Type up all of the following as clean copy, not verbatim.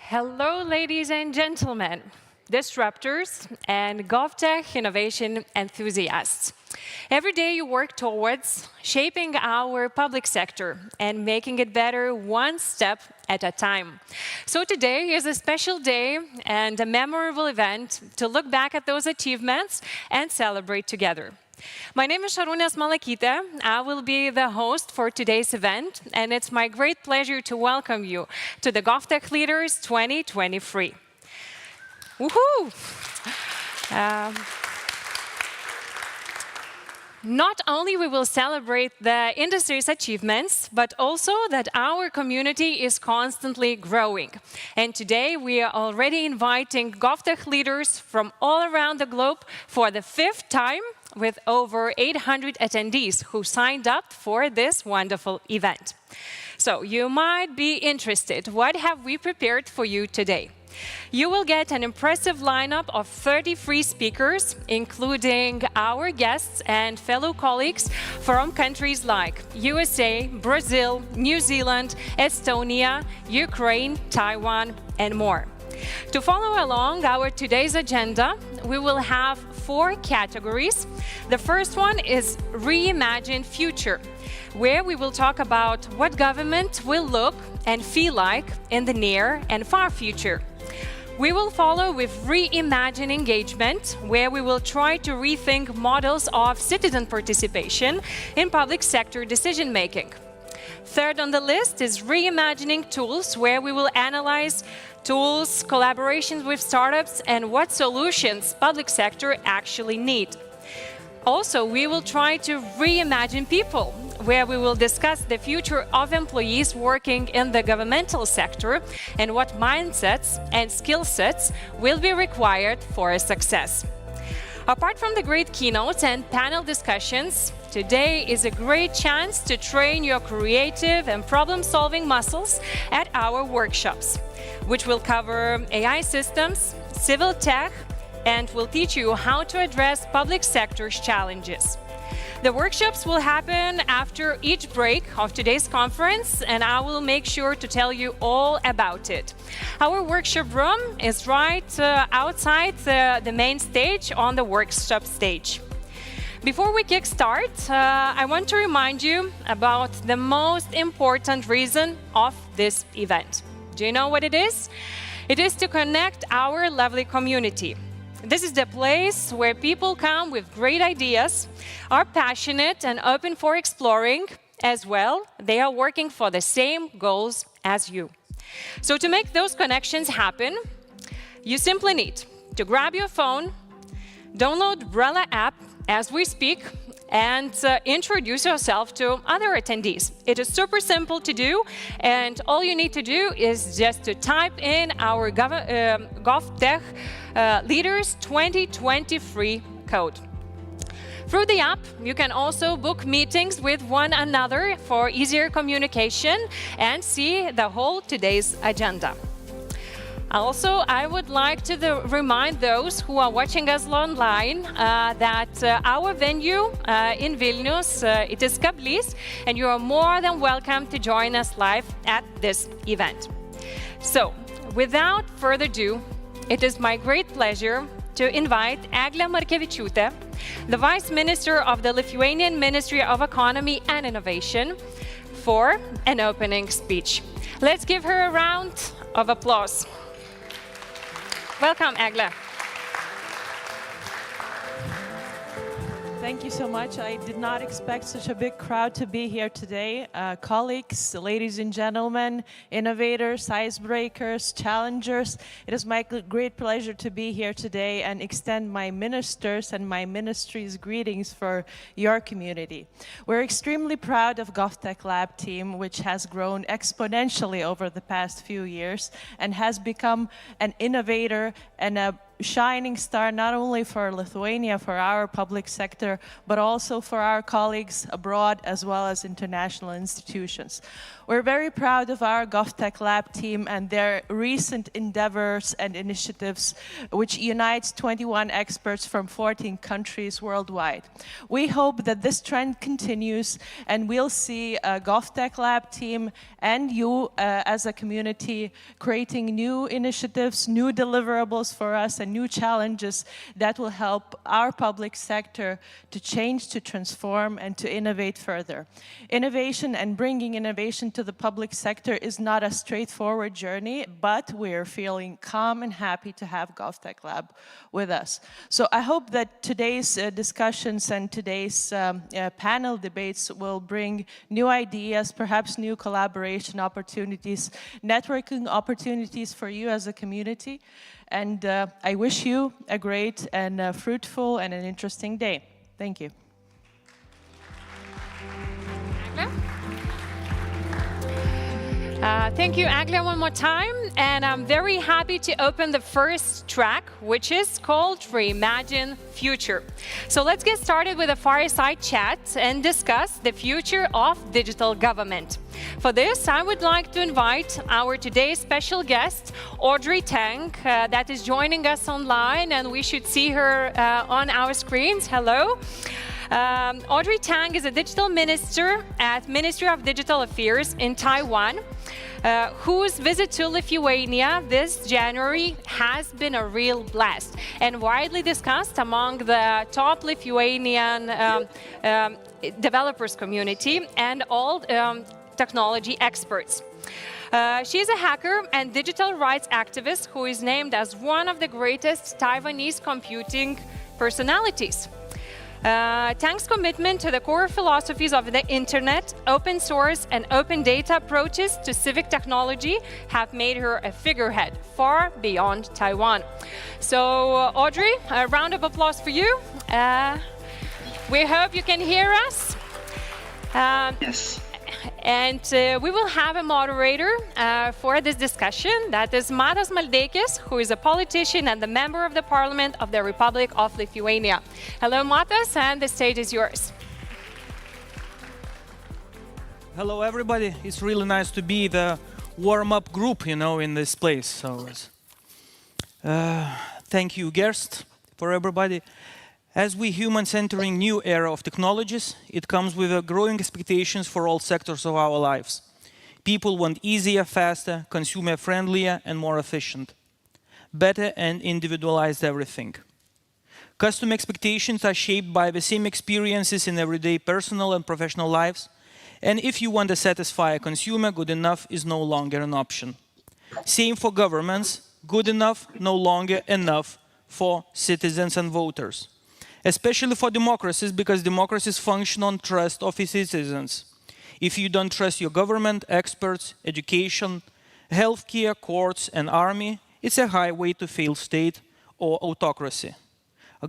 Hello, ladies and gentlemen, disruptors and GovTech innovation enthusiasts. Every day you work towards shaping our public sector and making it better one step at a time. So today is a special day and a memorable event to look back at those achievements and celebrate together. My name is Šarūnė Smalakytė. I will be the host for today's event, and it's my great pleasure to welcome you to the GovTech Leaders 2023. Woohoo! Not only we will celebrate the industry's achievements, but also that our community is constantly growing. And today we are already inviting GovTech leaders from all around the globe for the 5th time, with over 800 attendees who signed up for this wonderful event. So you might be interested, what have we prepared for you today? You will get an impressive lineup of 33 speakers, including our guests and fellow colleagues from countries like USA, Brazil, New Zealand, Estonia, Ukraine, Taiwan, and more. To follow along our today's agenda, we will have 4 categories. The first one is Reimagine Future, where we will talk about what government will look and feel like in the near and far future. We will follow with Reimagine Engagement, where we will try to rethink models of citizen participation in public sector decision-making. Third on the list is Reimagining Tools, where we will analyze tools, collaborations with startups, and what solutions public sector actually need. Also, we will try to reimagine people, where we will discuss the future of employees working in the governmental sector and what mindsets and skill sets will be required for a success. Apart from the great keynotes and panel discussions, today is a great chance to train your creative and problem-solving muscles at our workshops, which will cover AI systems, civil tech, and will teach you how to address public sector's challenges. The workshops will happen after each break of today's conference, and I will make sure to tell you all about it. Our workshop room is right outside the main stage on the workshop stage. Before we kickstart, I want to remind you about the most important reason of this event. Do you know what it is? It is to connect our lovely community. This is the place where people come with great ideas, are passionate and open for exploring. As well, they are working for the same goals as you. So to make those connections happen, you simply need to grab your phone, download Brella app as we speak, and introduce yourself to other attendees. It is super simple to do, and all you need to do is just to type in our GovTech Leaders 2023 code. Through the app, you can also book meetings with one another for easier communication and see the whole today's agenda. Also, I would like to remind those who are watching us online that our venue in Vilnius, it is Kablys, and you are more than welcome to join us live at this event. So, without further ado, it is my great pleasure to invite Eglė Markevičiūtė, the Vice Minister of the Lithuanian Ministry of Economy and Innovation, for an opening speech. Let's give her a round of applause. Welcome, Eglė. Thank you so much. I did not expect such a big crowd to be here today. Colleagues, ladies and gentlemen, innovators, icebreakers, challengers, it is my great pleasure to be here today and extend my ministers and my ministry's greetings for your community. We're extremely proud of GovTech Lab team, which has grown exponentially over the past few years and has become an innovator and a shining star not only for Lithuania, for our public sector, but also for our colleagues abroad as well as international institutions. We're very proud of our GovTech Lab team and their recent endeavors and initiatives, which unites 21 experts from 14 countries worldwide. We hope that this trend continues and we'll see a GovTech Lab team and you as a community creating new initiatives, new deliverables for us and new challenges that will help our public sector to change, to transform and to innovate further. Innovation and bringing innovation to the public sector is not a straightforward journey, but we're feeling calm and happy to have GovTech Lab with us. So I hope that today's discussions and today's panel debates will bring new ideas, perhaps new collaboration opportunities, networking opportunities for you as a community. And I wish you a great and fruitful and an interesting day. Thank you. Thank you, Eglė, one more time. And I'm very happy to open the first track, which is called Reimagine Future. So let's get started with a fireside chat and discuss the future of digital government. For this, I would like to invite our today's special guest, Audrey Tang, that is joining us online, and we should see her on our screens. Hello. Audrey Tang is a digital minister at Ministry of Digital Affairs in Taiwan, whose visit to Lithuania this January has been a real blast and widely discussed among the top Lithuanian developers community and all technology experts. She is a hacker and digital rights activist who is named as one of the greatest Taiwanese computing personalities. Tang's commitment to the core philosophies of the internet, open source and open data approaches to civic technology have made her a figurehead far beyond Taiwan. So Audrey, a round of applause for you. We hope you can hear us. Yes. And we will have a moderator for this discussion. That is Matas Maldeikis, who is a politician and the member of the Parliament of the Republic of Lithuania. Hello, Matas, and the stage is yours. Hello, everybody. It's really nice to be the warm-up group, in this place. So, thank you, Gerst, for everybody. As we humans entering new era of technologies, it comes with growing expectations for all sectors of our lives. People want easier, faster, consumer-friendlier and more efficient. Better and individualized everything. Customer expectations are shaped by the same experiences in everyday personal and professional lives. And if you want to satisfy a consumer, good enough is no longer an option. Same for governments, good enough no longer enough for citizens and voters. Especially for democracies, because democracies function on trust of its citizens. If you don't trust your government, experts, education, healthcare, courts, and army, it's a highway to failed state or autocracy.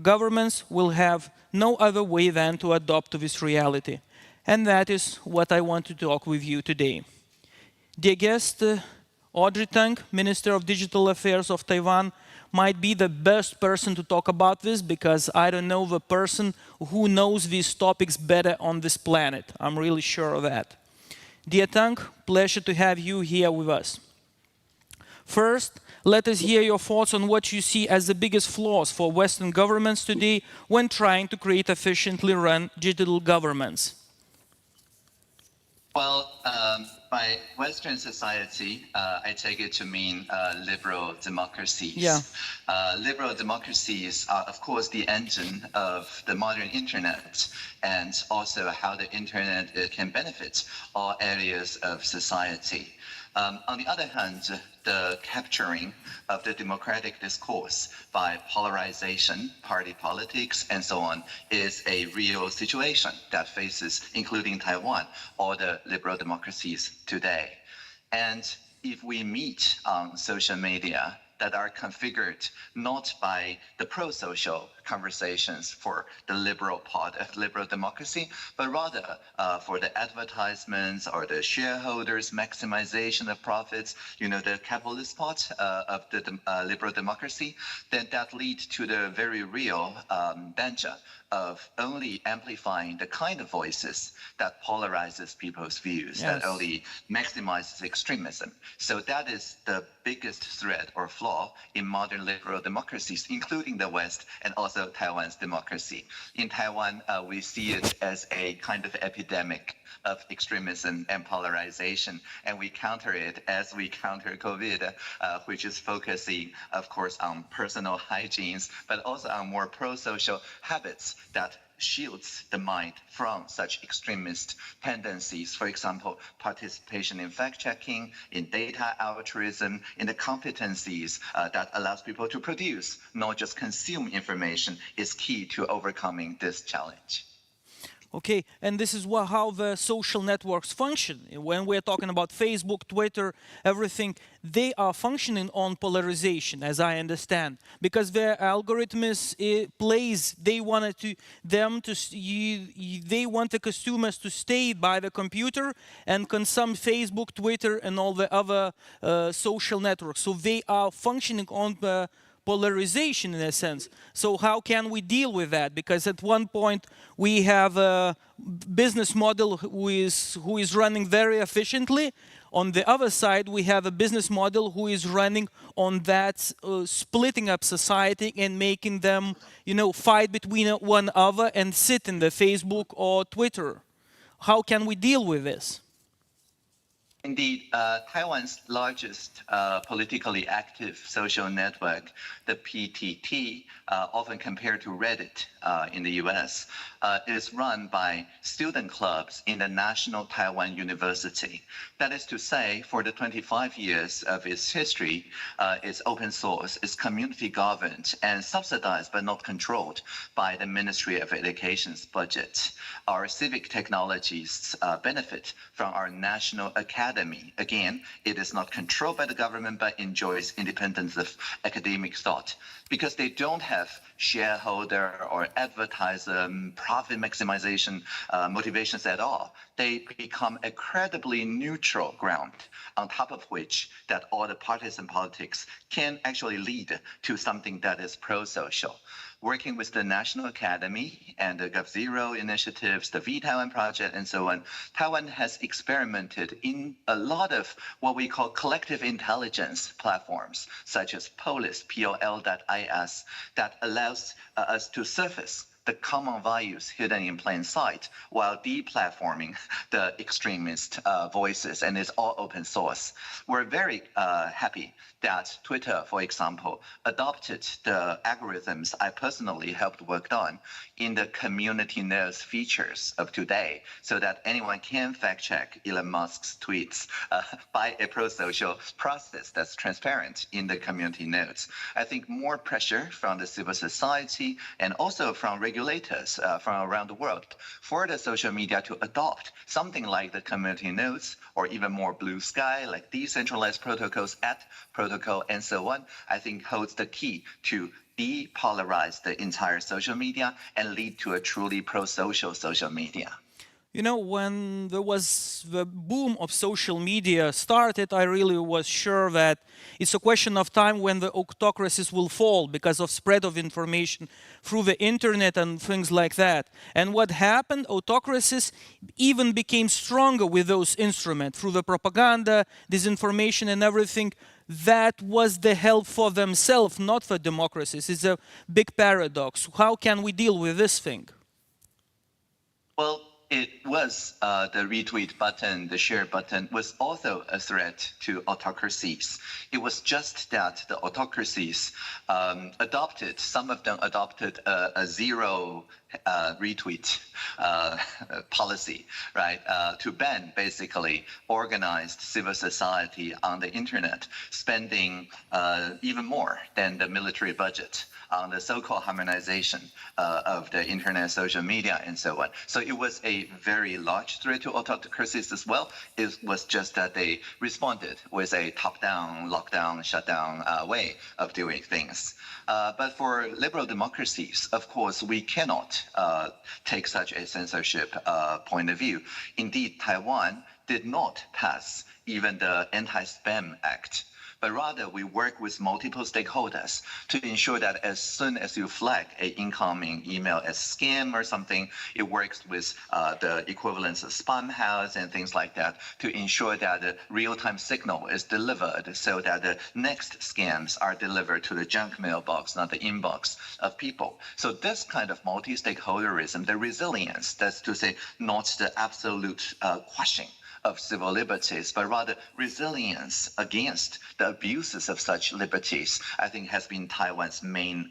Governments will have no other way than to adopt to this reality. And that is what I want to talk with you today. Dear guest, Audrey Tang, Minister of Digital Affairs of Taiwan, might be the best person to talk about this because I don't know the person who knows these topics better on this planet. I'm really sure of that. Dear Tang, pleasure to have you here with us. First, let us hear your thoughts on what you see as the biggest flaws for Western governments today when trying to create efficiently run digital governments. Well, by Western society, I take it to mean liberal democracies. Yeah. Liberal democracies are, of course, the engine of the modern internet and also how the internet can benefit all areas of society. On the other hand, the capturing of the democratic discourse by polarization, party politics, and so on is a real situation that faces, including Taiwan, all the liberal democracies today. And if we meet on social media that are configured not by the pro-social conversations for the liberal part of liberal democracy, but rather for the advertisements or the shareholders' maximization of profits, the capitalist part of the liberal democracy, then that leads to the very real danger of only amplifying the kind of voices that polarizes people's views, that only maximizes extremism. So that is the biggest threat or flaw in modern liberal democracies, including the West and also Taiwan's democracy. In Taiwan, we see it as a kind of epidemic of extremism and polarization, and we counter it as we counter COVID, which is focusing, of course, on personal hygienes, but also on more pro-social habits that shields the mind from such extremist tendencies. For example, participation in fact-checking, in data altruism, in the competencies that allows people to produce, not just consume information, is key to overcoming this challenge. Okay, and this is how the social networks function. When we're talking about Facebook, Twitter, everything, they are functioning on polarization, as I understand, because the algorithms plays. They want the consumers to stay by the computer and consume Facebook, Twitter, and all the other social networks. So they are functioning on the polarization in a sense. So how can we deal with that? Because at one point we have a business model who is running very efficiently. On the other side, we have a business model who is running on that splitting up society and making them, fight between one another and sit in the Facebook or Twitter. How can we deal with this? Indeed, Taiwan's largest politically active social network, the PTT, often compared to Reddit in the US, is run by student clubs in the National Taiwan University. That is to say, for the 25 years of its history, it's open source, it's community governed and subsidized but not controlled by the Ministry of Education's budget. Our civic technologists benefit from our national academy. Again, it is not controlled by the government but enjoys independence of academic thought because they don't have shareholder or advertiser profit maximization motivations at all. They become a credibly neutral ground on top of which that all the partisan politics can actually lead to something that is pro-social. Working with the National Academy and the GovZero initiatives, the V-Taiwan project, and so on, Taiwan has experimented in a lot of what we call collective intelligence platforms, such as Polis, POL.IS, that allows us to surface the common values hidden in plain sight while deplatforming the extremist voices, and it's all open source. We're very happy that Twitter, for example, adopted the algorithms I personally helped work on in the community notes features of today so that anyone can fact check Elon Musk's tweets by a pro-social process that's transparent in the community notes. I think more pressure from the civil society and also from regulators from around the world for the social media to adopt something like the community notes or even more blue sky like decentralized protocols at protocol and so on, I think holds the key to depolarize the entire social media and lead to a truly pro-social social media. When there was the boom of social media started, I really was sure that it's a question of time when the autocracies will fall because of spread of information through the internet and things like that. And what happened, autocracies even became stronger with those instruments through the propaganda, disinformation and everything. That was the help for themselves, not for democracies. It's a big paradox. How can we deal with this thing? Well, it was the retweet button, the share button was also a threat to autocracies. It was just that the autocracies some of them adopted a zero retweet policy, right? To ban basically organized civil society on the internet, spending even more than the military budget on the so-called harmonization of the internet, social media, and so on. So it was a very large threat to autocracies as well. It was just that they responded with a top-down, lockdown, shutdown way of doing things. But for liberal democracies, of course, we cannot take such a censorship point of view. Indeed, Taiwan did not pass even the Anti-Spam Act, but rather we work with multiple stakeholders to ensure that as soon as you flag an incoming email as scam or something, it works with the equivalents of spam house and things like that to ensure that the real-time signal is delivered so that the next scams are delivered to the junk mailbox, not the inbox of people. So this kind of multi-stakeholderism, the resilience, that's to say not the absolute quashing of civil liberties, but rather resilience against the abuses of such liberties, I think has been Taiwan's main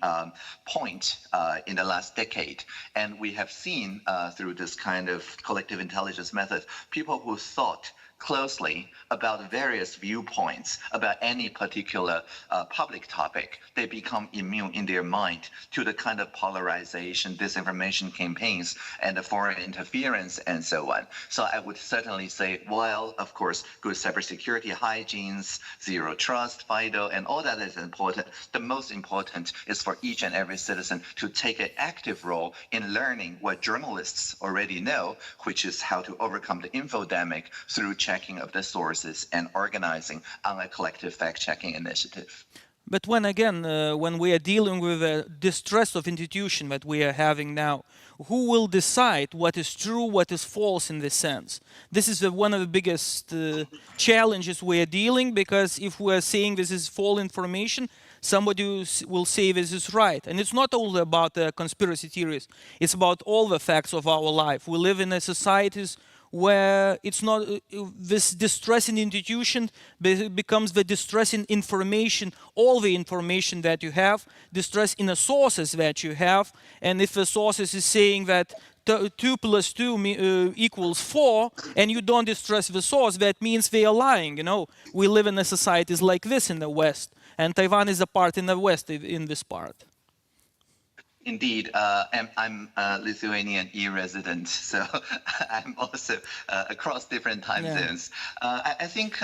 point in the last decade. And we have seen through this kind of collective intelligence method, people who thought closely about various viewpoints about any particular public topic, they become immune in their mind to the kind of polarization, disinformation campaigns, and the foreign interference, and so on. So I would certainly say, while, of course, good cybersecurity hygienes, zero trust, vital, and all that is important, the most important is for each and every citizen to take an active role in learning what journalists already know, which is how to overcome the infodemic through checking of the sources and organizing on a collective fact-checking initiative. But when again, when we are dealing with the distress of institution that we are having now, who will decide what is true, what is false in this sense? This is one of the biggest challenges we are dealing, because if we are saying this is false information, somebody will say this is right. And it's not only about conspiracy theories, it's about all the facts of our life. We live in a societies where it's not this distressing institution becomes the distressing information, all the information that you have, distress in the sources that you have. And if the sources is saying that 2 plus 2 equals 4, and you don't distress the source, that means they are lying. You know, we live in a societies like this in the West, and Taiwan is a part in the West in this part. Indeed, I'm a Lithuanian e-resident, so I'm also across different time zones. I think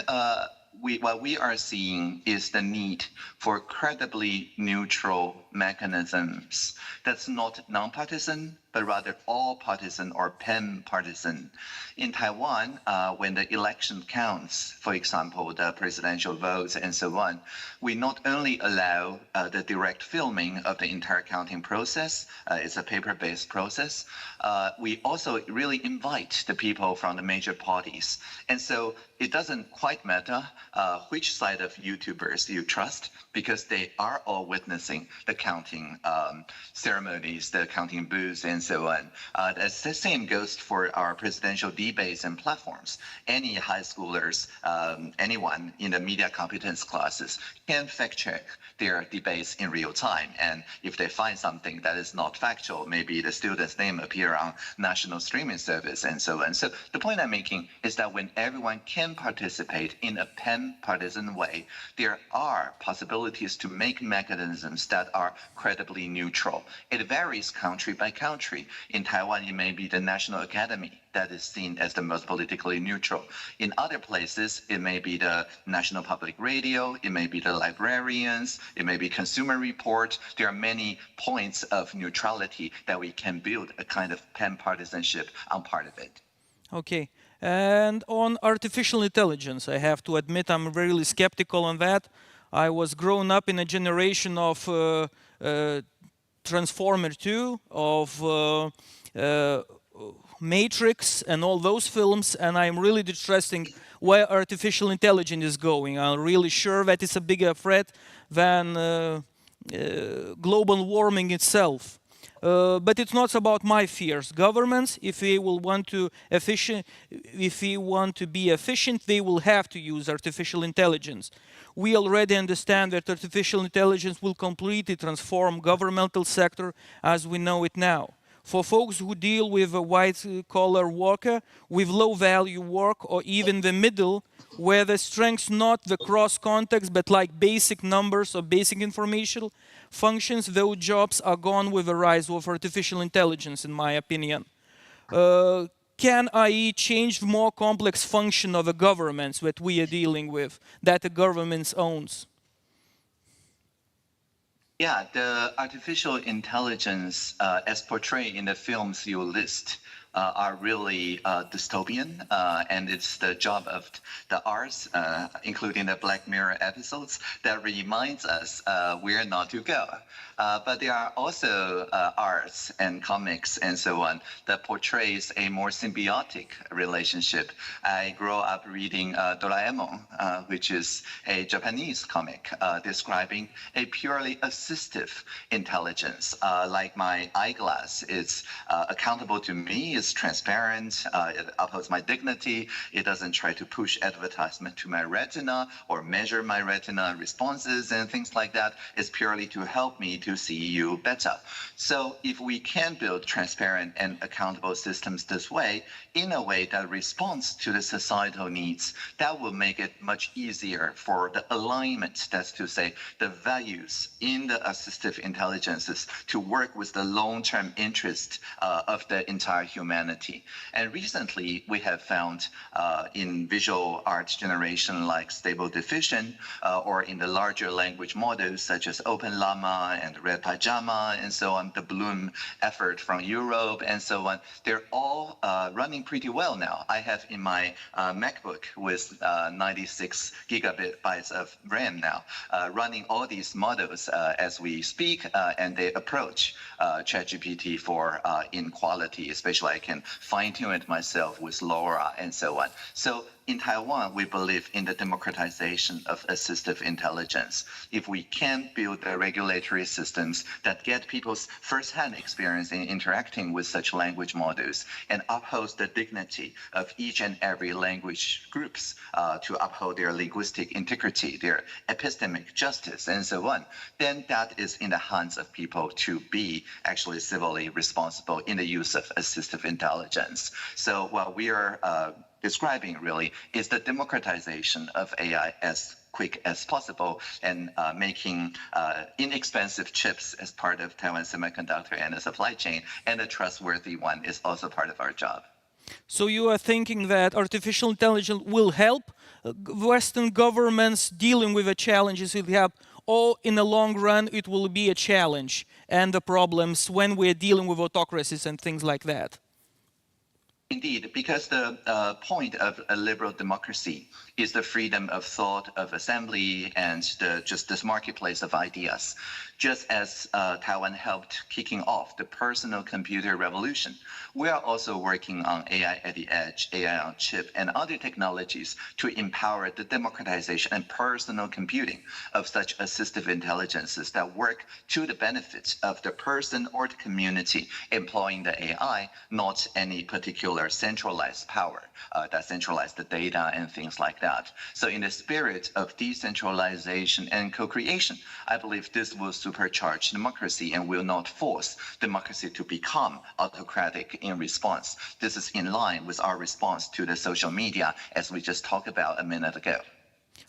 what we are seeing is the need for credibly neutral mechanisms that's not non-partisan, but rather all-partisan or pan-partisan. In Taiwan, when the election counts, for example, the presidential votes and so on, we not only allow the direct filming of the entire counting process, it's a paper-based process, we also really invite the people from the major parties. And so it doesn't quite matter which side of YouTubers you trust, because they are all witnessing the counting ceremonies, the counting booths, and so on. The same goes for our presidential debates and platforms. Any high schoolers, anyone in the media competence classes can fact check their debates in real time. And if they find something that is not factual, maybe the student's name appear on national streaming service and so on. So the point I'm making is that when everyone can participate in a pan-partisan way, there are possibilities to make mechanisms that are credibly neutral. It varies country by country. In Taiwan, it may be the National Academy that is seen as the most politically neutral. In other places, it may be the National Public Radio, it may be the librarians, it may be Consumer Report. There are many points of neutrality that we can build a kind of pan-partisanship on part of it. Okay. And on artificial intelligence, I have to admit I'm really skeptical on that. I was grown up in a generation of Transformer 2, of Matrix and all those films, and I'm really distrusting where artificial intelligence is going. I'm really sure that it's a bigger threat than global warming itself. But it's not about my fears. Governments, if they will want to be efficient, they will have to use artificial intelligence. We already understand that artificial intelligence will completely transform governmental sector as we know it now. For folks who deal with a white-collar worker, with low-value work, or even the middle, where the strength's not the cross-context, but like basic numbers or basic information functions, those jobs are gone with the rise of artificial intelligence, in my opinion. Can AI change the more complex function of the governments that we are dealing with, that the government owns? Yeah, the artificial intelligence, as portrayed in the films you list, are really dystopian, and it's the job of the arts, including the Black Mirror episodes, that reminds us where not to go. But there are also arts and comics and so on that portrays a more symbiotic relationship. I grew up reading Doraemon, which is a Japanese comic describing a purely assistive intelligence. Like my eyeglass, it's accountable to me, it's transparent, it upholds my dignity, it doesn't try to push advertisement to my retina or measure my retina responses and things like that. It's purely to help me to see you better. So if we can build transparent and accountable systems this way, in a way that responds to the societal needs, that will make it much easier for the alignment, that's to say, the values in the assistive intelligences to work with the long-term interest of the entire humanity. And recently, we have found in visual art generation like Stable Diffusion, or in the larger language models such as Open Llama and Red Pajama and so on, the Bloom effort from Europe and so on, they're all running pretty well now. I have in my MacBook with 96 gigabytes of RAM now, running all these models as we speak, and they approach ChatGPT for in quality, especially I can fine-tune it myself with LoRa and so on. So in Taiwan, we believe in the democratization of assistive intelligence. If we can build the regulatory systems that get people's first-hand experience in interacting with such language models and uphold the dignity of each and every language groups to uphold their linguistic integrity, their epistemic justice, and so on, then that is in the hands of people to be actually civilly responsible in the use of assistive intelligence. So what we are describing really is the democratization of AI as quick as possible and making inexpensive chips as part of Taiwan Semiconductor and the supply chain, and a trustworthy one is also part of our job. So you are thinking that artificial intelligence will help Western governments dealing with the challenges it have, or in the long run it will be a challenge and the problems when we're dealing with autocracies and things like that? Indeed, because the point of a liberal democracy is the freedom of thought, of assembly, and just this marketplace of ideas. Just as Taiwan helped kicking off the personal computer revolution, we are also working on AI at the edge, AI on chip, and other technologies to empower the democratization and personal computing of such assistive intelligences that work to the benefit of the person or the community employing the AI, not any particular centralized power that centralizes the data and things like that. So in the spirit of decentralization and co-creation, I believe this will supercharge democracy and will not force democracy to become autocratic in response. This is in line with our response to the social media, as we just talked about a minute ago.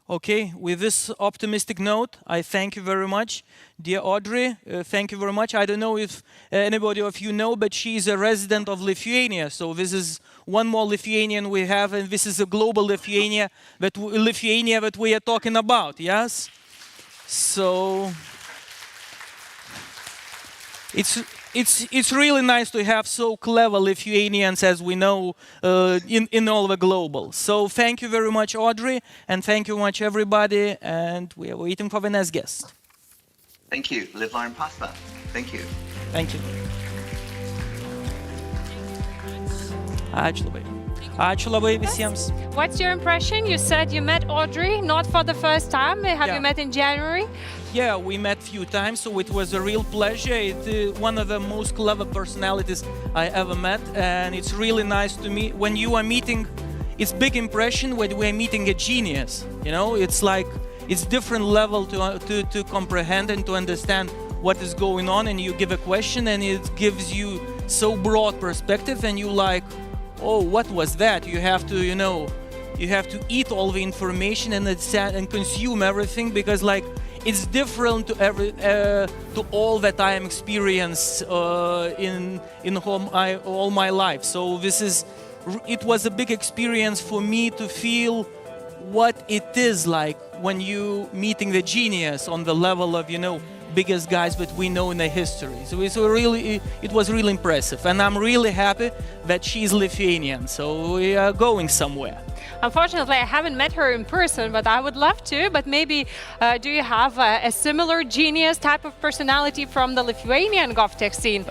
Okay, with this optimistic note, I thank you very much. Dear Audrey, thank you very much. I don't know if anybody of you know, but she is a resident of Lithuania. So this is one more Lithuanian we have, and this is a global Lithuania that we are talking about, yes? So it's really nice to have so clever Lithuanians as we know in all the global. So thank you very much, Audrey, and thank you much, everybody, and we are waiting for the next guest. Thank you. Live, learn, pasta. Thank you. Thank you. Ačiū labai. Ačiū labai visiems. What's your impression? You said you met Audrey, not for the first time. Have you met in January? Yeah, we met a few times, so it was a real pleasure. It's one of the most clever personalities I ever met, and it's really nice to meet. When you are meeting, it's big impression when we're meeting a genius. You know, it's like it's different level to comprehend and to understand what is going on, and you give a question, and it gives you so broad perspective, and you like, oh, what was that? You have to, you have to eat all the information and consume everything, because like it's different to all that I am experienced in all my life. So it was a big experience for me to feel what it is like when you meeting the genius on the level of biggest guys that we know in the history. So it was really impressive, and I'm really happy that she's Lithuanian. So we are going somewhere. Unfortunately, I haven't met her in person, but I would love to. But maybe, do you have a similar genius type of personality from the Lithuanian GovTech scene?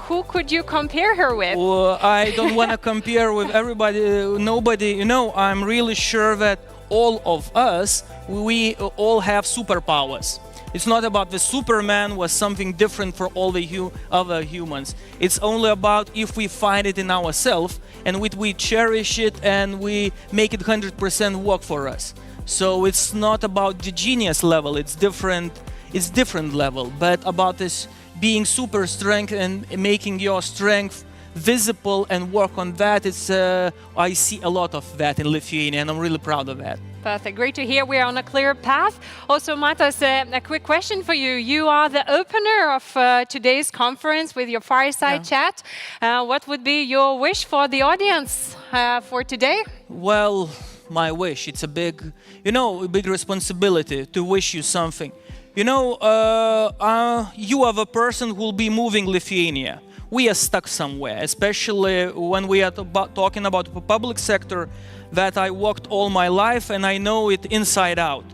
Who could you compare her with? Well, I don't want to compare with everybody, nobody. I'm really sure that all of us, we all have superpowers. It's not about the Superman was something different for all the other humans. It's only about if we find it in ourselves and we cherish it and we make it 100% work for us. So it's not about the genius level. It's different level, but about this being super strength and making your strength visible and work on that. I see a lot of that in Lithuania, and I'm really proud of that. Perfect. Great to hear we're on a clear path. Also, Matas, a quick question for you. You are the opener of today's conference with your fireside chat. What would be your wish for the audience for today? Well, my wish, it's a big responsibility to wish you something. You are the person who will be moving Lithuania. We are stuck somewhere, especially when we are talking about the public sector that I worked all my life, and I know it inside out.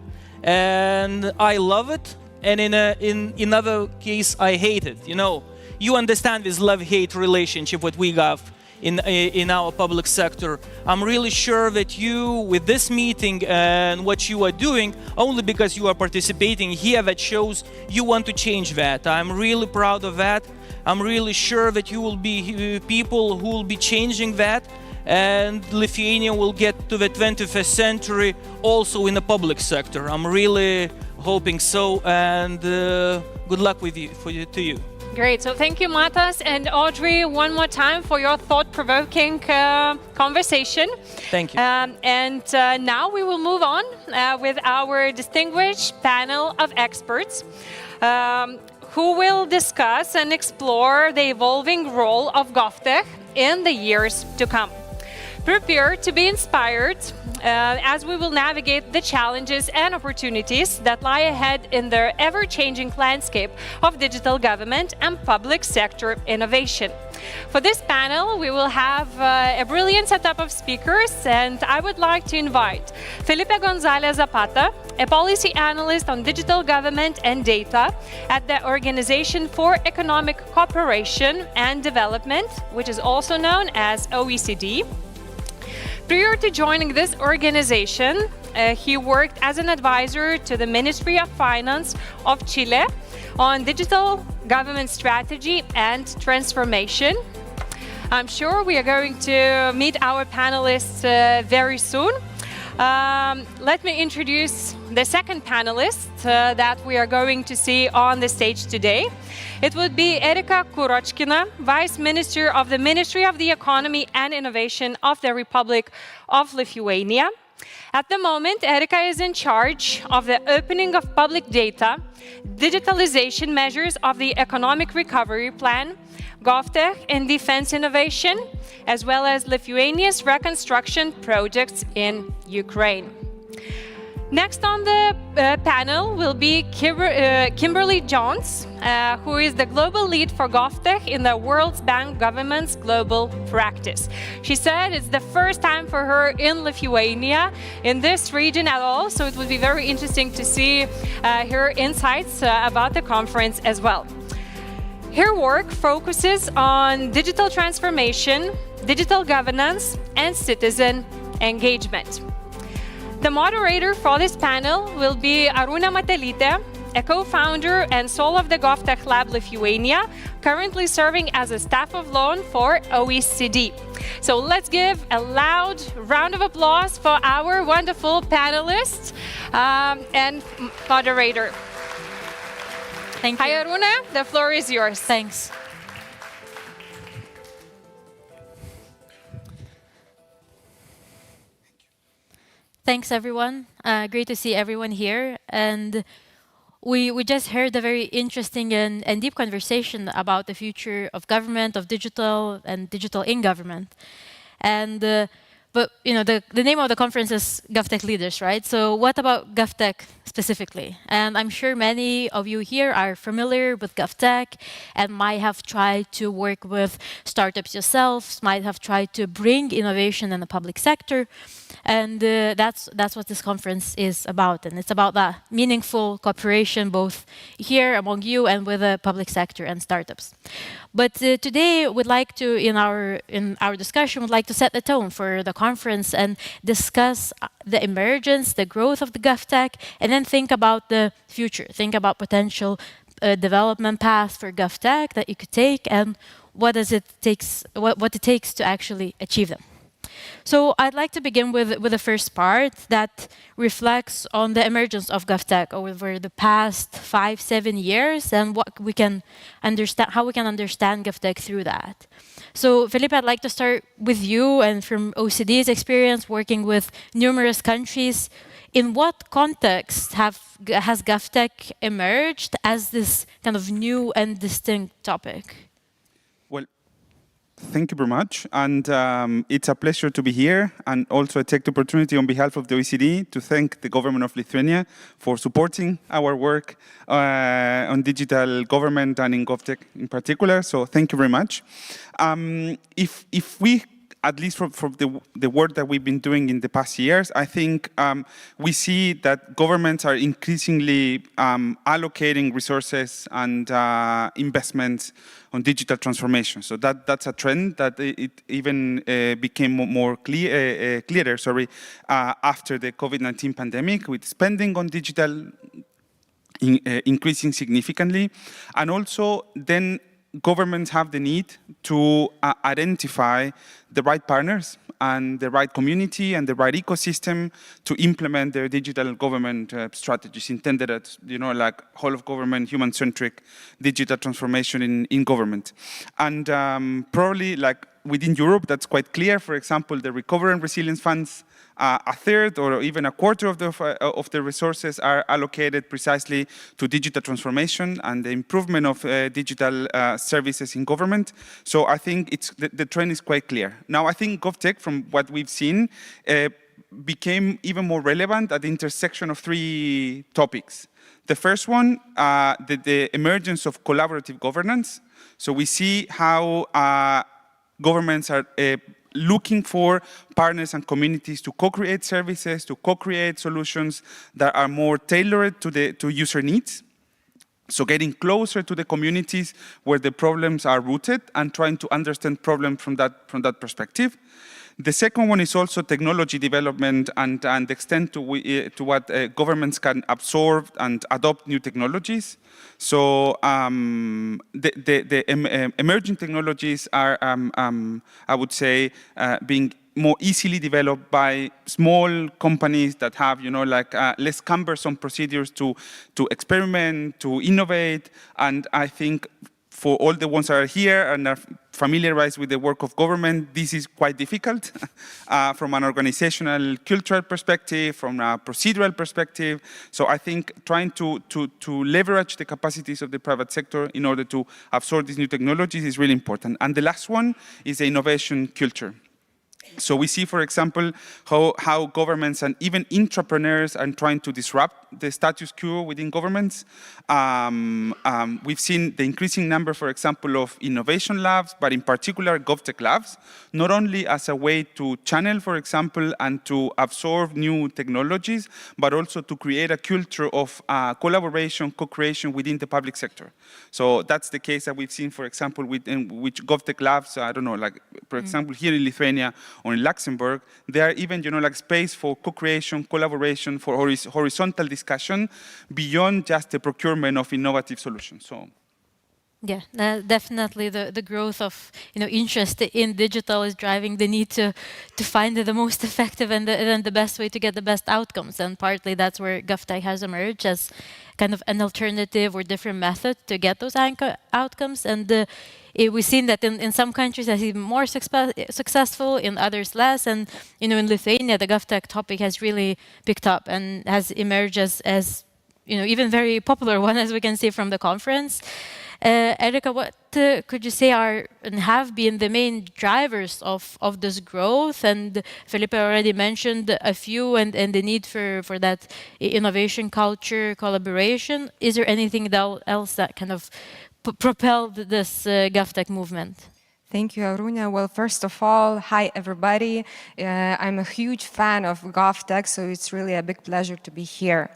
And I love it, and in other case, I hate it. You understand this love-hate relationship what we have in our public sector. I'm really sure that you, with this meeting and what you are doing, only because you are participating here, that shows you want to change that. I'm really proud of that. I'm really sure that you will be people who will be changing that, and Lithuania will get to the 21st century also in the public sector. I'm really hoping so, and good luck to you. Great. So thank you, Matas and Audrey, one more time for your thought-provoking conversation. Thank you. And now we will move on with our distinguished panel of experts who will discuss and explore the evolving role of GovTech in the years to come. Prepare to be inspired as we will navigate the challenges and opportunities that lie ahead in the ever-changing landscape of digital government and public sector innovation. For this panel, we will have a brilliant setup of speakers, and I would like to invite Felipe Gonzalez Zapata, a policy analyst on digital government and data at the Organization for Economic Cooperation and Development, which is also known as OECD. Prior to joining this organization, he worked as an advisor to the Ministry of Finance of Chile on digital government strategy and transformation. I'm sure we are going to meet our panelists very soon. Let me introduce the second panelist that we are going to see on the stage today. It would be Erika Kurochkina, Vice Minister of the Ministry of the Economy and Innovation of the Republic of Lithuania. At the moment, Erika is in charge of the opening of public data, digitalization measures of the Economic Recovery Plan, GovTech and defense innovation, as well as Lithuania's reconstruction projects in Ukraine. Next on the panel will be Kimberly Jones, who is the global lead for GovTech in the World Bank Government's global practice. She said it's the first time for her in Lithuania, in this region at all, so it would be very interesting to see her insights about the conference as well. Her work focuses on digital transformation, digital governance, and citizen engagement. The moderator for this panel will be Arūnė Matelytė, a co-founder and soul of the GovTech Lab Lithuania, currently serving as a staff of loan for OECD. So let's give a loud round of applause for our wonderful panelists and moderator. Thank you. Hi, Arūnė, the floor is yours. Thanks. Thanks, everyone. Great to see everyone here. And we just heard a very interesting and deep conversation about the future of government, of digital, and digital in government. And but the name of the conference is GovTech Leaders, right? So what about GovTech specifically? And I'm sure many of you here are familiar with GovTech and might have tried to work with startups yourselves, might have tried to bring innovation in the public sector. And that's what this conference is about. And it's about that meaningful cooperation both here among you and with the public sector and startups. But today we'd like to, in our discussion, we'd like to set the tone for the conference and discuss the emergence, the growth of the GovTech, and then think about the future, think about potential development paths for GovTech that you could take and what it takes to actually achieve them. So I'd like to begin with the first part that reflects on the emergence of GovTech over the past 5-7 years and what we can understand, how we can understand GovTech through that. So Felipe, I'd like to start with you and from OECD's experience working with numerous countries. In what context has GovTech emerged as this kind of new and distinct topic? Thank you very much, and it's a pleasure to be here, and also I take the opportunity on behalf of the OECD to thank the government of Lithuania for supporting our work on digital government and in GovTech in particular, so thank you very much. If we, at least from the work that we've been doing in the past years, I think we see that governments are increasingly allocating resources and investments on digital transformation. So that's a trend that it even became more clearer after the COVID-19 pandemic, with spending on digital increasing significantly. And also then governments have the need to identify the right partners and the right community and the right ecosystem to implement their digital government strategies intended at, like whole of government, human-centric digital transformation in government. And probably like within Europe, that's quite clear. For example, the Recovery and Resilience Funds, a third or even a quarter of the resources are allocated precisely to digital transformation and the improvement of digital services in government. So I think the trend is quite clear. Now I think GovTech, from what we've seen, became even more relevant at the intersection of three topics. The first one, the emergence of collaborative governance. So we see how governments are looking for partners and communities to co-create services, to co-create solutions that are more tailored to user needs. So getting closer to the communities where the problems are rooted and trying to understand problems from that perspective. The second one is also technology development and the extent to what governments can absorb and adopt new technologies. So the emerging technologies are, I would say, being more easily developed by small companies that have, less cumbersome procedures to experiment, to innovate, and I think for all the ones that are here and are familiarized with the work of government, this is quite difficult from an organizational, cultural perspective, from a procedural perspective. So I think trying to leverage the capacities of the private sector in order to absorb these new technologies is really important. And the last one is the innovation culture. So we see, for example, how governments and even entrepreneurs are trying to disrupt the status quo within governments. We've seen the increasing number, for example, of innovation labs, but in particular GovTech labs, not only as a way to channel, for example, and to absorb new technologies, but also to create a culture of collaboration, co-creation within the public sector. So that's the case that we've seen, for example, with GovTech labs, I don't know, like, for example, here in Lithuania, or in Luxembourg, there are even, like space for co-creation, collaboration, for horizontal discussion beyond just the procurement of innovative solutions. So Yeah, definitely the growth of interest in digital is driving the need to find the most effective and the best way to get the best outcomes, and partly that's where GovTech has emerged as kind of an alternative or different method to get those outcomes. And we've seen that in some countries it's even more successful, in others less. And in Lithuania, the GovTech topic has really picked up and has emerged as even very popular one, as we can see from the conference. Erika, what could you say are and have been the main drivers of this growth? And Felipe already mentioned a few, and the need for that innovation culture, collaboration. Is there anything else that kind of propelled this GovTech movement? Thank you, Aruna. Well, first of all, hi, everybody. I'm a huge fan of GovTech, so it's really a big pleasure to be here.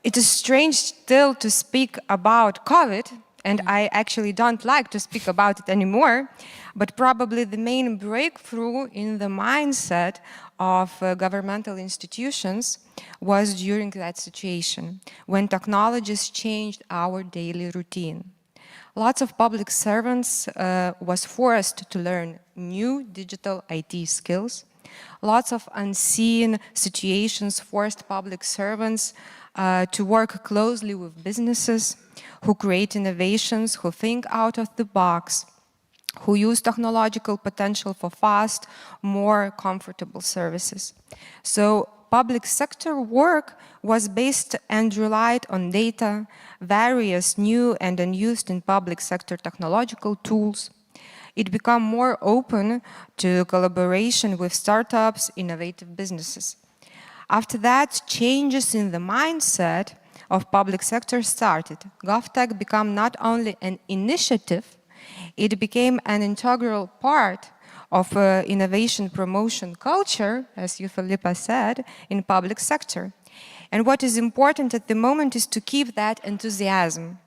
It is strange still to speak about COVID, and I actually don't like to speak about it anymore, but probably the main breakthrough in the mindset of governmental institutions was during that situation, when technologies changed our daily routine. Lots of public servants was forced to learn new digital IT skills. Lots of unseen situations forced public servants to work closely with businesses who create innovations, who think out of the box, who use technological potential for fast, more comfortable services. So public sector work was based and relied on data, various new and unused in public sector technological tools. It became more open to collaboration with startups, innovative businesses. After that, changes in the mindset of public sector started. GovTech became not only an initiative, it became an integral part of innovation promotion culture, as you, Felipe, said, in public sector. And what is important at the moment is to keep that enthusiasm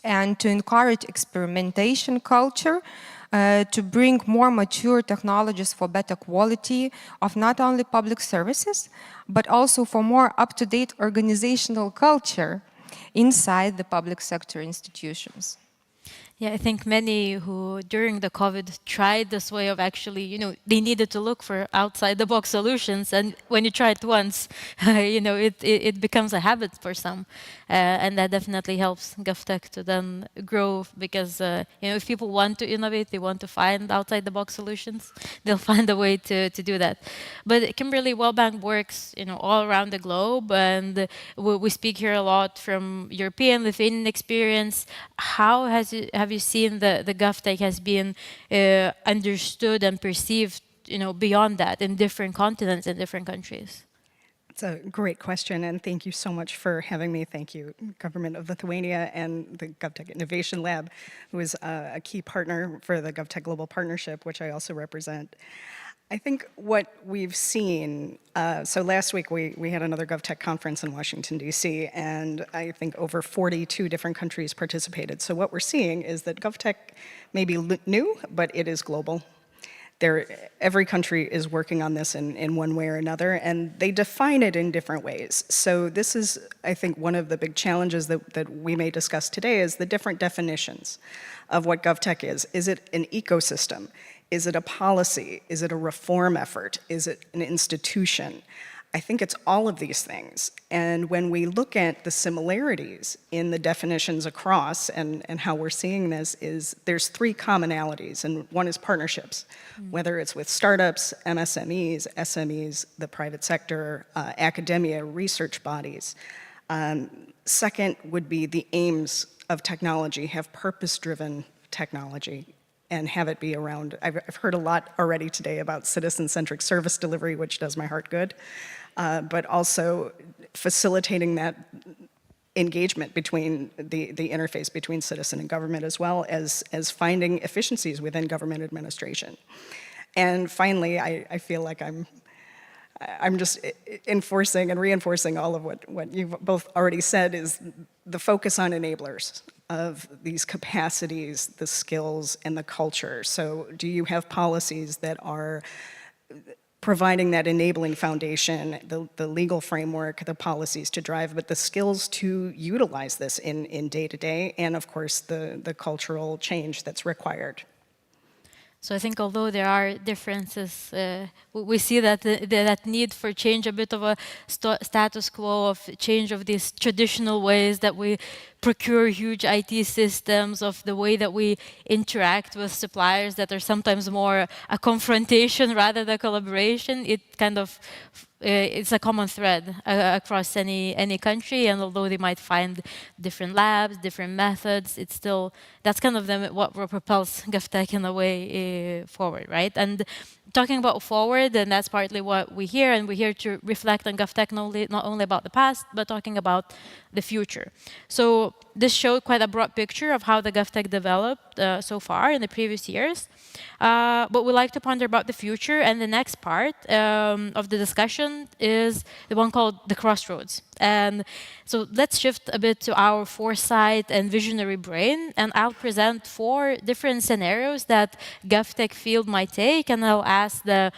and to encourage experimentation culture, to bring more mature technologies for better quality of not only public services, but also for more up-to-date organizational culture inside the public sector institutions. Yeah, I think many who during the COVID tried this way of actually, they needed to look for outside-the-box solutions, and when you try it once, it becomes a habit for some, and that definitely helps GovTech to then grow, because if people want to innovate, they want to find outside-the-box solutions, they'll find a way to do that. But Kimberly, Wellbank works, all around the globe, and we speak here a lot from European, Lithuanian experience. How have you seen the GovTech has been understood and perceived, beyond that in different continents and different countries? It's a great question, and thank you so much for having me. Thank you, Government of Lithuania and the GovTech Innovation Lab, who is a key partner for the GovTech Global Partnership, which I also represent. I think what we've seen, so last week we had another GovTech conference in Washington, D.C., and I think over 42 different countries participated. So what we're seeing is that GovTech may be new, but it is global. Every country is working on this in one way or another, and they define it in different ways. So this is, I think, one of the big challenges that we may discuss today is the different definitions of what GovTech is. Is it an ecosystem? Is it a policy? Is it a reform effort? Is it an institution? I think it's all of these things. And when we look at the similarities in the definitions across and how we're seeing this is there's three commonalities, and one is partnerships, whether it's with startups, MSMEs, SMEs, the private sector, academia, research bodies. Second would be the aims of technology, have purpose-driven technology, and have it be around. I've heard a lot already today about citizen-centric service delivery, which does my heart good, but also facilitating that engagement between the interface between citizen and government, as well as finding efficiencies within government administration. And finally, I feel like I'm just enforcing and reinforcing all of what you've both already said, is the focus on enablers of these capacities, the skills, and the culture. So do you have policies that are providing that enabling foundation, the legal framework, the policies to drive, but the skills to utilize this in day-to-day, and of course the cultural change that's required. So I think although there are differences, we see that that need for change, a bit of a status quo of change of these traditional ways that we procure huge IT systems, of the way that we interact with suppliers that are sometimes more a confrontation rather than collaboration. It kind of it's a common thread across any country, and although they might find different labs, different methods, it's still, that's kind of what propels GovTech in a way forward, right? And talking about forward, and that's partly what we hear, and we're here to reflect on GovTech not only about the past, but talking about the future. So this showed quite a broad picture of how the GovTech developed so far in the previous years. But we like to ponder about the future, and the next part of the discussion is the one called the crossroads. And so let's shift a bit to our foresight and visionary brain, and I'll present 4 different scenarios that GovTech field might take, and I'll ask the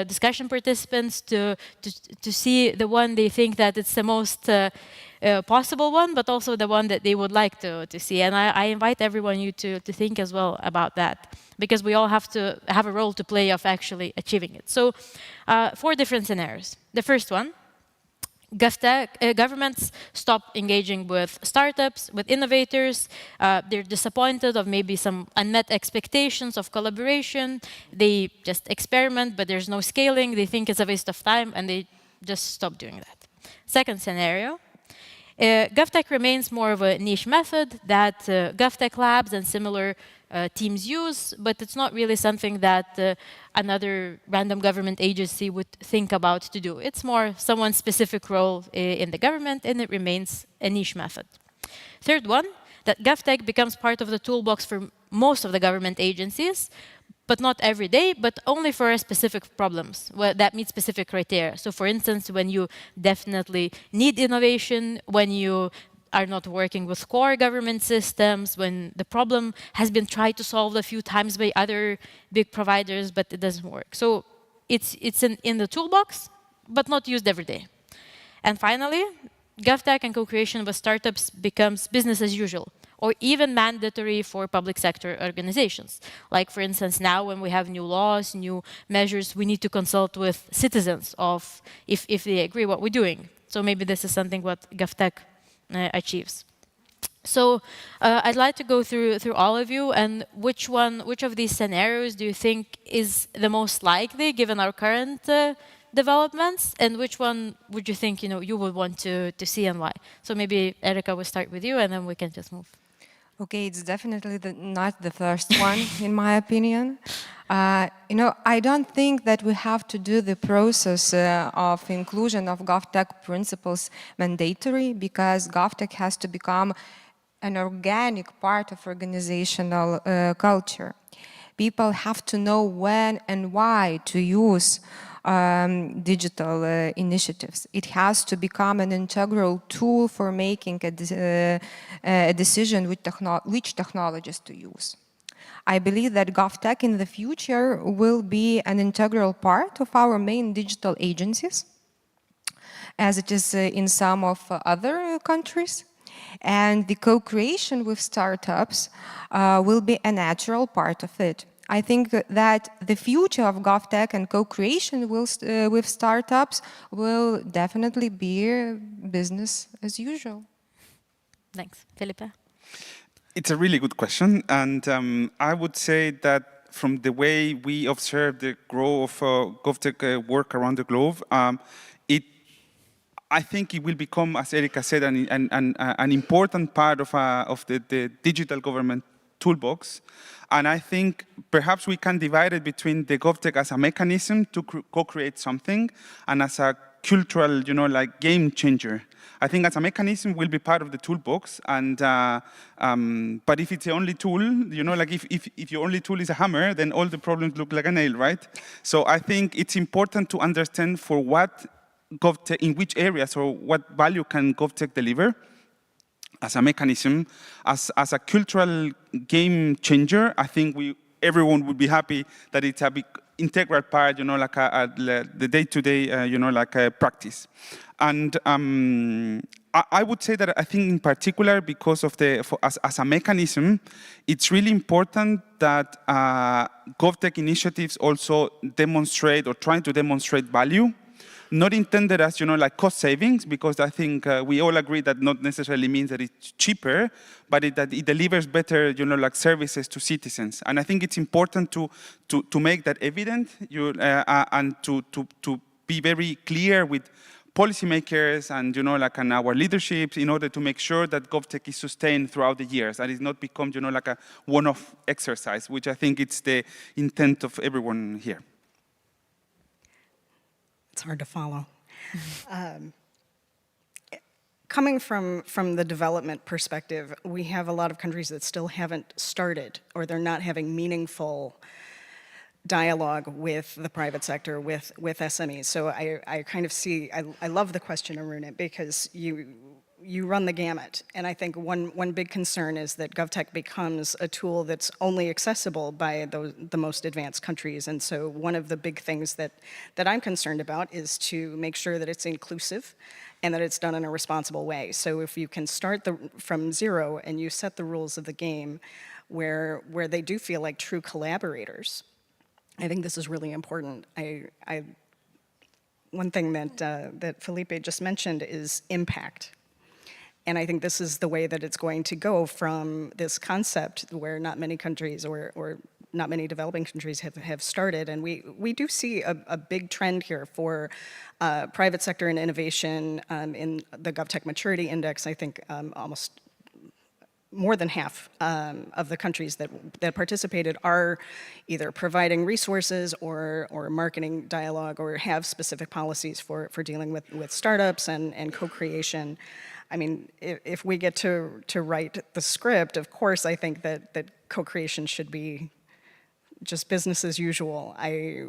discussion participants to see the one they think that it's the most possible one, but also the one that they would like to see. And I invite everyone you to think as well about that, because we all have to have a role to play of actually achieving it. So 4 different scenarios. The first one, governments stop engaging with startups, with innovators. They're disappointed of maybe some unmet expectations of collaboration. They just experiment, but there's no scaling. They think it's a waste of time, and they just stop doing that. Second scenario, GovTech remains more of a niche method that GovTech labs and similar teams use, but it's not really something that another random government agency would think about to do. It's more someone's specific role in the government, and it remains a niche method. Third one, that GovTech becomes part of the toolbox for most of the government agencies, but not every day, but only for specific problems that meet specific criteria. So for instance, when you definitely need innovation, when you are not working with core government systems, when the problem has been tried to solve a few times by other big providers, but it doesn't work. So it's in the toolbox, but not used every day. And finally, GovTech and co-creation with startups becomes business as usual, or even mandatory for public sector organizations. Like, for instance, now when we have new laws, new measures, we need to consult with citizens of if they agree what we're doing. So maybe this is something what GovTech achieves. So I'd like to go through all of you, and which of these scenarios do you think is the most likely given our current developments, and which one would you think you would want to see, and why? So maybe Erika, we'll start with you, and then we can just move. Okay, it's definitely not the first one, in my opinion. I don't think that we have to do the process of inclusion of GovTech principles mandatory, because GovTech has to become an organic part of organizational culture. People have to know when and why to use digital initiatives. It has to become an integral tool for making a decision which technologies to use. I believe that GovTech in the future will be an integral part of our main digital agencies, as it is in some of other countries. And the co-creation with startups will be a natural part of it. I think that the future of GovTech and co-creation with startups will definitely be business as usual. Thanks. Felipe? It's a really good question, and I would say that from the way we observe the growth of GovTech work around the globe, I think it will become, as Erika said, an important part of the digital government toolbox. And I think perhaps we can divide it between the GovTech as a mechanism to co-create something, and as a cultural, like game changer. I think as a mechanism will be part of the toolbox, and but if it's the only tool, like if your only tool is a hammer, then all the problems look like a nail, right? So I think it's important to understand for what GovTech, in which areas or what value can GovTech deliver as a mechanism, as a cultural game changer. I think everyone would be happy that it's integral part, like the day-to-day, practice. And I would say that I think in particular, because of as a mechanism, it's really important that GovTech initiatives also demonstrate or trying to demonstrate value, not intended as, cost savings, because I think we all agree that not necessarily means that it's cheaper, but that it delivers better, services to citizens. And I think it's important to make that evident, and to be very clear with policymakers and, and our leadership in order to make sure that GovTech is sustained throughout the years and it's not become, like a one-off exercise, which I think it's the intent of everyone here. It's hard to follow. Coming from the development perspective, we have a lot of countries that still haven't started, or they're not having meaningful dialogue with the private sector, with SMEs. So I kind of see, I love the question, Aruna, because you run the gamut. And I think one big concern is that GovTech becomes a tool that's only accessible by the most advanced countries. And so one of the big things that I'm concerned about is to make sure that it's inclusive and that it's done in a responsible way. So if you can start from zero and you set the rules of the game where they do feel like true collaborators, I think this is really important. One thing that Felipe just mentioned is impact. And I think this is the way that it's going to go from this concept where not many countries or not many developing countries have started. And we do see a big trend here for private sector and innovation in the GovTech Maturity Index. I think almost more than half of the countries that participated are either providing resources or marketing dialogue or have specific policies for dealing with startups and co-creation. I mean, if we get to write the script, of course, I think that co-creation should be just business as usual.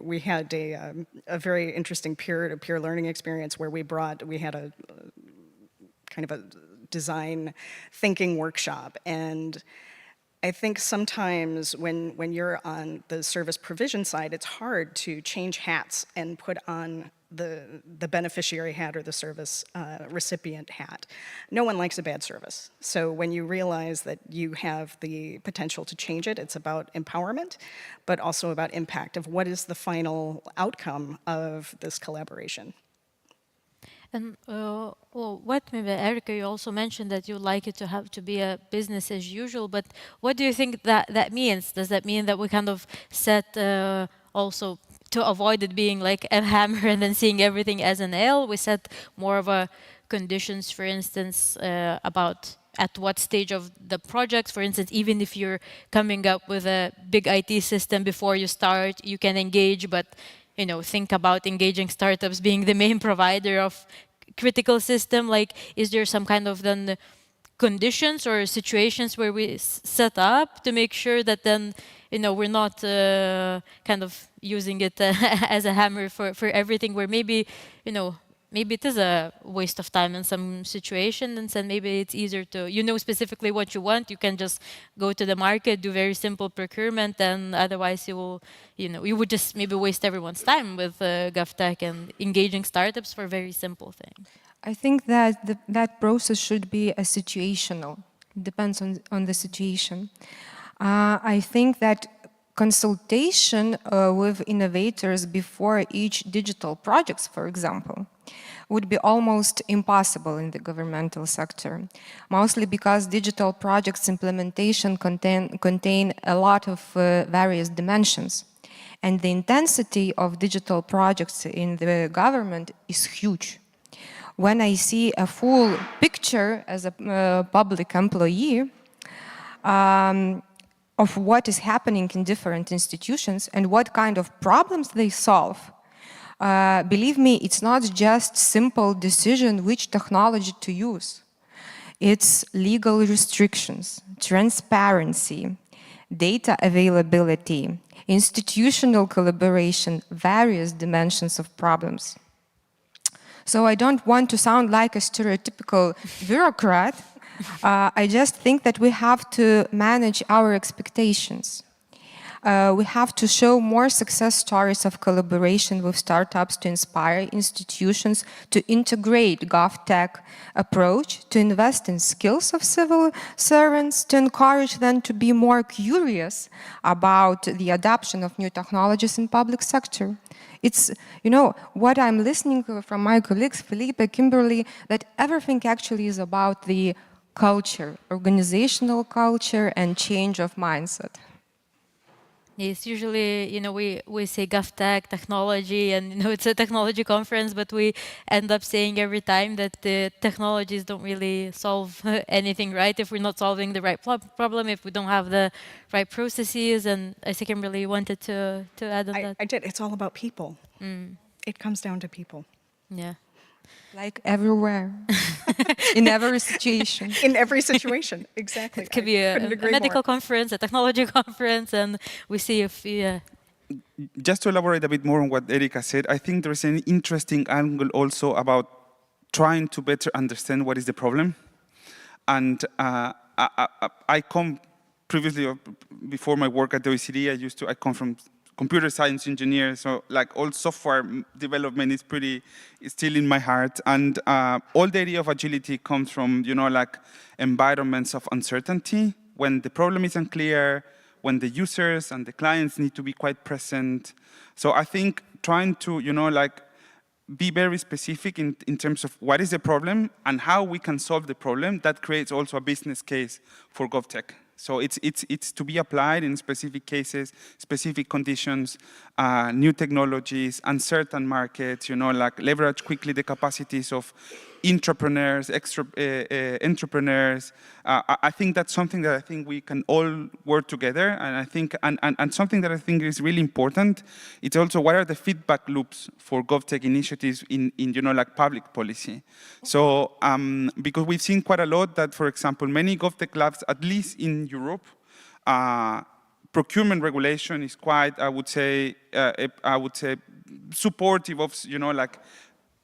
We had a very interesting peer-to-peer learning experience where we had a kind of a design thinking workshop. And I think sometimes when you're on the service provision side, it's hard to change hats and put on the beneficiary hat or the service recipient hat. No one likes a bad service. So when you realize that you have the potential to change it, it's about empowerment, but also about impact of what is the final outcome of this collaboration. And what maybe, Erica, you also mentioned that you like it to have to be a business as usual, but what do you think that means? Does that mean that we kind of set also to avoid it being like a hammer and then seeing everything as an nail, we set more of a conditions, for instance, about at what stage of the project, for instance, even if you're coming up with a big IT system before you start, you can engage, but think about engaging startups being the main provider of critical system. Like, is there some kind of then conditions or situations where we set up to make sure that then, we're not kind of using it as a hammer for everything, where maybe, maybe it is a waste of time in some situation, and then maybe it's easier to, specifically what you want, you can just go to the market, do very simple procurement, and otherwise you will, you would just maybe waste everyone's time with GovTech and engaging startups for very simple things. I think that that process should be a situational. It depends on the situation. I think that consultation with innovators before each digital projects, for example, would be almost impossible in the governmental sector, mostly because digital projects implementation contain a lot of various dimensions. And the intensity of digital projects in the government is huge. When I see a full picture as a public employee of what is happening in different institutions and what kind of problems they solve, believe me, it's not just simple decision which technology to use. It's legal restrictions, transparency, data availability, institutional collaboration, various dimensions of problems. So I don't want to sound like a stereotypical bureaucrat. I just think that we have to manage our expectations. We have to show more success stories of collaboration with startups to inspire institutions to integrate GovTech approach, to invest in skills of civil servants, to encourage them to be more curious about the adoption of new technologies in public sector. It's, you know, what I'm listening from my colleagues, Felipe, Kimberly, that everything actually is about the culture, organizational culture and change of mindset. Yes, usually, we say GovTech, technology, and, it's a technology conference, but we end up saying every time that the technologies don't really solve anything, right? If we're not solving the right problem, if we don't have the right processes, and I think Kimberly wanted to add on that. I did. It's all about people. It comes down to people. Yeah. Like everywhere, in every situation. In every situation, exactly. It could be a medical conference, a technology conference, and we see if... Just to elaborate a bit more on what Erika said, I think there is an interesting angle also about trying to better understand what is the problem. And I come previously, before my work at the OECD, I come from computer science engineer, so like all software development is still in my heart. And all the idea of agility comes from, like environments of uncertainty, when the problem is unclear, when the users and the clients need to be quite present. So I think trying to, like be very specific in terms of what is the problem and how we can solve the problem, that creates also a business case for GovTech. So it's to be applied in specific cases, specific conditions, new technologies, uncertain markets, like leverage quickly the capacities of entrepreneurs. I think that's something that I think we can all work together, and I think and something that I think is really important. It's also what are the feedback loops for GovTech initiatives in like public policy. So because we've seen quite a lot that, for example, many GovTech labs, at least in Europe, procurement regulation is quite, I would say, supportive of, like,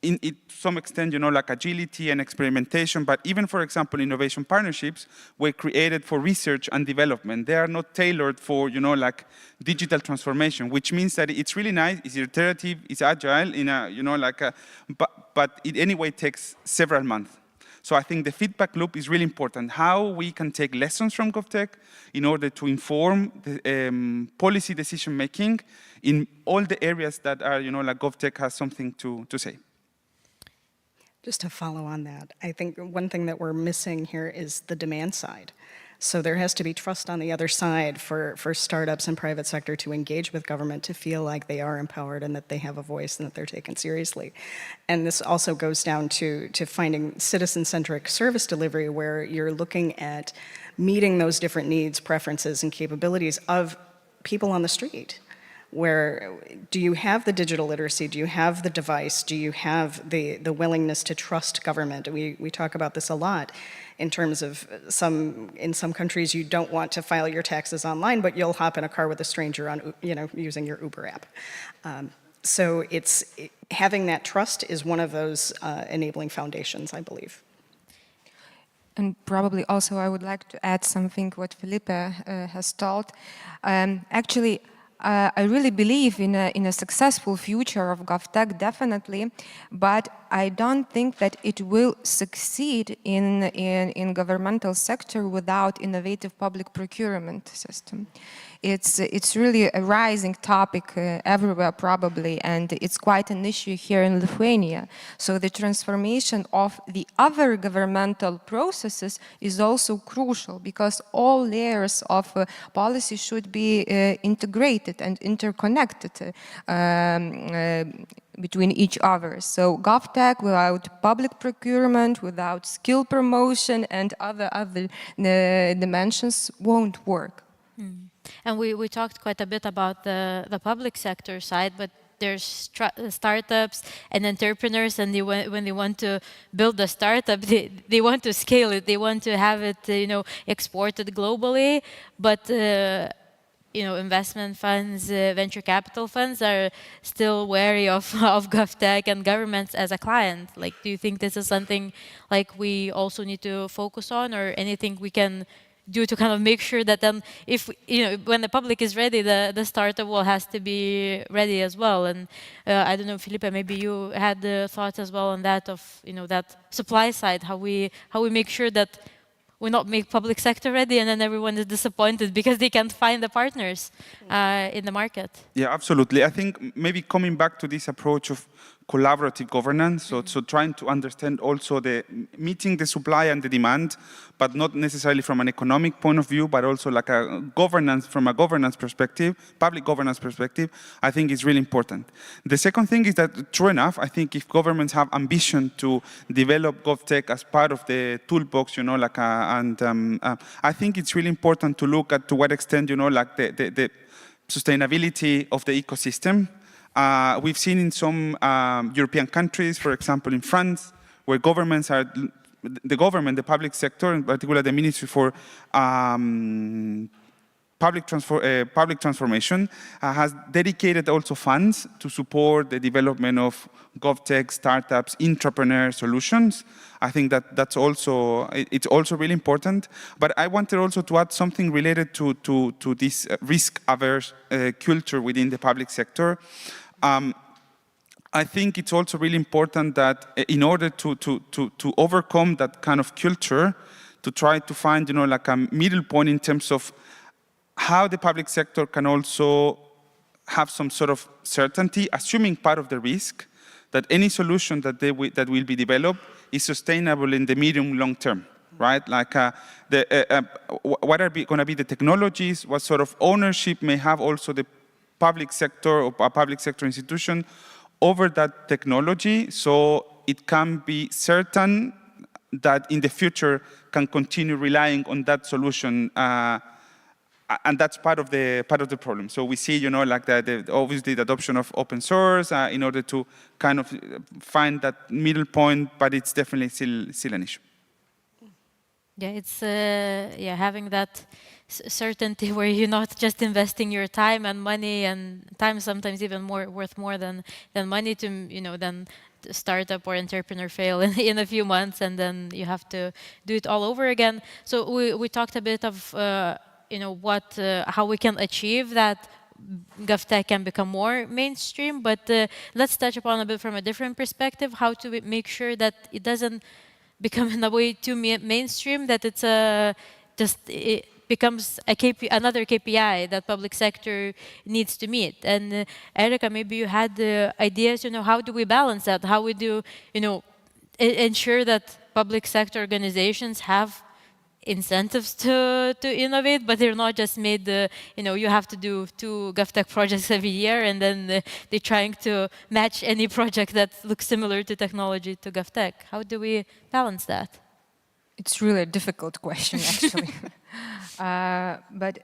in some extent, like agility and experimentation, but even, for example, innovation partnerships were created for research and development. They are not tailored for, like digital transformation, which means that it's really nice, it's iterative, it's agile, in a, but it anyway takes several months. So I think the feedback loop is really important. How we can take lessons from GovTech in order to inform the policy decision making in all the areas that are, like GovTech has something to say. Just to follow on that, I think one thing that we're missing here is the demand side. So there has to be trust on the other side for startups and private sector to engage with government, to feel like they are empowered and that they have a voice and that they're taken seriously. And this also goes down to finding citizen-centric service delivery, where you're looking at meeting those different needs, preferences, and capabilities of people on the street. Where do you have the digital literacy? Do you have the device? Do you have the willingness to trust government? We talk about this a lot in terms of in some countries you don't want to file your taxes online, but you'll hop in a car with a stranger on, using your Uber app. So having that trust is one of those enabling foundations, I believe. And probably also I would like to add something what Felipe has told. Actually, I really believe in a successful future of GovTech, definitely, but I don't think that it will succeed in governmental sector without innovative public procurement system. It's really a rising topic everywhere probably, and it's quite an issue here in Lithuania. So the transformation of the other governmental processes is also crucial, because all layers of policy should be integrated and interconnected between each other. So GovTech without public procurement, without skill promotion and other dimensions won't work. And we talked quite a bit about the public sector side, but there's startups and entrepreneurs, and when they want to build a startup, they want to scale it, they want to have it, exported globally, but investment funds, venture capital funds are still wary of GovTech and governments as a client. Like, do you think this is something like we also need to focus on, or anything we can do to kind of make sure that then, if when the public is ready, the startup has to be ready as well. And I don't know, Felipe, maybe you had thoughts as well on that of that supply side, how we make sure that we not make public sector ready and then everyone is disappointed because they can't find the partners in the market. Yeah, absolutely. I think maybe coming back to this approach of collaborative governance, so trying to understand also meeting the supply and the demand, but not necessarily from an economic point of view, but also like a governance, from a governance perspective, public governance perspective, I think is really important. The second thing is that, true enough, I think if governments have ambition to develop GovTech as part of the toolbox, I think it's really important to look at to what extent, like the sustainability of the ecosystem. We've seen in some European countries, for example, in France, where the public sector, in particular the Ministry for Public Transformation, has dedicated also funds to support the development of GovTech, startups, intrapreneur solutions. I think that's also, it's also really important. But I wanted also to add something related to this risk-averse culture within the public sector. I think it's also really important that in order to overcome that kind of culture, to try to find, like a middle point in terms of how the public sector can also have some sort of certainty, assuming part of the risk, that any solution that will be developed is sustainable in the medium long term, right? Like what are going to be the technologies, what sort of ownership may have also the public sector or a public sector institution over that technology, so it can be certain that in the future can continue relying on that solution, and that's part of the problem. So we see, like obviously the adoption of open source in order to kind of find that middle point, but it's definitely still an issue. Yeah, it's having that certainty where you're not just investing your time and money, and time sometimes even worth more than money to then startup or entrepreneur fail in a few months, and then you have to do it all over again. So we talked a bit of how we can achieve that GovTech can become more mainstream, but let's touch upon a bit from a different perspective, how to make sure that it doesn't become in a way too mainstream, that it's it becomes another KPI that public sector needs to meet. And Erika, maybe you had ideas, how do we balance that? How we do, ensure that public sector organizations have incentives to innovate, but they're not just made you have to do 2 GovTech projects every year, and then they're trying to match any project that looks similar to technology to GovTech. How do we balance that? It's really a difficult question, actually. But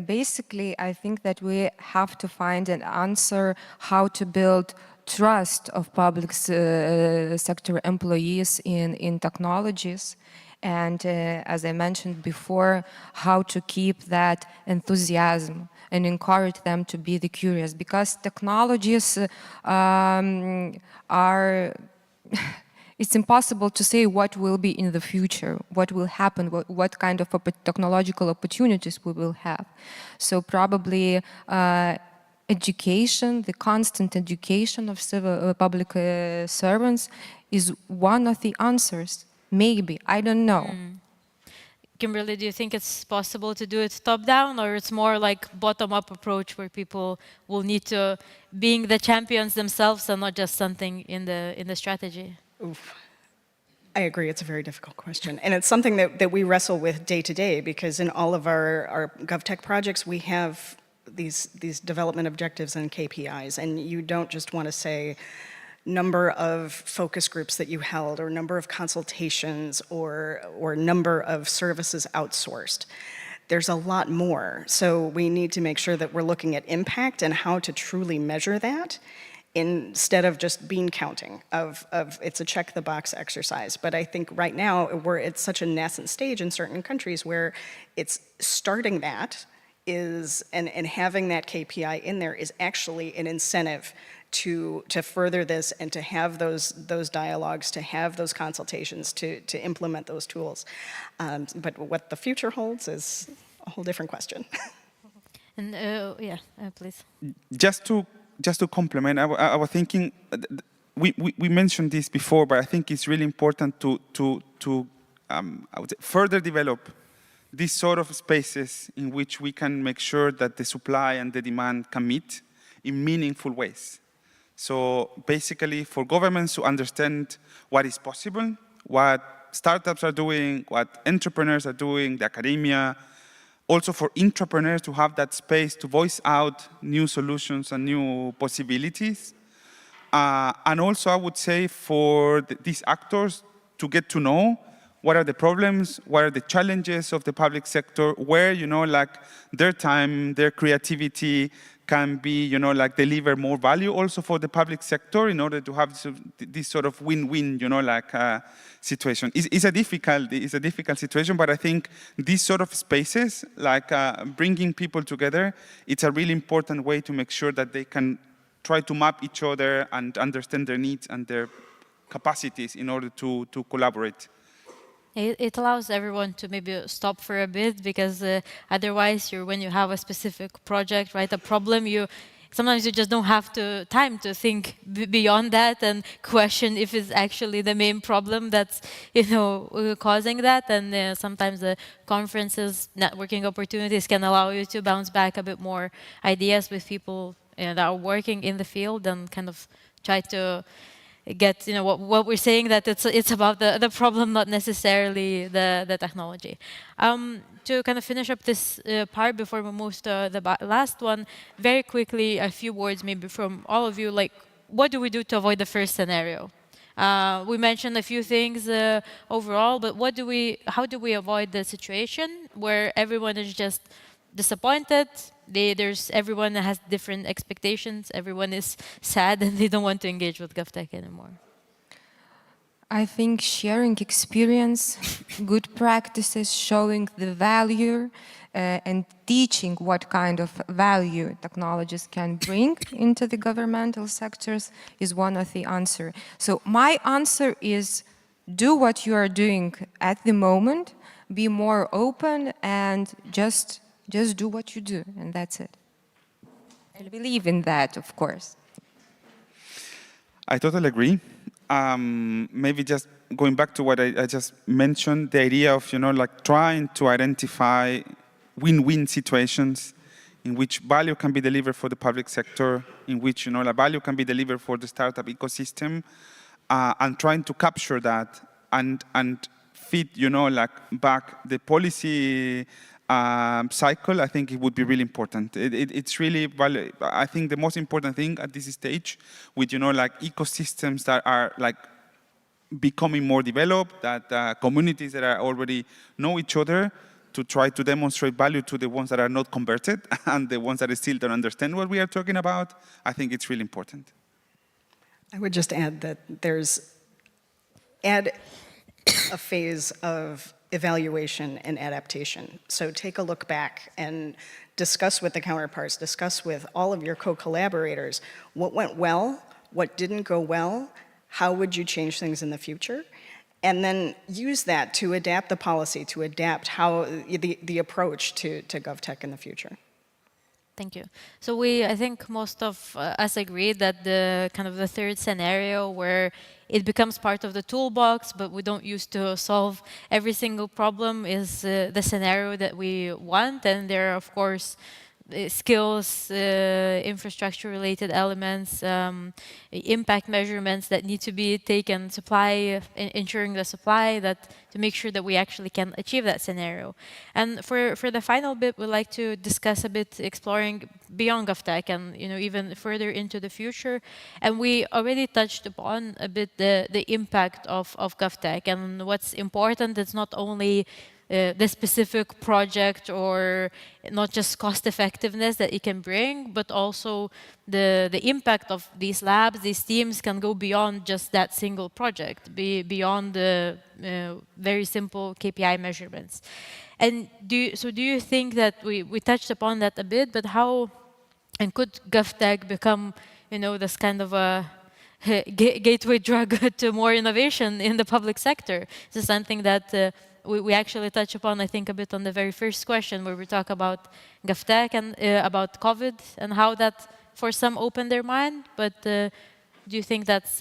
basically, I think that we have to find an answer how to build trust of public sector employees in technologies. And as I mentioned before, how to keep that enthusiasm and encourage them to be the curious, because technologies are it's impossible to say what will be in the future, what will happen, what kind of technological opportunities we will have. So probably education, the constant education of public servants is one of the answers. Maybe, I don't know. Kimberly, do you think it's possible to do it top-down, or it's more like bottom-up approach where people will need to being the champions themselves and not just something in the strategy? Oof. I agree, it's a very difficult question. And it's something that we wrestle with day to day, because in all of our GovTech projects, we have these development objectives and KPIs, and you don't just want to say number of focus groups that you held, or number of consultations, or number of services outsourced. There's a lot more. So we need to make sure that we're looking at impact and how to truly measure that, instead of just bean counting of it's a check the box exercise. But I think right now we're at such a nascent stage in certain countries where it's starting that is, and having that KPI in there is actually an incentive to further this and to have those dialogues, to have those consultations, to implement those tools. But what the future holds is a whole different question. And please. Just to complement, I was thinking, we mentioned this before, but I think it's really important to I would say further develop these sort of spaces in which we can make sure that the supply and the demand can meet in meaningful ways. So basically, for governments to understand what is possible, what startups are doing, what entrepreneurs are doing, the academia, also for entrepreneurs to have that space to voice out new solutions and new possibilities. And also, I would say, for these actors to get to know what are the problems, what are the challenges of the public sector, where, like their time, their creativity can be, like deliver more value also for the public sector in order to have this sort of win-win, situation. It's a difficult situation, but I think these sort of spaces, like bringing people together, it's a really important way to make sure that they can try to map each other and understand their needs and their capacities in order to collaborate. It allows everyone to maybe stop for a bit, because otherwise, when you have a specific project, right, a problem, sometimes you just don't have time to think beyond that and question if it's actually the main problem that's causing that. And sometimes the conferences, networking opportunities can allow you to bounce back a bit more ideas with people that are working in the field and kind of try to get what we're saying, that it's about the problem, not necessarily the technology. To kind of finish up this part before we move to the last one, very quickly, a few words maybe from all of you, like what do we do to avoid the first scenario? We mentioned a few things overall, but how do we avoid the situation where everyone is just disappointed? Everyone has different expectations. Everyone is sad and they don't want to engage with GovTech anymore. I think sharing experience, good practices, showing the value, and teaching what kind of value technologies can bring into the governmental sectors is one of the answers. So my answer is do what you are doing at the moment, be more open, and just do what you do, and that's it. I believe in that, of course. I totally agree. Maybe just going back to what I just mentioned, the idea of, like trying to identify win-win situations in which value can be delivered for the public sector, in which, like value can be delivered for the startup ecosystem, and trying to capture that and fit, like back the policy cycle. I think it would be really important. It's really, I think the most important thing at this stage with, like ecosystems that are like becoming more developed, that communities that are already know each other, to try to demonstrate value to the ones that are not converted and the ones that still don't understand what we are talking about. I think it's really important. I would just add that add a phase of evaluation and adaptation. So take a look back and discuss with the counterparts, discuss with all of your co-collaborators what went well, what didn't go well, how would you change things in the future, and then use that to adapt the policy, to adapt how the approach to GovTech in the future. Thank you. So I think most of us agree that the third scenario where it becomes part of the toolbox, but we don't use to solve every single problem is the scenario that we want. And there are, of course, skills, infrastructure-related elements, impact measurements that need to be taken, ensuring the supply, to make sure that we actually can achieve that scenario. And for the final bit, we'd like to discuss a bit exploring beyond GovTech and even further into the future. And we already touched upon a bit the impact of GovTech, and what's important is not only the specific project or not just cost effectiveness that it can bring, but also the impact of these labs, these teams can go beyond just that single project, beyond the very simple KPI measurements. And do you think that we touched upon that a bit, but how and could GovTech become this kind of a gateway drug to more innovation in the public sector. This is something that we actually touch upon, I think, a bit on the very first question, where we talk about GovTech and about COVID and how that, for some, opened their mind. But do you think that's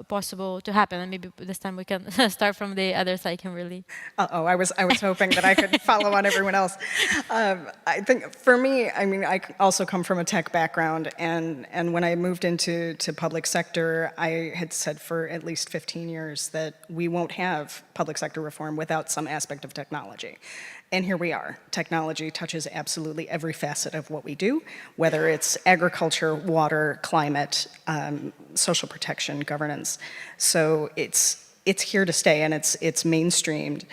possible to happen? And maybe this time we can start from the other side, Kimberly. Uh-oh, I was hoping that I could follow on everyone else. I think for me, I mean, I also come from a tech background, and when I moved into public sector, I had said for at least 15 years that we won't have public sector reform without some aspect of technology. And here we are. Technology touches absolutely every facet of what we do, whether it's agriculture, water, climate, social protection, governance. So it's here to stay, and it's mainstreamed.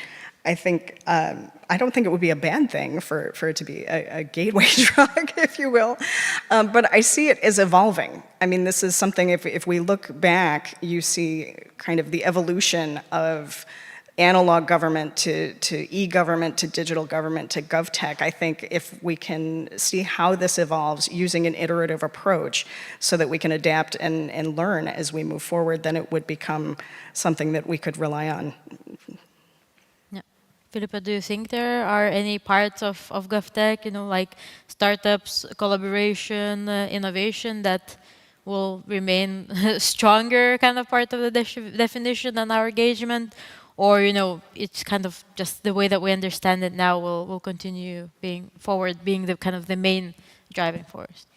I think I don't think it would be a bad thing for it to be a gateway drug, if you will. But I see it as evolving. I mean, this is something. If we look back, you see kind of the evolution of analog government to e-government to digital government to GovTech. I think if we can see how this evolves using an iterative approach so that we can adapt and learn as we move forward, then it would become something that we could rely on. Yeah. Philippa, do you think there are any parts of GovTech, like startups, collaboration, innovation that will remain stronger kind of part of the definition and our engagement? Or, it's kind of just the way that we understand it now will continue being the kind of the main driving force?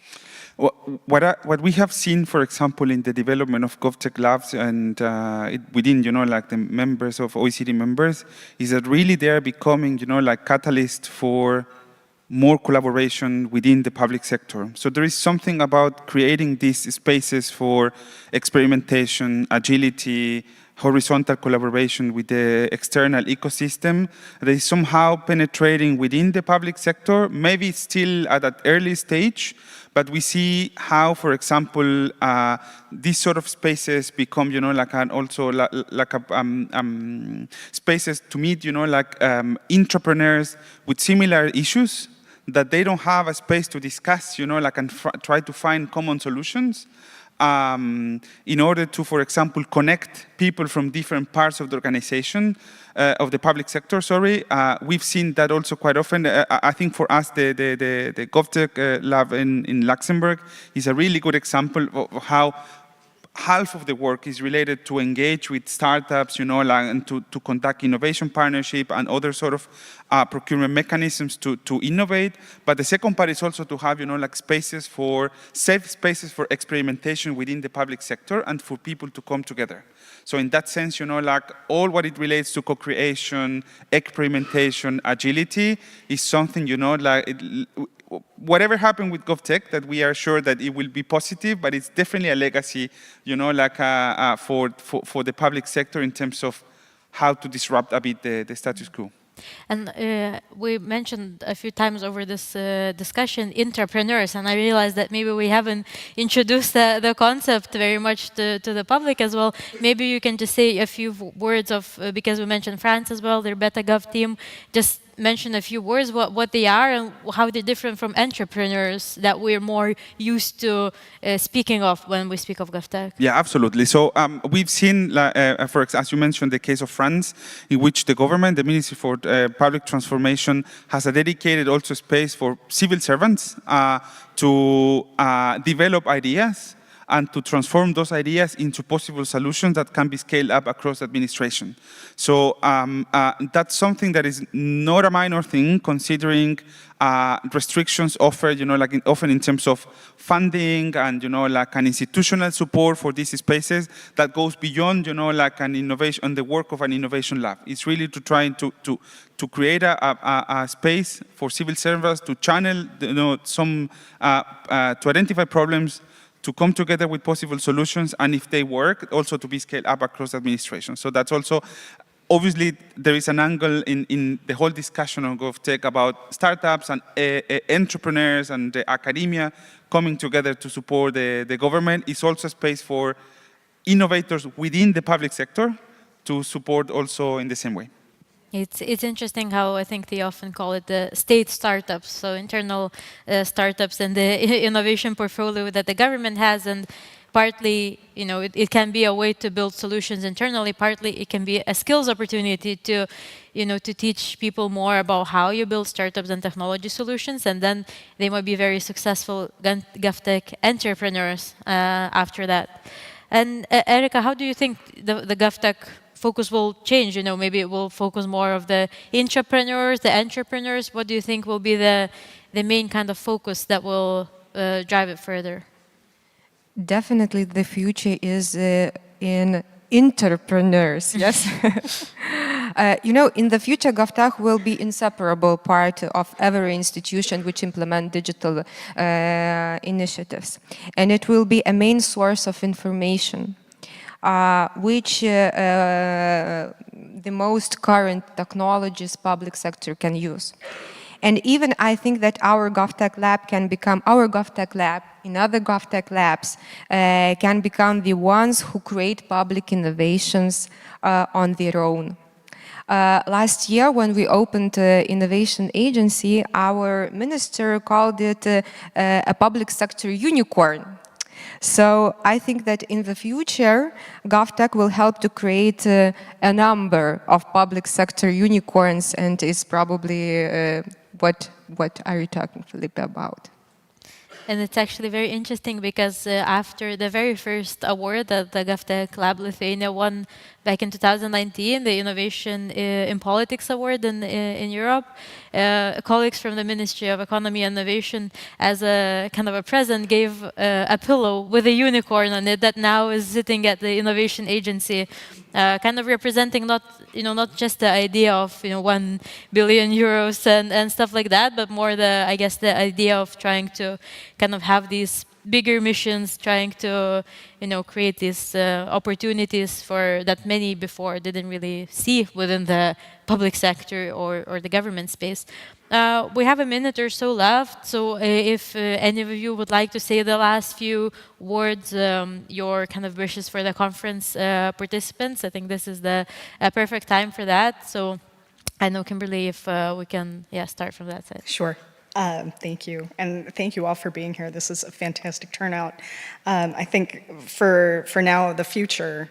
What we have seen, for example, in the development of GovTech labs and within, like the members of OECD members, is that really they're becoming, like catalyst for more collaboration within the public sector. So there is something about creating these spaces for experimentation, agility, horizontal collaboration with the external ecosystem that is somehow penetrating within the public sector, maybe still at that early stage, but we see how, for example, these sort of spaces become, spaces to meet, entrepreneurs with similar issues that they don't have a space to discuss, and try to find common solutions. In order to, for example, connect people from different parts of the organization, of the public sector, we've seen that also quite often. I think for us, the GovTech lab in Luxembourg is a really good example of how half of the work is related to engage with startups, and to conduct innovation partnership and other sort of procurement mechanisms to innovate. But the second part is also to have, safe spaces for experimentation within the public sector and for people to come together. So in that sense, all what it relates to co-creation, experimentation, agility is something, whatever happened with GovTech, that we are sure that it will be positive, but it's definitely a legacy, for the public sector in terms of how to disrupt a bit the status quo. And we mentioned a few times over this discussion entrepreneurs, and I realized that maybe we haven't introduced the concept very much to the public as well. Maybe you can just say a few words of, because we mentioned France as well, their BetaGov team, just mention a few words, what they are and how they're different from entrepreneurs that we're more used to speaking of when we speak of GovTech. Yeah, absolutely. So we've seen, as you mentioned, the case of France, in which the government, the Ministry for Public Transformation, has a dedicated also space for civil servants to develop ideas and to transform those ideas into possible solutions that can be scaled up across administration. So that's something that is not a minor thing, considering restrictions offered, often in terms of funding and, an institutional support for these spaces that goes beyond, an innovation, the work of an innovation lab. It's really to try to create a space for civil servants to channel, to identify problems, to come together with possible solutions, and if they work, also to be scaled up across administration. So that's also, obviously, there is an angle in the whole discussion on GovTech about startups and entrepreneurs and academia coming together to support the government. It's also a space for innovators within the public sector to support also in the same way. It's interesting how I think they often call it the state startups, so internal startups and the innovation portfolio that the government has, and partly, it can be a way to build solutions internally. Partly, it can be a skills opportunity to, to teach people more about how you build startups and technology solutions, and then they might be very successful GovTech entrepreneurs after that. And Erika, how do you think the GovTech focus will change? Maybe it will focus more of the intrapreneurs, the entrepreneurs. What do you think will be the main kind of focus that will drive it further? Definitely the future is in entrepreneurs, yes. In the future, GovTech will be inseparable part of every institution which implement digital initiatives. And it will be a main source of information, which the most current technologies public sector can use. And even I think that our GovTech lab can become, our GovTech lab in other GovTech labs can become the ones who create public innovations on their own. Last year, when we opened Innovation Agency, our minister called it a public sector unicorn. So I think that in the future, GovTech will help to create a number of public sector unicorns, and is probably what are you talking, Felipe, about? And it's actually very interesting because after the very first award that the GovTech Lab Lithuania won back in 2019, the Innovation in Politics Award in Europe, colleagues from the Ministry of Economy and Innovation, as a kind of a present, gave a pillow with a unicorn on it that now is sitting at the Innovation Agency, kind of representing not just the idea of 1 billion euros and stuff like that, but more I guess the idea of trying to kind of have these bigger missions, trying to create these opportunities for that many before didn't really see within the public sector or the government space. We have a minute or so left, so if any of you would like to say the last few words, your kind of wishes for the conference participants, I think this is the perfect time for that. So I know, Kimberly, if we can start from that side. Sure. Thank you. And thank you all for being here. This is a fantastic turnout. I think for now, the future,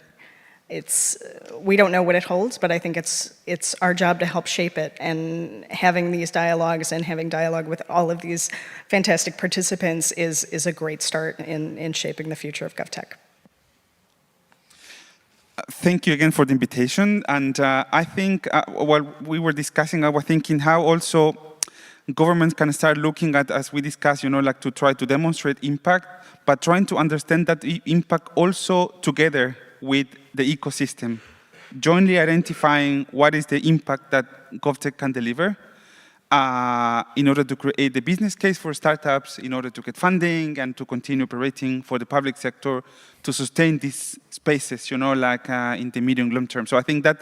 we don't know what it holds, but I think it's our job to help shape it. And having these dialogues and having dialogue with all of these fantastic participants is a great start in shaping the future of GovTech. Thank you again for the invitation. And I think while we were discussing, I was thinking how also governments can start looking at, as we discussed, like to try to demonstrate impact, but trying to understand that impact also together with the ecosystem, jointly identifying what is the impact that GovTech can deliver in order to create the business case for startups, in order to get funding and to continue operating for the public sector to sustain these spaces, like in the medium long term. So I think that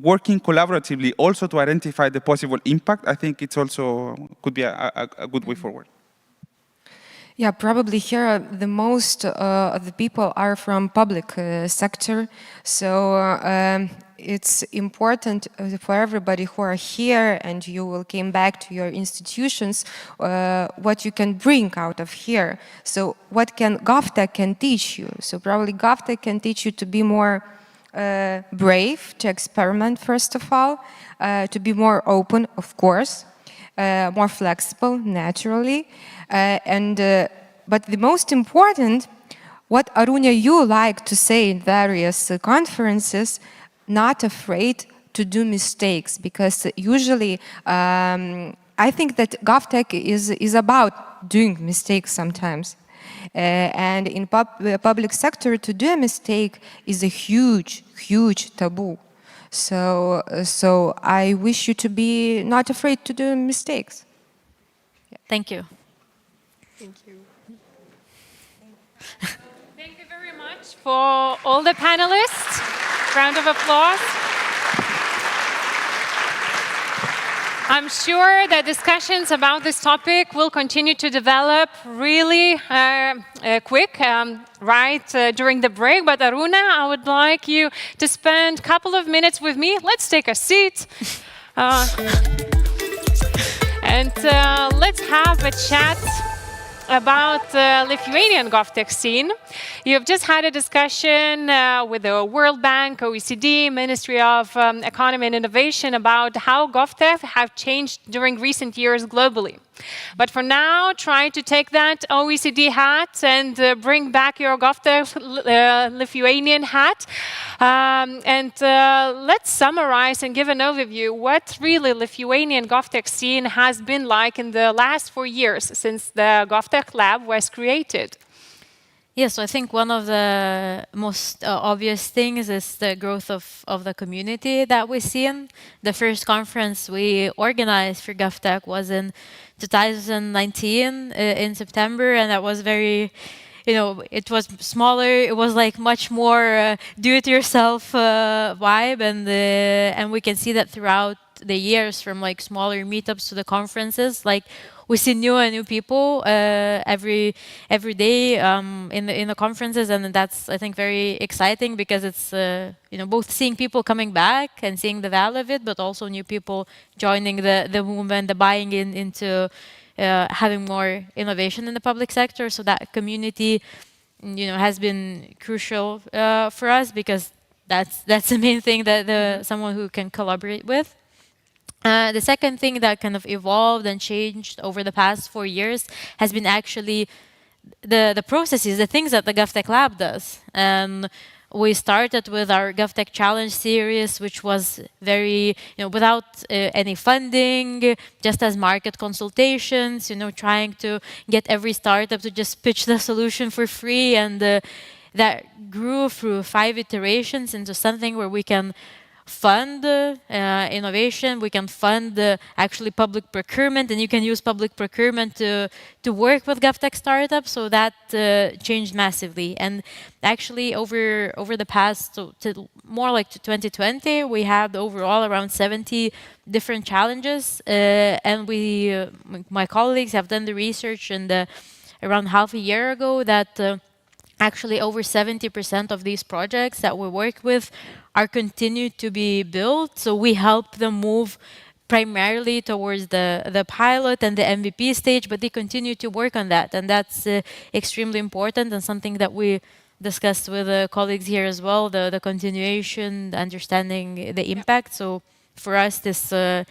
working collaboratively also to identify the possible impact, I think it's also could be a good way forward. Yeah, probably here the most of the people are from public sector, so it's important for everybody who are here and you will come back to your institutions, what you can bring out of here. So what can GovTech can teach you? So probably GovTech can teach you to be more brave, to experiment first of all, to be more open, of course, more flexible, naturally, but the most important, what Arūne you like to say in various conferences, not afraid to do mistakes, because usually I think that GovTech is about doing mistakes sometimes. And in public sector, to do a mistake is a huge, huge taboo. So I wish you to be not afraid to do mistakes. Yeah. Thank you. Thank you. Thank you very much for all the panelists. Round of applause. I'm sure that discussions about this topic will continue to develop really quick, during the break. But Arūne, I would like you to spend a couple of minutes with me. Let's take a seat. And let's have a chat about the Lithuanian GovTech scene. You've just had a discussion with the World Bank, OECD, Ministry of Economy and Innovation about how GovTech have changed during recent years globally. But for now, try to take that OECD hat and bring back your GovTech Lithuanian hat. Let's summarize and give an overview what really Lithuanian GovTech scene has been like in the last 4 years since the GovTech Lab was created. Yes, so I think one of the most obvious things is the growth of the community that we've seen. The first conference we organized for GovTech was in 2019 in September, and that was very, it was smaller. It was like much more do-it-yourself vibe, and we can see that throughout the years, from like smaller meetups to the conferences, like we see new and new people every day in the conferences, and that's, I think, very exciting because it's both seeing people coming back and seeing the value of it, but also new people joining the movement, the buying into having more innovation in the public sector. So that community, has been crucial for us because that's the main thing that someone who can collaborate with. The second thing that kind of evolved and changed over the past 4 years has been actually the processes, the things that the GovTech Lab does. We started with our GovTech Challenge series, which was very, without any funding, just as market consultations, trying to get every startup to just pitch the solution for free. And that grew through 5 iterations into something where we can fund innovation, we can fund actually public procurement, and you can use public procurement to work with GovTech startups. So that changed massively. And actually over the past, more like to 2020, we had overall around 70 different challenges. And my colleagues have done the research around half a year ago that actually over 70% of these projects that we work with are continued to be built. So we help them move primarily towards the pilot and the MVP stage, but they continue to work on that. And that's extremely important and something that we discussed with colleagues here as well, the continuation, the understanding the impact. So for us, this, the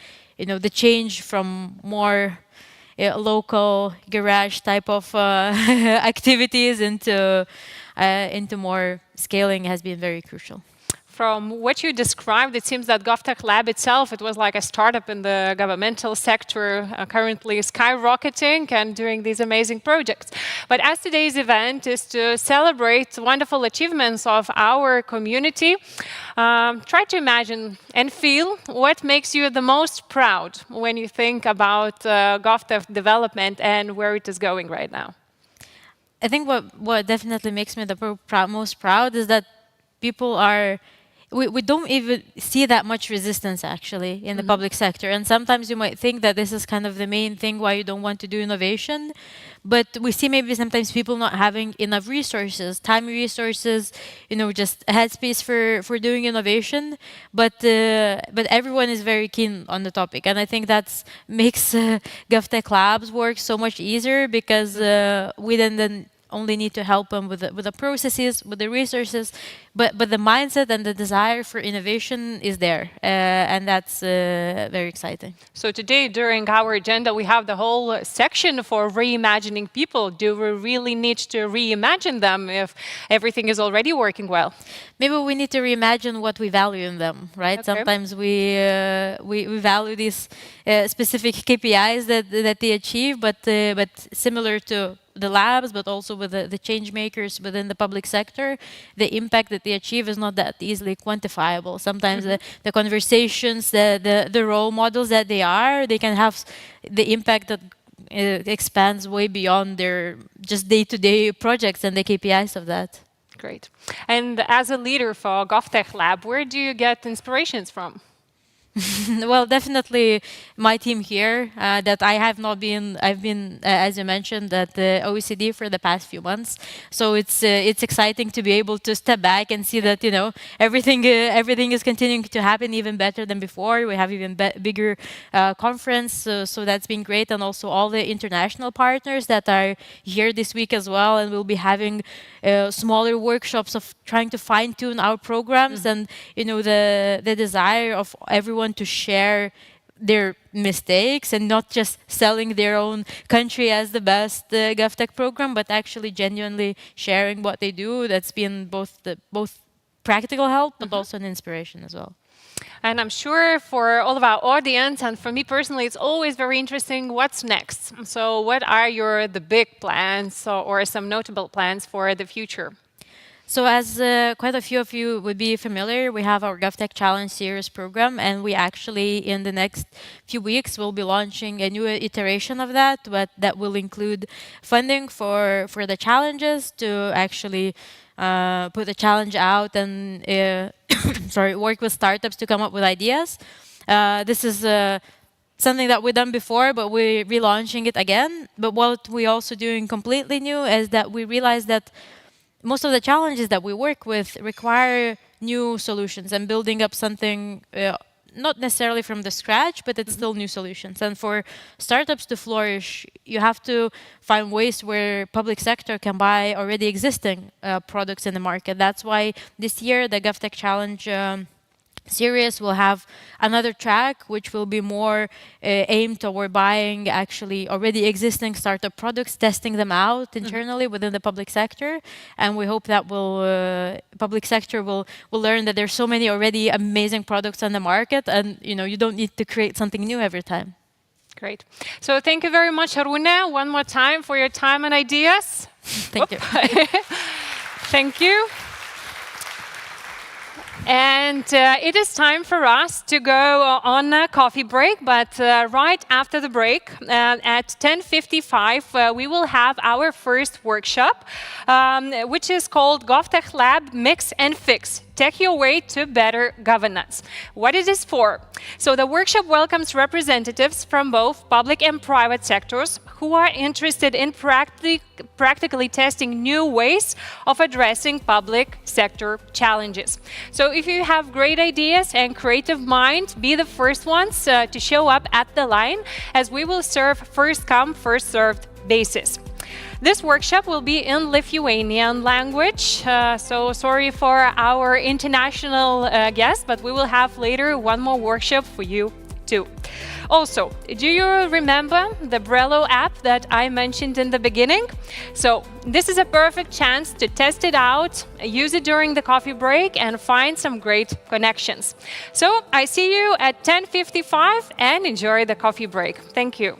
change from more local garage type of activities into more scaling has been very crucial. From what you described, it seems that GovTech Lab itself, it was like a startup in the governmental sector, currently skyrocketing and doing these amazing projects. But as today's event is to celebrate wonderful achievements of our community, try to imagine and feel what makes you the most proud when you think about GovTech development and where it is going right now. I think what definitely makes me the most proud is that people are... We don't even see that much resistance, actually, in the public sector. And sometimes you might think that this is kind of the main thing why you don't want to do innovation. But we see maybe sometimes people not having enough resources, time resources, just headspace for doing innovation. But everyone is very keen on the topic. And I think that makes GovTech Labs work so much easier because we then only need to help them with the processes, with the resources, but the mindset and the desire for innovation is there, and that's very exciting. So today, during our agenda, we have the whole section for reimagining people. Do we really need to reimagine them if everything is already working well? Maybe we need to reimagine what we value in them, right? Okay. Sometimes we value these specific KPIs that they achieve, but similar to the labs, but also with the change makers within the public sector, the impact that they achieve is not that easily quantifiable. Sometimes the conversations, the role models that they can have the impact that expands way beyond their just day-to-day projects and the KPIs of that. Great. And as a leader for GovTech Lab, where do you get inspirations from? Well, definitely my team here, that I have not been, I've been, as you mentioned, at the OECD for the past few months. So it's exciting to be able to step back and see that, everything is continuing to happen even better than before. We have even bigger conference, so that's been great. And also all the international partners that are here this week as well, and we'll be having smaller workshops of trying to fine-tune our programs and the desire of everyone to share their mistakes and not just selling their own country as the best GovTech program, but actually genuinely sharing what they do. That's been both practical help, but also an inspiration as well. And I'm sure for all of our audience, and for me personally, it's always very interesting what's next. So what are the big plans or some notable plans for the future? So as quite a few of you would be familiar, we have our GovTech Challenge Series program, and we actually, in the next few weeks, will be launching a new iteration of that, but that will include funding for the challenges to actually put the challenge out and work with startups to come up with ideas. This is something that we've done before, but we're relaunching it again. But what we're also doing completely new is that we realize that most of the challenges that we work with require new solutions and building up something not necessarily from the scratch, but it's still new solutions. And for startups to flourish, you have to find ways where public sector can buy already existing products in the market. That's why this year the GovTech Challenge series will have another track which will be more aimed toward buying actually already existing startup products, testing them out internally within the public sector, and we hope that public sector will learn that there's so many already amazing products on the market, and you don't need to create something new every time. Great. So thank you very much, Aruna, one more time for your time and ideas. Thank you. Thank you. And it is time for us to go on a coffee break, but right after the break, at 10:55, we will have our first workshop, which is called GovTech Lab Mix and Fix. Take your way to better governance. What it is for? So the workshop welcomes representatives from both public and private sectors who are interested in practically testing new ways of addressing public sector challenges. So if you have great ideas and creative mind, be the first ones to show up at the line, as we will serve first come, first served basis. This workshop will be in Lithuanian language, so sorry for our international guests, but we will have later one more workshop for you too. Also, do you remember the Brello app that I mentioned in the beginning? So this is a perfect chance to test it out, use it during the coffee break, and find some great connections. So I see you at 10:55 and enjoy the coffee break. Thank you.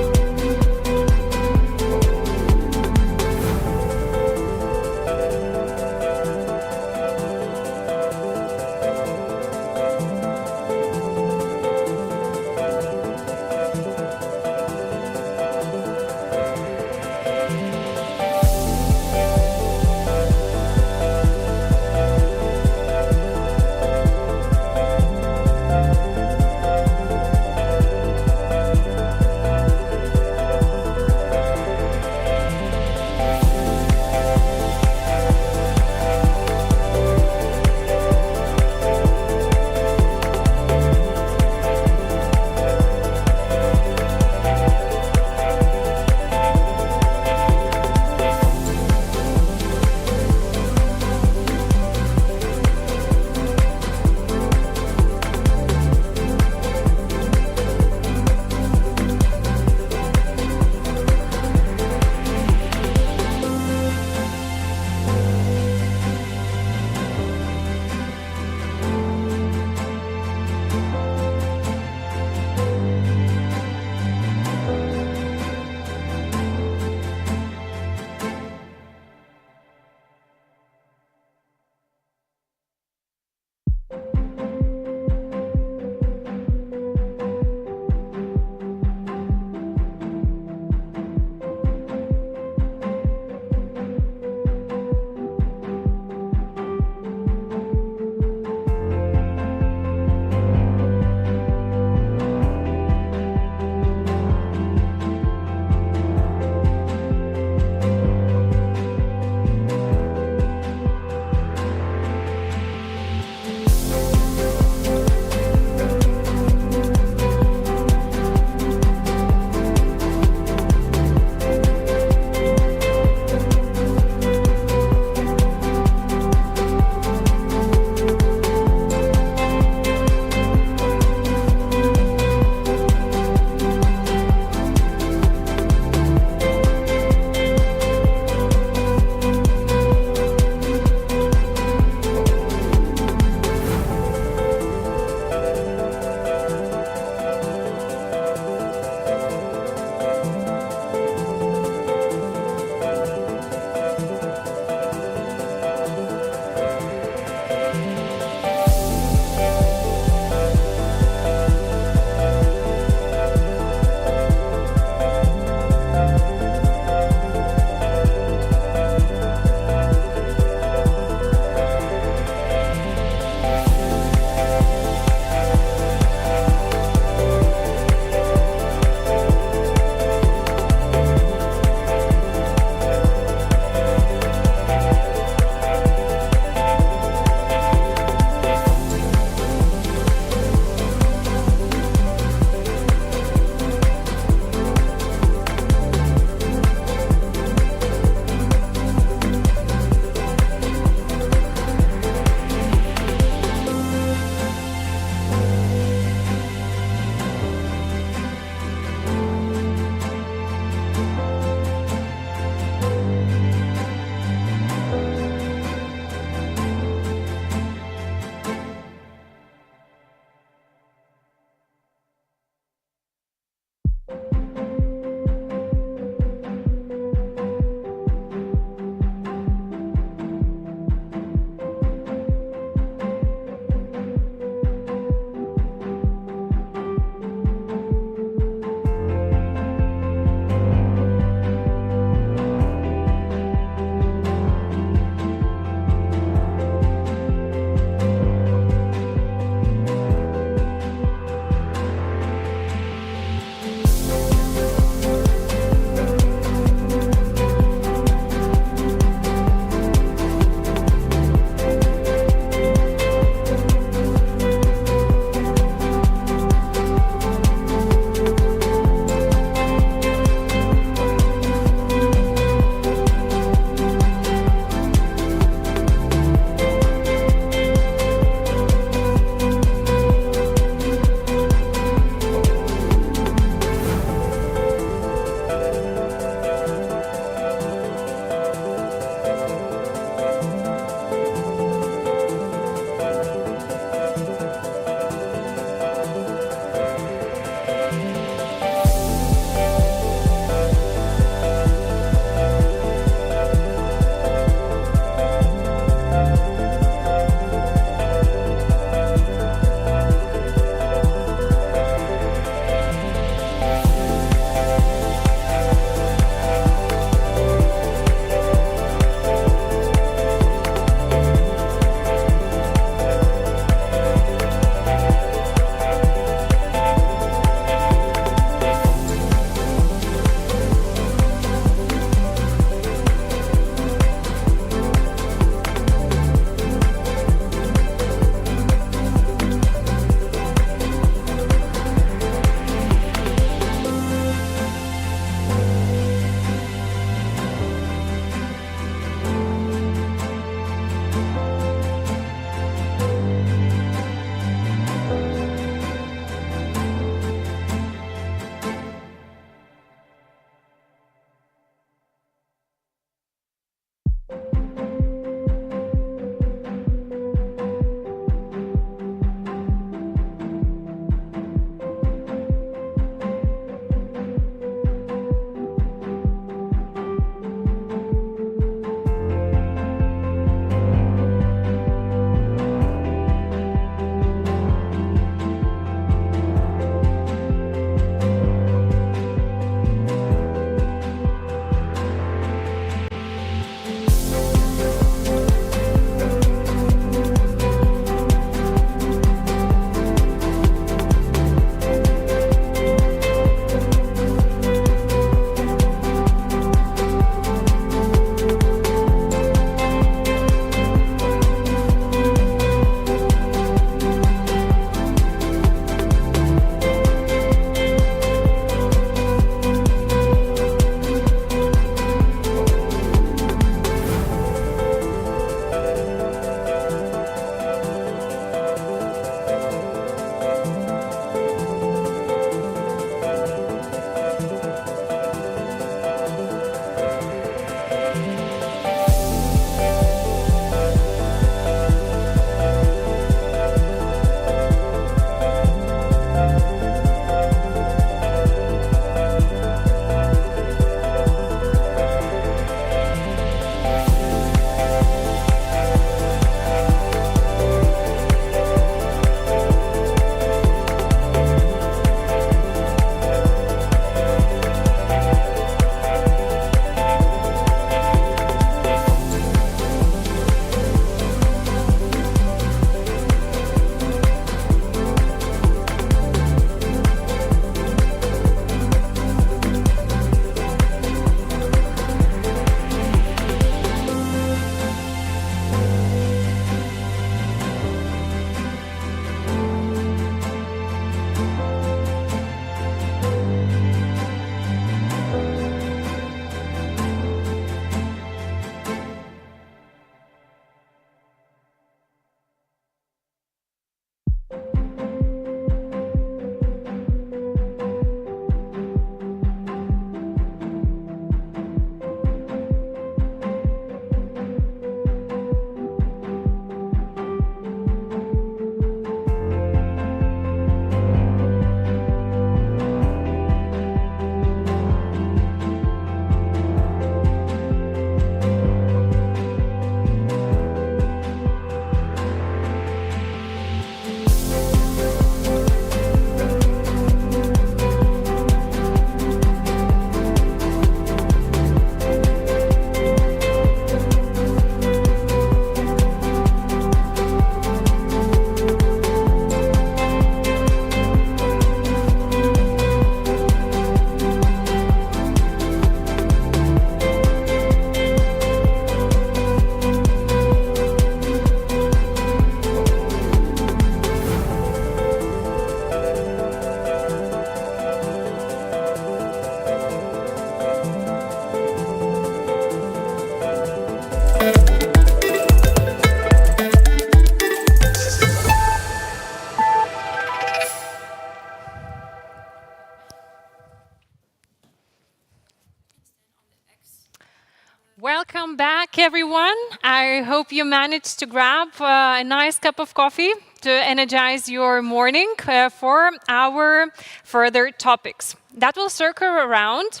Welcome back, everyone. I hope you managed to grab a nice cup of coffee to energize your morning for our further topics. That will circle around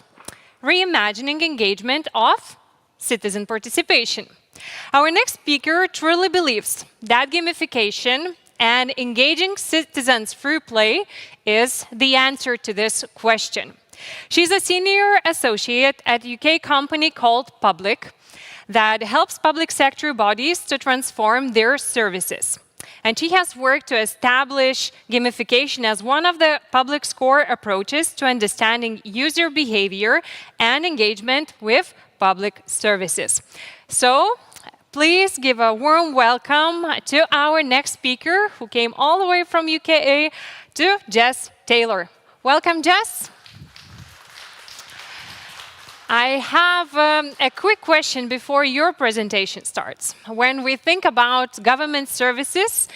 reimagining engagement of citizen participation. Our next speaker truly believes that gamification and engaging citizens through play is the answer to this question. She's a senior associate at a UK company called Public that helps public sector bodies to transform their services. And she has worked to establish gamification as one of the Public's core approaches to understanding user behavior and engagement with public services. So, please give a warm welcome to our next speaker, who came all the way from UK, to Jess Taylor. Welcome, Jess. I have a quick question before your presentation starts. When we think about government services,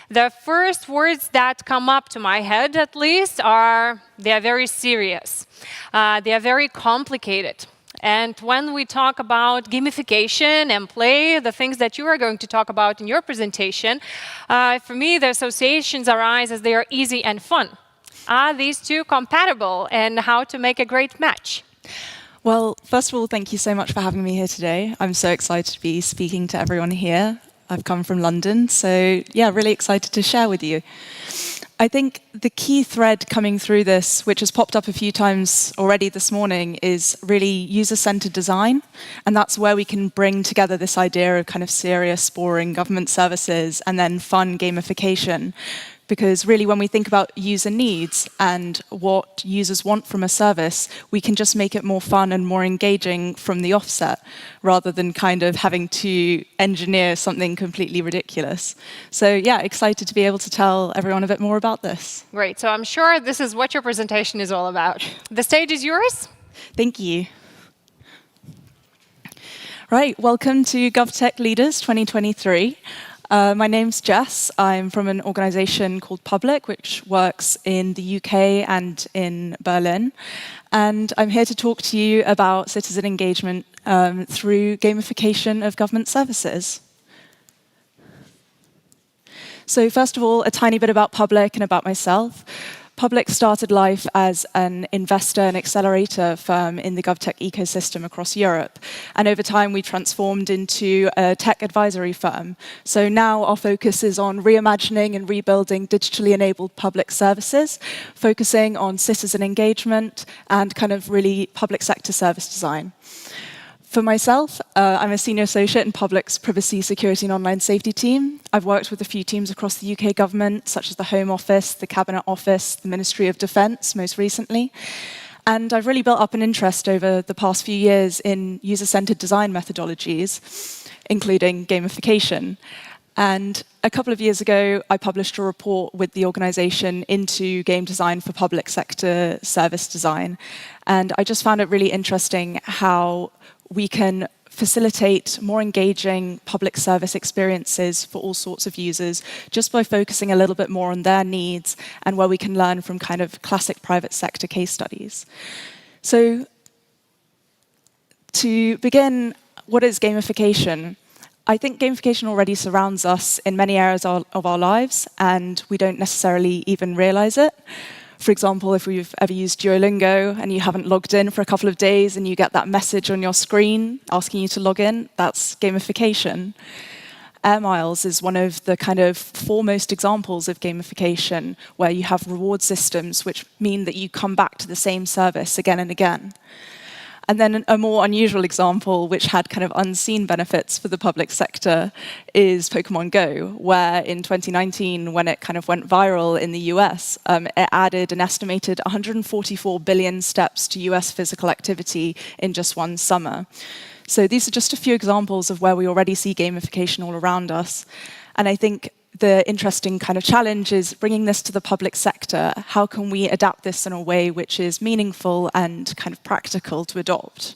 the first words that come up to my head, at least, are they are very serious. They are very complicated. And when we talk about gamification and play, the things that you are going to talk about in your presentation, for me, the associations arise as they are easy and fun. Are these two compatible, and how to make a great match? Well, first of all, thank you so much for having me here today. I'm so excited to be speaking to everyone here. I've come from London, so yeah, really excited to share with you. I think the key thread coming through this, which has popped up a few times already this morning, is really user-centered design. And that's where we can bring together this idea of kind of serious, boring government services and then fun gamification. Because really, when we think about user needs and what users want from a service, we can just make it more fun and more engaging from the offset, rather than kind of having to engineer something completely ridiculous. So yeah, excited to be able to tell everyone a bit more about this. Great. So I'm sure this is what your presentation is all about. The stage is yours. Thank you. Right, welcome to GovTech Leaders 2023. My name's Jess. I'm from an organization called Public, which works in the UK and in Berlin. And I'm here to talk to you about citizen engagement through gamification of government services. So first of all, a tiny bit about Public and about myself. Public started life as an investor and accelerator firm in the GovTech ecosystem across Europe. And over time, we transformed into a tech advisory firm. So now our focus is on reimagining and rebuilding digitally enabled public services, focusing on citizen engagement and kind of really public sector service design. For myself, I'm a senior associate in Public's privacy, security and online safety team. I've worked with a few teams across the UK government, such as the Home Office, the Cabinet Office, the Ministry of Defence, most recently. And I've really built up an interest over the past few years in user-centered design methodologies, including gamification. And a couple of years ago, I published a report with the organization into game design for public sector service design. And I just found it really interesting how we can facilitate more engaging public service experiences for all sorts of users just by focusing a little bit more on their needs and where we can learn from kind of classic private sector case studies. So to begin, what is gamification? I think gamification already surrounds us in many areas of our lives, and we don't necessarily even realize it. For example, if we've ever used Duolingo and you haven't logged in for a couple of days and you get that message on your screen asking you to log in, that's gamification. Air Miles is one of the kind of foremost examples of gamification, where you have reward systems which mean that you come back to the same service again and again. And then a more unusual example, which had kind of unseen benefits for the public sector, is Pokemon Go, where in 2019, when it kind of went viral in the US, it added an estimated 144 billion steps to US physical activity in just one summer. So these are just a few examples of where we already see gamification all around us. And I think the interesting kind of challenge is bringing this to the public sector. How can we adapt this in a way which is meaningful and kind of practical to adopt?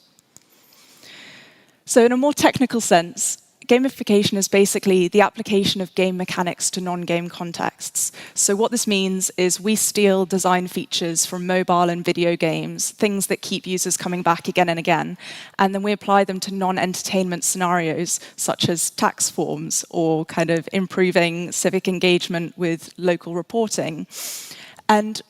So in a more technical sense, gamification is basically the application of game mechanics to non-game contexts. So what this means is we steal design features from mobile and video games, things that keep users coming back again and again, and then we apply them to non-entertainment scenarios, such as tax forms or kind of improving civic engagement with local reporting. And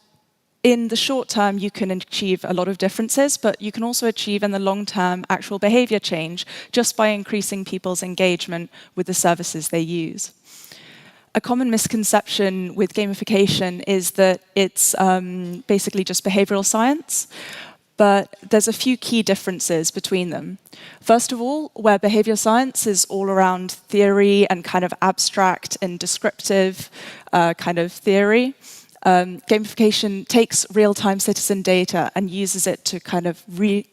in the short term, you can achieve a lot of differences, but you can also achieve in the long term actual behavior change just by increasing people's engagement with the services they use. A common misconception with gamification is that it's basically just behavioral science, but there's a few key differences between them. First of all, where behavior science is all around theory and kind of abstract and descriptive kind of theory, gamification takes real-time citizen data and uses it to kind of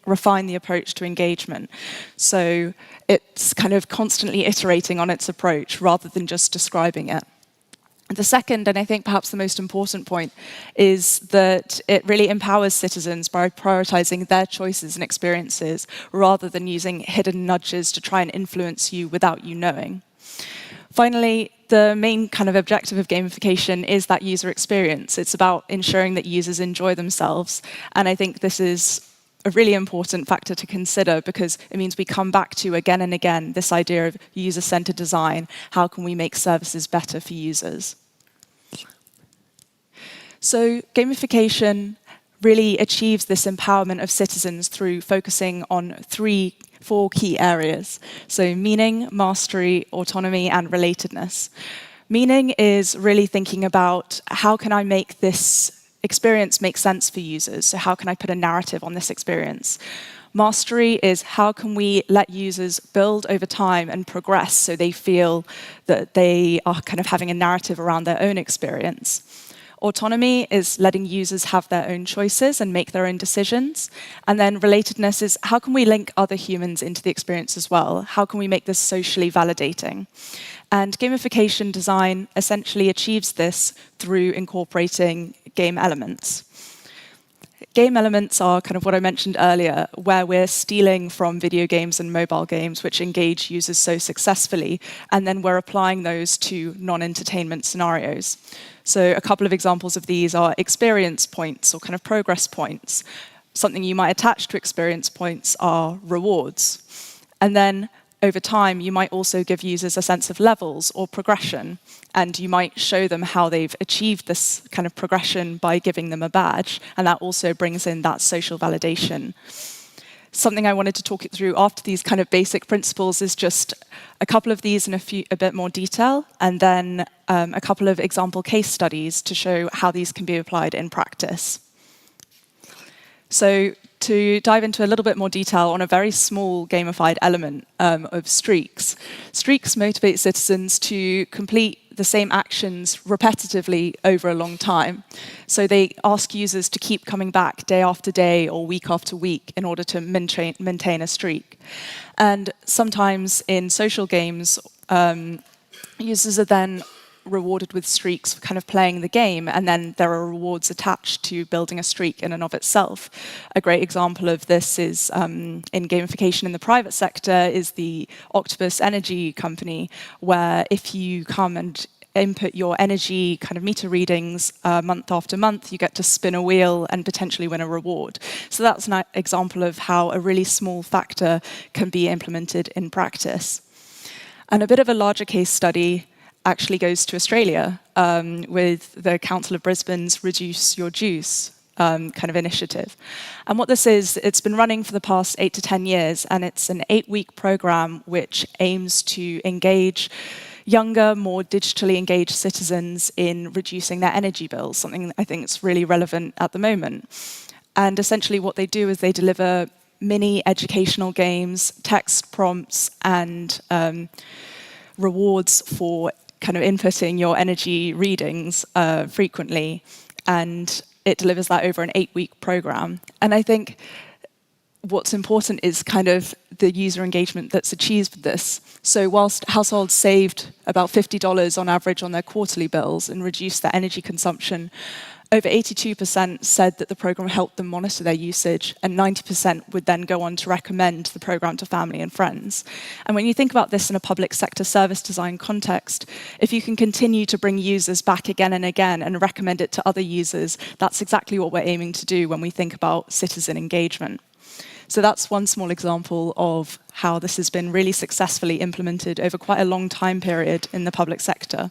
refine the approach to engagement. So it's kind of constantly iterating on its approach rather than just describing it. The second, and I think perhaps the most important point, is that it really empowers citizens by prioritizing their choices and experiences rather than using hidden nudges to try and influence you without you knowing. Finally, the main kind of objective of gamification is that user experience. It's about ensuring that users enjoy themselves. And I think this is a really important factor to consider because it means we come back to again and again this idea of user-centered design. How can we make services better for users? So gamification really achieves this empowerment of citizens through focusing on four key areas. So meaning, mastery, autonomy, and relatedness. Meaning is really thinking about how can I make this experience make sense for users? So how can I put a narrative on this experience? Mastery is how can we let users build over time and progress so they feel that they are kind of having a narrative around their own experience. Autonomy is letting users have their own choices and make their own decisions. And then relatedness is how can we link other humans into the experience as well? How can we make this socially validating? And gamification design essentially achieves this through incorporating game elements. Game elements are kind of what I mentioned earlier, where we're stealing from video games and mobile games, which engage users so successfully, and then we're applying those to non-entertainment scenarios. So a couple of examples of these are experience points or kind of progress points. Something you might attach to experience points are rewards. And then over time, you might also give users a sense of levels or progression, and you might show them how they've achieved this kind of progression by giving them a badge, and that also brings in that social validation. Something I wanted to talk it through after these kind of basic principles is just a couple of these in a bit more detail, and then a couple of example case studies to show how these can be applied in practice. So to dive into a little bit more detail on a very small gamified element of streaks. Streaks motivate citizens to complete the same actions repetitively over a long time. So they ask users to keep coming back day after day or week after week in order to maintain a streak. And sometimes in social games, users are then rewarded with streaks for kind of playing the game, and then there are rewards attached to building a streak in and of itself. A great example of this is in gamification in the private sector is the Octopus Energy company, where if you come and input your energy kind of meter readings month after month, you get to spin a wheel and potentially win a reward. So that's an example of how a really small factor can be implemented in practice. And a bit of a larger case study actually goes to Australia with the Council of Brisbane's Reduce Your Juice kind of initiative. And what this is, it's been running for the past 8 to 10 years, and it's an 8-week program which aims to engage younger, more digitally engaged citizens in reducing their energy bills, something that I think is really relevant at the moment. And essentially what they do is they deliver mini educational games, text prompts, and rewards for kind of inputting your energy readings frequently, and it delivers that over an 8-week program. And I think what's important is kind of the user engagement that's achieved with this. So whilst households saved about $50 on average on their quarterly bills and reduced their energy consumption, over 82% said that the program helped them monitor their usage, and 90% would then go on to recommend the program to family and friends. And when you think about this in a public sector service design context, if you can continue to bring users back again and again and recommend it to other users, that's exactly what we're aiming to do when we think about citizen engagement. So that's one small example of how this has been really successfully implemented over quite a long time period in the public sector.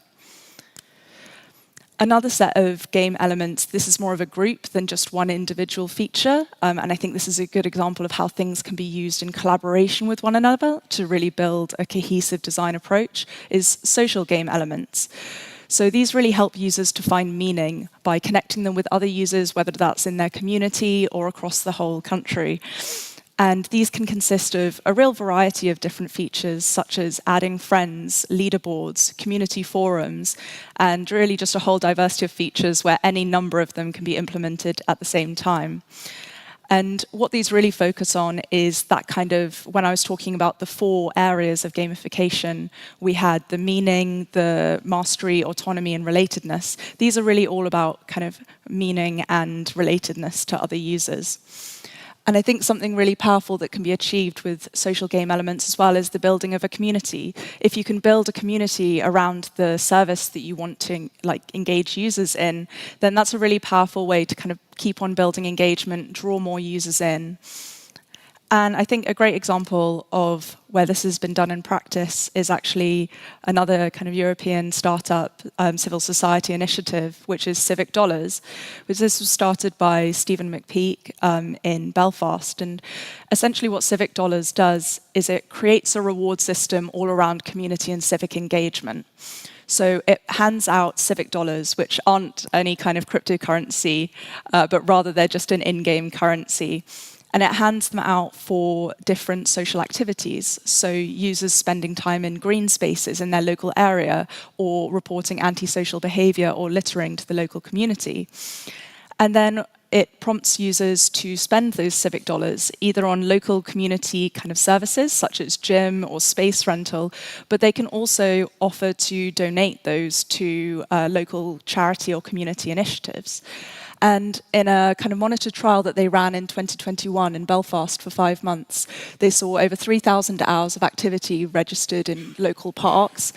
Another set of game elements, this is more of a group than just one individual feature, and I think this is a good example of how things can be used in collaboration with one another to really build a cohesive design approach, is social game elements. So these really help users to find meaning by connecting them with other users, whether that's in their community or across the whole country. And these can consist of a real variety of different features, such as adding friends, leaderboards, community forums, and really just a whole diversity of features where any number of them can be implemented at the same time. And what these really focus on is that kind of, when I was talking about the 4 areas of gamification, we had the meaning, the mastery, autonomy, and relatedness. These are really all about kind of meaning and relatedness to other users. And I think something really powerful that can be achieved with social game elements as well is the building of a community. If you can build a community around the service that you want to engage users in, then that's a really powerful way to kind of keep on building engagement, draw more users in. And I think a great example of where this has been done in practice is actually another kind of European startup civil society initiative, which is Civic Dollars, which this was started by Stephen McPeak in Belfast. And essentially what Civic Dollars does is it creates a reward system all around community and civic engagement. So it hands out civic dollars, which aren't any kind of cryptocurrency, but rather they're just an in-game currency. And it hands them out for different social activities. So users spending time in green spaces in their local area, or reporting antisocial behavior or littering to the local community. And then it prompts users to spend those civic dollars either on local community kind of services, such as gym or space rental, but they can also offer to donate those to local charity or community initiatives. And in a kind of monitored trial that they ran in 2021 in Belfast for 5 months, they saw over 3,000 hours of activity registered in local parks,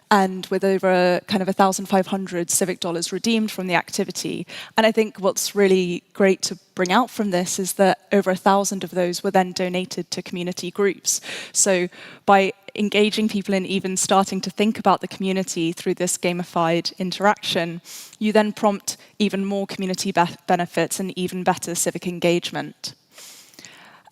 and with over kind of 1,500 civic dollars redeemed from the activity. And I think what's really great to bring out from this is that over 1,000 of those were then donated to community groups. So by engaging people in even starting to think about the community through this gamified interaction, you then prompt even more community benefits and even better civic engagement.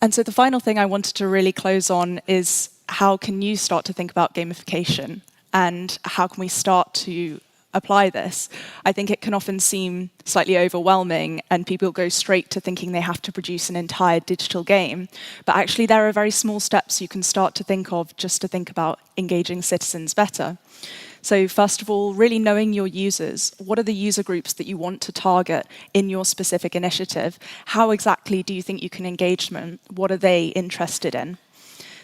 And so the final thing I wanted to really close on is how can you start to think about gamification? And how can we start to apply this? I think it can often seem slightly overwhelming and people go straight to thinking they have to produce an entire digital game. But actually there are very small steps you can start to think of just to think about engaging citizens better. So first of all, really knowing your users. What are the user groups that you want to target in your specific initiative? How exactly do you think you can engage them? What are they interested in?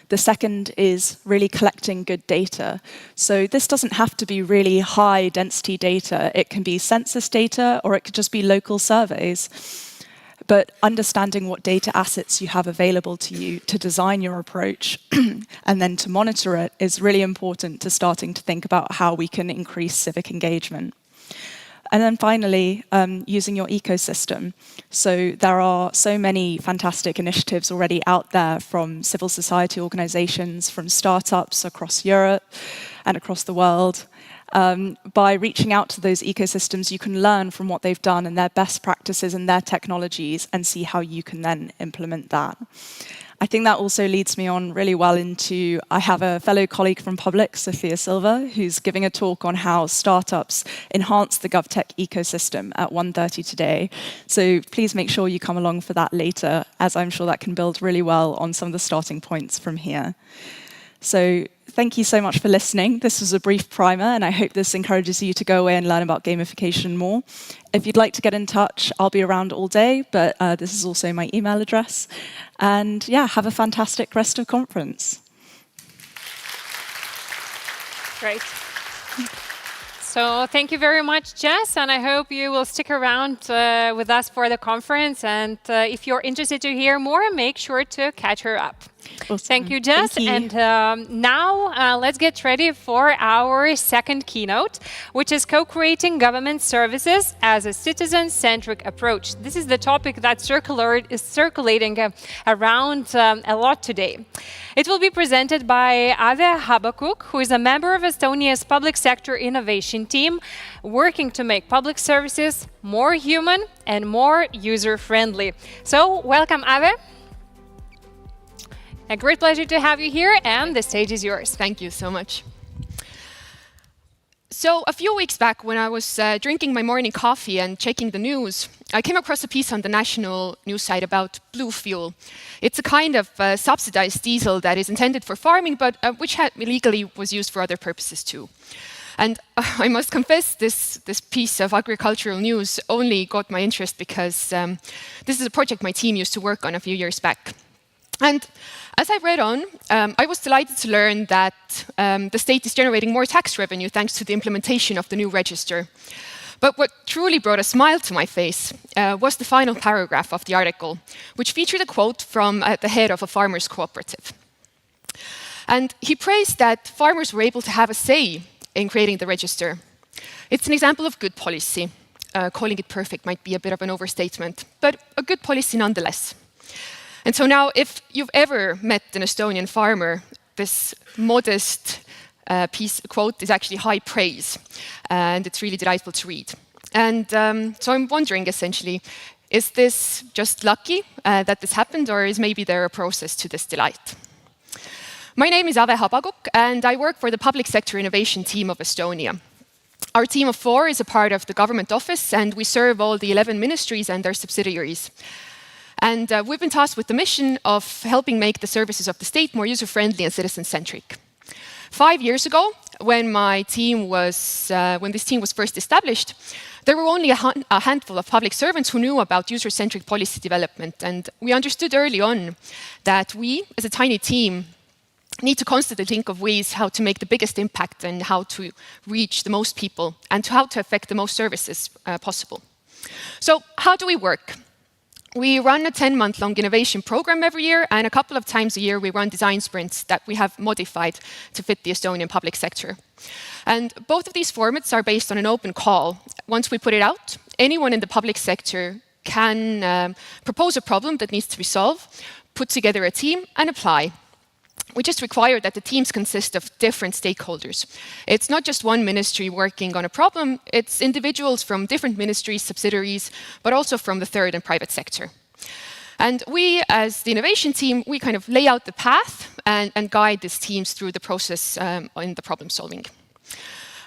The second is really collecting good data. So this doesn't have to be really high density data. It can be census data, or it could just be local surveys. But understanding what data assets you have available to you to design your approach and then to monitor it is really important to starting to think about how we can increase civic engagement. And then finally, using your ecosystem. So there are so many fantastic initiatives already out there from civil society organizations, from startups across Europe and across the world. By reaching out to those ecosystems, you can learn from what they've done and their best practices and their technologies and see how you can then implement that. I think that also leads me on really well into, I have a fellow colleague from Public, Sophia Silva, who's giving a talk on how startups enhance the GovTech ecosystem at 1:30 today. So please make sure you come along for that later, as I'm sure that can build really well on some of the starting points from here. So thank you so much for listening. This was a brief primer, and I hope this encourages you to go away and learn about gamification more. If you'd like to get in touch, I'll be around all day, but this is also my email address. And yeah, have a fantastic rest of conference. Great. So thank you very much, Jess, and I hope you will stick around with us for the conference. And if you're interested to hear more, make sure to catch her up. Awesome. Thank you, Jess. Thank you. And now let's get ready for our second keynote, which is co-creating government services as a citizen-centric approach. This is the topic that's circulating around a lot today. It will be presented by Ave Habakuk, who is a member of Estonia's public sector innovation team, working to make public services more human and more user-friendly. So, welcome, Ave. A great pleasure to have you here, and the stage is yours. Thank you so much. So a few weeks back, when I was drinking my morning coffee and checking the news, I came across a piece on the national news site about blue fuel. It's a kind of subsidized diesel that is intended for farming, but which illegally was used for other purposes too. And I must confess, this piece of agricultural news only got my interest because this is a project my team used to work on a few years back. And as I read on, I was delighted to learn that the state is generating more tax revenue thanks to the implementation of the new register. But what truly brought a smile to my face was the final paragraph of the article, which featured a quote from the head of a farmers' cooperative. And he praised that farmers were able to have a say in creating the register. It's an example of good policy. Calling it perfect might be a bit of an overstatement, but a good policy nonetheless. And so now, if you've ever met an Estonian farmer, this modest quote is actually high praise, and it's really delightful to read. And so I'm wondering, essentially, is this just lucky that this happened, or is maybe there a process to this delight? My name is Ave Habakuk, and I work for the public sector innovation team of Estonia. Our team of 4 is a part of the government office, and we serve all the 11 ministries and their subsidiaries. And we've been tasked with the mission of helping make the services of the state more user-friendly and citizen-centric. 5 years ago, when this team was first established, there were only a handful of public servants who knew about user-centric policy development. And we understood early on that we, as a tiny team, need to constantly think of ways how to make the biggest impact and how to reach the most people and how to affect the most services possible. So how do we work? We run a 10-month-long innovation program every year, and a couple of times a year we run design sprints that we have modified to fit the Estonian public sector. And both of these formats are based on an open call. Once we put it out, anyone in the public sector can propose a problem that needs to be solved, put together a team, and apply. We just require that the teams consist of different stakeholders. It's not just one ministry working on a problem, it's individuals from different ministries, subsidiaries, but also from the third and private sector. And we, as the innovation team, we kind of lay out the path and guide these teams through the process in the problem solving.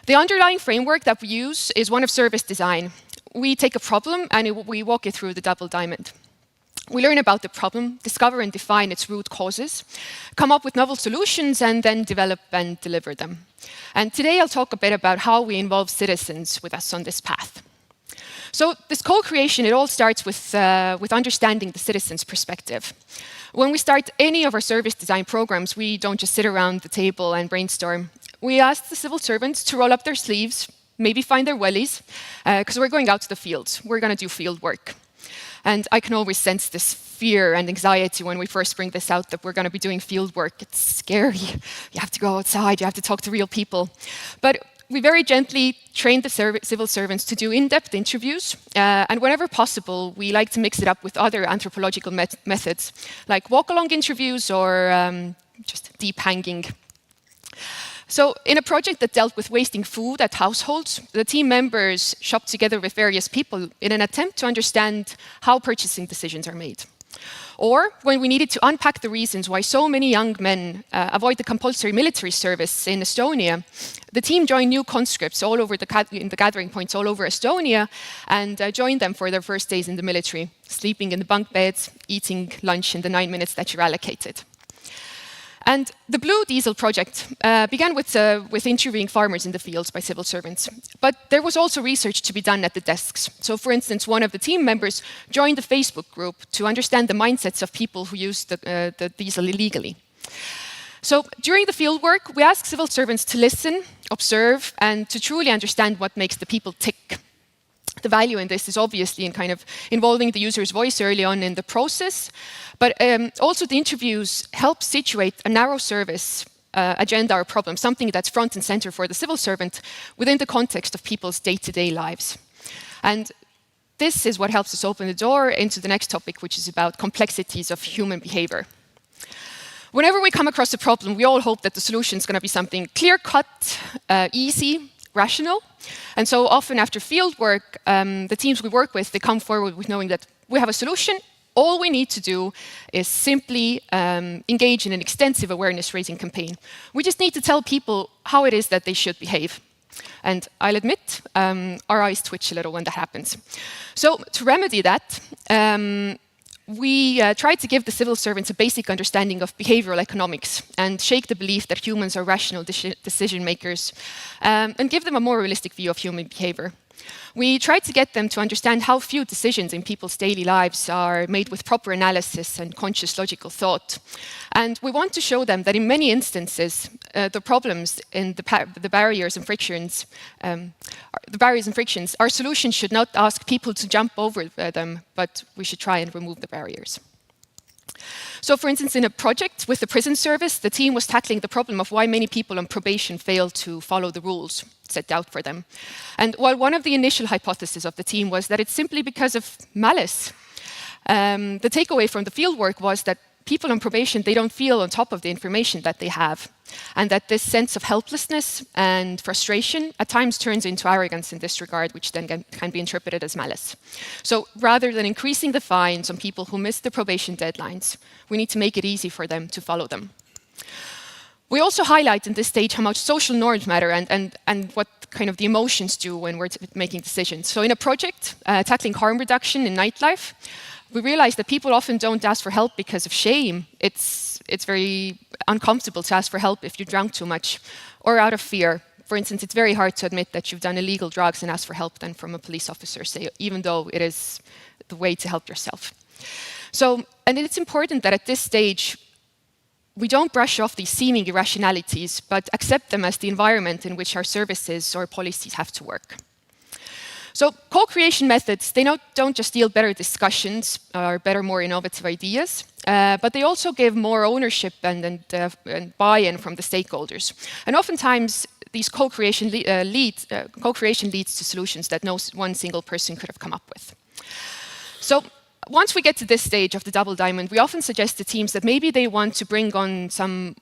The underlying framework that we use is one of service design. We take a problem and we walk it through the double diamond. We learn about the problem, discover and define its root causes, come up with novel solutions, and then develop and deliver them. And today I'll talk a bit about how we involve citizens with us on this path. So this co-creation, it all starts with understanding the citizen's perspective. When we start any of our service design programs, we don't just sit around the table and brainstorm. We ask the civil servants to roll up their sleeves, maybe find their wellies, because we're going out to the fields. We're going to do field work. And I can always sense this fear and anxiety when we first bring this out, that we're going to be doing field work. It's scary. You have to go outside. You have to talk to real people. But we very gently train the civil servants to do in-depth interviews. And whenever possible, we like to mix it up with other anthropological methods, like walk-along interviews or just deep hanging. So in a project that dealt with wasting food at households, the team members shopped together with various people in an attempt to understand how purchasing decisions are made. Or when we needed to unpack the reasons why so many young men avoid the compulsory military service in Estonia, the team joined new conscripts all over in the gathering points all over Estonia and joined them for their first days in the military, sleeping in the bunk beds, eating lunch in the 9 minutes that you're allocated. And the Blue Diesel project began with interviewing farmers in the fields by civil servants. But there was also research to be done at the desks. So for instance, one of the team members joined the Facebook group to understand the mindsets of people who use the diesel illegally. So during the field work, we asked civil servants to listen, observe, and to truly understand what makes the people tick. The value in this is obviously in kind of involving the user's voice early on in the process, but also the interviews help situate a narrow service agenda or problem, something that's front and center for the civil servant within the context of people's day-to-day lives. And this is what helps us open the door into the next topic, which is about complexities of human behavior. Whenever we come across a problem, we all hope that the solution is going to be something clear-cut, easy, rational. And so often after field work, the teams we work with, they come forward with knowing that we have a solution. All we need to do is simply engage in an extensive awareness-raising campaign. We just need to tell people how it is that they should behave. And I'll admit, our eyes twitch a little when that happens. So to remedy that, we try to give the civil servants a basic understanding of behavioral economics and shake the belief that humans are rational decision makers and give them a more realistic view of human behavior. We try to get them to understand how few decisions in people's daily lives are made with proper analysis and conscious logical thought. And we want to show them that in many instances, the problems in the barriers and frictions, our solution should not ask people to jump over them, but we should try and remove the barriers. So for instance, in a project with the prison service, the team was tackling the problem of why many people on probation fail to follow the rules set out for them. And while one of the initial hypotheses of the team was that it's simply because of malice, the takeaway from the fieldwork was that people on probation, they don't feel on top of the information that they have, and that this sense of helplessness and frustration at times turns into arrogance in this regard, which then can be interpreted as malice. So rather than increasing the fines on people who miss the probation deadlines, we need to make it easy for them to follow them. We also highlight in this stage how much social norms matter and what kind of the emotions do when we're making decisions. So in a project tackling harm reduction in nightlife, we realize that people often don't ask for help because of shame. It's very uncomfortable to ask for help if you're drunk too much or out of fear. For instance, it's very hard to admit that you've done illegal drugs and ask for help then from a police officer, say, even though it is the way to help yourself. So, and it's important that at this stage, we don't brush off these seeming irrationalities, but accept them as the environment in which our services or policies have to work. So co-creation methods, they don't just yield better discussions or better, more innovative ideas, but they also give more ownership and buy-in from the stakeholders. And oftentimes, these co-creation leads to solutions that no one single person could have come up with. So once we get to this stage of the double diamond, we often suggest to teams that maybe they want to bring on some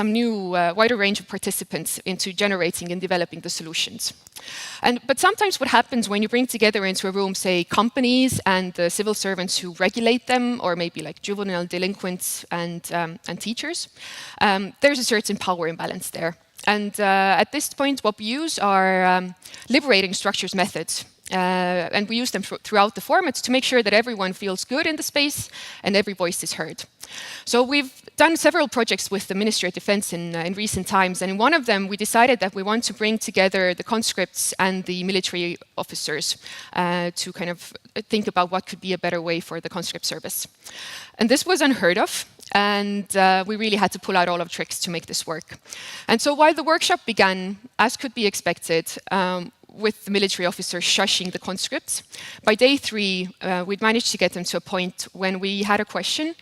new, wider range of participants into generating and developing the solutions. But sometimes what happens when you bring together into a room, say, companies and the civil servants who regulate them, or maybe like juvenile delinquents and teachers, there's a certain power imbalance there. And at this point, what we use are liberating structures methods. And we use them throughout the formats to make sure that everyone feels good in the space and every voice is heard. So we've done several projects with the Ministry of Defense in recent times, and in one of them we decided that we want to bring together the conscripts and the military officers to kind of think about what could be a better way for the conscript service. And this was unheard of, and we really had to pull out all of tricks to make this work. And so while the workshop began, as could be expected, with the military officers shushing the conscripts, by day 3, we'd managed to get them to a point when we had a question,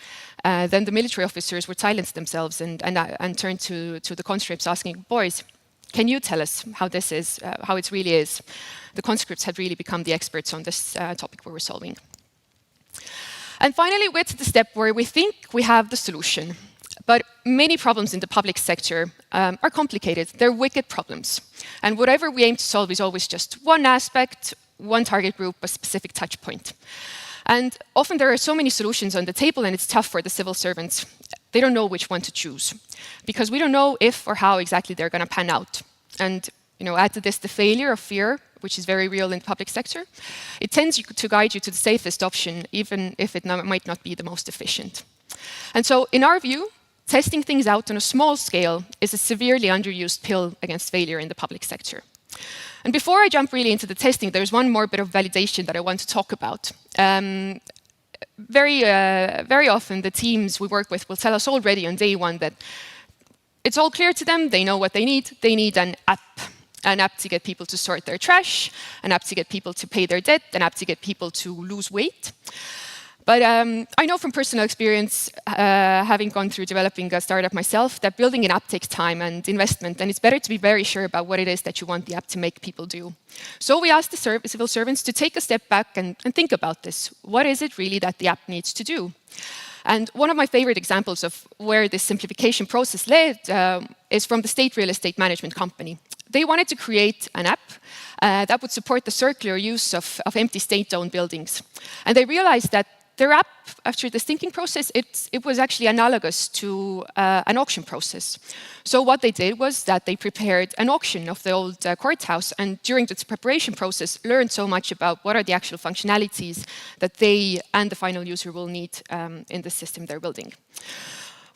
then the military officers would silence themselves and turn to the conscripts asking, boys, can you tell us how this is, how it really is? The conscripts had really become the experts on this topic we were solving. And finally, we're to the step where we think we have the solution. But many problems in the public sector are complicated. They're wicked problems. And whatever we aim to solve is always just one aspect, one target group, a specific touch point. And often there are so many solutions on the table, and it's tough for the civil servants. They don't know which one to choose, because we don't know if or how exactly they're going to pan out. And add to this the failure of fear, which is very real in the public sector. It tends to guide you to the safest option, even if it might not be the most efficient. And so, in our view, testing things out on a small scale is a severely underused pill against failure in the public sector. And before I jump really into the testing, there's one more bit of validation that I want to talk about. Very often, the teams we work with will tell us already on day 1 that it's all clear to them. They know what they need. They need an app to get people to sort their trash, an app to get people to pay their debt, an app to get people to lose weight. But I know from personal experience, having gone through developing a startup myself, that building an app takes time and investment, and it's better to be very sure about what it is that you want the app to make people do. So we asked the civil servants to take a step back and think about this. What is it really that the app needs to do? And one of my favorite examples of where this simplification process led is from the state real estate management company. They wanted to create an app that would support the circular use of empty state-owned buildings. And they realized that their app, after this thinking process, it was actually analogous to an auction process. So what they did was that they prepared an auction of the old courthouse, and during this preparation process, learned so much about what are the actual functionalities that they and the final user will need in the system they're building.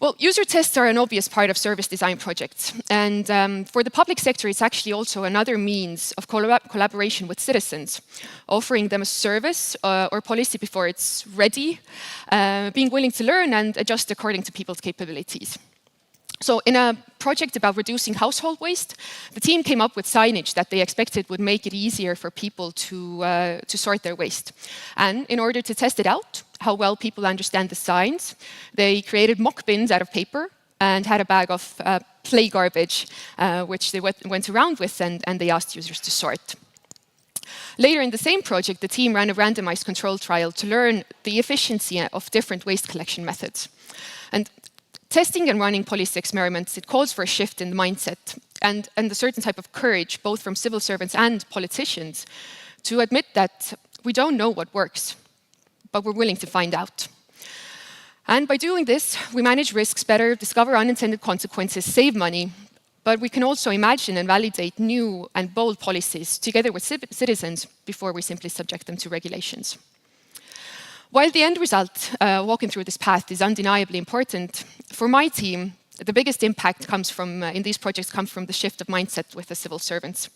Well, user tests are an obvious part of service design projects. And for the public sector, it's actually also another means of collaboration with citizens, offering them a service or policy before it's ready, being willing to learn and adjust according to people's capabilities. So in a project about reducing household waste, the team came up with signage that they expected would make it easier for people to sort their waste. And in order to test it out, how well people understand the signs, they created mock bins out of paper and had a bag of play garbage, which they went around with and they asked users to sort. Later in the same project, the team ran a randomized control trial to learn the efficiency of different waste collection methods. And testing and running policy experiments, it calls for a shift in the mindset and a certain type of courage, both from civil servants and politicians, to admit that we don't know what works, but we're willing to find out. And by doing this, we manage risks better, discover unintended consequences, save money, but we can also imagine and validate new and bold policies together with citizens before we simply subject them to regulations. While the end result, walking through this path, is undeniably important, for my team, the biggest impact comes from, in these projects comes from the shift of mindset with the civil servants.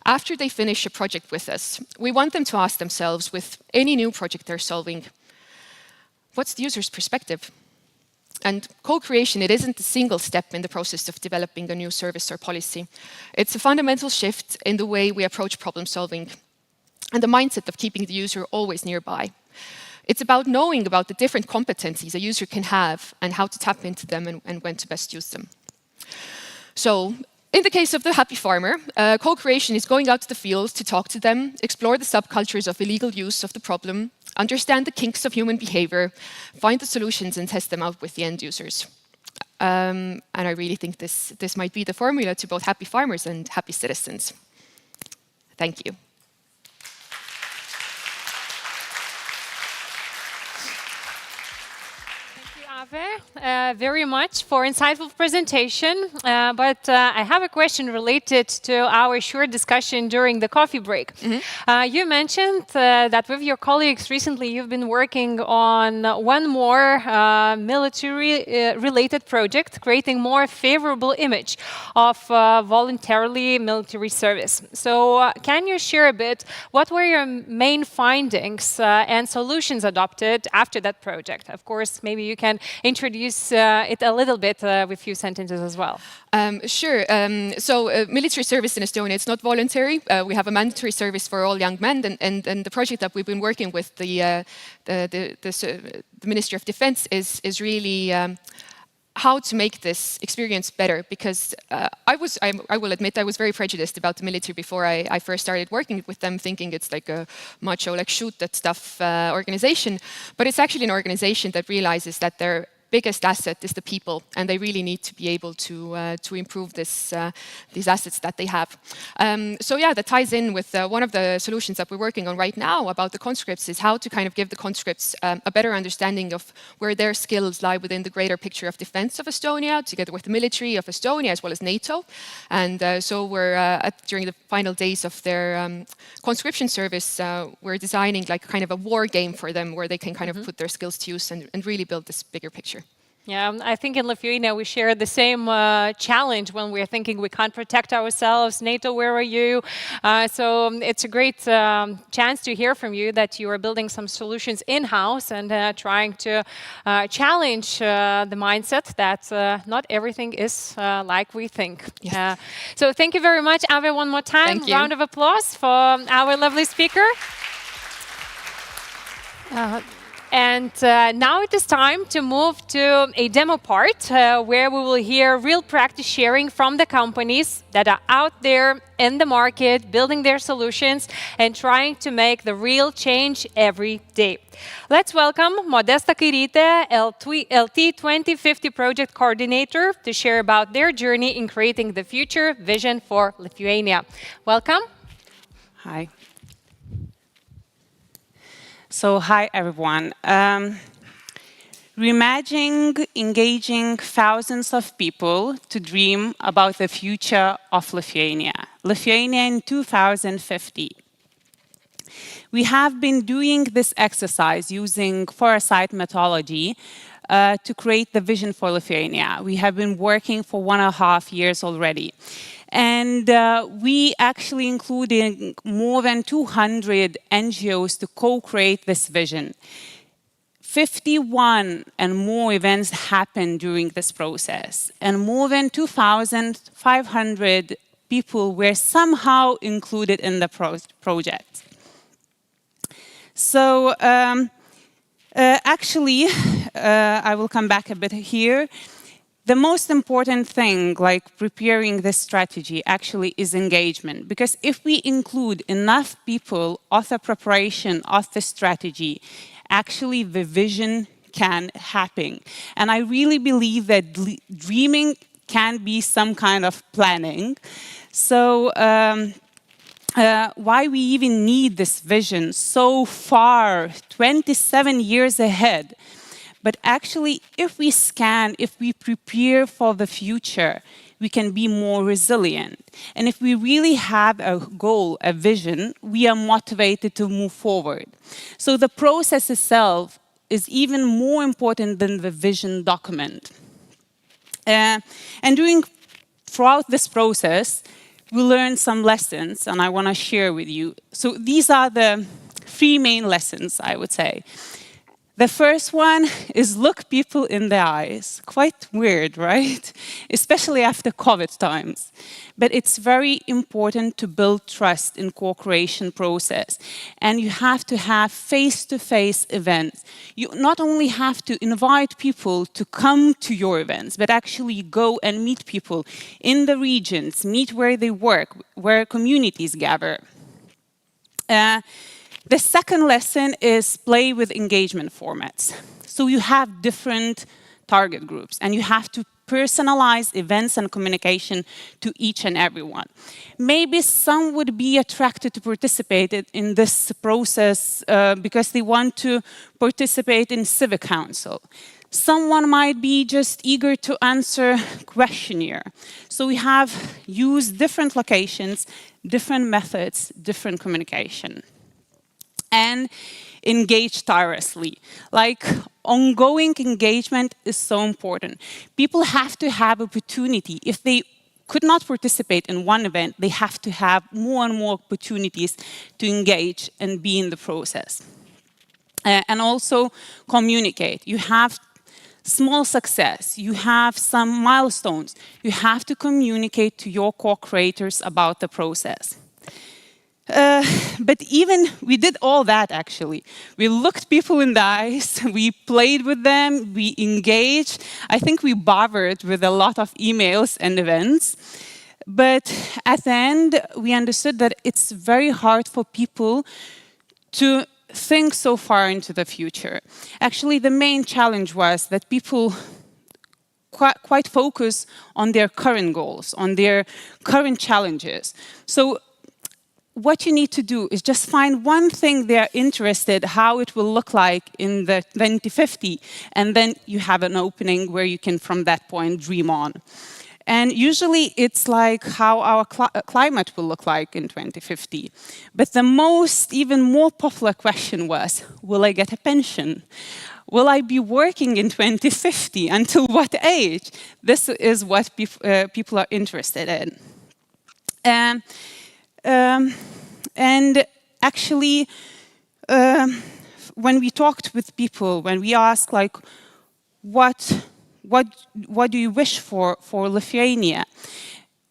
After they finish a project with us, we want them to ask themselves, with any new project they're solving, what's the user's perspective? And co-creation, it isn't a single step in the process of developing a new service or policy. It's a fundamental shift in the way we approach problem solving and the mindset of keeping the user always nearby. It's about knowing about the different competencies a user can have and how to tap into them and when to best use them. So, in the case of the happy farmer, co-creation is going out to the fields to talk to them, explore the subcultures of illegal use of the problem, understand the kinks of human behavior, find the solutions and test them out with the end users. And I really think this might be the formula to both happy farmers and happy citizens. Thank you. Very much for insightful presentation, but I have a question related to our short discussion during the coffee break. You mentioned that with your colleagues recently you've been working on one more military-related project, creating more favorable image of voluntarily military service. So can you share a bit, what were your main findings and solutions adopted after that project? Of course, maybe you can introduce it a little bit with a few sentences as well. Sure. Military service in Estonia, it's not voluntary. We have a mandatory service for all young men, and the project that we've been working with the Ministry of Defense is really how to make this experience better, because I will admit I was very prejudiced about the military before I first started working with them, thinking it's like a macho, like shoot that stuff organization. But it's actually an organization that realizes that their biggest asset is the people, and they really need to be able to improve these assets that they have. So yeah, that ties in with one of the solutions that we're working on right now about the conscripts, is how to kind of give the conscripts a better understanding of where their skills lie within the greater picture of defense of Estonia, together with the military of Estonia as well as NATO. And so we're during the final days of their conscription service, we're designing like kind of a war game for them where they can kind of put their skills to use and really build this bigger picture. Yeah, I think in Lithuania we share the same challenge when we're thinking we can't protect ourselves. NATO, where are you? So it's a great chance to hear from you that you are building some solutions in-house and trying to challenge the mindset that not everything is like we think. Yes. So thank you very much, Ave, one more time. Thank you. Round of applause for our lovely speaker. And now it is time to move to a demo part where we will hear real practice sharing from the companies that are out there in the market, building their solutions and trying to make the real change every day. Let's welcome Modesta Kairytė, LT 2050 Project Coordinator, to share about their journey in creating the future vision for Lithuania. Welcome. Hi. So, hi everyone. Reimagine engaging thousands of people to dream about the future of Lithuania. Lithuania in 2050. We have been doing this exercise using foresight methodology to create the vision for Lithuania. We have been working for 1.5 years already. And we actually included more than 200 NGOs to co-create this vision. 51 and more events happened during this process, and more than 2,500 people were somehow included in the project. So actually, I will come back a bit here. The most important thing, like preparing this strategy, actually is engagement. Because if we include enough people of the preparation of the strategy, actually the vision can happen. And I really believe that dreaming can be some kind of planning. So why we even need this vision so far, 27 years ahead. But actually, if we scan, if we prepare for the future, we can be more resilient. And if we really have a goal, a vision, we are motivated to move forward. So the process itself is even more important than the vision document. And throughout this process, we learned some lessons, and I want to share with you. So these are the 3 main lessons, I would say. The first one is look people in the eyes. Quite weird, right? Especially after COVID times. But it's very important to build trust in co-creation process. And you have to have face-to-face events. You not only have to invite people to come to your events, but actually go and meet people in the regions, meet where they work, where communities gather. The second lesson is play with engagement formats. So you have different target groups and you have to personalize events and communication to each and every one. Maybe some would be attracted to participate in this process because they want to participate in civic council. Someone might be just eager to answer questionnaire. So we have used different locations, different methods, different communication. And engage tirelessly. Like, ongoing engagement is so important. People have to have opportunity. If they could not participate in one event, they have to have more and more opportunities to engage and be in the process. And also communicate. You have small success. You have some milestones. You have to communicate to your co-creators about the process. But even we did all that actually. We looked people in the eyes, we played with them, we engaged. I think we bothered with a lot of emails and events. But at the end, we understood that it's very hard for people to think so far into the future. Actually, the main challenge was that people quite focus on their current goals, on their current challenges. So what you need to do is just find one thing they're interested, how it will look like in the 2050, and then you have an opening where you can, from that point, dream on. And usually it's like how our climate will look like in 2050. But the even more popular question was, will I get a pension? Will I be working in 2050? Until what age? This is what people are interested in. And actually, when we talked with people, when we asked, like, what do you wish for Lithuania?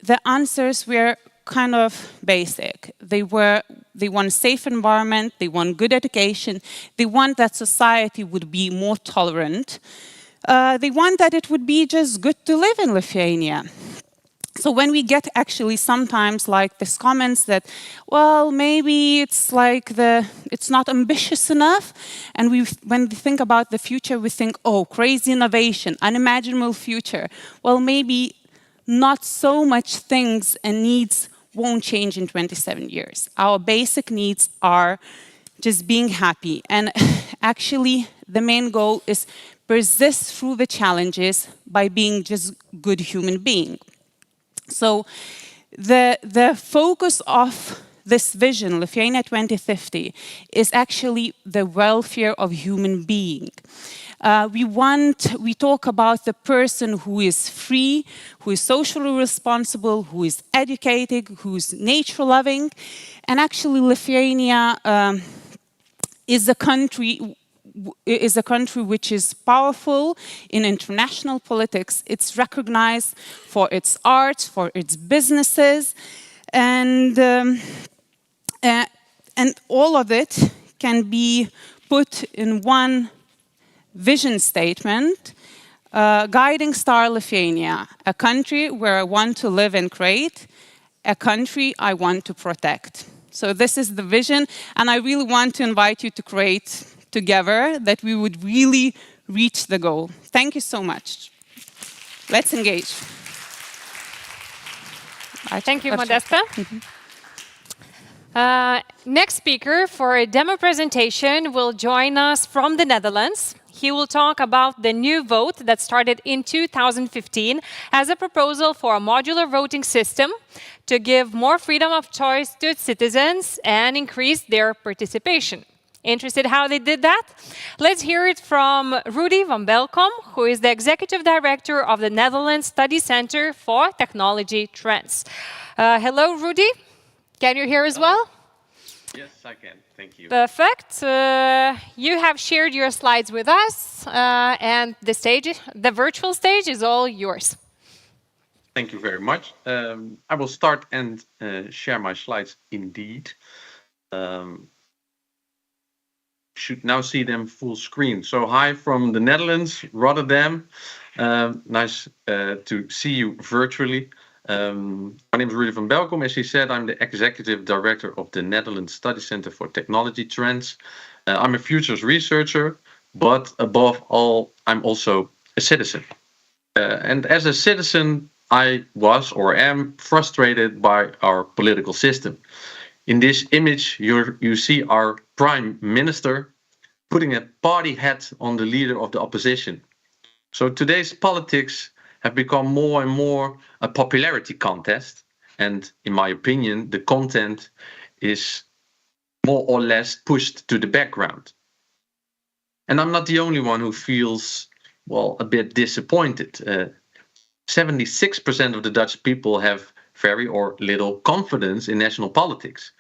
The answers were kind of basic. They want a safe environment, they want good education, they want that society would be more tolerant, they want that it would be just good to live in Lithuania. So when we get actually sometimes like this comments that, well, maybe it's like it's not ambitious enough, and when we think about the future, we think, oh, crazy innovation, unimaginable future. Well, maybe not so much things and needs won't change in 27 years. Our basic needs are just being happy. And actually, the main goal is persist through the challenges by being just good human being. So the focus of this vision, Lithuania 2050, is actually the welfare of human being. We talk about the person who is free, who is socially responsible, who is educated, who is nature-loving. And actually, Lithuania is a country which is powerful in international politics. It's recognized for its art, for its businesses, and all of it can be put in one vision statement, guiding star Lithuania, a country where I want to live and create, a country I want to protect. So this is the vision, and I really want to invite you to create together that we would really reach the goal. Thank you so much. Let's engage. Thank you, Modesta. Next speaker for a demo presentation will join us from the Netherlands. He will talk about the new vote that started in 2015 as a proposal for a modular voting system to give more freedom of choice to its citizens and increase their participation. Interested how they did that? Let's hear it from Rudy van Belkom, who is the Executive Director of the Netherlands Study Center for Technology Trends. Hello, Rudy. Can you hear as well? Yes, I can. Thank you. Perfect. You have shared your slides with us, and the virtual stage is all yours. Thank you very much. I will start and share my slides indeed. Should now see them full screen. So hi from the Netherlands, Rotterdam. Nice to see you virtually. My name is Rudy van Belkom. As he said, I'm the Executive Director of the Netherlands Study Center for Technology Trends. I'm a futures researcher, but above all, I'm also a citizen. And as a citizen, I was or am frustrated by our political system. In this image, you see our Prime Minister putting a party hat on the leader of the opposition. So today's politics have become more and more a popularity contest. And in my opinion, the content is more or less pushed to the background. And I'm not the only one who feels, well, a bit disappointed. 76% of the Dutch people have very or little confidence in national politics.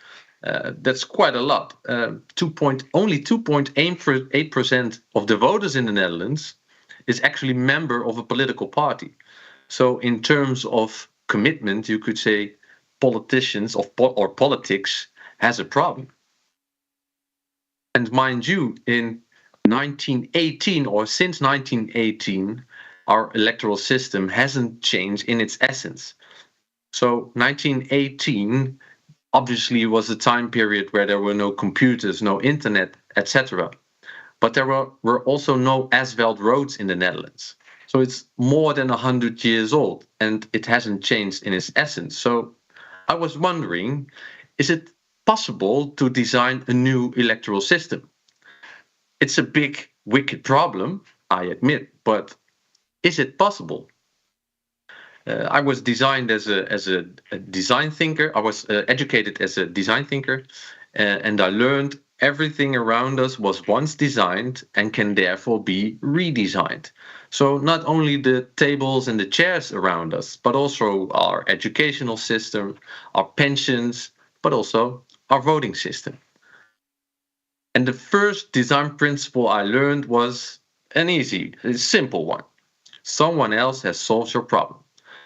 That's quite a lot. Only 2.8% of the voters in the Netherlands is actually member of a political party. So in terms of commitment, you could say politicians or politics has a problem. And mind you, in 1918 or since 1918, our electoral system hasn't changed in its essence. So 1918 obviously was a time period where there were no computers, no internet, etc. But there were also no asphalt roads in the Netherlands. So it's more than 100 years old and it hasn't changed in its essence. So I was wondering, is it possible to design a new electoral system? It's a big, wicked problem, I admit, but is it possible? I was designed as a design thinker. I was educated as a design thinker, and I learned everything around us was once designed and can therefore be redesigned. So not only the tables and the chairs around us, but also our educational system, our pensions, but also our voting system. And the first design principle I learned was an easy, a simple one. Someone else has solved your problem.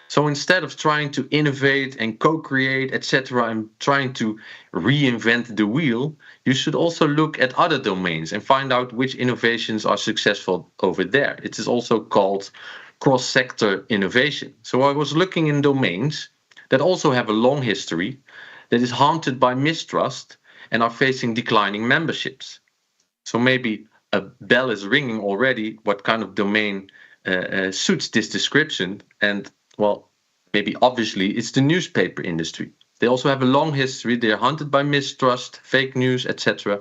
So instead of trying to innovate and co-create, etc., and trying to reinvent the wheel, you should also look at other domains and find out which innovations are successful over there. It is also called cross-sector innovation. So I was looking in domains that also have a long history, that is haunted by mistrust and are facing declining memberships. So maybe a bell is ringing already what kind of domain suits this description. And well, maybe obviously it's the newspaper industry. They also have a long history. They are haunted by mistrust, fake news, etc.,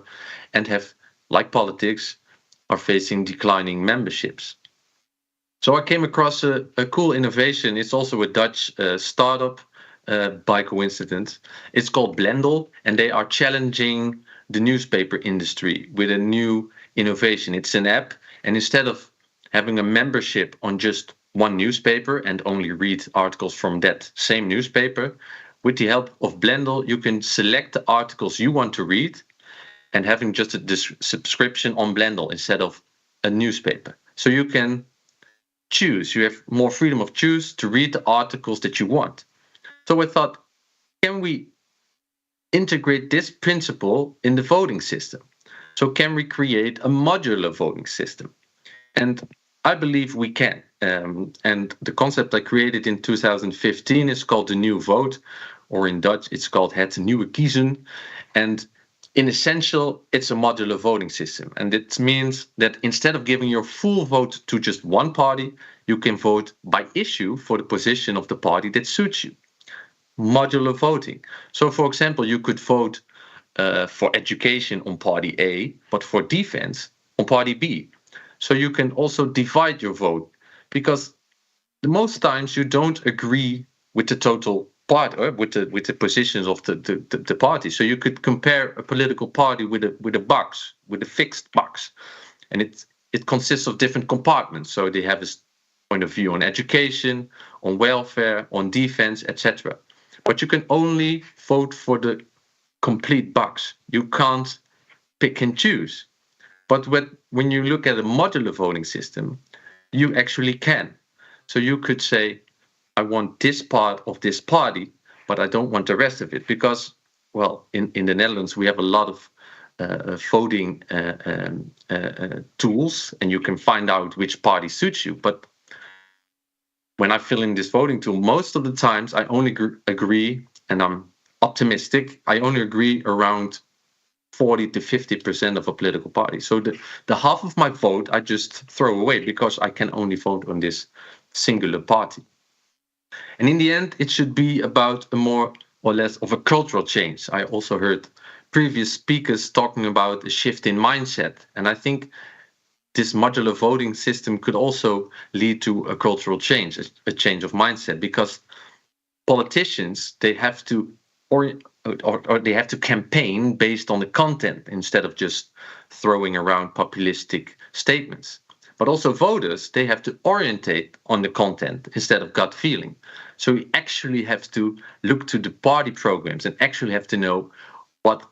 and have, like politics, are facing declining memberships. So I came across a cool innovation. It's also a Dutch startup by coincidence. It's called Blendel, and they are challenging the newspaper industry with a new innovation. It's an app, and instead of having a membership on just one newspaper and only read articles from that same newspaper, with the help of Blendel, you can select the articles you want to read and having just a subscription on Blendel instead of a newspaper. So you can choose, you have more freedom of choose to read the articles that you want. So I thought, can we integrate this principle in the voting system? So can we create a modular voting system? And I believe we can. And the concept I created in 2015 is called the New Vote, or in Dutch, it's called Het Nieuwe Kiezen. And in essential, it's a modular voting system. And it means that instead of giving your full vote to just one party, you can vote by issue for the position of the party that suits you. Modular voting. So, for example, you could vote for education on party A, but for defense on party B. So you can also divide your vote, because most times you don't agree with the total part or with the positions of the party. So you could compare a political party with a box, with a fixed box, and it consists of different compartments. So they have a point of view on education, on welfare, on defense, etc. But you can only vote for the complete box. You can't pick and choose. But when you look at a modular voting system, you actually can. So you could say, I want this part of this party, but I don't want the rest of it. Because, well, in the Netherlands, we have a lot of voting tools, and you can find out which party suits you. But when I fill in this voting tool, most of the times I only agree, and I'm optimistic, I only agree around 40 to 50% of a political party. So the half of my vote I just throw away because I can only vote on this singular party. And in the end, it should be about a more or less of a cultural change. I also heard previous speakers talking about a shift in mindset. And I think this modular voting system could also lead to a cultural change, a change of mindset, because politicians, they have to or they have to campaign based on the content instead of just throwing around populistic statements. But also voters, they have to orientate on the content instead of gut feeling. So we actually have to look to the party programs and actually have to know what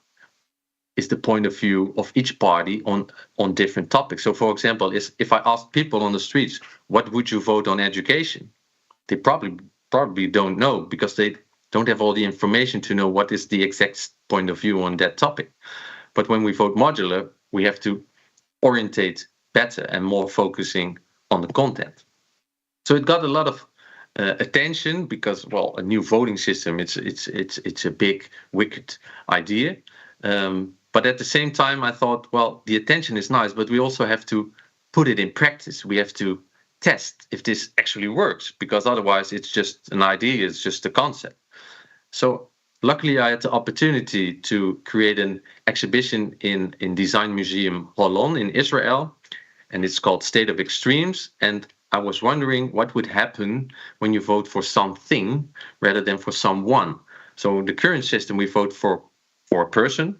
is the point of view of each party on different topics. So for example, if I ask people on the streets, what would you vote on education? They probably don't know, because they don't have all the information to know what is the exact point of view on that topic. But when we vote modular, we have to orientate better and more focusing on the content. So it got a lot of attention because, well, a new voting system, it's a big, wicked idea. But at the same time, I thought, well, the attention is nice, but we also have to put it in practice. We have to test if this actually works, because otherwise it's just an idea, it's just a concept. So luckily I had the opportunity to create an exhibition in Design Museum Holon in Israel, and it's called State of Extremes. And I was wondering what would happen when you vote for something rather than for someone. So in the current system, we vote for a person,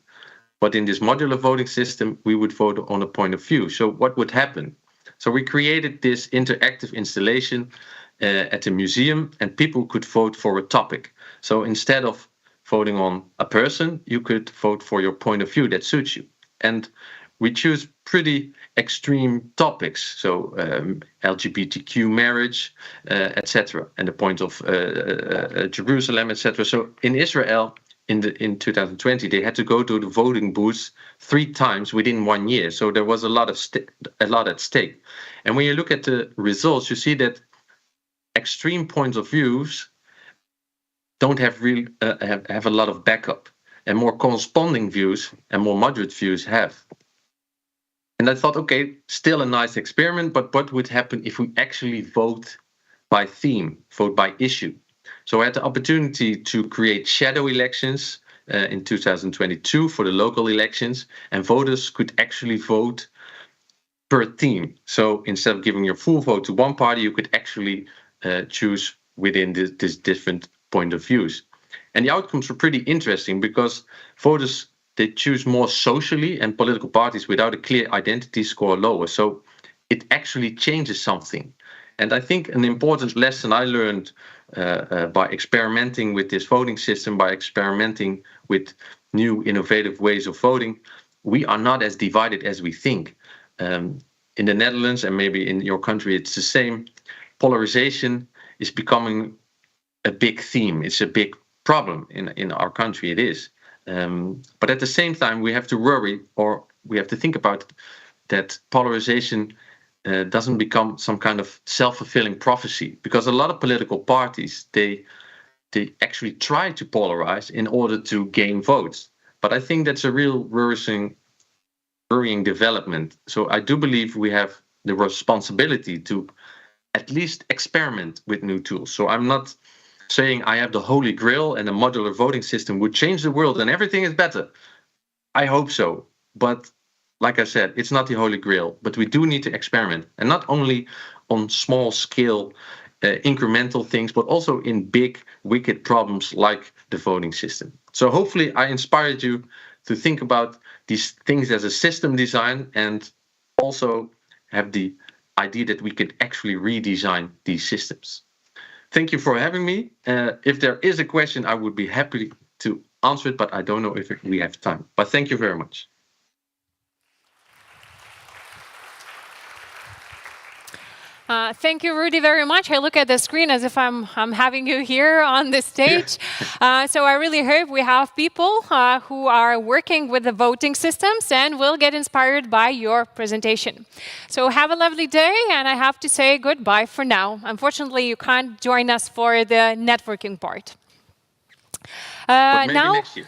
But in this modular voting system, we would vote on a point of view. So what would happen? So we created this interactive installation at the museum, and people could vote for a topic. So instead of voting on a person, you could vote for your point of view that suits you. And we choose pretty extreme topics, so LGBTQ marriage, etc., and the point of Jerusalem, etc. So in Israel, in 2020, they had to go to the voting booths 3 times within 1 year. So there was a lot at stake. And when you look at the results, you see that extreme points of views don't have a lot of backup, and more corresponding views and more moderate views have. And I thought, okay, still a nice experiment, but what would happen if we actually vote by theme, vote by issue? So I had the opportunity to create shadow elections in 2022 for the local elections, and voters could actually vote per theme. So instead of giving your full vote to one party, you could actually choose within this different point of views. And the outcomes were pretty interesting because voters, they choose more socially, and political parties without a clear identity score lower. So it actually changes something. And I think an important lesson I learned by experimenting with this voting system, by experimenting with new innovative ways of voting, we are not as divided as we think. In the Netherlands, and maybe in your country it's the same, polarization is becoming a big theme. It's a big problem in our country, it is. But at the same time, we have to worry, or we have to think about that polarization doesn't become some kind of self-fulfilling prophecy, because a lot of political parties, they actually try to polarize in order to gain votes. But I think that's a real worrying development. So I do believe we have the responsibility to at least experiment with new tools. So I'm not saying I have the holy grail and a modular voting system would change the world and everything is better. I hope so. But like I said, it's not the holy grail, but we do need to experiment, and not only on small scale incremental things, but also in big wicked problems like the voting system. So hopefully I inspired you to think about these things as a system design, and also have the idea that we could actually redesign these systems. Thank you for having me. If there is a question, I would be happy to answer it, but I don't know if we have time. But thank you very much. Thank you, Rudy, very much. I look at the screen as if I'm having you here on the stage. So I really hope we have people who are working with the voting systems and will get inspired by your presentation. So have a lovely day, and I have to say goodbye for now. Unfortunately, you can't join us for the networking part. But maybe next year.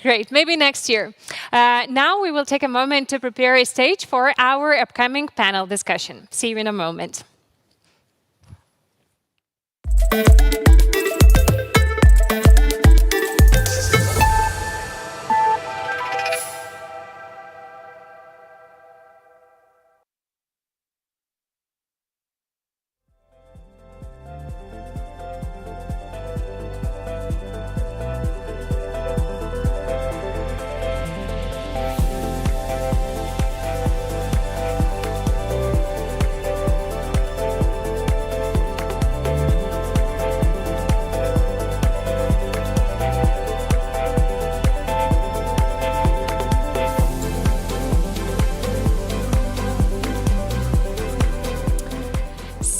Great, maybe next year. Now we will take a moment to prepare a stage for our upcoming panel discussion. See you in a moment.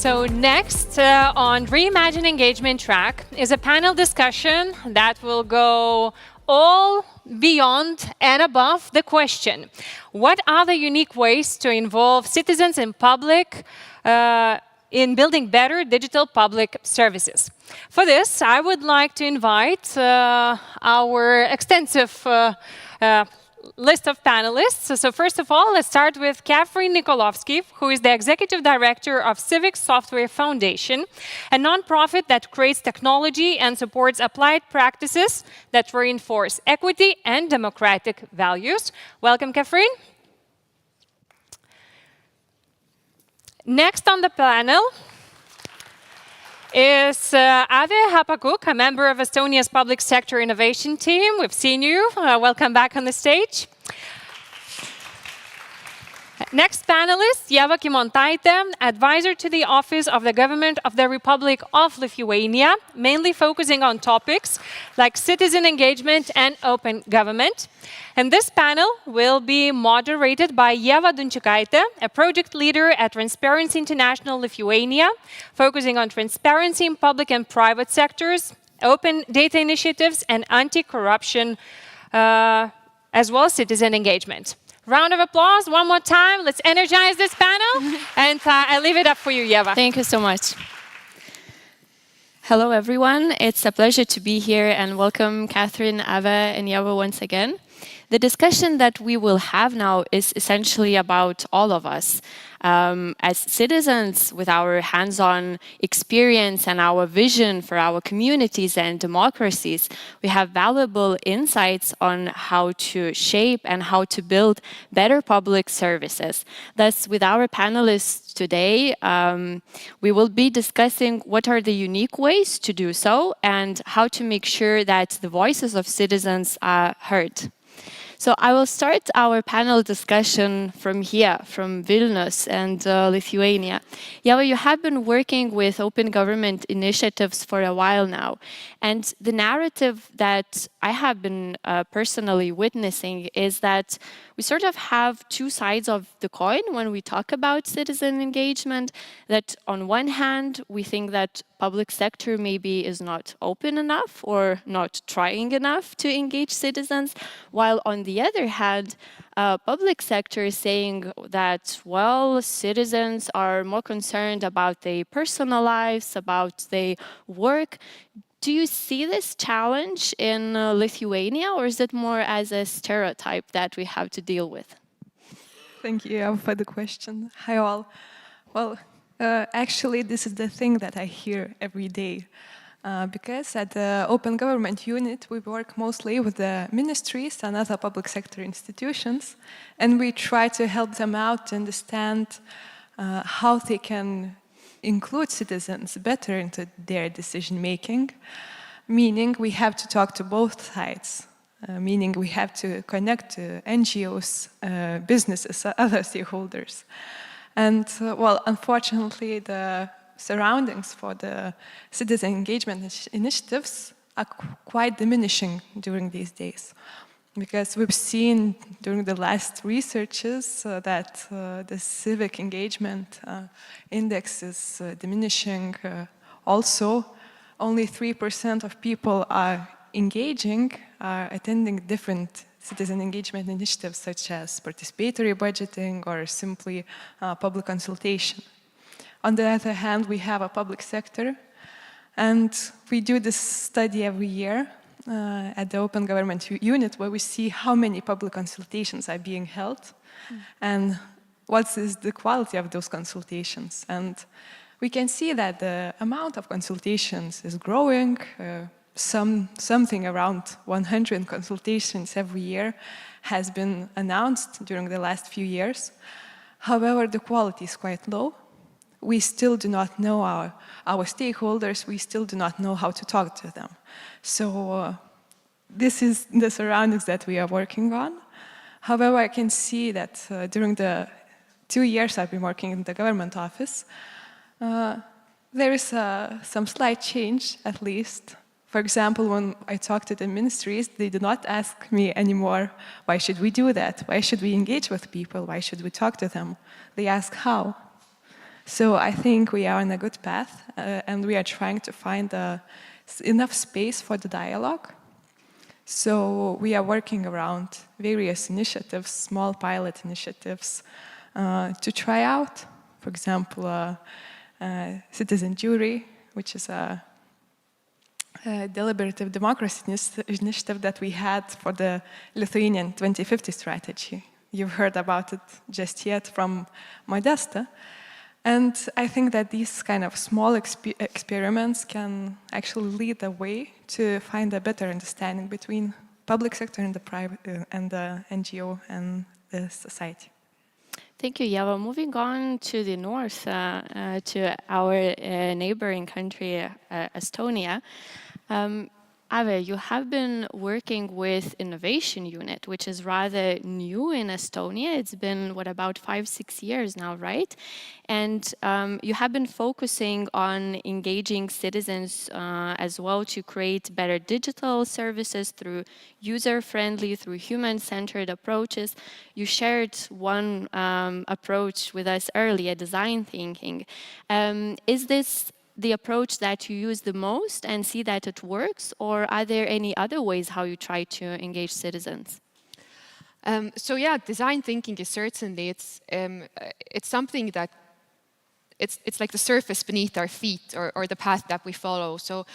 So next on REIMAGINE engagement track is a panel discussion that will go all beyond and above the question: what are the unique ways to involve citizens and public in building better digital public services? For this, I would like to invite our extensive list of panelists. So first of all, let's start with Catherine Nikolovsky, who is the Executive Director of Civic Software Foundation, a nonprofit that creates technology and supports applied practices that reinforce equity and democratic values. Welcome, Catherine. Next on the panel is Ave Hapakuk, a member of Estonia's public sector innovation team. We've seen you. Welcome back on the stage. Next panelist, Ieva Kimontaitė, advisor to the Office of the Government of the Republic of Lithuania, mainly focusing on topics like citizen engagement and open government. And this panel will be moderated by Ieva Dunčikaitė, a project leader at Transparency International Lithuania, focusing on transparency in public and private sectors, open data initiatives, and anti-corruption, as well as citizen engagement. Round of applause, one more time. Let's energize this panel. And I leave it up for you, Ieva. Thank you so much. Hello, everyone. It's a pleasure to be here and welcome Catherine, Ava, and Ieva once again. The discussion that we will have now is essentially about all of us. As citizens with our hands-on experience and our vision for our communities and democracies, we have valuable insights on how to shape and how to build better public services. Thus, with our panelists today, we will be discussing what are the unique ways to do so and how to make sure that the voices of citizens are heard. So I will start our panel discussion from here, from Vilnius and Lithuania. Ieva, you have been working with open government initiatives for a while now. And the narrative that I have been personally witnessing is that we sort of have two sides of the coin when we talk about citizen engagement. That on one hand, we think that public sector maybe is not open enough or not trying enough to engage citizens, while on the other hand, public sector is saying that, well, citizens are more concerned about their personal lives, about their work. Do you see this challenge in Lithuania, or is it more as a stereotype that we have to deal with? Thank you for the question. Hi all. Well, actually, this is the thing that I hear every day. Because at the Open Government Unit, we work mostly with the ministries and other public sector institutions, and we try to help them out to understand how they can include citizens better into their decision-making, meaning we have to talk to both sides, meaning we have to connect to NGOs, businesses, other stakeholders. And, well, unfortunately, the surroundings for the citizen engagement initiatives are quite diminishing during these days. Because we've seen during the last researches that the civic engagement index is diminishing. Also, only 3% of people are engaging, are attending different citizen engagement initiatives such as participatory budgeting or simply public consultation. On the other hand, we have a public sector, and we do this study every year at the Open Government Unit, where we see how many public consultations are being held and what is the quality of those consultations. And we can see that the amount of consultations is growing. Something around 100 consultations every year has been announced during the last few years. However, the quality is quite low. We still do not know our stakeholders, we still do not know how to talk to them. So this is the surroundings that we are working on. However, I can see that during the 2 years I've been working in the government office, there is some slight change, at least. For example, when I talk to the ministries, they do not ask me anymore, why should we do that? Why should we engage with people? Why should we talk to them? They ask how. So I think we are on a good path, and we are trying to find enough space for the dialogue. So we are working around various initiatives, small pilot initiatives, to try out. For example, citizen jury, which is a deliberative democracy initiative that we had for the Lithuanian 2050 strategy. You've heard about it just yet from Modesta. And I think that these kind of small experiments can actually lead the way to find a better understanding between public sector and the private and the NGO and the society. Thank you, Yava. Moving on to the north, to our neighboring country, Estonia. Ave, you have been working with Innovation Unit, which is rather new in Estonia. It's been, what, about 5-6 years now, right? And you have been focusing on engaging citizens as well to create better digital services through user-friendly, through human-centered approaches. You shared one approach with us earlier, design thinking. Is this the approach that you use the most and see that it works, or are there any other ways how you try to engage citizens? So yeah, design thinking is certainly, it's something that it's like the surface beneath our feet, or the path that we follow. So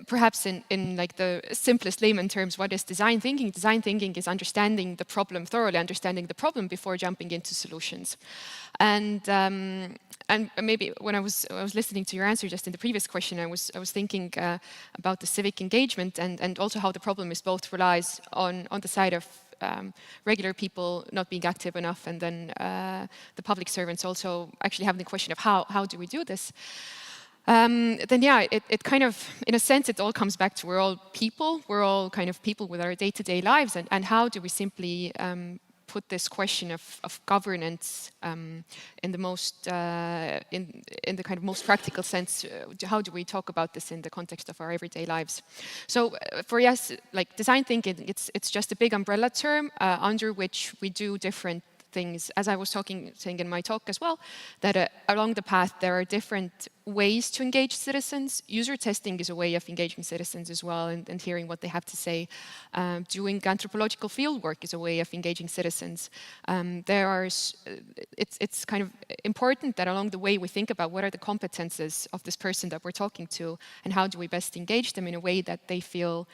perhaps in like the simplest layman terms, what is design thinking? Design thinking is understanding the problem, thoroughly understanding the problem before jumping into solutions. And maybe when I was listening to your answer just in the previous question, I was thinking about the civic engagement and also how the problem is both relies on the side of regular people not being active enough, and then the public servants also actually having the question of how do we do this? Then yeah, it kind of, in a sense, it all comes back to we're all people. We're all kind of people with our day-to-day lives, and how do we simply put this question of governance in the most in the kind of most practical sense. How do we talk about this in the context of our everyday lives? So for yes, like design thinking, it's just a big umbrella term under which we do different things. As I was saying in my talk as well, that along the path there are different ways to engage citizens. User testing is a way of engaging citizens as well, and hearing what they have to say. Doing anthropological fieldwork is a way of engaging citizens. It's kind of important that along the way we think about what are the competences of this person that we're talking to, and how do we best engage them in a way that they feel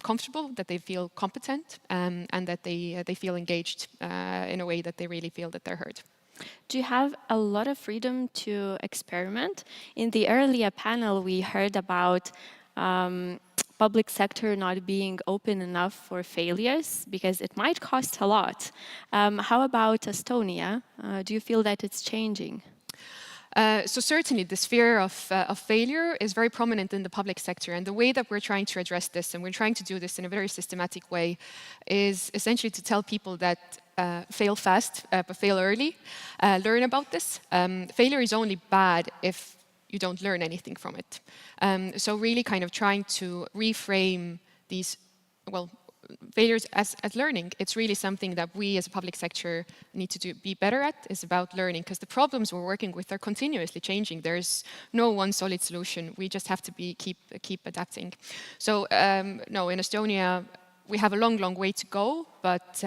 comfortable, that they feel competent, and that they feel engaged in a way that they really feel that they're heard. Do you have a lot of freedom to experiment? In the earlier panel, we heard about public sector not being open enough for failures because it might cost a lot. How about Estonia? Do you feel that it's changing? So certainly the sphere of failure is very prominent in the public sector, and the way that we're trying to address this, and we're trying to do this in a very systematic way, is essentially to tell people that fail fast, but fail early. Learn about this. Failure is only bad if you don't learn anything from it. So really kind of trying to reframe these, well, failures as learning. It's really something that we as a public sector need to be better at, is about learning, because the problems we're working with are continuously changing. There's no one solid solution. We just have to keep adapting. So no, in Estonia, we have a long way to go, but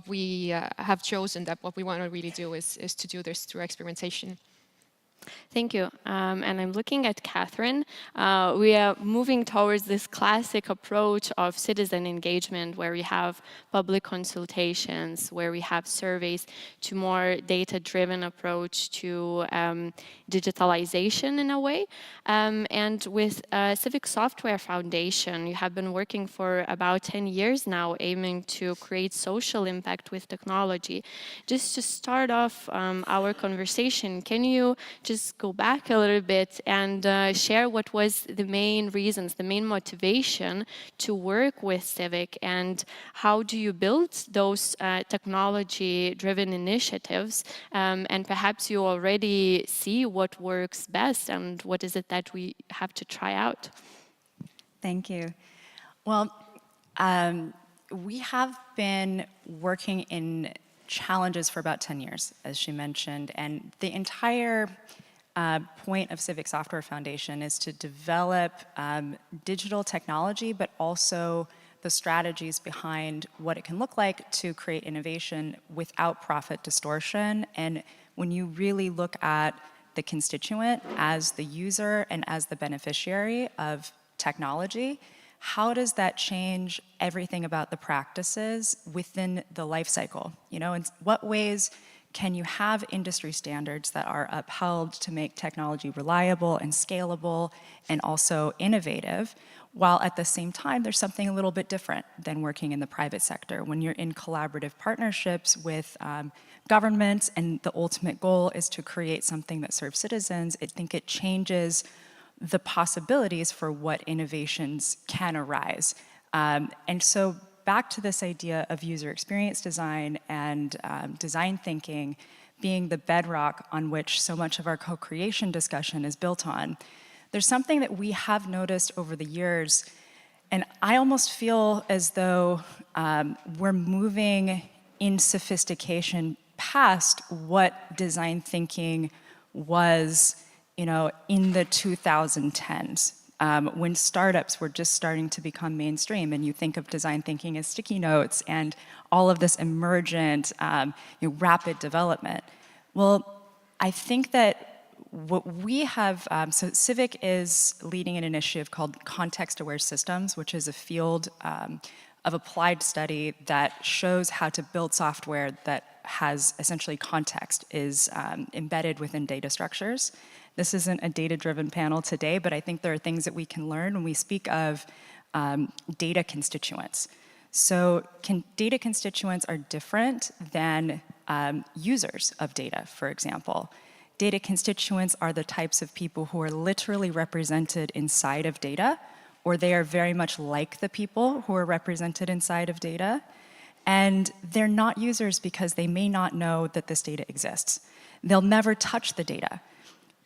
we have chosen that what we want to really do is to do this through experimentation. Thank you. And I'm looking at Catherine. We are moving towards this classic approach of citizen engagement, where we have public consultations, where we have surveys, to more data-driven approach to digitalization in a way. And with Civic Software Foundation, you have been working for about 10 years now, aiming to create social impact with technology. Just to start off our conversation, can you just go back a little bit and share what was the main reasons, the main motivation to work with Civic, and how do you build those technology-driven initiatives, and perhaps you already see what works best and what is it that we have to try out? Thank you. Well, we have been working in challenges for about 10 years, as she mentioned, and the entire point of Civic Software Foundation is to develop digital technology, but also the strategies behind what it can look like to create innovation without profit distortion. And when you really look at the constituent as the user and as the beneficiary of technology, how does that change everything about the practices within the life cycle? You know, in what ways can you have industry standards that are upheld to make technology reliable and scalable and also innovative, while at the same time there's something a little bit different than working in the private sector. When you're in collaborative partnerships with governments and the ultimate goal is to create something that serves citizens, I think it changes the possibilities for what innovations can arise. And so back to this idea of user experience design and design thinking being the bedrock on which so much of our co-creation discussion is built on, there's something that we have noticed over the years, and I almost feel as though we're moving in sophistication past what design thinking was, in the 2010s. When startups were just starting to become mainstream, and you think of design thinking as sticky notes and all of this emergent, rapid development. Well, I think that what we have, so Civic is leading an initiative called Context-Aware Systems, which is a field of applied study that shows how to build software that has essentially context, is embedded within data structures. This isn't a data-driven panel today, but I think there are things that we can learn when we speak of data constituents. So data constituents are different than users of data, for example. Data constituents are the types of people who are literally represented inside of data, or they are very much like the people who are represented inside of data. And they're not users because they may not know that this data exists. They'll never touch the data.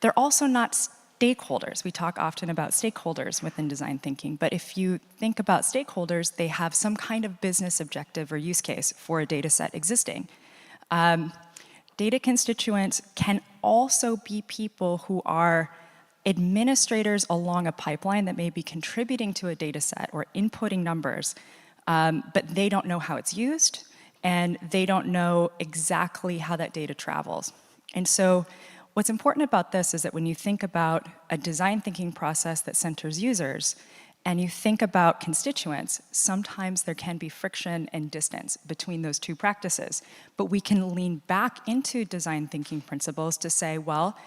They're also not stakeholders. We talk often about stakeholders within design thinking, but if you think about stakeholders, they have some kind of business objective or use case for a data set existing. Data constituents can also be people who are administrators along a pipeline that may be contributing to a data set or inputting numbers, but they don't know how it's used, and they don't know exactly how that data travels. And so what's important about this is that when you think about a design thinking process that centers users, and you think about constituents, sometimes there can be friction and distance between those two practices. But we can lean back into design thinking principles to say, well,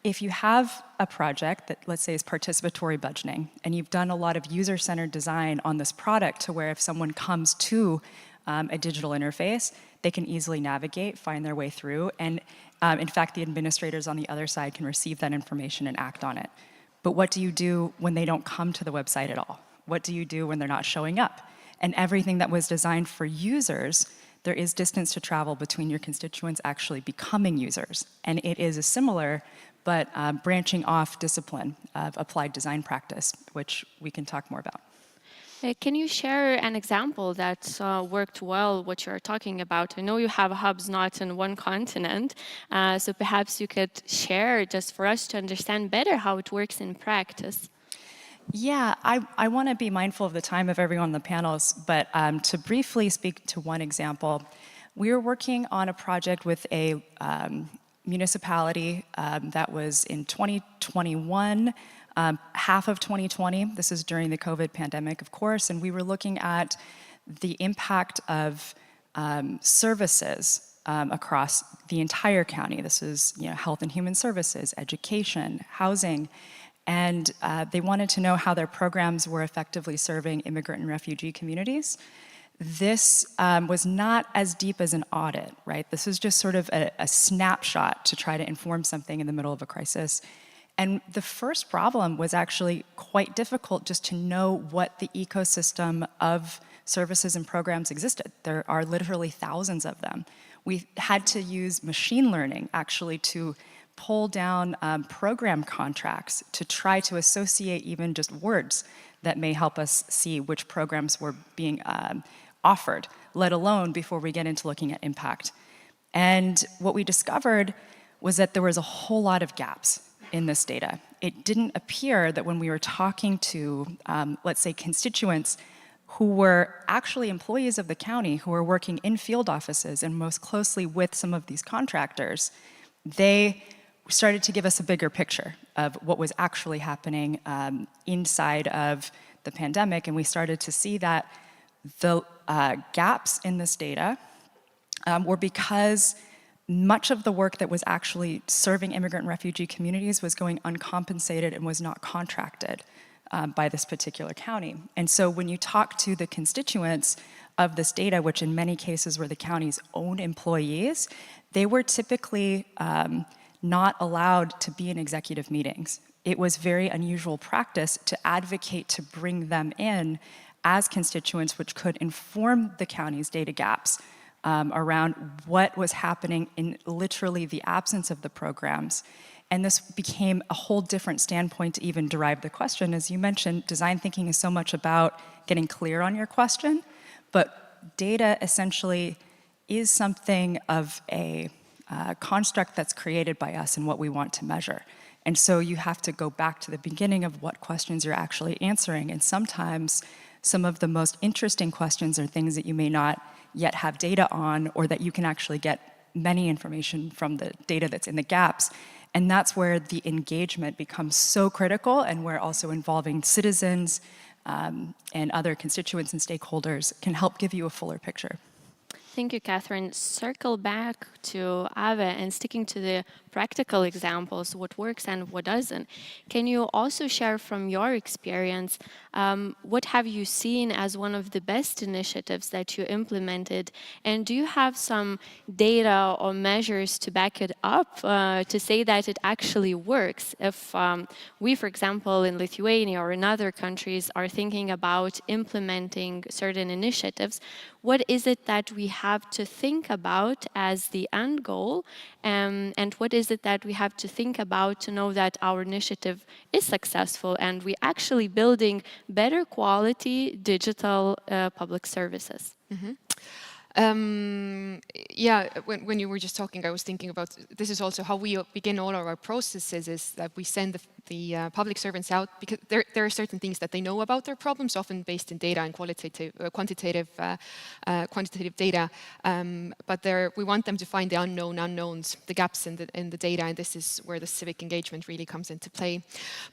if you have a project that, let's say, is participatory budgeting, and you've done a lot of user-centered design on this product to where if someone comes to a digital interface, they can easily navigate, find their way through, and in fact, the administrators on the other side can receive that information and act on it. But what do you do when they don't come to the website at all? What do you do when they're not showing up? And everything that was designed for users, there is distance to travel between your constituents actually becoming users. And it is a similar but branching off discipline of applied design practice, which we can talk more about. Can you share an example that worked well, what you're talking about? I know you have hubs not in one continent, so perhaps you could share just for us to understand better how it works in practice. Yeah, I want to be mindful of the time of everyone on the panels, but to briefly speak to one example, we were working on a project with a municipality that was in 2021, half of 2020. This is during the COVID pandemic, of course, and we were looking at the impact of services across the entire county. This is, health and human services, education, housing, and they wanted to know how their programs were effectively serving immigrant and refugee communities. This was not as deep as an audit, right? This was just sort of a snapshot to try to inform something in the middle of a crisis. And the first problem was actually quite difficult just to know what the ecosystem of services and programs existed. There are literally thousands of them. We had to use machine learning actually to pull down program contracts to try to associate even just words that may help us see which programs were being offered, let alone before we get into looking at impact. And what we discovered was that there was a whole lot of gaps in this data. It didn't appear that when we were talking to, let's say, constituents who were actually employees of the county, who were working in field offices and most closely with some of these contractors, they started to give us a bigger picture of what was actually happening inside of the pandemic, and we started to see that the gaps in this data were because much of the work that was actually serving immigrant and refugee communities was going uncompensated and was not contracted by this particular county. And so when you talk to the constituents of this data, which in many cases were the county's own employees, they were typically not allowed to be in executive meetings. It was very unusual practice to advocate to bring them in as constituents, which could inform the county's data gaps around what was happening in literally the absence of the programs. And this became a whole different standpoint to even derive the question. As you mentioned, design thinking is so much about getting clear on your question, but data essentially is something of a construct that's created by us and what we want to measure. And so you have to go back to the beginning of what questions you're actually answering. And sometimes some of the most interesting questions are things that you may not yet have data on, or that you can actually get many information from the data that's in the gaps. And that's where the engagement becomes so critical, and where also involving citizens and other constituents and stakeholders can help give you a fuller picture. Thank you, Catherine. Circle back to Ave and sticking to the practical examples, what works and what doesn't. Can you also share from your experience, what have you seen as one of the best initiatives that you implemented? And do you have some data or measures to back it up to say that it actually works? If we, for example, in Lithuania or in other countries are thinking about implementing certain initiatives, what is it that we have to think about as the end goal, and what is it that we have to think about to know that our initiative is successful and we're actually building better quality digital public services? Yeah, when you were just talking, I was thinking about, this is also how we begin all of our processes, is that we send the public servants out, because there are certain things that they know about their problems, often based in data and quantitative data, but we want them to find the unknowns, the gaps in the data, and this is where the civic engagement really comes into play.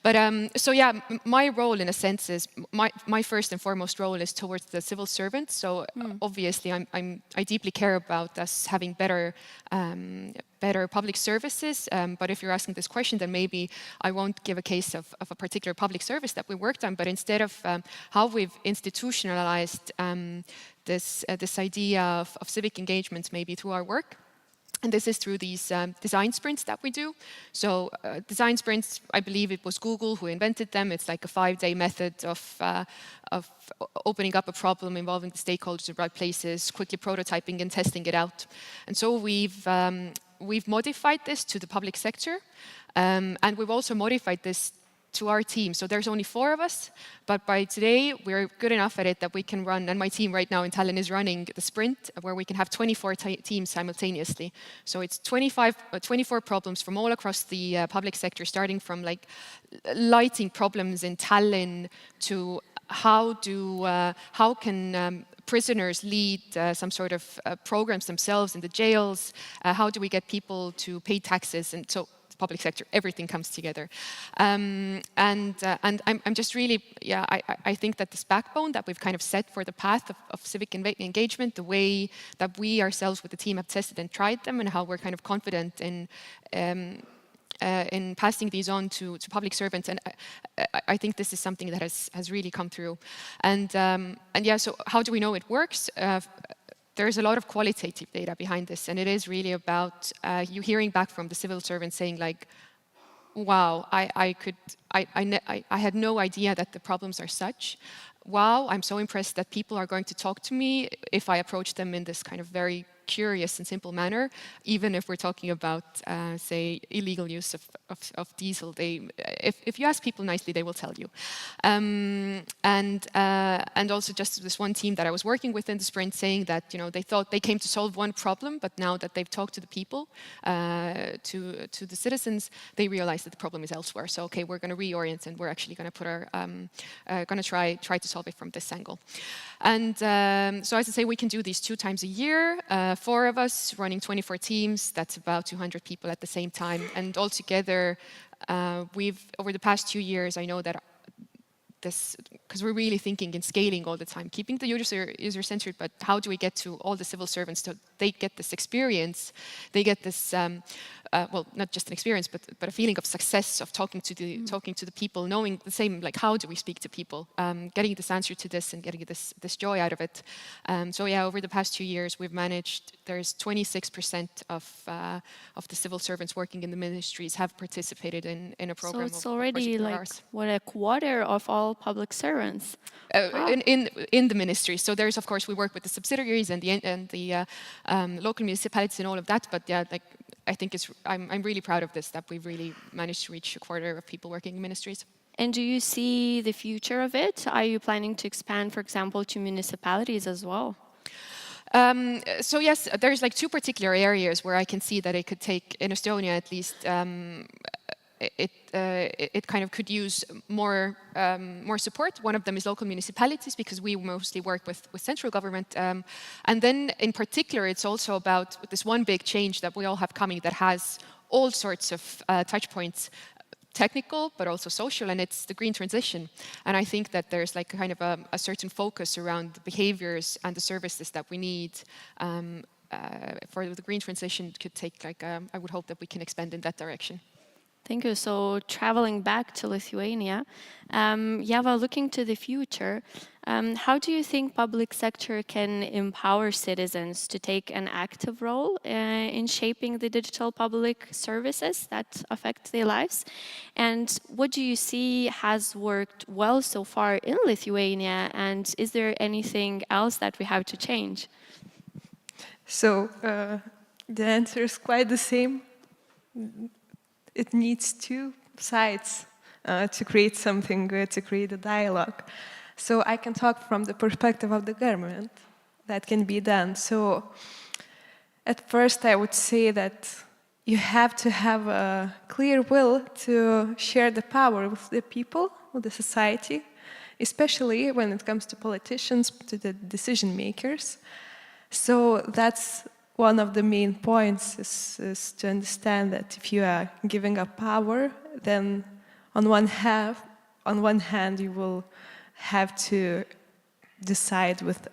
But so yeah, my role in a sense is, my first and foremost role is towards the civil servants. So obviously I deeply care about us having better public services, but if you're asking this question, then maybe I won't give a case of a particular public service that we worked on, but instead of how we've institutionalized this idea of civic engagement maybe through our work. And this is through these design sprints that we do. So design sprints, I believe it was Google who invented them. It's like a 5-day method of opening up a problem, involving the stakeholders in the right places, quickly prototyping and testing it out. And so we've modified this to the public sector, and we've also modified this to our team. So there's only 4 of us, but by today we're good enough at it that we can run, and my team right now in Tallinn is running the sprint where we can have 24 teams simultaneously. So it's 24 problems from all across the public sector, starting from like lighting problems in Tallinn to how can prisoners lead some sort of programs themselves in the jails, how do we get people to pay taxes, and so public sector, everything comes together. And I'm just really, yeah, I think that this backbone that we've kind of set for the path of civic engagement, the way that we ourselves with the team have tested and tried them, and how we're kind of confident in passing these on to public servants, and I think this is something that has really come through. And yeah, so how do we know it works? There's a lot of qualitative data behind this, and it is really about you hearing back from the civil servants saying like, wow, I had no idea that the problems are such. Wow, I'm so impressed that people are going to talk to me if I approach them in this kind of very curious and simple manner, even if we're talking about, say, illegal use of diesel. If you ask people nicely, they will tell you. And also just this one team that I was working with in the sprint saying that, you know, they thought they came to solve one problem, but now that they've talked to the people, to the citizens, they realize that the problem is elsewhere. So, okay, we're going to reorient, and we're actually going to put our, going to try to solve it from this angle. And so as I say, we can do these 2 times a year. 4 of us running 24 teams, that's about 200 people at the same time. And altogether, over the past 2 years, I know that this, because we're really thinking in scaling all the time, keeping the user-centered, but how do we get to all the civil servants so they get this experience, they get this, well, not just an experience, but a feeling of success of talking to the people, knowing the same, like how do we speak to people, getting this answer to this and getting this joy out of it. So yeah, over the past 2 years, we've managed, there's 26% of the civil servants working in the ministries have participated in a program. So it's already like, what, a quarter of all public servants? In the ministry. So there's, of course, we work with the subsidiaries and the local municipalities and all of that. But yeah, like I think I'm really proud of this, that we've really managed to reach a quarter of people working in ministries. And do you see the future of it? Are you planning to expand, for example, to municipalities as well? So yes, there's like 2 particular areas where I can see that it could take, in Estonia at least, it kind of could use more support. One of them is local municipalities, because we mostly work with central government. And then in particular, it's also about this one big change that we all have coming that has all sorts of touch points, technical, but also social, and it's the green transition. And I think that there's like kind of a certain focus around the behaviors and the services that we need for the green transition could take like, I would hope that we can expand in that direction. Thank you. So traveling back to Lithuania, Java, looking to the future, how do you think public sector can empower citizens to take an active role in shaping the digital public services that affect their lives? And what do you see has worked well so far in Lithuania? And is there anything else that we have to change? So the answer is quite the same. It needs 2 sides to create something good, to create a dialogue. So I can talk from the perspective of the government. That can be done. So at first I would say that you have to have a clear will to share the power with the people, with the society, especially when it comes to politicians, to the decision makers. So that's one of the main points is to understand that if you are giving up power, then on one hand you will have to decide with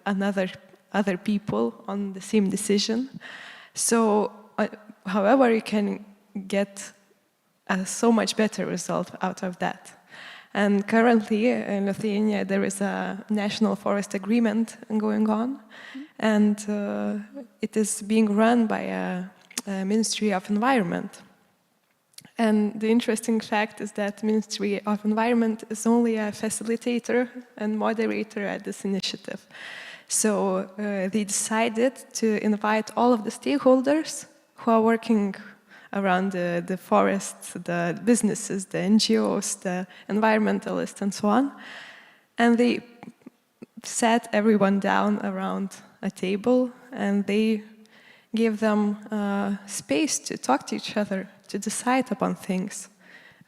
other people on the same decision. So, however, you can get a so much better result out of that. And currently in Lithuania there is a national forest agreement going on, and it is being run by a Ministry of Environment. And the interesting fact is that Ministry of Environment is only a facilitator and moderator at this initiative. So they decided to invite all of the stakeholders who are working around the forests, the businesses, the NGOs, the environmentalists, and so on. And they sat everyone down around a table, and they gave them space to talk to each other, to decide upon things.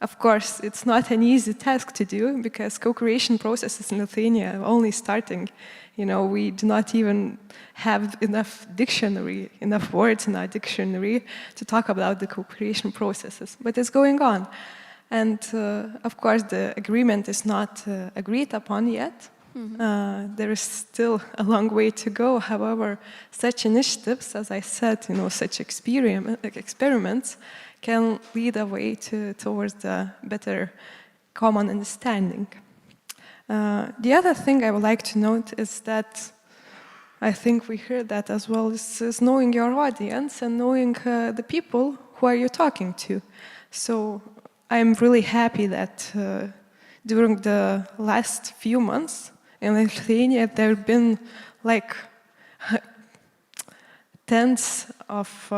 Of course, it's not an easy task to do, because co-creation processes in Lithuania are only starting. You know, we do not even have enough words in our dictionary to talk about the co-creation processes, but it's going on. And of course, the agreement is not agreed upon yet. There is still a long way to go. However, such initiatives, as I said, such experiments can lead a way towards the better common understanding. The other thing I would like to note is that I think we heard that as well, is knowing your audience and knowing the people who are you talking to. So I'm really happy that during the last few months in Lithuania there have been like tens of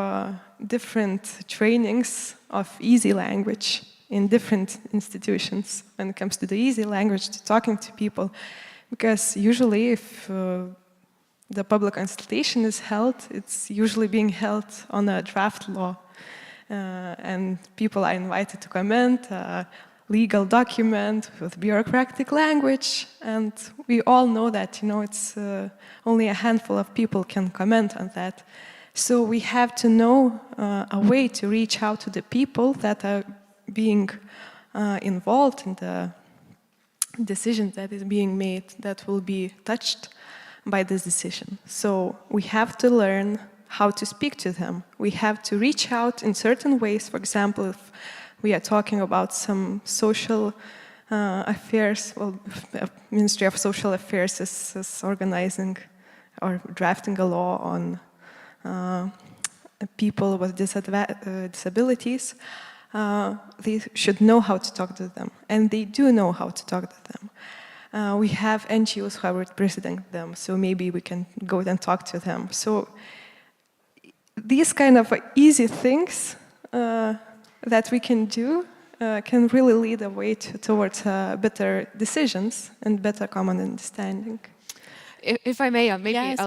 different trainings of easy language in different institutions when it comes to the easy language, to talking to people. Because usually if the public consultation is held, it's usually being held on a draft law. And people are invited to comment a legal document with bureaucratic language. And we all know that, it's only a handful of people can comment on that. So we have to know a way to reach out to the people that are being involved in the decisions that is being made that will be touched by this decision. So we have to learn how to speak to them. We have to reach out in certain ways. For example, if we are talking about some social affairs, well, Ministry of Social Affairs is organizing or drafting a law on people with disabilities. They should know how to talk to them, and they do know how to talk to them. We have NGOs who are representing them, so maybe we can go and talk to them. So these kind of easy things that we can do can really lead the way towards better decisions and better common understanding. If I may, maybe Yes,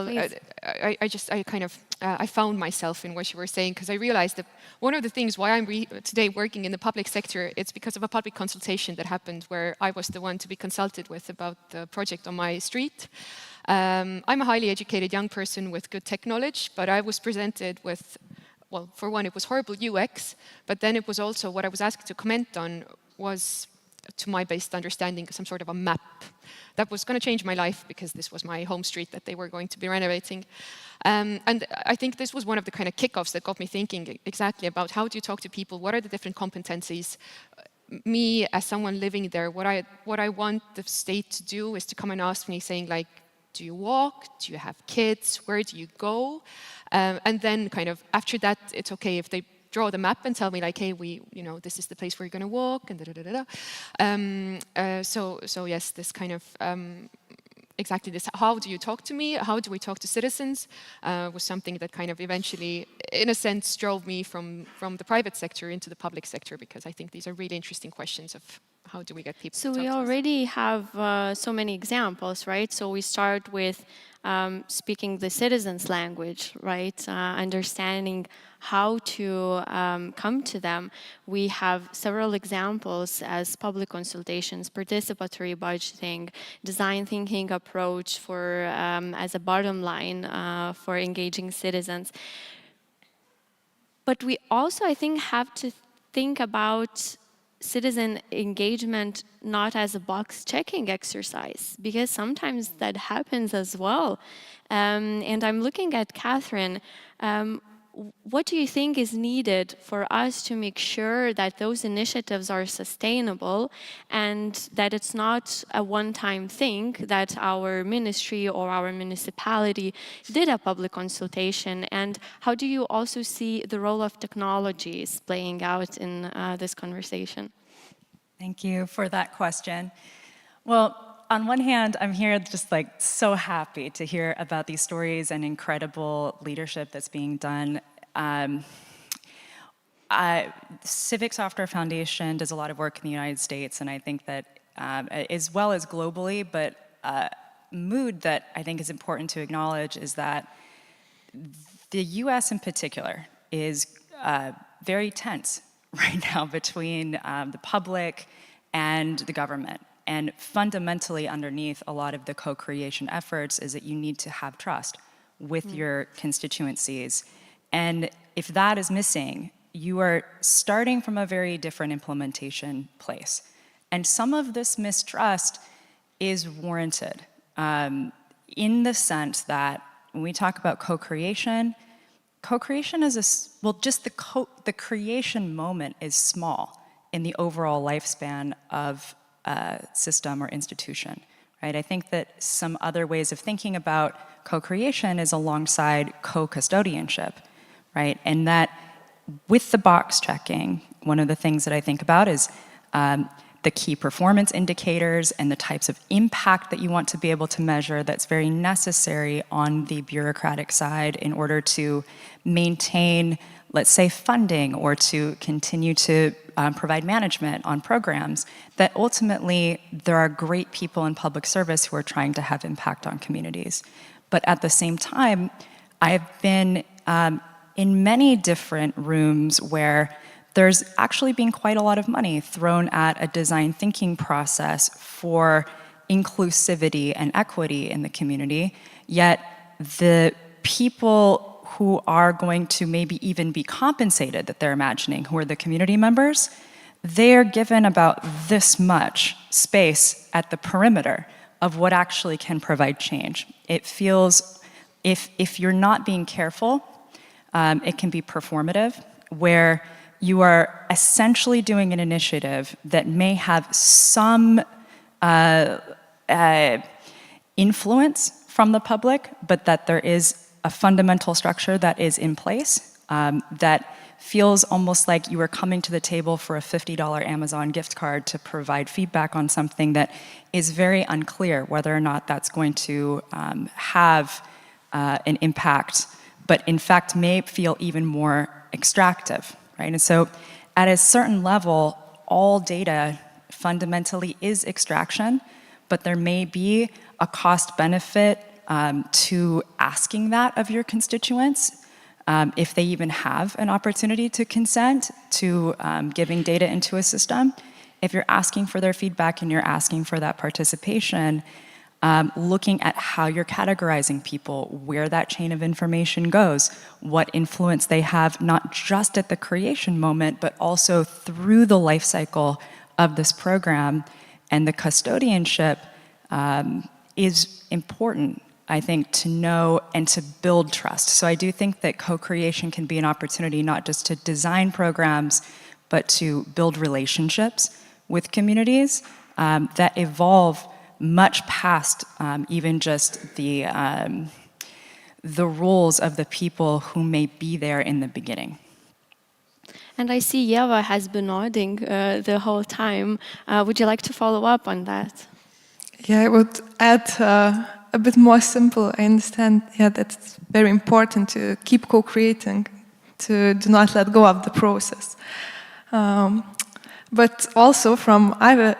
I found myself in what you were saying, because I realized that one of the things why I'm today working in the public sector, it's because of a public consultation that happened where I was the one to be consulted with about the project on my street. I'm a highly educated young person with good tech knowledge, but I was presented with, well, for one, it was horrible UX, but then it was also what I was asked to comment on was, to my best understanding, some sort of a map that was going to change my life, because this was my home street that they were going to be renovating. And I think this was one of the kind of kickoffs that got me thinking exactly about how do you talk to people, what are the different competencies. Me, as someone living there, what I want the state to do is to come and ask me, saying like, do you walk? Do you have kids? Where do you go? And then kind of after that, it's okay if they draw the map and tell me like, hey, this is the place where you're going to walk, and so yes, this kind of exactly this. How do you talk to me? How do we talk to citizens? Was something that kind of eventually, in a sense, drove me from the private sector into the public sector, because I think these are really interesting questions of how do we get people. So to we talk to us. already have so many examples, right? So we start with speaking the citizens' language, right? Understanding how to come to them. We have several examples as public consultations, participatory budgeting, design thinking approach for as a bottom line for engaging citizens. But we also, I think, have to think about citizen engagement not as a box-checking exercise, because sometimes that happens as well. And I'm looking at Catherine. What do you think is needed for us to make sure that those initiatives are sustainable and that it's not a one-time thing, that our ministry or our municipality did a public consultation? And how do you also see the role of technologies playing out in this conversation? Thank you for that question. Well, on one hand, I'm here just like so happy to hear about these stories and incredible leadership that's being done. Civic Software Foundation does a lot of work in the United States, and I think that as well as globally, but mood that I think is important to acknowledge is that the US in particular is very tense right now between the public and the government. And fundamentally underneath a lot of the co-creation efforts is that you need to have trust with your constituencies. And if that is missing, you are starting from a very different implementation place. And some of this mistrust is warranted in the sense that when we talk about co-creation is just the creation moment is small in the overall lifespan of a system or institution, right? I think that some other ways of thinking about co-creation is alongside co-custodianship, right? And that with the box checking, one of the things that I think about is the key performance indicators and the types of impact that you want to be able to measure that's very necessary on the bureaucratic side in order to maintain, let's say, funding or to continue to provide management on programs, that ultimately there are great people in public service who are trying to have impact on communities. But at the same time, I've been in many different rooms where there's actually been quite a lot of money thrown at a design thinking process for inclusivity and equity in the community, yet the people who are going to maybe even be compensated that they're imagining, who are the community members, they are given about this much space at the perimeter of what actually can provide change. It feels, if you're not being careful, it can be performative, where you are essentially doing an initiative that may have some influence from the public, but that there is a fundamental structure that is in place that feels almost like you are coming to the table for a $50 Amazon gift card to provide feedback on something that is very unclear whether or not that's going to have an impact, but in fact may feel even more extractive, right? And so at a certain level, all data fundamentally is extraction, but there may be a cost benefit to asking that of your constituents, if they even have an opportunity to consent to giving data into a system. If you're asking for their feedback and you're asking for that participation, looking at how you're categorizing people, where that chain of information goes, what influence they have, not just at the creation moment, but also through the life cycle of this program, and the custodianship is important, I think, to know and to build trust. So I do think that co-creation can be an opportunity not just to design programs, but to build relationships with communities that evolve much past even just the roles of the people who may be there in the beginning. And I see Yeva has been nodding the whole time. Would you like to follow up on that? Yeah, I would add a bit more simple. I understand, yeah, that's very important to keep co-creating, to do not let go of the process. But also from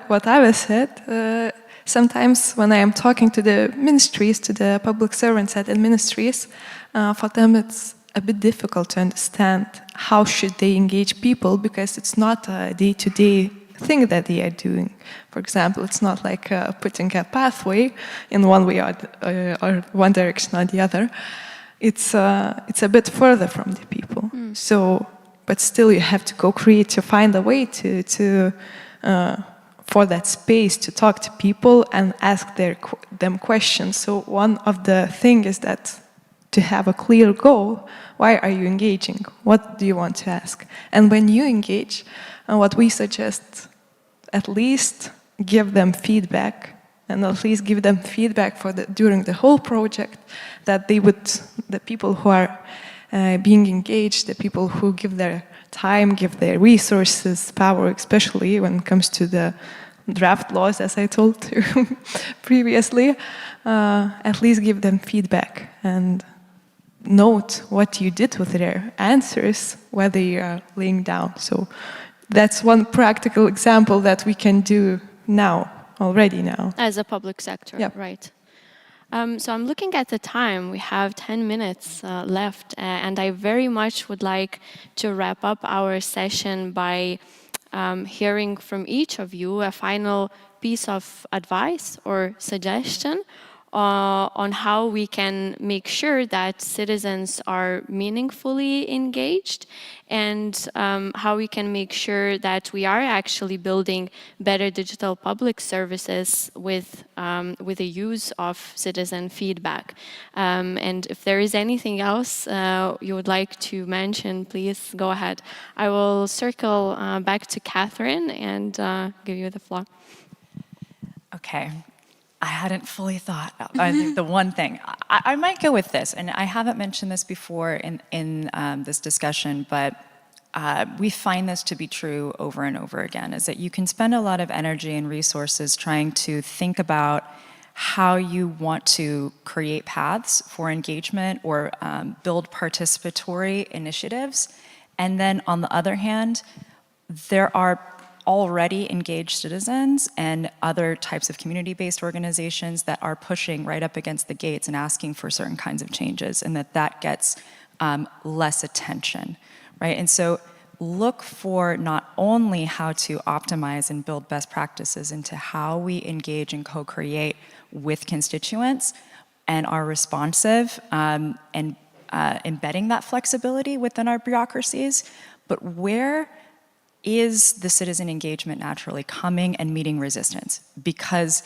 what Ava said, sometimes when I am talking to the ministries, to the public servants at the ministries, for them it's a bit difficult to understand how should they engage people, because it's not a day-to-day thing that they are doing. For example, it's not like putting a pathway in one way or one direction or the other. It's a bit further from the people. So, but still you have to co-create, to find a way to for that space to talk to people and ask them questions. So one of the things is that to have a clear goal, why are you engaging? What do you want to ask? And when you engage, what we suggest, at least give them feedback, and at least give them feedback during the whole project, that the people who are being engaged, the people who give their time, give their resources, power, especially when it comes to the draft laws, as I told you previously, at least give them feedback and note what you did with their answers, whether you are laying down. So that's one practical example that we can do now, already now. As a public sector, yeah. Right. So I'm looking at the time. We have 10 minutes left, and I very much would like to wrap up our session by hearing from each of you a final piece of advice or suggestion on how we can make sure that citizens are meaningfully engaged, and how we can make sure that we are actually building better digital public services with the use of citizen feedback. And if there is anything else you would like to mention, please go ahead. I will circle back to Catherine and give you the floor. Okay. I hadn't fully thought. I think the one thing, I might go with this, and I haven't mentioned this before in this discussion, but we find this to be true over and over again, is that you can spend a lot of energy and resources trying to think about how you want to create paths for engagement or build participatory initiatives. And then on the other hand, there are already engaged citizens and other types of community-based organizations that are pushing right up against the gates and asking for certain kinds of changes, and that gets less attention, right? And so look for not only how to optimize and build best practices into how we engage and co-create with constituents and are responsive and embedding that flexibility within our bureaucracies, but where is the citizen engagement naturally coming and meeting resistance? Because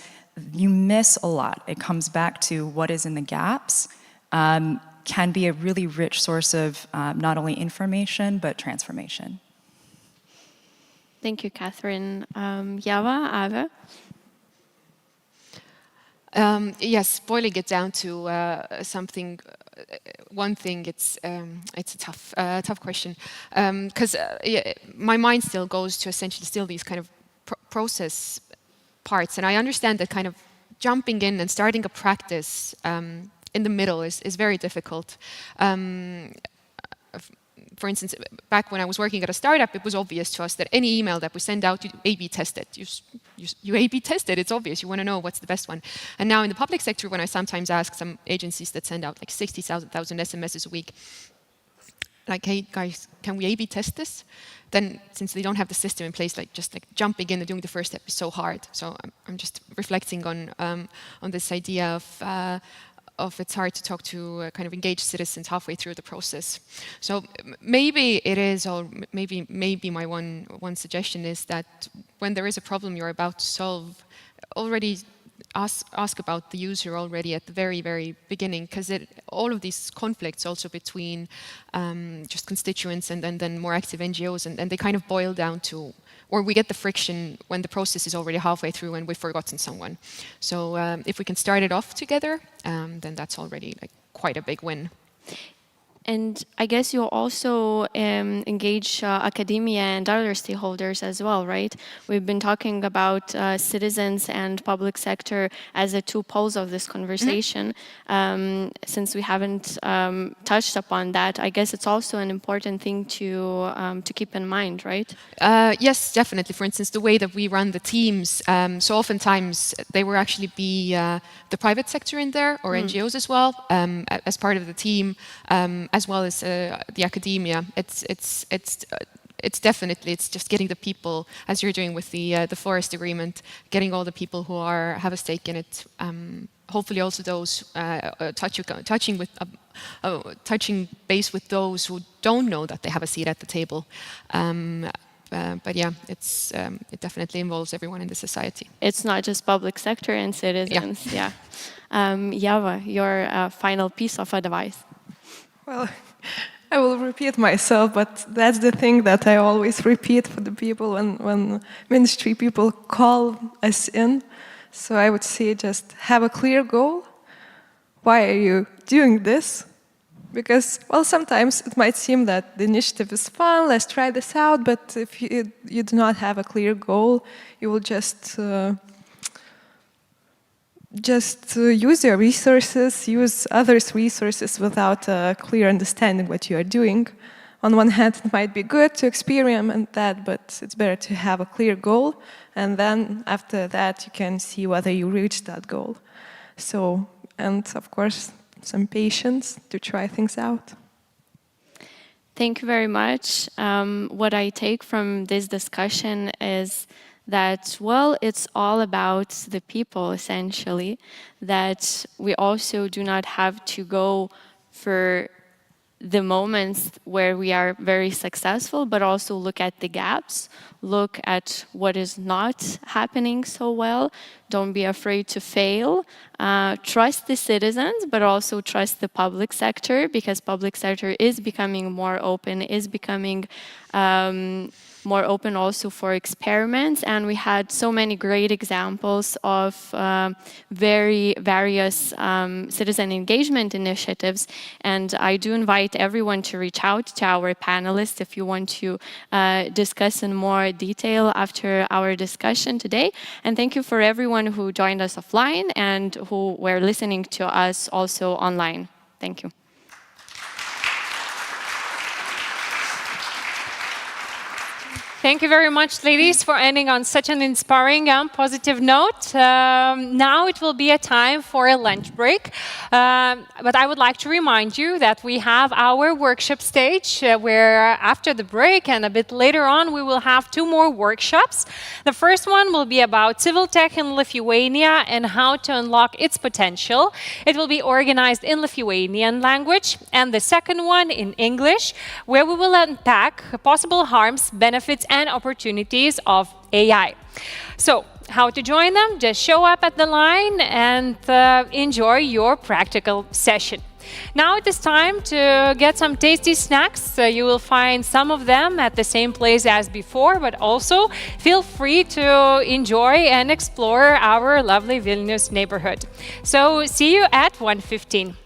you miss a lot. It comes back to what is in the gaps, can be a really rich source of not only information, but transformation. Thank you, Catherine. Java, Ave? Yes, boiling it down to one thing, it's a tough question, because my mind still goes to essentially still these kind of process parts, and I understand that kind of jumping in and starting a practice in the middle is very difficult. For instance, back when I was working at a startup, it was obvious to us that any email that we send out, you A/B test it. You A/B test it, it's obvious. You want to know what's the best one. And now in the public sector, when I sometimes ask some agencies that send out like 60,000 SMSs a week, like, hey guys, can we A/B test this? Then since they don't have the system in place, like just like jumping in and doing the first step is so hard. So I'm just reflecting on this idea of it's hard to talk to kind of engaged citizens halfway through the process. So maybe it is, or maybe my one suggestion is that when there is a problem you're about to solve, already ask about the user already at the very, very beginning, because all of these conflicts also between just constituents and then more active NGOs, and they kind of boil down to, or we get the friction when the process is already halfway through and we've forgotten someone. So if we can start it off together, then that's already like quite a big win. And I guess you also engage academia and other stakeholders as well, right? We've been talking about citizens and public sector as the two poles of this conversation. Since we haven't touched upon that, I guess it's also an important thing to keep in mind, right? Yes, definitely. For instance, the way that we run the teams, so oftentimes they will actually be the private sector in there, or NGOs as well, as part of the team. As well as the academia, it's definitely just getting the people, as you're doing with the forest agreement, getting all the people who have a stake in it. Hopefully, also those touching base with those who don't know that they have a seat at the table. But yeah, it definitely involves everyone in the society. It's not just public sector and citizens. Yeah. Java, your final piece of advice. Well, I will repeat myself, but that's the thing that I always repeat for the people when ministry people call us in. So I would say just have a clear goal. Why are you doing this? Because, well, sometimes it might seem that the initiative is fun, let's try this out, but if you do not have a clear goal, you will just use your resources, use others' resources without a clear understanding what you are doing. On one hand, it might be good to experiment that, but it's better to have a clear goal, and then after that you can see whether you reach that goal. So, and of course, some patience to try things out. Thank you very much. What I take from this discussion is that, well, it's all about the people, essentially, that we also do not have to go for the moments where we are very successful, but also look at the gaps, look at what is not happening so well. Don't be afraid to fail. Trust the citizens, but also trust the public sector, because public sector is becoming more open, is becoming more open also for experiments, and we had so many great examples of very various citizen engagement initiatives, and I do invite everyone to reach out to our panelists if you want to discuss in more detail after our discussion today. And thank you for everyone who joined us offline and who were listening to us also online. Thank you. Thank you very much, ladies, for ending on such an inspiring and positive note. Now it will be a time for a lunch break. But I would like to remind you that we have our workshop stage where after the break and a bit later on, we will have 2 more workshops. The first one will be about civil tech in Lithuania and how to unlock its potential. It will be organized in Lithuanian language. And the second one in English, where we will unpack possible harms, benefits, and opportunities of AI. So, how to join them? Just show up at the line and enjoy your practical session. Now it is time to get some tasty snacks. You will find some of them at the same place as before, but also feel free to enjoy and explore our lovely Vilnius neighborhood. So see you at 1:15.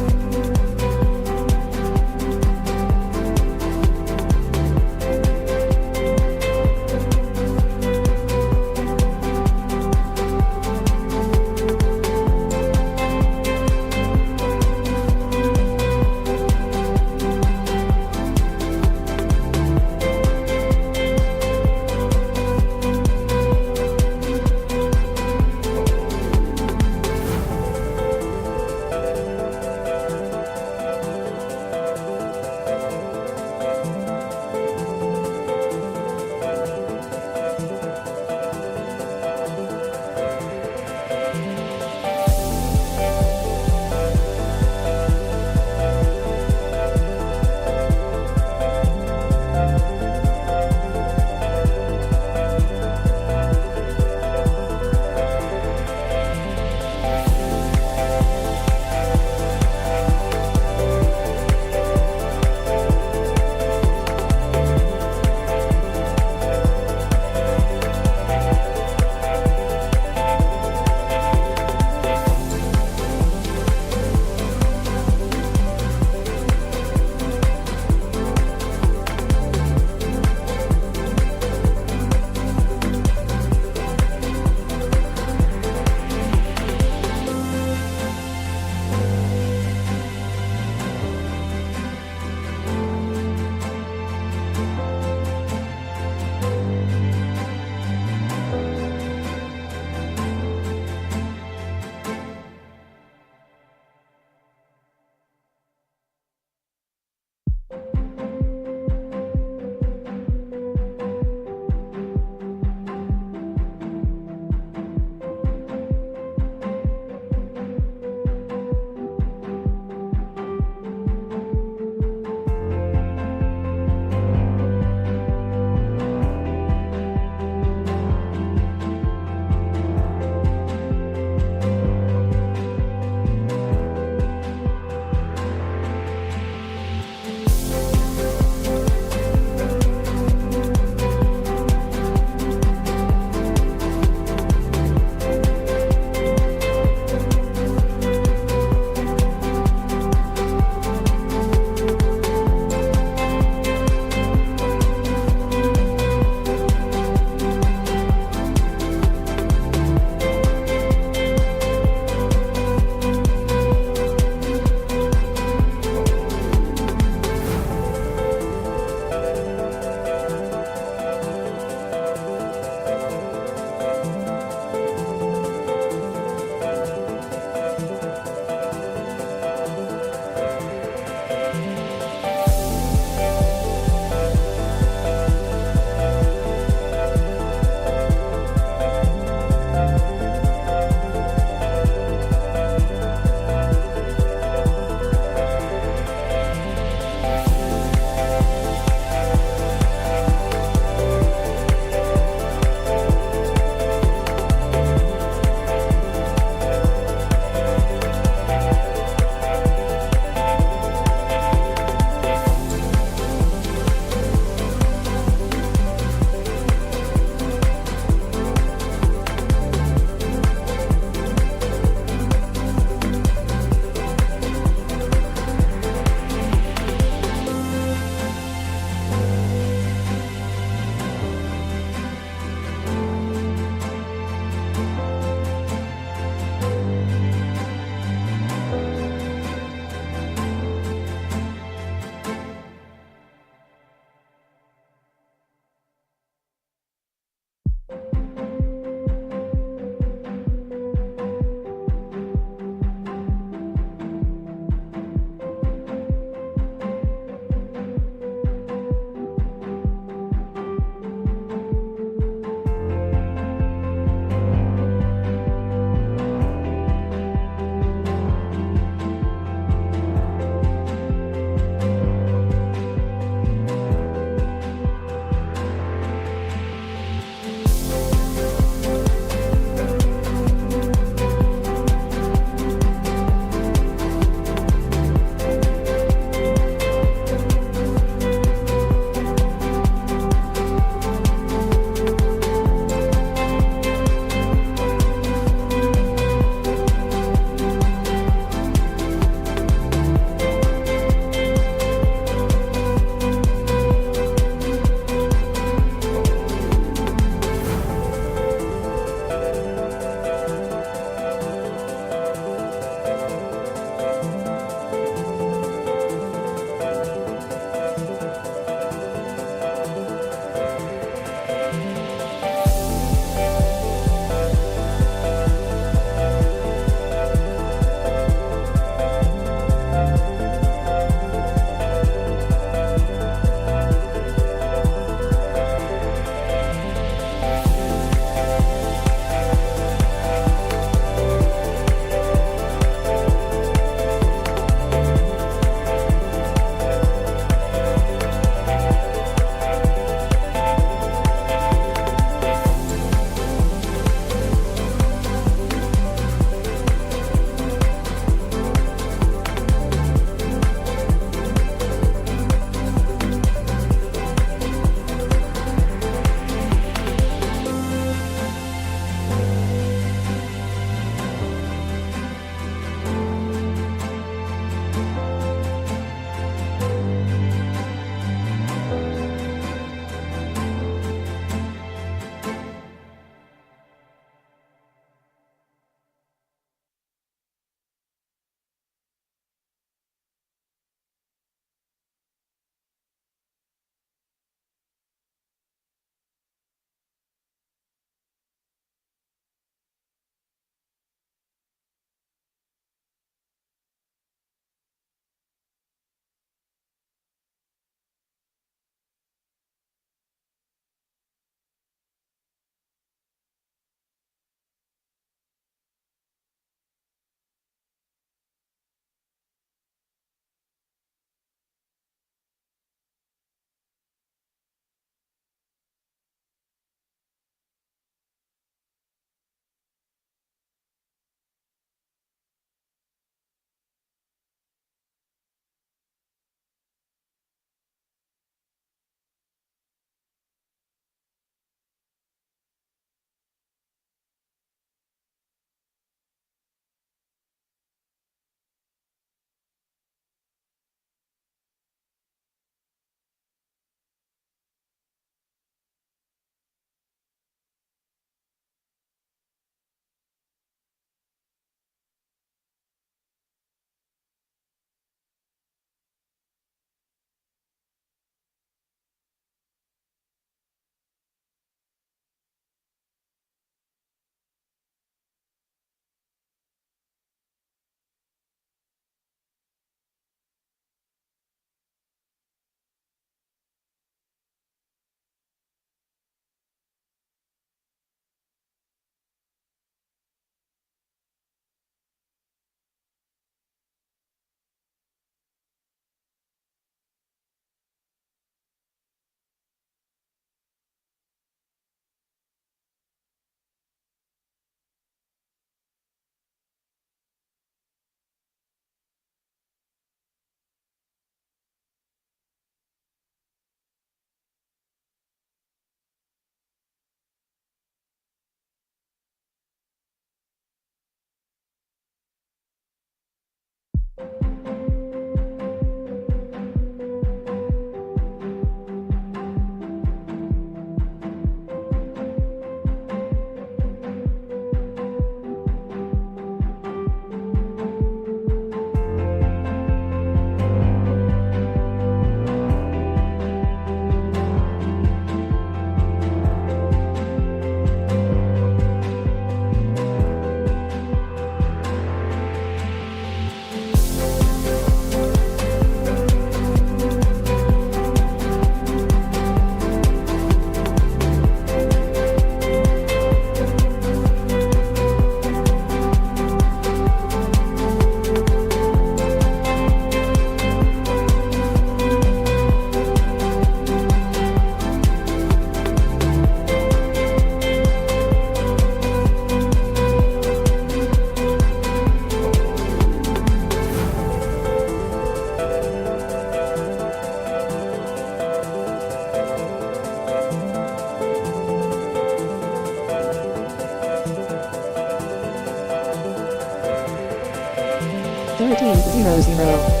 1300.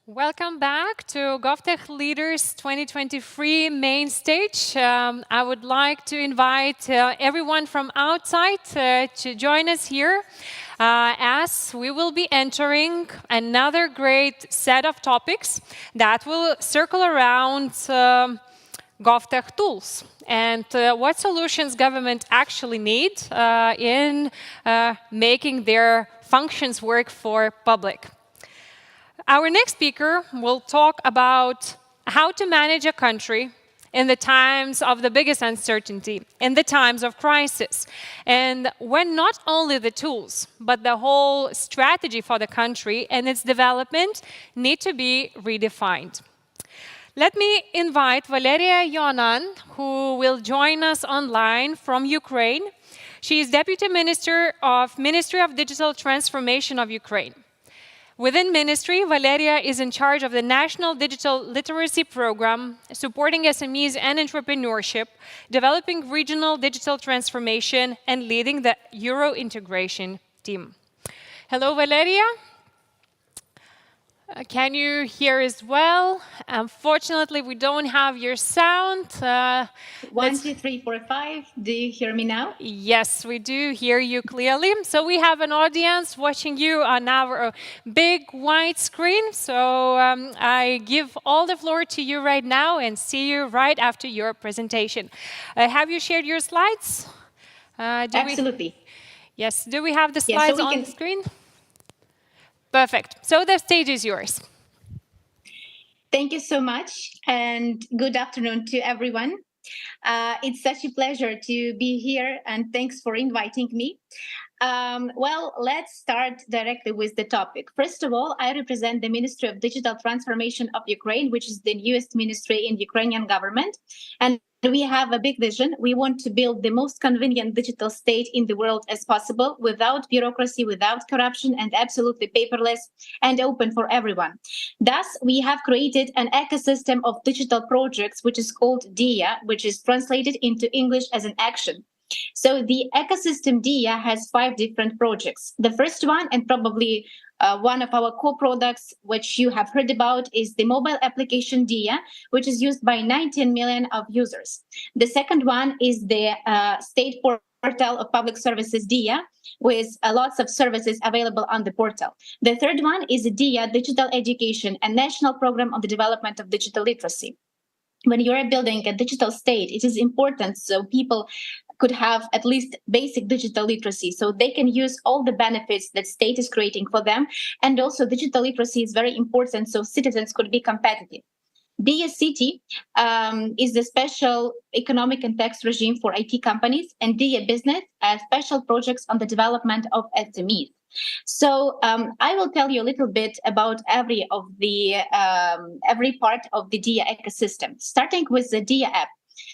Welcome back to GovTech Leaders 2023 main stage. I would like to invite everyone from outside to join us here as we will be entering another great set of topics that will circle around GovTech tools and what solutions government actually need in making their functions work for public. Our next speaker will talk about how to manage a country in the times of the biggest uncertainty, in the times of crisis, and when not only the tools, but the whole strategy for the country and its development need to be redefined. Let me invite Valeria Ionan, who will join us online from Ukraine. She is Deputy Minister of Ministry of Digital Transformation of Ukraine. Within ministry, Valeria is in charge of the National Digital Literacy Program, supporting SMEs and entrepreneurship, developing regional digital transformation, and leading the Euro integration team. Hello, Valeria. Can you hear as well? Unfortunately, we don't have your sound. 1, 2, 3, 4, 5. Do you hear me now? Yes, we do hear you clearly. So we have an audience watching you on our big white screen. So I give all the floor to you right now and see you right after your presentation. Have you shared your slides? Absolutely. Yes. Do we have the slides on the screen? Perfect. So the stage is yours. Thank you so much, and good afternoon to everyone. It's such a pleasure to be here, and thanks for inviting me. Well, let's start directly with the topic. First of all, I represent the Ministry of Digital Transformation of Ukraine, which is the newest ministry in the Ukrainian government. And we have a big vision. We want to build the most convenient digital state in the world as possible, without bureaucracy, without corruption, and absolutely paperless and open for everyone. Thus, we have created an ecosystem of digital projects, which is called DIA, which is translated into English as an action. So the ecosystem DIA has 5 different projects. The first one, and probably one of our core products, which you have heard about, is the mobile application DIA, which is used by 19 million of users. The second one is the state portal of public services DIA, with lots of services available on the portal. The third one is DIA Digital Education, a national program on the development of digital literacy. When you are building a digital state, it is important so people could have at least basic digital literacy, so they can use all the benefits that state is creating for them. And also digital literacy is very important so citizens could be competitive. DIA City is the special economic and tax regime for IT companies, and DIA Business special projects on the development of SMEs. So I will tell you a little bit about every part of the DIA ecosystem, starting with the DIA app.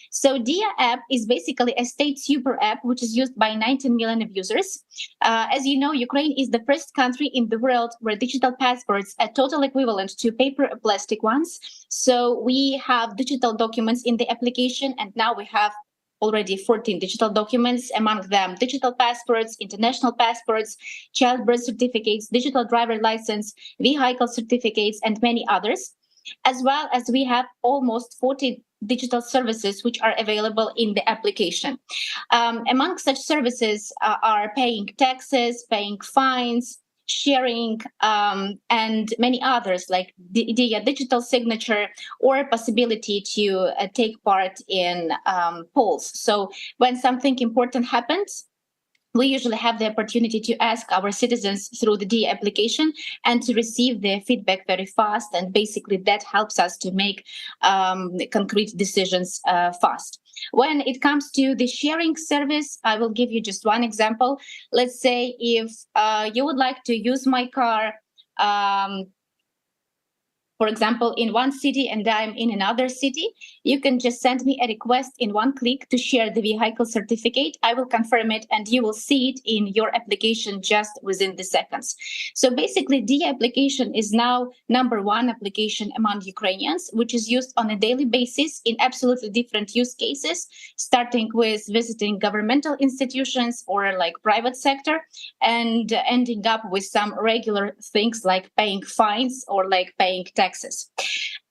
So DIA app is basically a state super app, which is used by 19 million of users. As you know, Ukraine is the first country in the world where digital passports are total equivalent to paper or plastic ones. So we have digital documents in the application, and now we have already 14 digital documents, among them digital passports, international passports, child birth certificates, digital driver license, vehicle certificates, and many others. As well as we have almost 40 digital services which are available in the application. Among such services are paying taxes, paying fines, sharing, and many others like the digital signature or possibility to take part in polls. So when something important happens, we usually have the opportunity to ask our citizens through the DIA application and to receive their feedback very fast. And basically that helps us to make concrete decisions fast. When it comes to the sharing service, I will give you just one example. Let's say if you would like to use my car for example, in one city and I'm in another city, you can just send me a request in one click to share the vehicle certificate. I will confirm it and you will see it in your application just within the seconds. So basically, DIA application is now #1 application among Ukrainians, which is used on a daily basis in absolutely different use cases, starting with visiting governmental institutions or like private sector, and ending up with some regular things like paying fines or like paying taxes.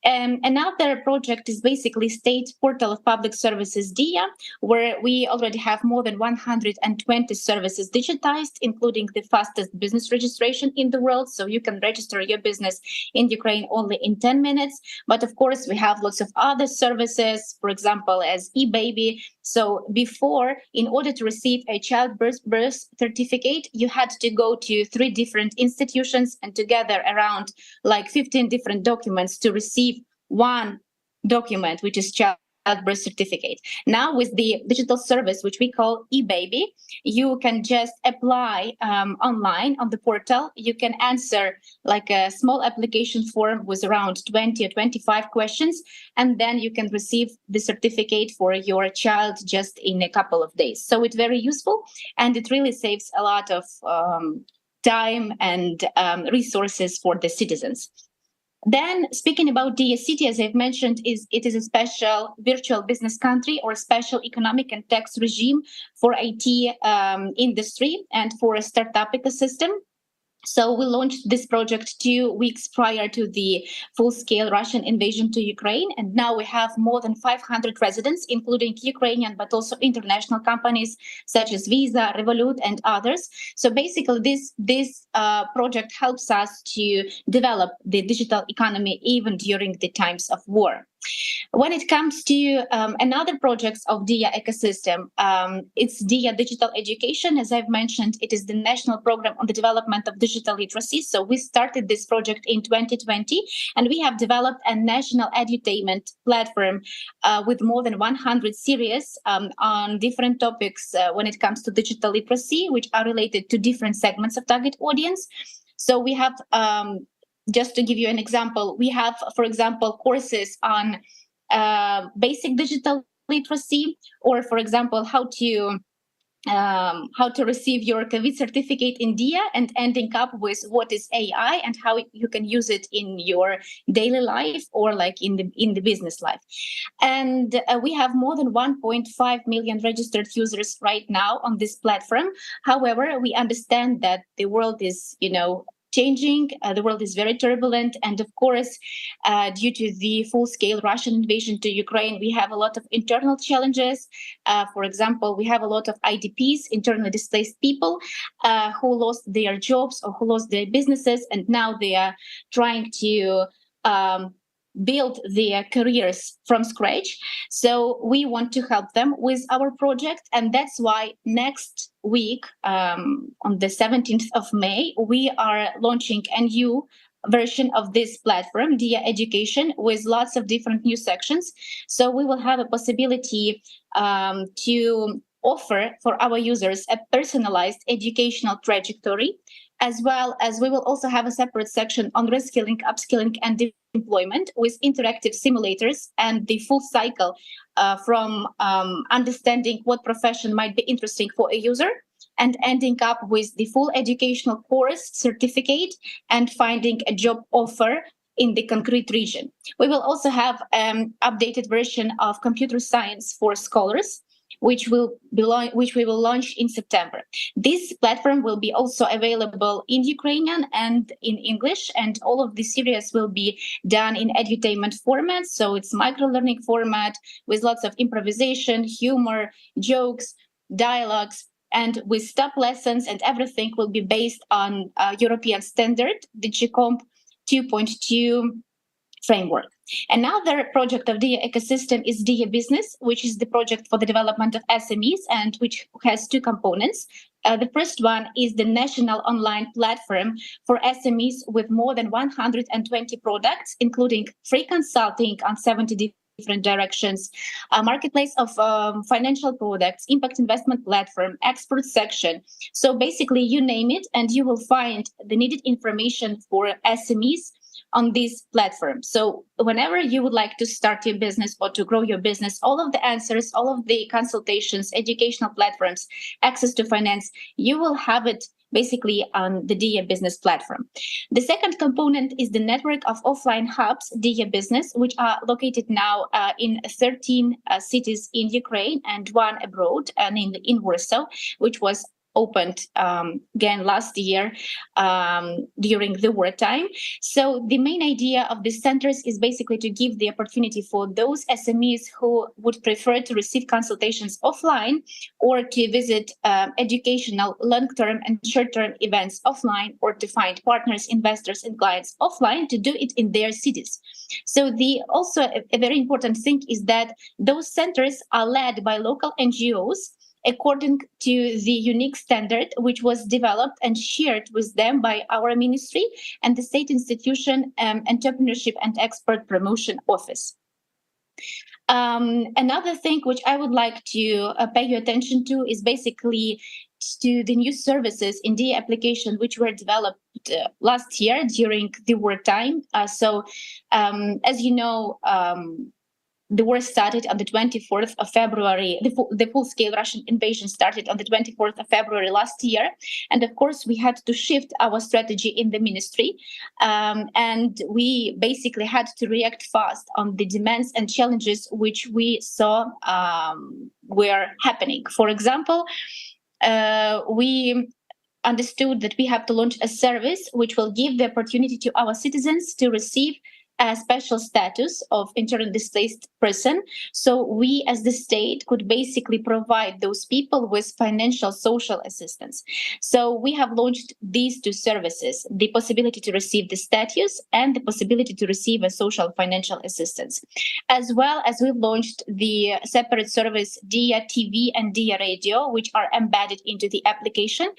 Another project is basically State Portal of Public Services, DIA, where we already have more than 120 services digitized, including the fastest business registration in the world. So you can register your business in Ukraine only in 10 minutes. But of course, we have lots of other services, for example, as eBaby. So before, in order to receive a childbirth certificate, you had to go to 3 different institutions and to gather around like 15 different documents to receive one document, which is childbirth certificate. Now with the digital service, which we call eBaby, you can just apply online on the portal. You can answer like a small application form with around 20 or 25 questions, and then you can receive the certificate for your child just in a couple of days. So it's very useful, and it really saves a lot of time and resources for the citizens. Then, speaking about DIA City, as I've mentioned, it is a special virtual business country or special economic and tax regime for IT industry and for a startup ecosystem. So we launched this project 2 weeks prior to the full-scale Russian invasion to Ukraine, and now we have more than 500 residents, including Ukrainian, but also international companies such as Visa, Revolut, and others. So basically, this project helps us to develop the digital economy even during the times of war. When it comes to another projects of DIA ecosystem, it's DIA Digital Education. As I've mentioned, it is the national program on the development of digital literacy. So we started this project in 2020, and we have developed a national edutainment platform with more than 100 series on different topics when it comes to digital literacy, which are related to different segments of target audience. So we have just to give you an example, we have, for example, courses on basic digital literacy, or, for example, how to receive your COVID certificate in DIA, and ending up with what is AI and how you can use it in your daily life or like in the business life. And we have more than 1.5 million registered users right now on this platform. However, we understand that the world is, changing. The world is very turbulent. And of course, due to the full-scale Russian invasion to Ukraine, we have a lot of internal challenges. For example, we have a lot of IDPs, internally displaced people, who lost their jobs or who lost their businesses, and now they are trying to build their careers from scratch. So we want to help them with our project. And that's why next week, on the 17th of May, we are launching a new version of this platform, DIA Education, with lots of different new sections. So we will have a possibility to offer for our users a personalized educational trajectory, as well as we will also have a separate section on reskilling, upskilling, and employment with interactive simulators and the full cycle from understanding what profession might be interesting for a user and ending up with the full educational course certificate and finding a job offer in the concrete region. We will also have an updated version of computer science for scholars, which we will launch in September. This platform will be also available in Ukrainian and in English, and all of the series will be done in edutainment format. So it's micro-learning format with lots of improvisation, humor, jokes, dialogues, and with stop lessons, and everything will be based on European standard, DigiComp 2.2 framework. Another project of DIA ecosystem is DIA Business, which is the project for the development of SMEs and which has 2 components. The first one is the national online platform for SMEs with more than 120 products, including free consulting on 70 different directions, a marketplace of financial products, impact investment platform, expert section. So basically, you name it, and you will find the needed information for SMEs on this platform. So whenever you would like to start your business or to grow your business, all of the answers, all of the consultations, educational platforms, access to finance, you will have it basically on the DIA Business platform. The second component is the network of offline hubs, DIA Business, which are located now in 13 cities in Ukraine and one abroad, and in Warsaw, which was opened again last year during the wartime. So the main idea of these centers is basically to give the opportunity for those SMEs who would prefer to receive consultations offline or to visit educational long-term and short-term events offline, or to find partners, investors, and clients offline, to do it in their cities. So also a very important thing is that those centers are led by local NGOs according to the unique standard which was developed and shared with them by our ministry and the State Institution Entrepreneurship and Export Promotion Office. Another thing which I would like to pay your attention to is basically to the new services in the application which were developed last year during the wartime. As you know, the war started on the 24th of February. The full-scale Russian invasion started on the 24th of February last year. And of course, we had to shift our strategy in the ministry. And we basically had to react fast on the demands and challenges which we saw were happening. For example, we understood that we have to launch a service which will give the opportunity to our citizens to receive a special status of internally displaced person. So we as the state could basically provide those people with financial social assistance. So we have launched these two services, the possibility to receive the status and the possibility to receive a social financial assistance. As well as we've launched the separate service DIA TV and DIA Radio, which are embedded into the application.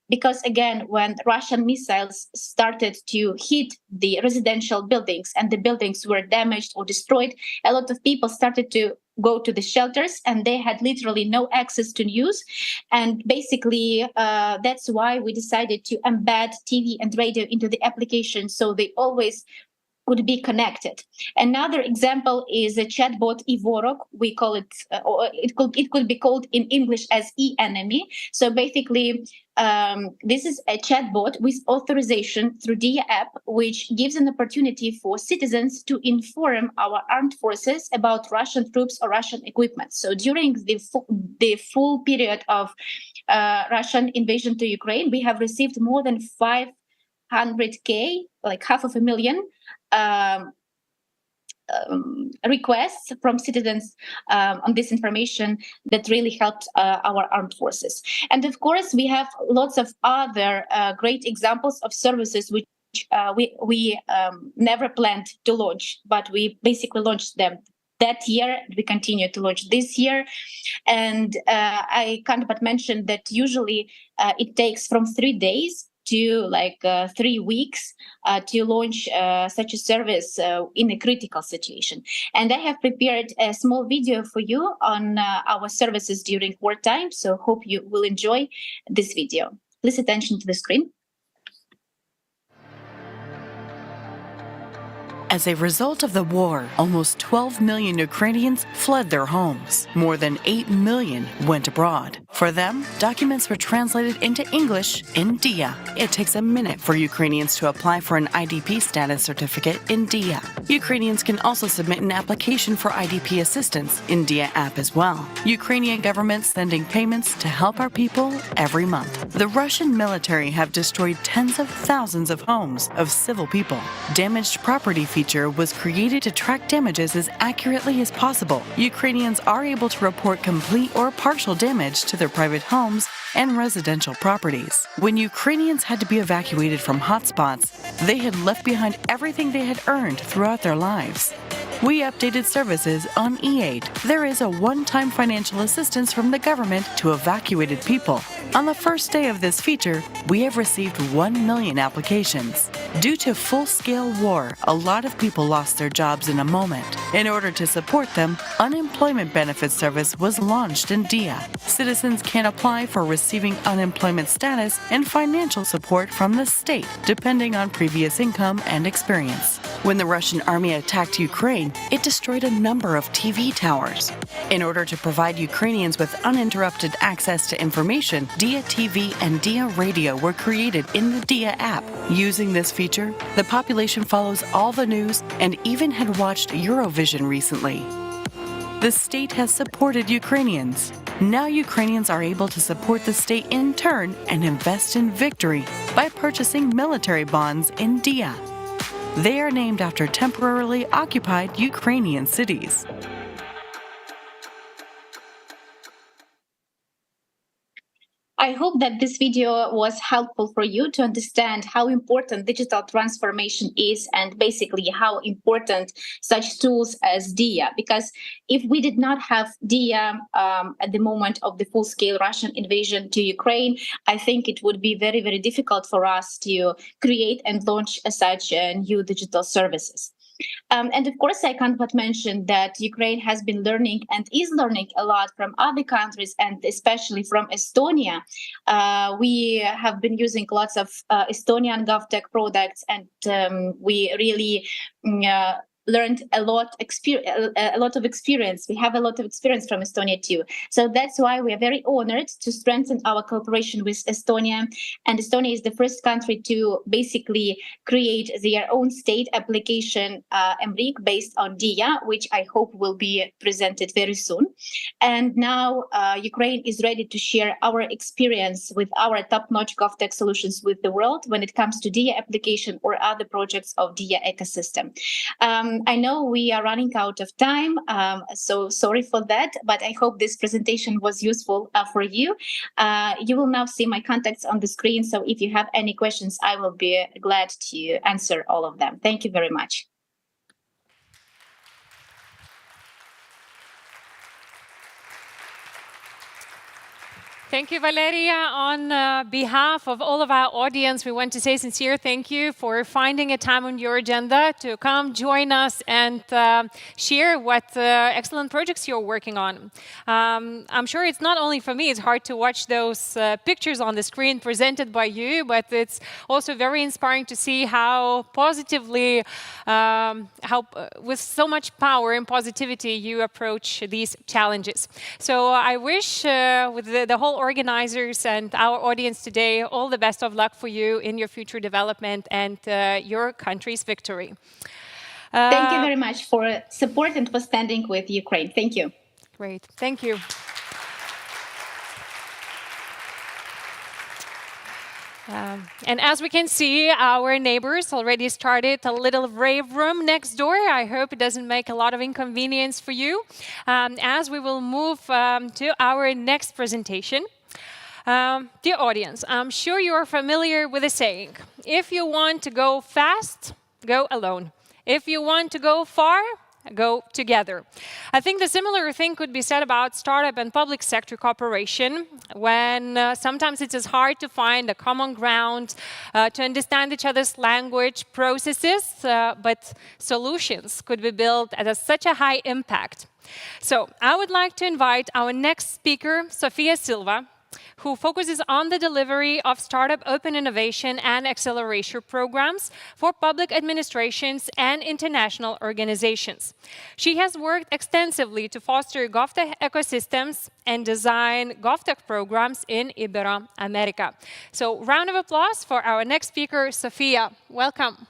Because again, when Russian missiles started to hit the residential buildings and the buildings were damaged or destroyed, a lot of people started to go to the shelters and they had literally no access to news. And basically, that's why we decided to embed TV and radio into the application so they always would be connected. Another example is a chatbot Ivorok. We call it, or it could be called in English as e-enemy. So basically, this is a chatbot with authorization through DIA app, which gives an opportunity for citizens to inform our armed forces about Russian troops or Russian equipment. So during the full period of Russian invasion to Ukraine, we have received more than 500K, like 500,000 requests from citizens on this information that really helped our armed forces. And of course, we have lots of other great examples of services which we never planned to launch, but we basically launched them that year. We continue to launch this year. And I can't but mention that usually it takes from 3 days to 3 weeks to launch such a service in a critical situation. And I have prepared a small video for you on our services during wartime, so hope you will enjoy this video. Please attention to the screen. As a result of the war, almost 12 million Ukrainians fled their homes. More than 8 million went abroad. For them, documents were translated into English in DIA. It takes a minute for Ukrainians to apply for an IDP status certificate in DIA. Ukrainians can also submit an application for IDP assistance in DIA app as well. Ukrainian government sending payments to help our people every month. The Russian military have destroyed tens of thousands of homes of civil people. Damaged property feature was created to track damages as accurately as possible. Ukrainians are able to report complete or partial damage to their private homes and residential properties. When Ukrainians had to be evacuated from hotspots, they had left behind everything they had earned throughout their lives. We updated services on E-Aid. There is a one-time financial assistance from the government to evacuated people. On the first day of this feature, we have received 1 million applications. Due to full-scale war, a lot of people lost their jobs in a moment. In order to support them, Unemployment Benefit Service was launched in DIA. Citizens can apply for receiving unemployment status and financial support from the state, depending on previous income and experience. When the Russian army attacked Ukraine, it destroyed a number of TV towers. In order to provide Ukrainians with uninterrupted access to information, DIA TV and DIA Radio were created in the DIA app. Using this feature, the population follows all the news and even had watched Eurovision recently. The state has supported Ukrainians. Now Ukrainians are able to support the state in turn and invest in victory by purchasing military bonds in DIA. They are named after temporarily occupied Ukrainian cities. I hope that this video was helpful for you to understand how important digital transformation is and basically how important such tools as DIA. Because if we did not have DIA at the moment of the full-scale Russian invasion to Ukraine, I think it would be very, very difficult for us to create and launch such new digital services. And of course, I can't but mention that Ukraine has been learning and is learning a lot from other countries, and especially from Estonia. We have been using lots of Estonian GovTech products, and we really learned a lot of experience. We have a lot of experience from Estonia too. So that's why we are very honored to strengthen our cooperation with Estonia. And Estonia is the first country to basically create their own state application, MRIC, based on DIA, which I hope will be presented very soon. And now Ukraine is ready to share our experience with our top-notch GovTech solutions with the world when it comes to DIA application or other projects of DIA ecosystem. I know we are running out of time, so sorry for that, but I hope this presentation was useful for you. You will now see my contacts on the screen, so if you have any questions, I will be glad to answer all of them. Thank you very much. Thank you, Valeria. On behalf of all of our audience, we want to say sincere thank you for finding a time on your agenda to come join us and share what excellent projects you're working on. I'm sure it's not only for me, it's hard to watch those pictures on the screen presented by you, but it's also very inspiring to see how positively, with so much power and positivity you approach these challenges. So I wish with the whole organizers and our audience today all the best of luck for you in your future development and your country's victory. Thank you very much for support and for standing with Ukraine. Thank you. Great. Thank you. And as we can see, our neighbors already started a little rave room next door. I hope it doesn't make a lot of inconvenience for you. As we will move to our next presentation. Dear audience, I'm sure you're familiar with the saying, if you want to go fast, go alone. If you want to go far, go together. I think the similar thing could be said about startup and public sector cooperation, when sometimes it is hard to find a common ground, to understand each other's language, processes, but solutions could be built at such a high impact. So I would like to invite our next speaker, Sofia Silva, who focuses on the delivery of startup open innovation and acceleration programs for public administrations and international organizations. She has worked extensively to foster GovTech ecosystems and design GovTech programs in Ibero-America. So round of applause for our next speaker, Sofia. Welcome.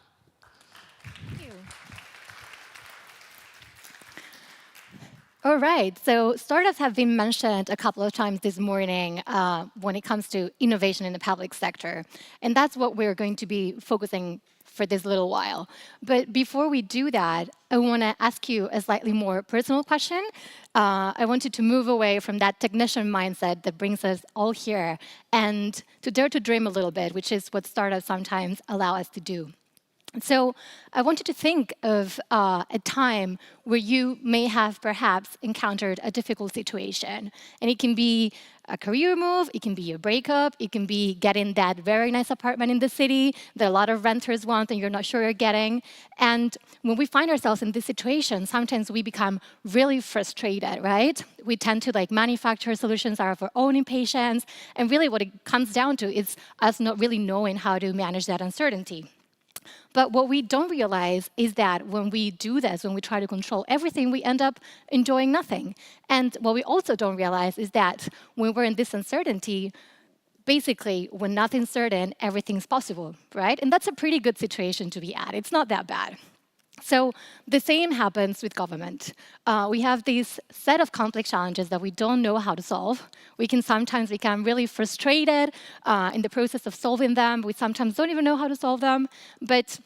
All right, so startups have been mentioned a couple of times this morning when it comes to innovation in the public sector. And that's what we're going to be focusing for this little while. But before we do that, I want to ask you a slightly more personal question. I want you to move away from that technician mindset that brings us all here and to dare to dream a little bit, which is what startups sometimes allow us to do. So I want you to think of a time where you may have perhaps encountered a difficult situation. And it can be a career move, it can be a breakup, it can be getting that very nice apartment in the city that a lot of renters want and you're not sure you're getting. And when we find ourselves in this situation, sometimes we become really frustrated, right? We tend to manufacture solutions out of our own impatience. And really what it comes down to is us not really knowing how to manage that uncertainty. But what we don't realize is that when we do this, when we try to control everything, we end up enjoying nothing. And what we also don't realize is that when we're in this uncertainty, basically, when nothing's certain, everything's possible, right? And that's a pretty good situation to be at. It's not that bad. So the same happens with government. We have this set of complex challenges that we don't know how to solve. We can sometimes become really frustrated in the process of solving them. We sometimes don't even know how to solve them. But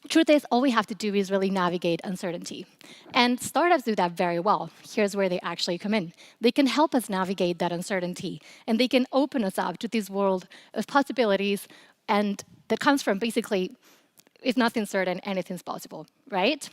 truth is, all we have to do is really navigate uncertainty. And startups do that very well. Here's where they actually come in. They can help us navigate that uncertainty. And they can open us up to this world of possibilities. And that comes from basically, if nothing's certain, anything's possible, right?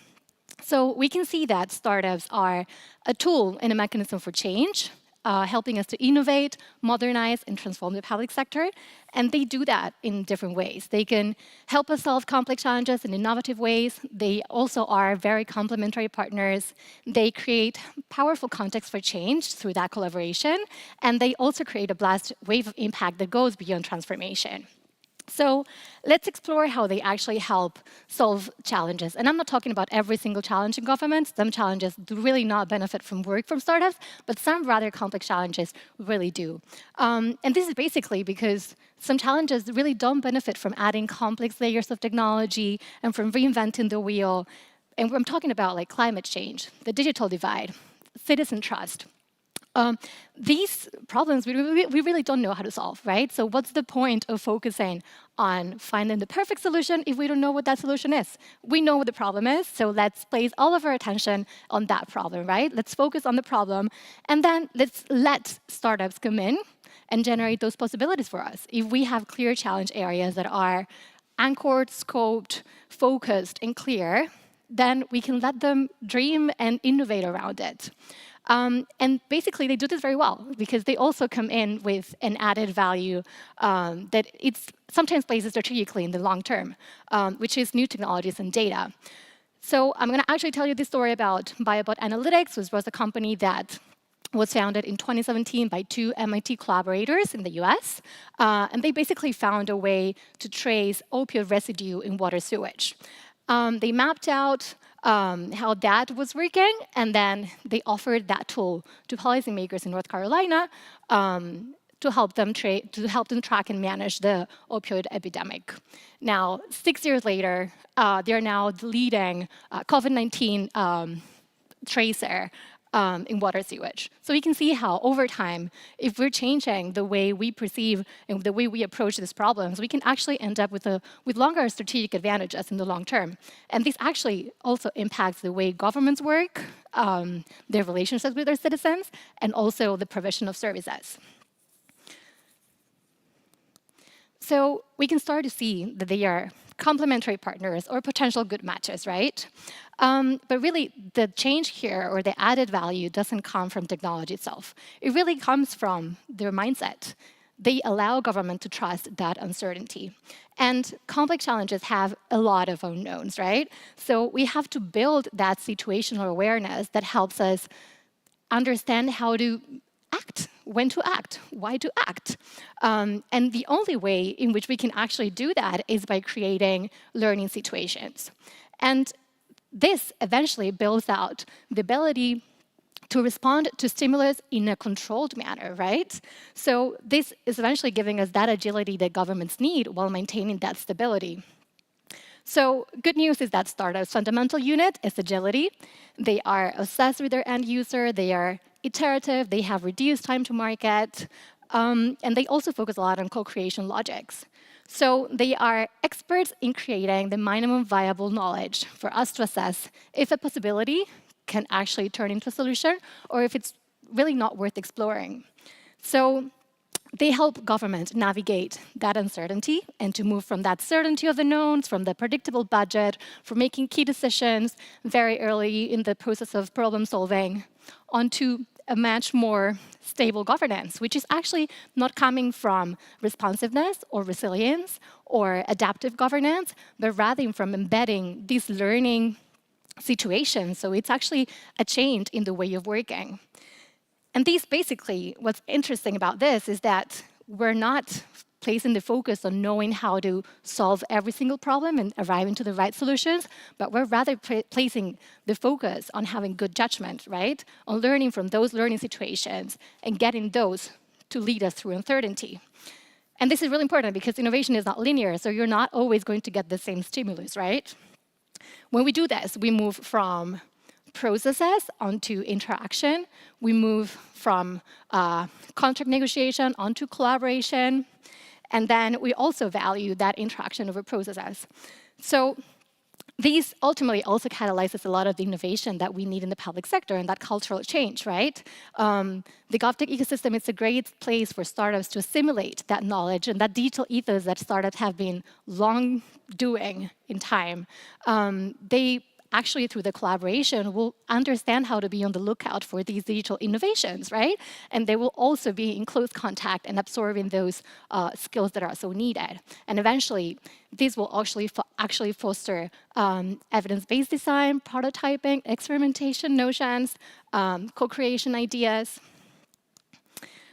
So we can see that startups are a tool and a mechanism for change, helping us to innovate, modernize, and transform the public sector. And they do that in different ways. They can help us solve complex challenges in innovative ways. They also are very complementary partners. They create powerful context for change through that collaboration. And they also create a blast wave of impact that goes beyond transformation. So let's explore how they actually help solve challenges. And I'm not talking about every single challenge in government. Some challenges do really not benefit from work from startups, but some rather complex challenges really do. And this is basically because some challenges really don't benefit from adding complex layers of technology and from reinventing the wheel. And I'm talking about climate change, the digital divide, citizen trust. These problems we really don't know how to solve, right? So what's the point of focusing on finding the perfect solution if we don't know what that solution is? We know what the problem is, so let's place all of our attention on that problem, right? Let's focus on the problem, and then let's let startups come in and generate those possibilities for us. If we have clear challenge areas that are anchored, scoped, focused, and clear, then we can let them dream and innovate around it. And basically, they do this very well because they also come in with an added value that it's sometimes plays strategically in the long term, which is new technologies and data. So I'm going to actually tell you this story about Biobot Analytics, which was a company that was founded in 2017 by 2 MIT collaborators in the US. And they basically found a way to trace opioid residue in water sewage. They mapped out how that was working, and then they offered that tool to policymakers in North Carolina to help them track and manage the opioid epidemic. Now, 6 years later, they're now the leading COVID-19 tracer in water sewage. So you can see how, over time, if we're changing the way we perceive and the way we approach these problems, we can actually end up with longer strategic advantages in the long term. And this actually also impacts the way governments work, their relationships with their citizens, and also the provision of services. So we can start to see that they are complementary partners or potential good matches, right? But really, the change here or the added value doesn't come from technology itself. It really comes from their mindset. They allow government to trust that uncertainty. And complex challenges have a lot of unknowns, right? So we have to build that situational awareness that helps us understand how to act, when to act, why to act. And the only way in which we can actually do that is by creating learning situations. And this eventually builds out the ability to respond to stimulus in a controlled manner, right? So this is eventually giving us that agility that governments need while maintaining that stability. So good news is that startup's fundamental unit is agility. They are obsessed with their end user. They are iterative. They have reduced time to market. And they also focus a lot on co-creation logics. So they are experts in creating the minimum viable knowledge for us to assess if a possibility can actually turn into a solution or if it's really not worth exploring. So they help government navigate that uncertainty and to move from that certainty of the knowns, from the predictable budget, from making key decisions very early in the process of problem solving, onto a much more stable governance, which is actually not coming from responsiveness or resilience or adaptive governance, but rather from embedding these learning situations. So it's actually a change in the way of working. And these basically, what's interesting about this is that we're not placing the focus on knowing how to solve every single problem and arriving to the right solutions, but we're rather placing the focus on having good judgment, right? On learning from those learning situations and getting those to lead us through uncertainty. And this is really important because innovation is not linear, so you're not always going to get the same stimulus, right? When we do this, we move from processes onto interaction. We move from contract negotiation onto collaboration. And then we also value that interaction over processes. So these ultimately also catalyzes a lot of the innovation that we need in the public sector and that cultural change, right? The GovTech ecosystem is a great place for startups to assimilate that knowledge and that digital ethos that startups have been long doing in time. They actually, through the collaboration, will understand how to be on the lookout for these digital innovations, right? And they will also be in close contact and absorbing those skills that are so needed. And eventually, this will actually foster evidence-based design, prototyping, experimentation notions, co-creation ideas.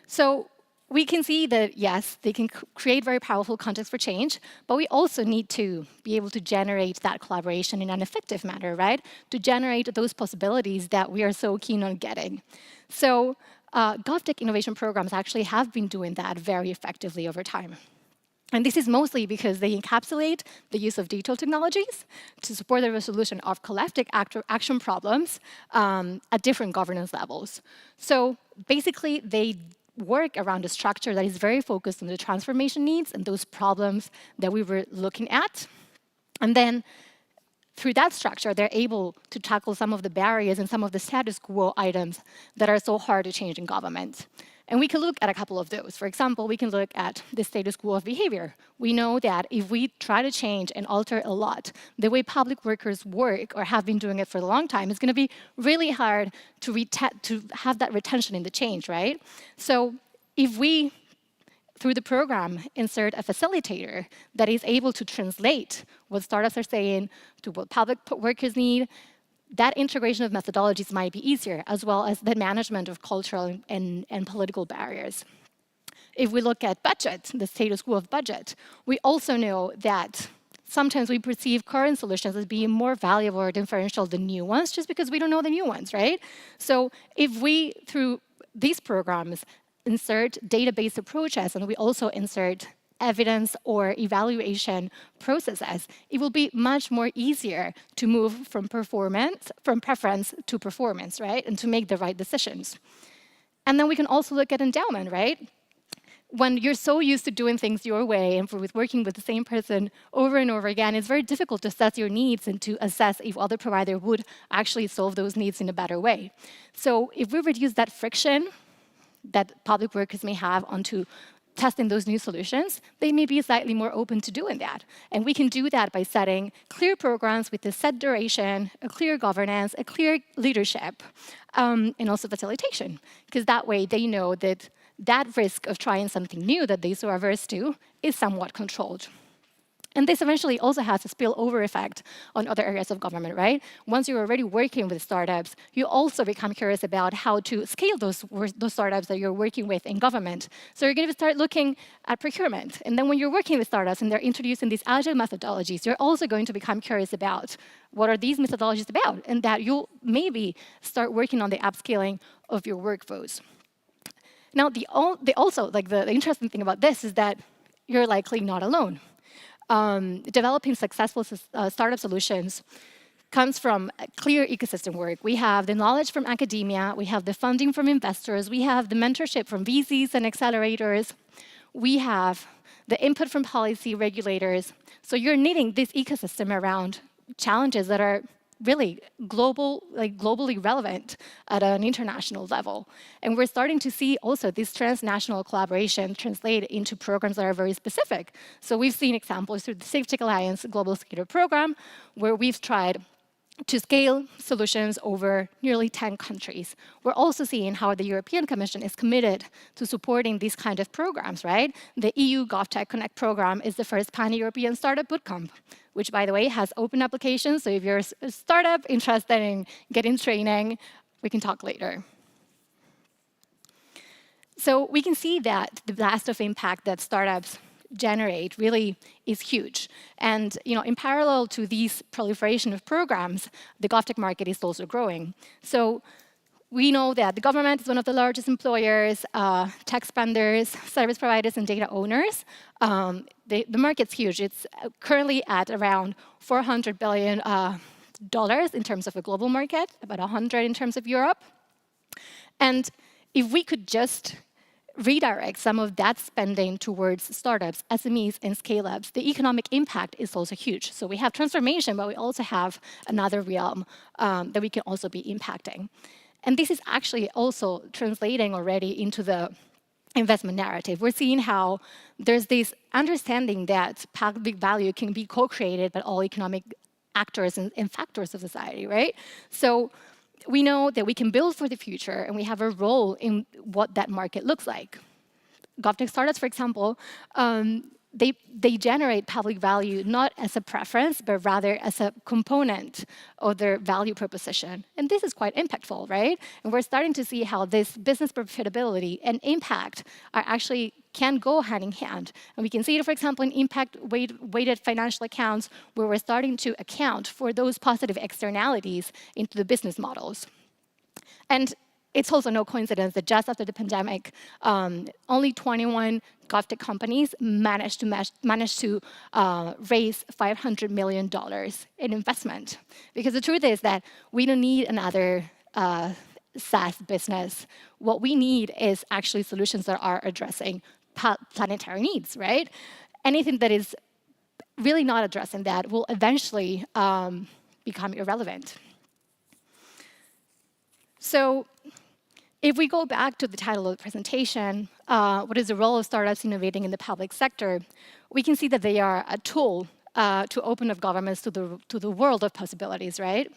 So we can see that, yes, they can create very powerful context for change, but we also need to be able to generate that collaboration in an effective manner, right? To generate those possibilities that we are so keen on getting. So GovTech innovation programs actually have been doing that very effectively over time. And this is mostly because they encapsulate the use of digital technologies to support the resolution of collective action problems at different governance levels. So basically, they work around a structure that is very focused on the transformation needs and those problems that we were looking at. And then through that structure, they're able to tackle some of the barriers and some of the status quo items that are so hard to change in government. And we can look at a couple of those. For example, we can look at the status quo of behavior. We know that if we try to change and alter a lot, the way public workers work or have been doing it for a long time, it's going to be really hard to have that retention in the change, right? So if we, through the program, insert a facilitator that is able to translate what startups are saying to what public workers need, that integration of methodologies might be easier, as well as the management of cultural and political barriers. If we look at budget, the status quo of budget, we also know that sometimes we perceive current solutions as being more valuable or differential than new ones, just because we don't know the new ones, right? So if we, through these programs, insert data-based approaches, and we also insert evidence or evaluation processes, it will be much more easier to move from preference to performance, right? And to make the right decisions. And then we can also look at endowment, right? When you're so used to doing things your way and with working with the same person over and over again, it's very difficult to assess your needs and to assess if other provider would actually solve those needs in a better way. So if we reduce that friction that public workers may have onto testing those new solutions, they may be slightly more open to doing that. And we can do that by setting clear programs with a set duration, a clear governance, a clear leadership, and also facilitation. Because that way they know that that risk of trying something new that they're so averse to is somewhat controlled. And this eventually also has a spillover effect on other areas of government, right? Once you're already working with startups, you also become curious about how to scale those startups that you're working with in government. So you're going to start looking at procurement. And then when you're working with startups and they're introducing these agile methodologies, you're also going to become curious about what are these methodologies about, and that you'll maybe start working on the upskilling of your workforce. Now, the interesting thing about this is that you're likely not alone. Developing successful startup solutions comes from clear ecosystem work. We have the knowledge from academia, we have the funding from investors, we have the mentorship from VCs and accelerators, we have the input from policy regulators. So you're needing this ecosystem around challenges that are really globally relevant at an international level. And we're starting to see also this transnational collaboration translate into programs that are very specific. So we've seen examples through the Safe Tech Alliance Global Skater Program, where we've tried to scale solutions over nearly 10 countries. We're also seeing how the European Commission is committed to supporting these kind of programs, right? The EU GovTech Connect program is the first pan-European startup bootcamp, which, by the way, has open applications. So if you're a startup interested in getting training, we can talk later. So we can see that the blast of impact that startups generate really is huge. And in parallel to these proliferation of programs, the GovTech market is also growing. So we know that the government is one of the largest employers, tech spenders, service providers, and data owners. The market's huge. It's currently at around $400 billion in terms of a global market, about 100 in terms of Europe. And if we could just redirect some of that spending towards startups, SMEs, and scale-ups, the economic impact is also huge. So we have transformation, but we also have another realm that we can also be impacting. And this is actually also translating already into the investment narrative. We're seeing how there's this understanding that public value can be co-created by all economic actors and factors of society, right? So we know that we can build for the future, and we have a role in what that market looks like. GovTech startups, for example, they generate public value not as a preference, but rather as a component of their value proposition. And this is quite impactful, right? And we're starting to see how this business profitability and impact are actually can go hand in hand. And we can see it, for example, in impact-weighted financial accounts, where we're starting to account for those positive externalities into the business models. And it's also no coincidence that just after the pandemic, only 21 GovTech companies managed to raise $500 million in investment. Because the truth is that we don't need another SaaS business. What we need is actually solutions that are addressing planetary needs, right? Anything that is really not addressing that will eventually become irrelevant. So if we go back to the title of the presentation, what is the role of startups innovating in the public sector, we can see that they are a tool to open up governments to the world of possibilities, right?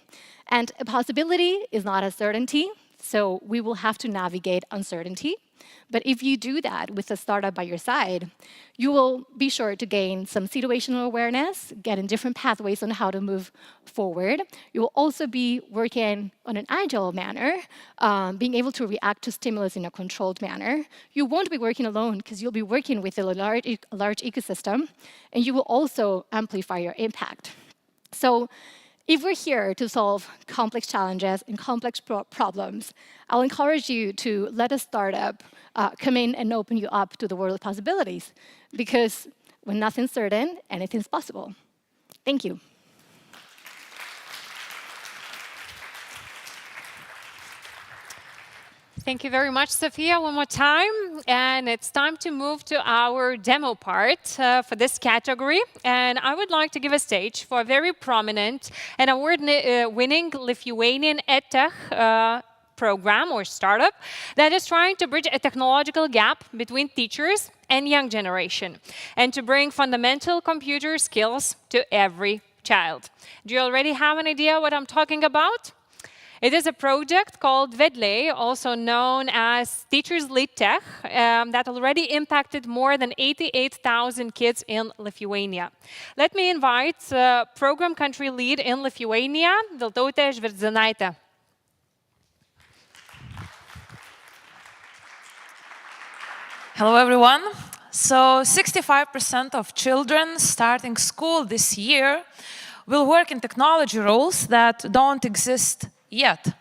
And a possibility is not a certainty, so we will have to navigate uncertainty. But if you do that with a startup by your side, you will be sure to gain some situational awareness, get in different pathways on how to move forward. You will also be working on an agile manner, being able to react to stimulus in a controlled manner. You won't be working alone because you'll be working with a large ecosystem, and you will also amplify your impact. So if we're here to solve complex challenges and complex problems, I'll encourage you to let a startup come in and open you up to the world of possibilities. Because when nothing's certain, anything's possible. Thank you. Thank you very much, Sophia, one more time. And it's time to move to our demo part for this category. And I would like to give a stage for a very prominent and award-winning Lithuanian EdTech program or startup that is trying to bridge a technological gap between teachers and young generation and to bring fundamental computer skills to every child. Do you already have an idea what I'm talking about? It is a project called Eglė, also known as Teachers Lead Tech, that already impacted more than 88,000 kids in Lithuania. Let me invite program country lead in Lithuania, Viltautė Žvirdzinaitė. Hello, everyone. So 65% of children starting school this year will work in technology roles that don't exist yet.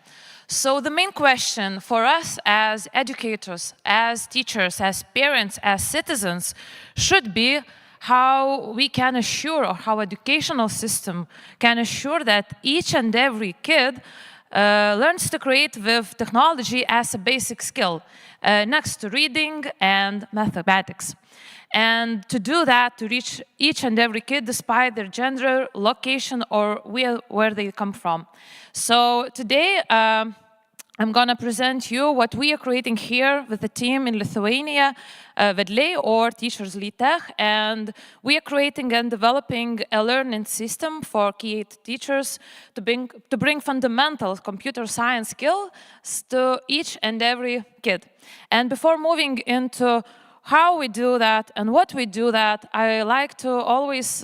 So the main question for us as educators, as teachers, as parents, as citizens should be how we can assure, or how educational system can assure that each and every kid learns to create with technology as a basic skill, next to reading and mathematics. And to do that, to reach each and every kid despite their gender, location, or where they come from. So today, I'm going to present you what we are creating here with the team in Lithuania, Eglė, or Teachers Lead Tech, and we are creating and developing a learning system for K-8 teachers to bring fundamental computer science skills to each and every kid. And before moving into how we do that and what we do that, I like to always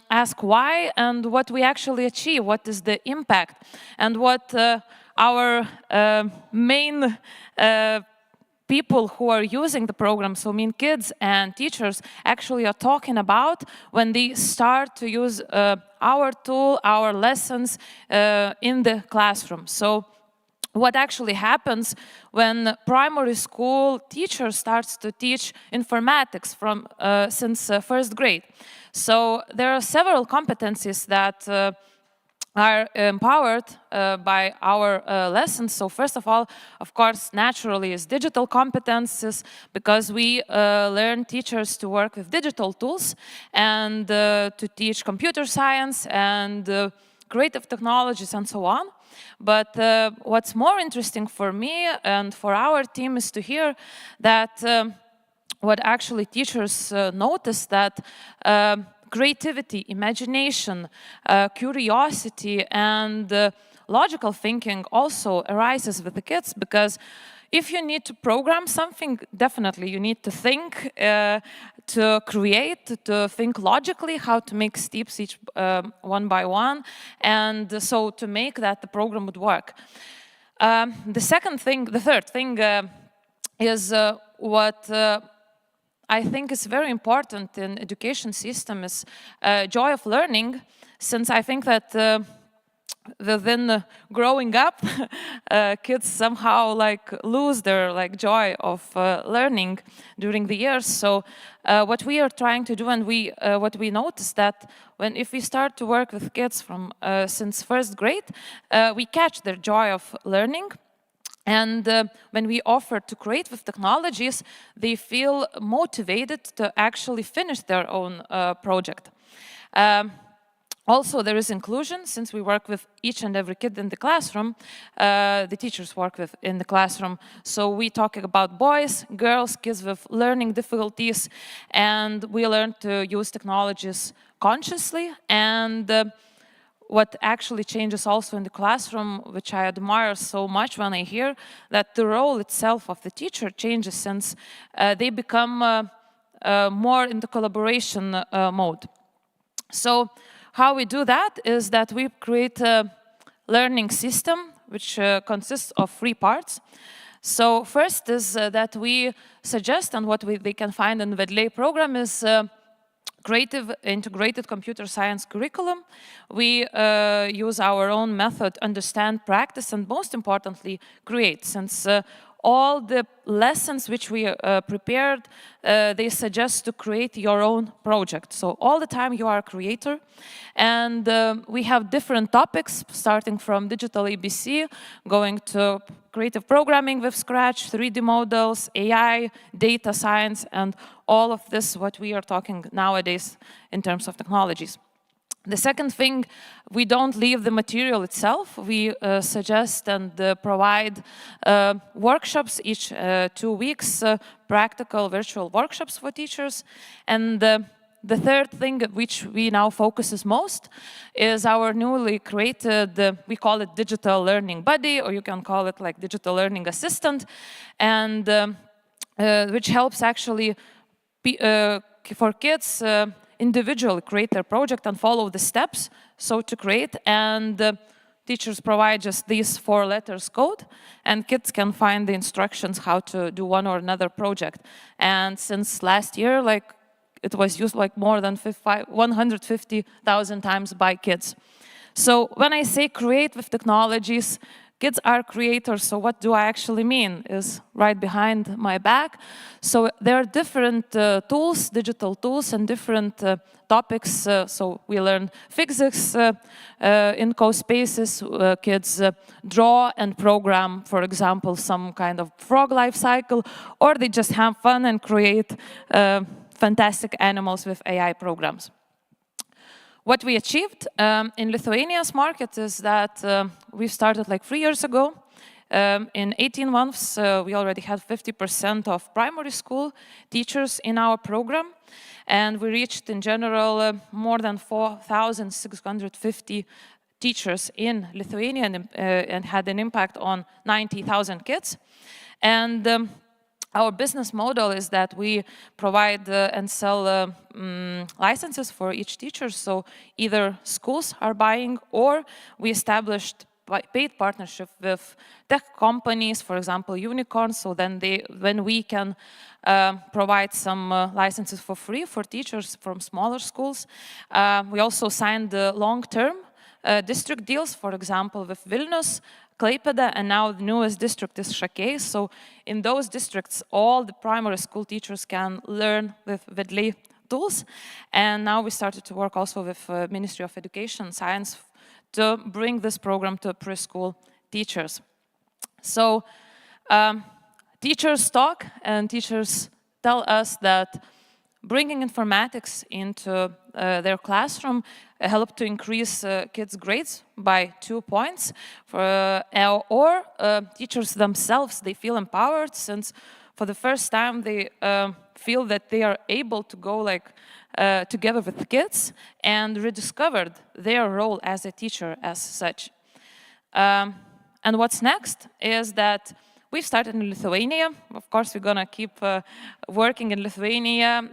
ask why and what we actually achieve, what is the impact, and what our main people who are using the program, so kids and teachers, actually are talking about when they start to use our tool, our lessons in the classroom. So what actually happens when primary school teacher starts to teach informatics since first grade. So there are several competencies that are empowered by our lessons. So first of all, of course, naturally is digital competences, because we learn teachers to work with digital tools and to teach computer science and creative technologies and so on. But what's more interesting for me and for our team is to hear that what actually teachers notice that creativity, imagination, curiosity, and logical thinking also arises with the kids, because if you need to program something, definitely you need to think, to create, to think logically how to make steps each one by one, and so to make that the program would work. The third thing is what I think is very important in education system is joy of learning, since I think that within growing up, kids somehow lose their joy of learning during the years. So what we are trying to do, and what we noticed that if we start to work with kids from since first grade, we catch their joy of learning. And when we offer to create with technologies, they feel motivated to actually finish their own project. Also, there is inclusion, since we work with each and every kid in the classroom, the teachers work in the classroom. So we talk about boys, girls, kids with learning difficulties, and we learn to use technologies consciously. And what actually changes also in the classroom, which I admire so much when I hear that the role itself of the teacher changes, since they become more in the collaboration mode. So how we do that is that we create a learning system which consists of 3 parts. So first is that we suggest, and what they can find in the Eglė program is creative integrated computer science curriculum. We use our own method, understand, practice, and most importantly, create, since all the lessons which we prepared, they suggest to create your own project. So all the time you are a creator. And we have different topics, starting from digital ABC, going to creative programming with Scratch, 3D models, AI, data science, and all of this, what we are talking nowadays in terms of technologies. The second thing, we don't leave the material itself. We suggest and provide workshops each 2 weeks, practical virtual workshops for teachers. And the third thing which we now focus most is our newly created, we call it digital learning buddy, or you can call it like digital learning assistant, and which helps actually for kids individually create their project and follow the steps so to create, and teachers provide just these 4 letters code, and kids can find the instructions how to do one or another project. And since last year, it was used more than 150,000 times by kids. So when I say create with technologies, kids are creators, so what do I actually mean is right behind my back. So there are different tools, digital tools, and different topics. So we learn physics in co-spaces. Kids draw and program, for example, some kind of frog life cycle, or they just have fun and create fantastic animals with AI programs. What we achieved in Lithuania's market is that we started like 3 years ago. In 18 months, we already had 50% of primary school teachers in our program. And we reached, in general, more than 4,650 teachers in Lithuania and had an impact on 90,000 kids. And our business model is that we provide and sell licenses for each teacher. So either schools are buying, or we established paid partnership with tech companies, for example, unicorns. So then we can provide some licenses for free for teachers from smaller schools. We also signed long-term district deals, for example, with Vilnius, Klaipėda, and now the newest district is Šakiai. So in those districts, all the primary school teachers can learn with Vedli tools. And now we started to work also with Ministry of Education and Science to bring this program to preschool teachers. So teachers talk and teachers tell us that bringing informatics into their classroom helped to increase kids' grades by 2 points. Or teachers themselves, they feel empowered, since for the first time they feel that they are able to go together with kids and rediscovered their role as a teacher as such. And what's next is that we've started in Lithuania. Of course, we're gonna keep working in Lithuania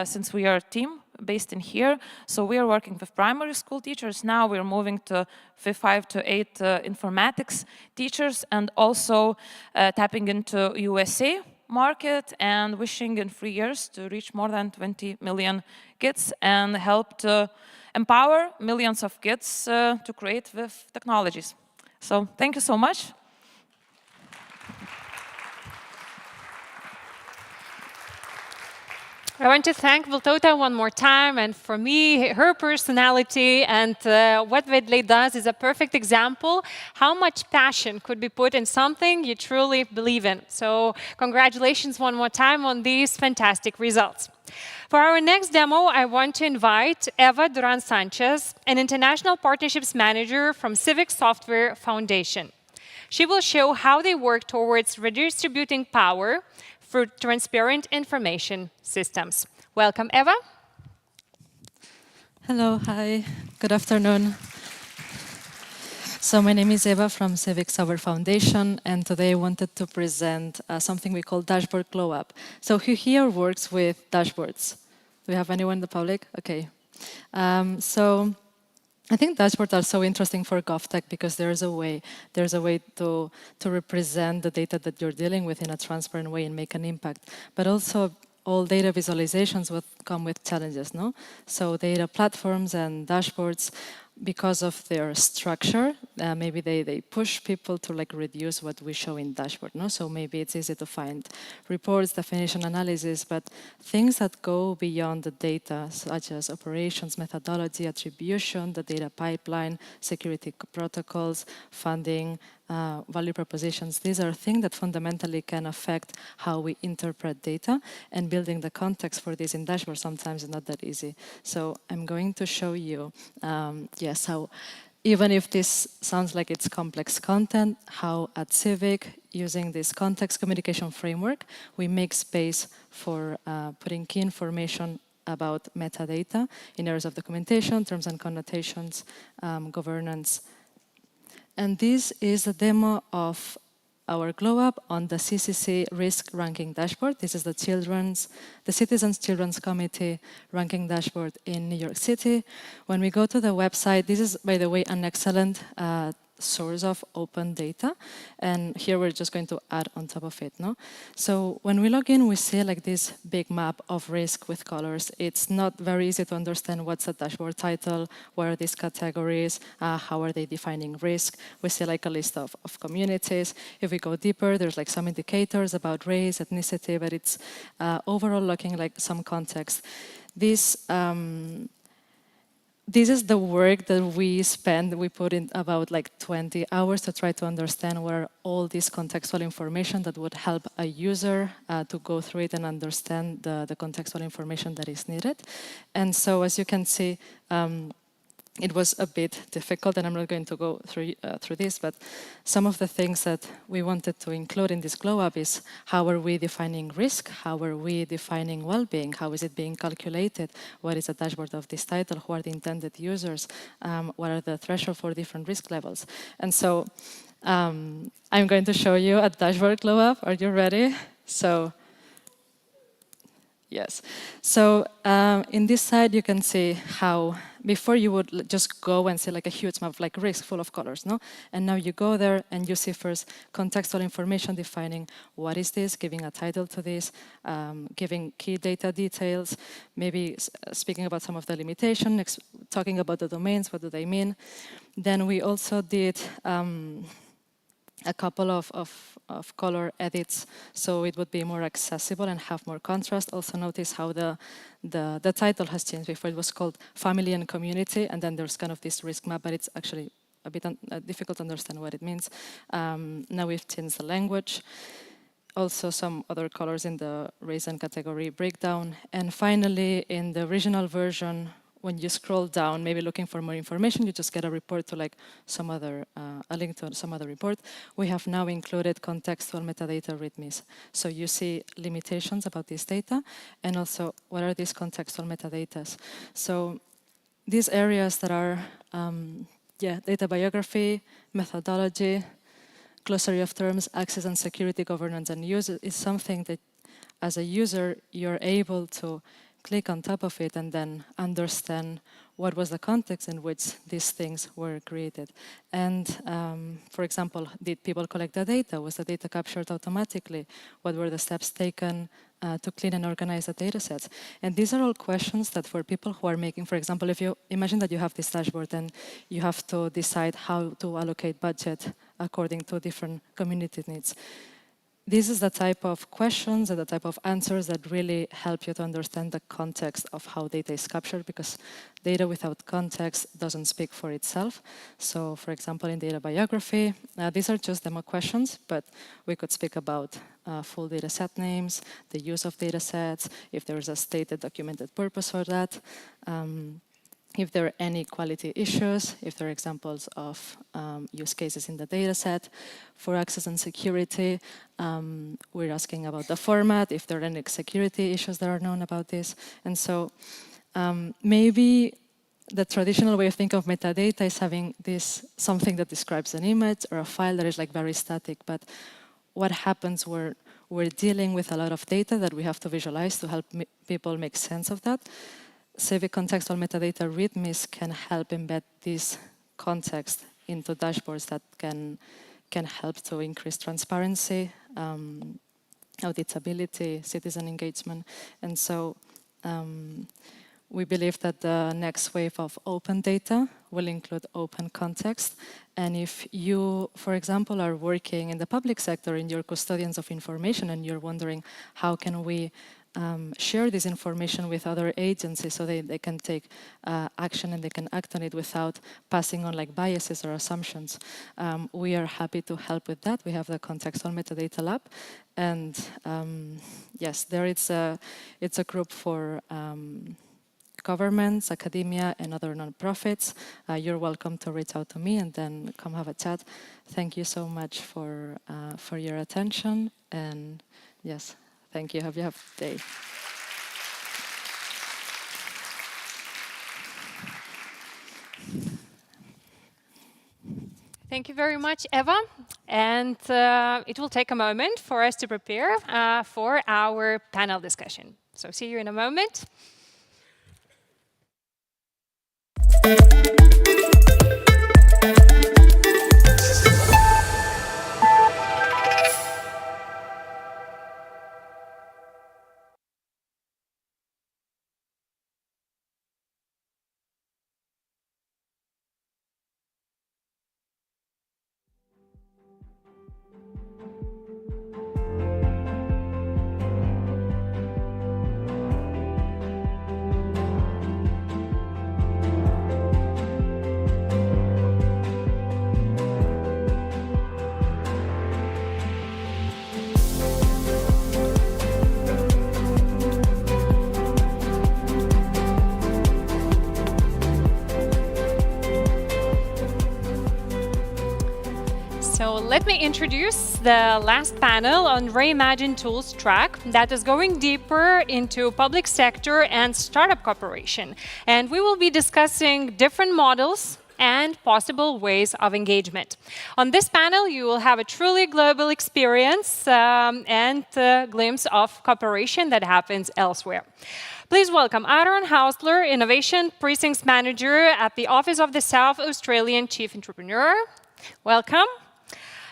since we are a team based in here. So we are working with primary school teachers. Now we're moving to 5 to 8 informatics teachers, and also tapping into USA market and wishing in 3 years to reach more than 20 million kids and help to empower millions of kids to create with technologies. So thank you so much. I want to thank Viltauta one more time, and for me, her personality and what Vedli does is a perfect example how much passion could be put in something you truly believe in. So congratulations one more time on these fantastic results. For our next demo, I want to invite Eva Duran-Sanchez, an International Partnerships Manager from Civic Software Foundation. She will show how they work towards redistributing power through transparent information systems. Welcome, Eva. Hello, hi, good afternoon. So my name is Eva from Civic Software Foundation, and today I wanted to present something we call Dashboard Glow Up. So who here works with dashboards? Do we have anyone in the public? Okay. So I think dashboards are so interesting for GovTech because there's a way to represent the data that you're dealing with in a transparent way and make an impact. But also, all data visualizations would come with challenges, no? So data platforms and dashboards, because of their structure, maybe they push people to reduce what we show in dashboard, no? So maybe it's easy to find reports, definition analysis, but things that go beyond the data, such as operations, methodology, attribution, the data pipeline, security protocols, funding, value propositions, these are things that fundamentally can affect how we interpret data, and building the context for this in dashboard sometimes is not that easy. So I'm going to show you, how even if this sounds like it's complex content, how at Civic, using this context communication framework, we make space for putting key information about metadata in areas of documentation, terms and connotations, governance. And this is a demo of our glow up on the CCC risk ranking dashboard. This is the Citizens Children's Committee ranking dashboard in New York City. When we go to the website, this is, by the way, an excellent source of open data, and here we're just going to add on top of it. No, so when we log in, we see like this big map of risk with colors. It's not very easy to understand what's the dashboard title, what are these categories, how are they defining risk. We see like a list of communities. If we go deeper, there's like some indicators about race, ethnicity, but it's overall looking like some context. This is the work that we put in about like 20 hours to try to understand where all this contextual information that would help a user to go through it and understand the contextual information that is needed. And so as you can see, it was a bit difficult, and I'm not going to go through this, but some of the things that we wanted to include in this glow up is how are we defining risk, how are we defining well-being, how is it being calculated, what is the dashboard of this title, who are the intended users, what are the thresholds for different risk levels. And so I'm going to show you a dashboard glow up. Are you ready? So yes. So in this side, you can see how before you would just go and see like a huge map of like risk full of colors, no? And now you go there and you see first contextual information defining what is this, giving a title to this, giving key data details, maybe speaking about some of the limitations, talking about the domains, what do they mean. Then we also did a couple of color edits so it would be more accessible and have more contrast. Also notice how the title has changed. Before it was called Family and Community, and then there's kind of this risk map, but it's actually a bit difficult to understand what it means. Now we've changed the language. Also some other colors in the race and category breakdown. And finally, in the original version, when you scroll down, maybe looking for more information, you just get a report to like some other, a link to some other report. We have now included contextual metadata readmes. So you see limitations about this data, and also what are these contextual metadatas. So these areas that are, data biography, methodology, glossary of terms, access and security, governance and use is something that as a user, you're able to click on top of it and then understand what was the context in which these things were created. And for example, did people collect the data? Was the data captured automatically? What were the steps taken to clean and organize the data sets? And these are all questions that for people who are making, for example, if you imagine that you have this dashboard and you have to decide how to allocate budget according to different community needs. This is the type of questions and the type of answers that really help you to understand the context of how data is captured, because data without context doesn't speak for itself. So, for example, in data biography, these are just demo questions, but we could speak about full data set names, the use of data sets, if there is a stated documented purpose for that, if there are any quality issues, if there are examples of use cases in the data set. For access and security, we're asking about the format, if there are any security issues that are known about this. And so maybe the traditional way of thinking of metadata is having this something that describes an image or a file that is like very static. But what happens where we're dealing with a lot of data that we have to visualize to help people make sense of that. Civic contextual metadata readmes can help embed this context into dashboards that can help to increase transparency, auditability, citizen engagement. And so we believe that the next wave of open data will include open context. And if you, for example, are working in the public sector and you're custodians of information and you're wondering how can we share this information with other agencies so they can take action and they can act on it without passing on like biases or assumptions. We are happy to help with that. We have the Contextual Metadata Lab. And yes, there it's a group for governments, academia, and other nonprofits. You're welcome to reach out to me and then come have a chat. Thank you so much for your attention. And yes. Thank you. Have a day. Thank you very much, Eva. And it will take a moment for us to prepare for our panel discussion. So see you in a moment. let me introduce the last panel on REIMAGINE tools track that is going deeper into public sector and startup cooperation. And we will be discussing different models and possible ways of engagement. On this panel, you will have a truly global experience and a glimpse of cooperation that happens elsewhere. Please welcome Aaron Hausler, Innovation Precincts Manager at the Office of the South Australian Chief Entrepreneur. Welcome.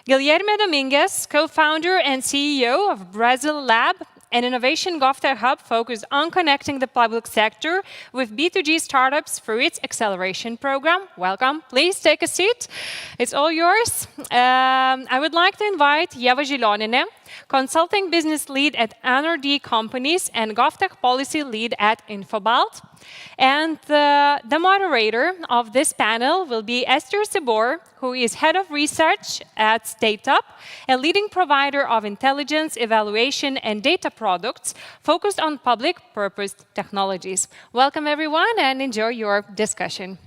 Guilherme Domingues, co-founder and CEO of Brazil Lab, an innovation GovTech hub focused on connecting the public sector with B2G startups through its acceleration program. Welcome. Please take a seat. It's all yours. I would like to invite Ieva Žilionenė, consulting business lead at NRD Companies and GovTech policy lead at Infobalt. And the moderator of this panel will be Esther Sibor, who is head of research at StateUp, a leading provider of intelligence, evaluation, and data products focused on public purpose technologies. Welcome, everyone, and enjoy your discussion.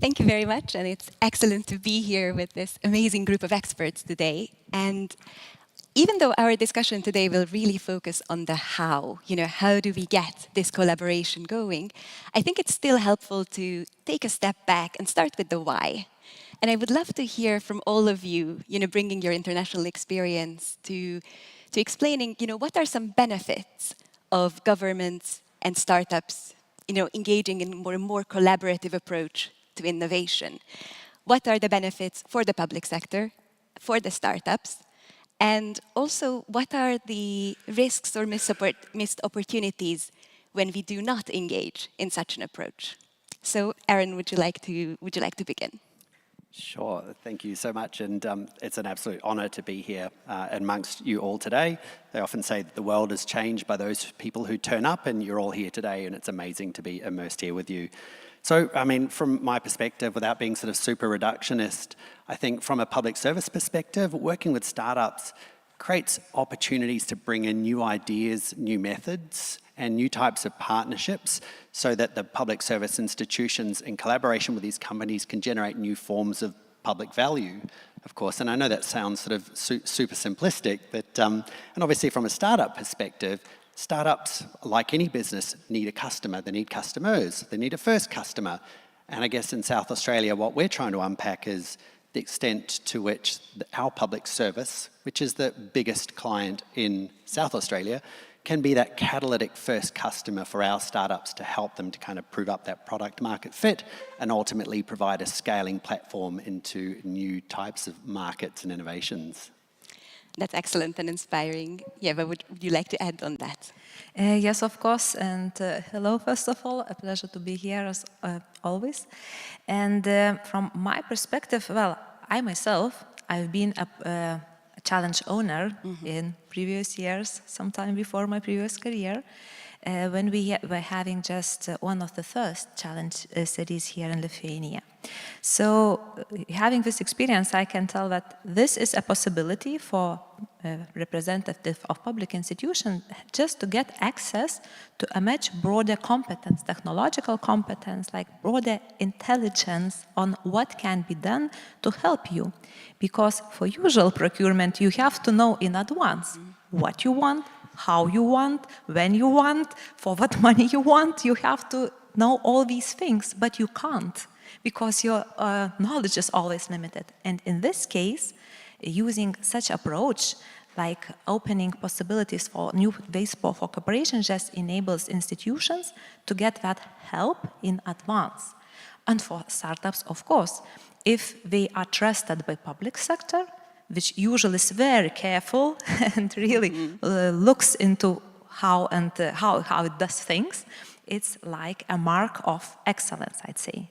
Thank you very much, and it's excellent to be here with this amazing group of experts today. And even though our discussion today will really focus on the how do we get this collaboration going, I think it's still helpful to take a step back and start with the why. And I would love to hear from all of you, bringing your international experience to explaining, what are some benefits of governments and startups, engaging in a more collaborative approach to innovation. What are the benefits for the public sector, for the startups? And also, what are the risks or missed opportunities when we do not engage in such an approach? So, Aaron, would you like to begin? Sure. Thank you so much. And it's an absolute honor to be here amongst you all today. They often say that the world is changed by those people who turn up, and you're all here today, and it's amazing to be immersed here with you. So, I mean, from my perspective, without being sort of super reductionist, I think from a public service perspective, working with startups creates opportunities to bring in new ideas, new methods, and new types of partnerships so that the public service institutions, in collaboration with these companies, can generate new forms of public value, of course. And I know that sounds sort of super simplistic, but and obviously from a startup perspective, startups, like any business, need a customer. They need customers. They need a first customer. And I guess in South Australia, what we're trying to unpack is the extent to which our public service, which is the biggest client in South Australia, can be that catalytic first customer for our startups to help them to kind of prove up that product market fit and ultimately provide a scaling platform into new types of markets and innovations. That's excellent and inspiring. Ieva, would you like to add on that? Yes, of course. And hello, first of all. A pleasure to be here as always. And from my perspective, well, I myself, I've been a challenge owner in previous years, sometime before my previous career, when we were having just one of the first challenge cities here in Lithuania. So having this experience, I can tell that this is a possibility for a representative of public institutions just to get access to a much broader competence, technological competence, like broader intelligence on what can be done to help you. Because for usual procurement, you have to know in advance what you want, how you want, when you want, for what money you want. You have to know all these things, but you can't because your knowledge is always limited. And in this case, using such approach, like opening possibilities for new ways for cooperation, just enables institutions to get that help in advance. And for startups, of course, if they are trusted by public sector, which usually is very careful and really looks into how it does things, it's like a mark of excellence, I'd say.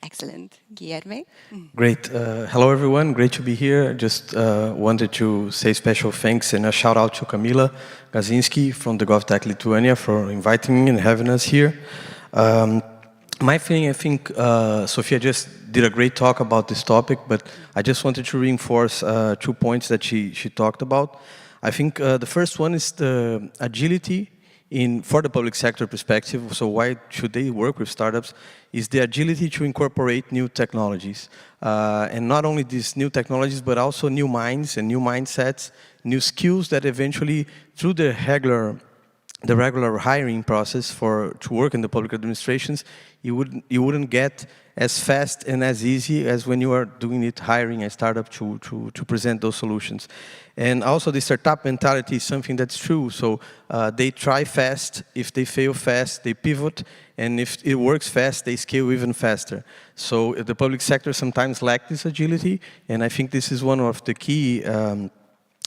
Excellent. Guilherme? Great. Hello, everyone. Great to be here. Just wanted to say special thanks and a shout out to Kamila Gazinski from the GovTech Lithuania for inviting me and having us here. My feeling, I think Sofia just did a great talk about this topic, but I just wanted to reinforce 2 points that she talked about. I think the first one is the agility for the public sector perspective, so why should they work with startups, is the agility to incorporate new technologies. And not only these new technologies, but also new minds and new mindsets, new skills that eventually, through the regular hiring process to work in the public administrations, you wouldn't get as fast and as easy as when you are doing it, hiring a startup to present those solutions. And also the startup mentality is something that's true. So they try fast. If they fail fast, they pivot. And if it works fast, they scale even faster. So the public sector sometimes lacks this agility. And I think this is one of the key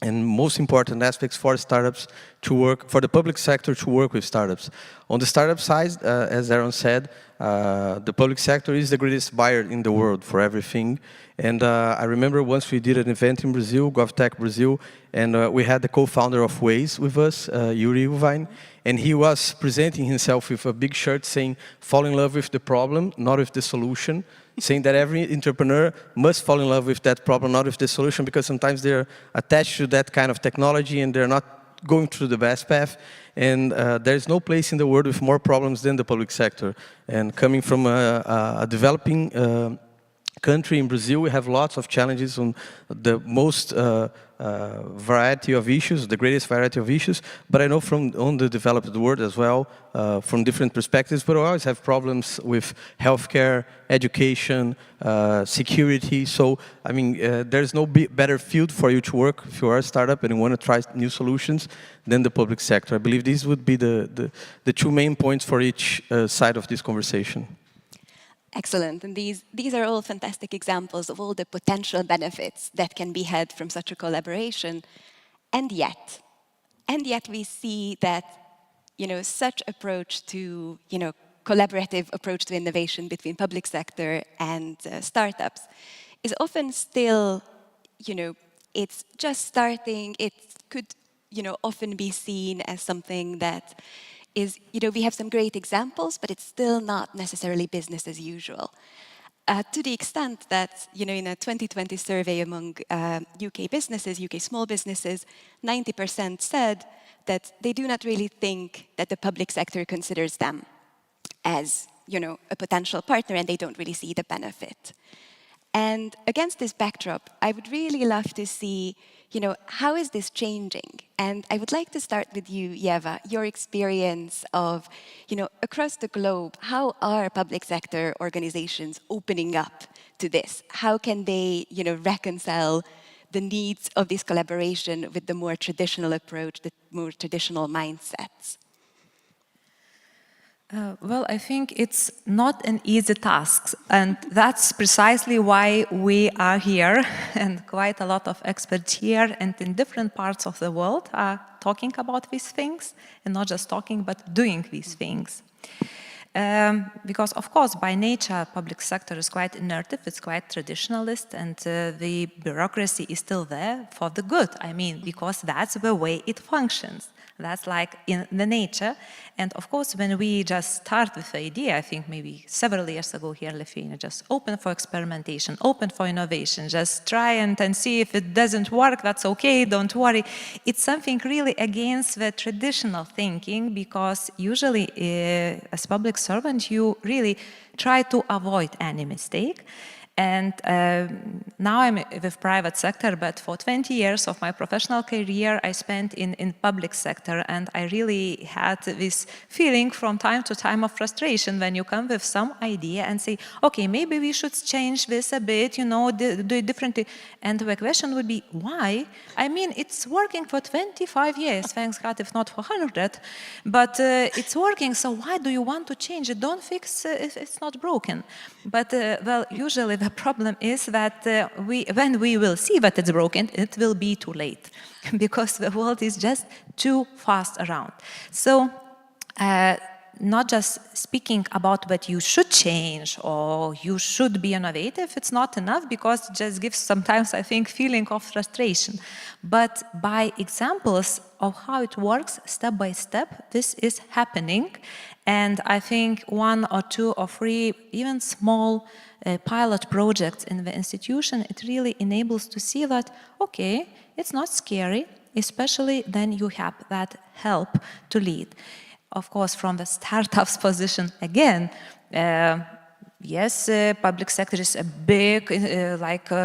and most important aspects for startups to work, for the public sector to work with startups. On the startup side, as Aaron said, the public sector is the greatest buyer in the world for everything. And I remember once we did an event in Brazil, GovTech Brazil, and we had the co-founder of Waze with us, Yuri Uvine, and he was presenting himself with a big shirt saying, fall in love with the problem, not with the solution, saying that every entrepreneur must fall in love with that problem, not with the solution, because sometimes they're attached to that kind of technology and they're not going through the best path. And there's no place in the world with more problems than the public sector. And coming from a developing country in Brazil, we have lots of challenges on the most variety of issues, the greatest variety of issues, but I know from on the developed world as well, from different perspectives, but we always have problems with healthcare, education, security. So, I mean, there's no better field for you to work if you are a startup and you want to try new solutions than the public sector. I believe these would be the two main points for each side of this conversation. Excellent, and these are all fantastic examples of all the potential benefits that can be had from such a collaboration. And yet we see that, such approach to, collaborative approach to innovation between public sector and startups is often still, it's just starting. It could, often be seen as something that is, we have some great examples, but it's still not necessarily business as usual. To the extent that, in a 2020 survey among UK businesses, UK small businesses, 90% said that they do not really think that the public sector considers them as, a potential partner, and they don't really see the benefit. And against this backdrop, I would really love to see, how is this changing? And I would like to start with you, Yeva, your experience of, across the globe, how are public sector organizations opening up to this? How can they, reconcile the needs of this collaboration with the more traditional approach, the more traditional mindsets? Well, I think it's not an easy task, and that's precisely why we are here, and quite a lot of experts here and in different parts of the world are talking about these things, and not just talking, but doing these things. Because, of course, by nature, public sector is quite inertive, it's quite traditionalist, and the bureaucracy is still there for the good. I mean, because that's the way it functions. That's like in the nature. And of course, when we just start with the idea, I think maybe several years ago here in Lithuania, just open for experimentation, open for innovation, just try and see if it doesn't work, that's okay, don't worry. It's something really against the traditional thinking, because usually as public servant, you really try to avoid any mistake. And now I'm with private sector, but for 20 years of my professional career, I spent in public sector, and I really had this feeling from time to time of frustration when you come with some idea and say, okay, maybe we should change this a bit, do it differently. And the question would be, why? I mean, it's working for 25 years, thanks God, if not for 100, but it's working, so why do you want to change it? Don't fix if it's not broken. But, well, usually the problem is that when we will see that it's broken, it will be too late, because the world is just too fast around. So, not just speaking about what you should change or you should be innovative, it's not enough, because it just gives sometimes, I think, feeling of frustration. But by examples of how it works step by step, this is happening. And I think 1 or 2 or 3, even small pilot projects in the institution, it really enables to see that, okay, it's not scary, especially then you have that help to lead. of course, from the startups position again, yes, public sector is a big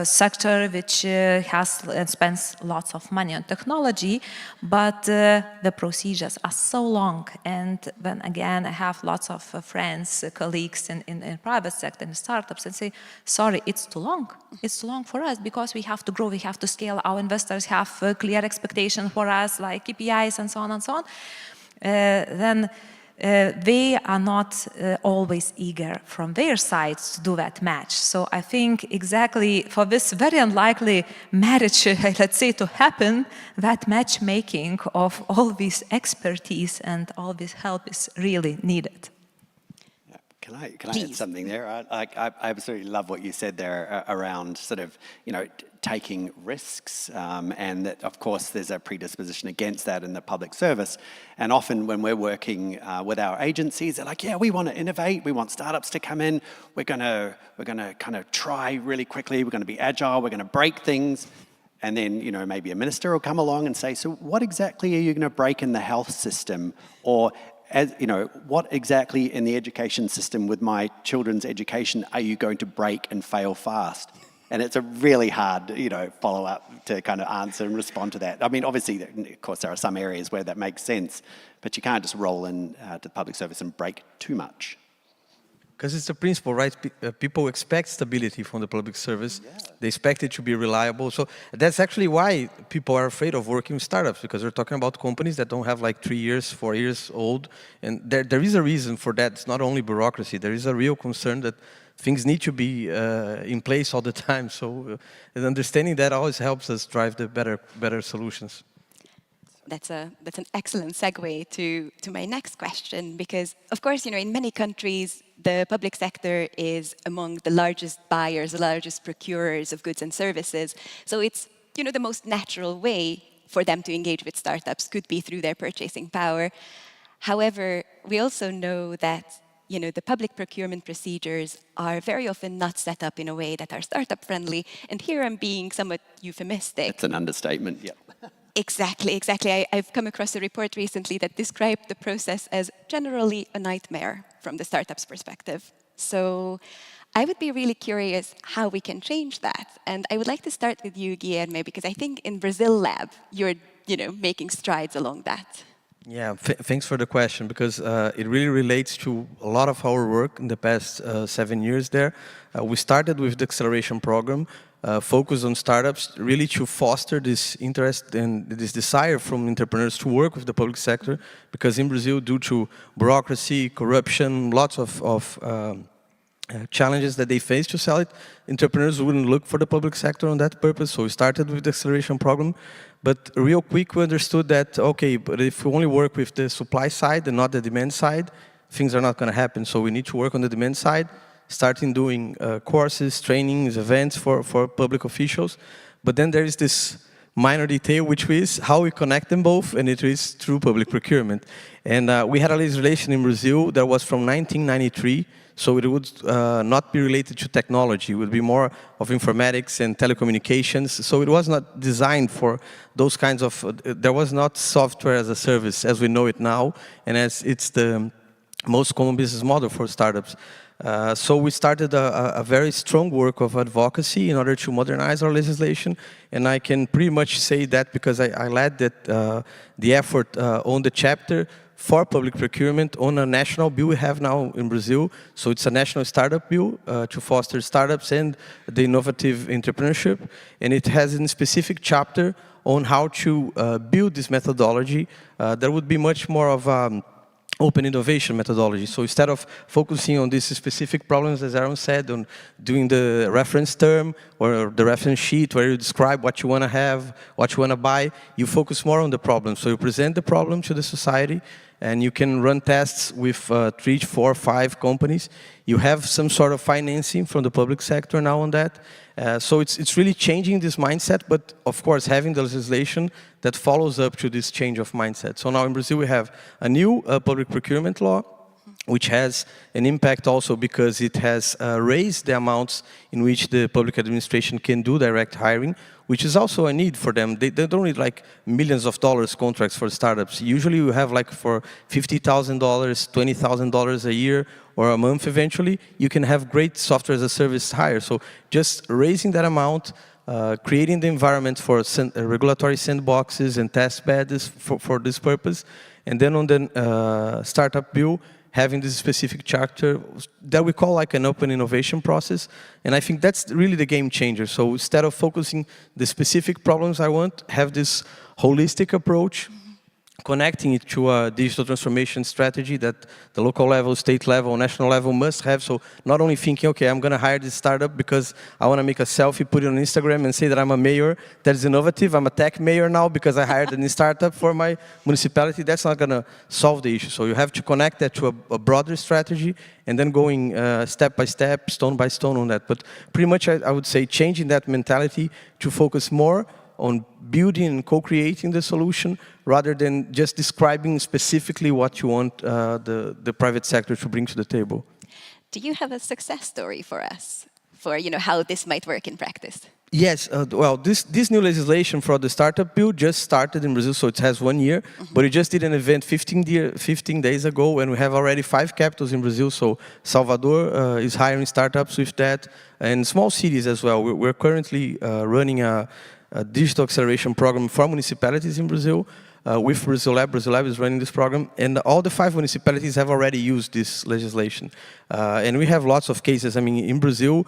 sector which has and spends lots of money on technology, but the procedures are so long. And then again, I have lots of friends, colleagues in private sector and startups and say, sorry, it's too long. It's too long for us because we have to grow, we have to scale. Our investors have clear expectations for us, like KPIs and so on and so on. Then they are not always eager from their sides to do that match. So I think exactly for this very unlikely marriage, let's say, to happen, that matchmaking of all this expertise and all this help is really needed. Can I add something there? I absolutely love what you said there around sort of, taking risks, and that, of course, there's a predisposition against that in the public service. And often when we're working with our agencies, they're like, yeah, we want to innovate, we want startups to come in, we're going to kind of try really quickly, we're going to be agile, we're going to break things. And then, maybe a minister will come along and say, so what exactly are you going to break in the health system? Or what exactly in the education system with my children's education are you going to break and fail fast? And it's a really hard, follow-up to kind of answer and respond to that. I mean, obviously, of course, there are some areas where that makes sense, but you can't just roll in to public service and break too much. Because it's a principle, right? People expect stability from the public service. Yeah. They expect it to be reliable. So that's actually why people are afraid of working with startups, because they're talking about companies that don't have like 3 years, 4 years old. And there is a reason for that. It's not only bureaucracy. There is a real concern that things need to be in place all the time. So understanding that always helps us drive the better solutions. That's an excellent segue to my next question, because of course, in many countries, the public sector is among the largest buyers, the largest procurers of goods and services. So it's, the most natural way for them to engage with startups could be through their purchasing power. However, we also know that the public procurement procedures are very often not set up in a way that are startup friendly. And here I'm being somewhat euphemistic. It's an understatement, yeah. Exactly. I've come across a report recently that described the process as generally a nightmare from the startup's perspective. So I would be really curious how we can change that. And I would like to start with you, Guilherme, because I think in Brazil Lab, you're making strides along that. Yeah, thanks for the question, because it really relates to a lot of our work in the past 7 years there. We started with the acceleration program, focused on startups, really to foster this interest and this desire from entrepreneurs to work with the public sector, because in Brazil, due to bureaucracy, corruption, lots of challenges that they face to sell it, entrepreneurs wouldn't look for the public sector on that purpose. So we started with the acceleration program. But real quick, we understood that, okay, but if we only work with the supply side and not the demand side, things are not going to happen. So we need to work on the demand side, starting doing courses, trainings, events for public officials. But then there is this minor detail, which is how we connect them both, and it is through public procurement. And we had a legislation in Brazil that was from 1993, so it would not be related to technology. It would be more of informatics and telecommunications. So it was not designed for those kinds of, there was not software as a service as we know it now, and as it's the most common business model for startups. So we started a very strong work of advocacy in order to modernize our legislation, and I can pretty much say that because I led that, the effort on the chapter for public procurement on a national bill we have now in Brazil. So it's a national startup bill to foster startups and the innovative entrepreneurship, and it has a specific chapter on how to build this methodology. There would be much more of open innovation methodology. So instead of focusing on these specific problems, as Aaron said, on doing the reference term or the reference sheet where you describe what you want to have, what you want to buy, you focus more on the problem. So you present the problem to the society, and you can run tests with 3, 4, 5 companies. You have some sort of financing from the public sector now on that. So it's really changing this mindset, but of course having the legislation that follows up to this change of mindset. So now in Brazil we have a new public procurement law, which has an impact also because it has raised the amounts in which the public administration can do direct hiring, which is also a need for them. They don't need like millions of dollars contracts for startups. Usually you have like for $50,000, $20,000 a year or a month eventually, you can have great software as a service hire. So just raising that amount, creating the environment for regulatory sandboxes and test beds for this purpose, and then on the startup bill, having this specific chapter that we call like an open innovation process. And I think that's really the game changer. So instead of focusing the specific problems I want, have this holistic approach, connecting it to a digital transformation strategy that the local level, state level, national level must have. So not only thinking, okay, I'm going to hire this startup because I want to make a selfie, put it on Instagram and say that I'm a mayor that is innovative. I'm a tech mayor now because I hired a new startup for my municipality. That's not going to solve the issue. So you have to connect that to a broader strategy and then going step by step, stone by stone on that. But pretty much I would say changing that mentality to focus more on building and co-creating the solution rather than just describing specifically what you want the private sector to bring to the table. Do you have a success story for us for how this might work in practice? Yes, well, this new legislation for the startup bill just started in Brazil, so it has 1 year, but we just did an event 15 days ago, and we have already 5 capitals in Brazil, so Salvador is hiring startups with that, and small cities as well. We're currently running a digital acceleration program for municipalities in Brazil with Brazil Lab. Brazil Lab is running this program, and all the 5 municipalities have already used this legislation. And we have lots of cases. I mean, in Brazil,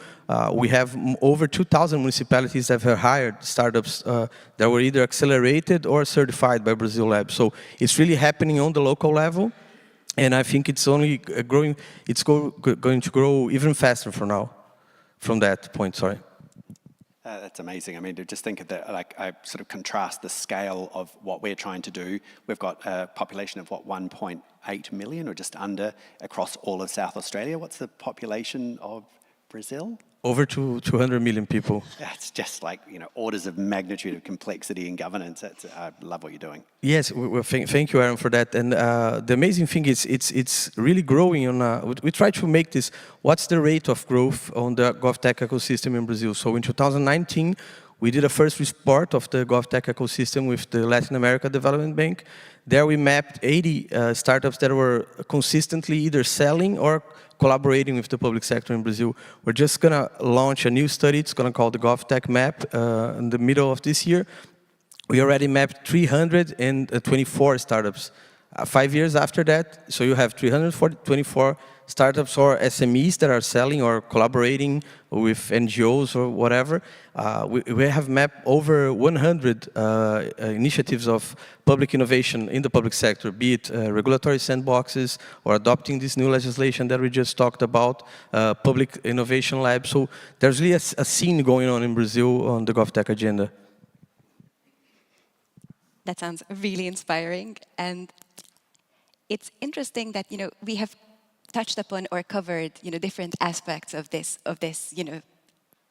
we have over 2,000 municipalities that have hired startups that were either accelerated or certified by Brazil Lab. So it's really happening on the local level, and I think it's only growing. It's going to grow even faster from now, from that point, sorry. That's amazing. I mean, to just think of that, like, I sort of contrast the scale of what we're trying to do. We've got a population of, what, 1.8 million or just under across all of South Australia. What's the population of Brazil? Over 200 million people. Yeah, it's just like, orders of magnitude of complexity in governance. I love what you're doing. Yes, thank you, Aaron, for that. And the amazing thing is it's really growing. We try to make this, what's the rate of growth on the GovTech ecosystem in Brazil? So in 2019, we did a first report of the GovTech ecosystem with the Latin America Development Bank. There we mapped 80 startups that were consistently either selling or collaborating with the public sector in Brazil. We're just going to launch a new study. It's going to call the GovTech Map in the middle of this year. We already mapped 324 startups. 5 years after that, so you have 324 startups or SMEs that are selling or collaborating with NGOs or whatever. We have mapped over 100 initiatives of public innovation in the public sector, be it regulatory sandboxes or adopting this new legislation that we just talked about, public innovation labs. So there's really a scene going on in Brazil on the GovTech agenda. That sounds really inspiring, and it's interesting that we have touched upon or covered different aspects of this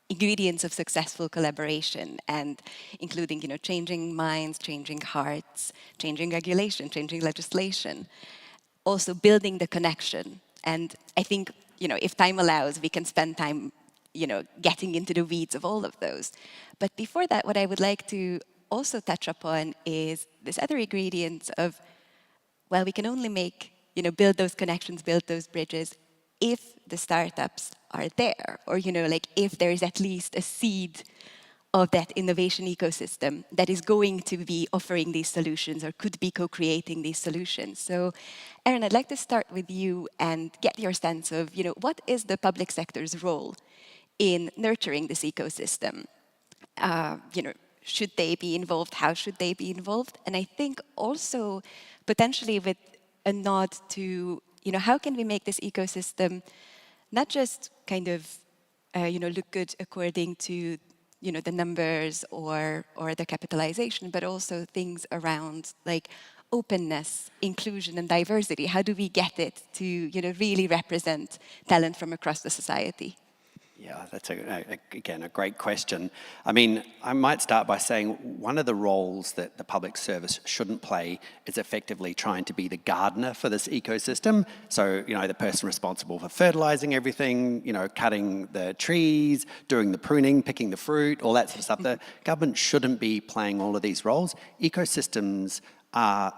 ingredients of successful collaboration, and including changing minds, changing hearts, changing regulation, changing legislation, also building the connection. And I think if time allows, we can spend time getting into the weeds of all of those. But before that, what I would like to also touch upon is this other ingredient of, well, we can only make, build those connections, build those bridges if the startups are there, or, like if there is at least a seed of that innovation ecosystem that is going to be offering these solutions or could be co-creating these solutions. So, Aaron, I'd like to start with you and get your sense of, what is the public sector's role in nurturing this ecosystem? Should they be involved? How should they be involved? And I think also potentially with a nod to, how can we make this ecosystem not just kind of, look good according to, the numbers or the capitalization, but also things around like openness, inclusion, and diversity. How do we get it to, really represent talent from across the society? Yeah, that's, again, a great question. I mean, I might start by saying one of the roles that the public service shouldn't play is effectively trying to be the gardener for this ecosystem. So, you know, the person responsible for fertilizing everything, you know, cutting the trees, doing the pruning, picking the fruit, all that sort of stuff. The government shouldn't be playing all of these roles. Ecosystems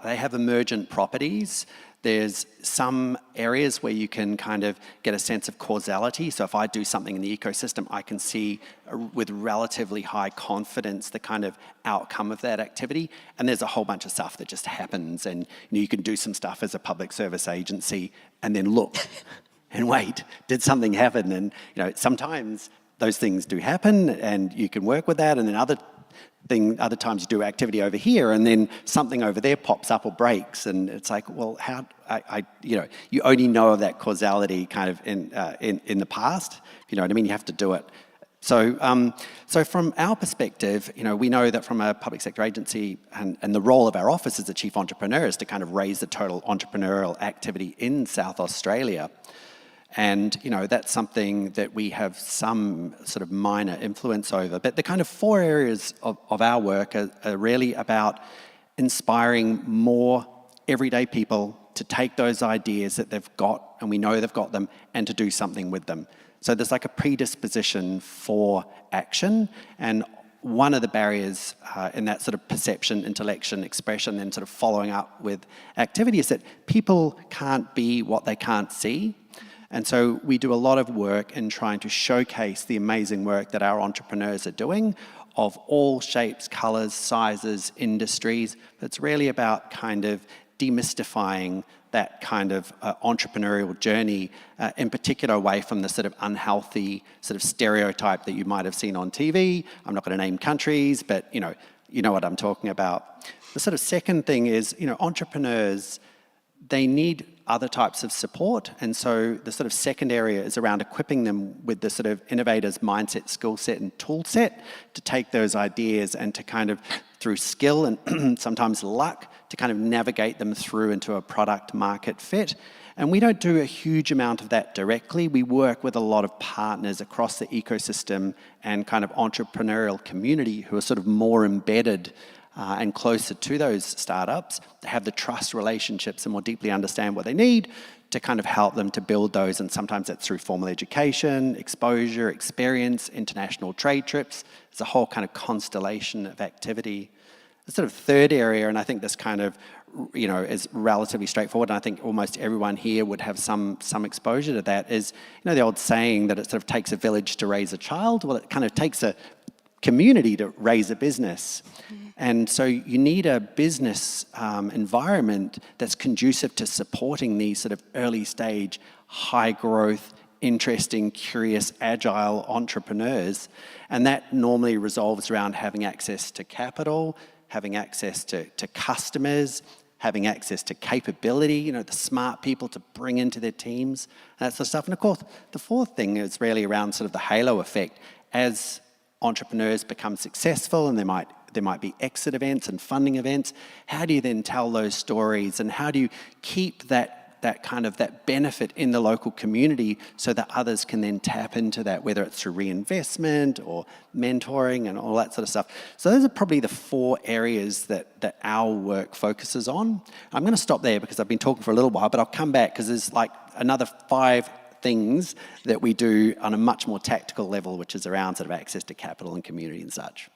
they have emergent properties. There's some areas where you can kind of get a sense of causality. So if I do something in the ecosystem, I can see with relatively high confidence the kind of outcome of that activity. And there's a whole bunch of stuff that just happens. And you know, you can do some stuff as a public service agency and then look and wait, did something happen? And you know, sometimes those things do happen and you can work with that. And then other times you do activity over here and then something over there pops up or breaks, and it's like, well, how you know, you only know of that causality kind of in the past. You know what I mean? You have to do it. So so from our perspective, you know, we know that from a public sector agency, and the role of our office as the chief entrepreneur is to kind of raise the total entrepreneurial activity in South Australia. And, you know, that's something that we have some sort of minor influence over. But the kind of 4 areas of our work are really about inspiring more everyday people to take those ideas that they've got, and we know they've got them, and to do something with them. So there's like a predisposition for action. And one of the barriers in that sort of perception, intellection, expression, and sort of following up with activity is that people can't be what they can't see. And so we do a lot of work in trying to showcase the amazing work that our entrepreneurs are doing of all shapes, colours, sizes, industries. It's really about kind of demystifying that kind of entrepreneurial journey, in particular away from the sort of unhealthy sort of stereotype that you might have seen on TV. I'm not going to name countries, but you know what I'm talking about. The sort of second thing is, you know, entrepreneurs, they need other types of support. And so the sort of second area is around equipping them with the sort of innovators mindset, skill set and tool set to take those ideas and to kind of, through skill and sometimes luck, to kind of navigate them through into a product market fit. And we don't do a huge amount of that directly. We work with a lot of partners across the ecosystem and kind of entrepreneurial community who are sort of more embedded and closer to those startups, to have the trust relationships and more deeply understand what they need to kind of help them to build those. And sometimes that's through formal education, exposure, experience, international trade trips. It's a whole kind of constellation of activity. The sort of third area, and I think this kind of, you know, is relatively straightforward, and I think almost everyone here would have some exposure to that, is, you know, the old saying that it sort of takes a village to raise a child. Well, it kind of takes a community to raise a business. And so you need a business environment that's conducive to supporting these sort of early stage, high growth, interesting, curious, agile entrepreneurs. And that normally revolves around having access to capital, having access to customers, having access to capability, you know, the smart people to bring into their teams, that sort of stuff. And of course, the fourth thing is really around sort of the halo effect. As entrepreneurs become successful and there might be exit events and funding events, how do you then tell those stories, and how do you keep that kind of that benefit in the local community so that others can then tap into that, whether it's through reinvestment or mentoring and all that sort of stuff. So those are probably the 4 areas that our work focuses on. I'm going to stop there because I've been talking for a little while, but I'll come back because there's like another 5 things that we do on a much more tactical level, which is around sort of access to capital and community and such.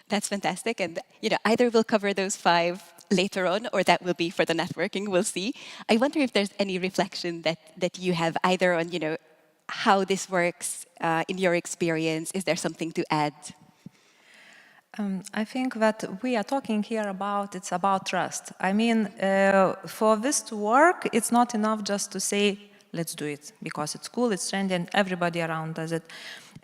That's fantastic. And you know, either we'll cover those 5 later on, or that will be for the networking, we'll see. I wonder if there's any reflection that you have either on, you know, how this works in your experience. Is there something to add? I think that we are talking here it's about trust. I mean, for this to work, it's not enough just to say, let's do it, because it's cool, it's trendy, and everybody around does it.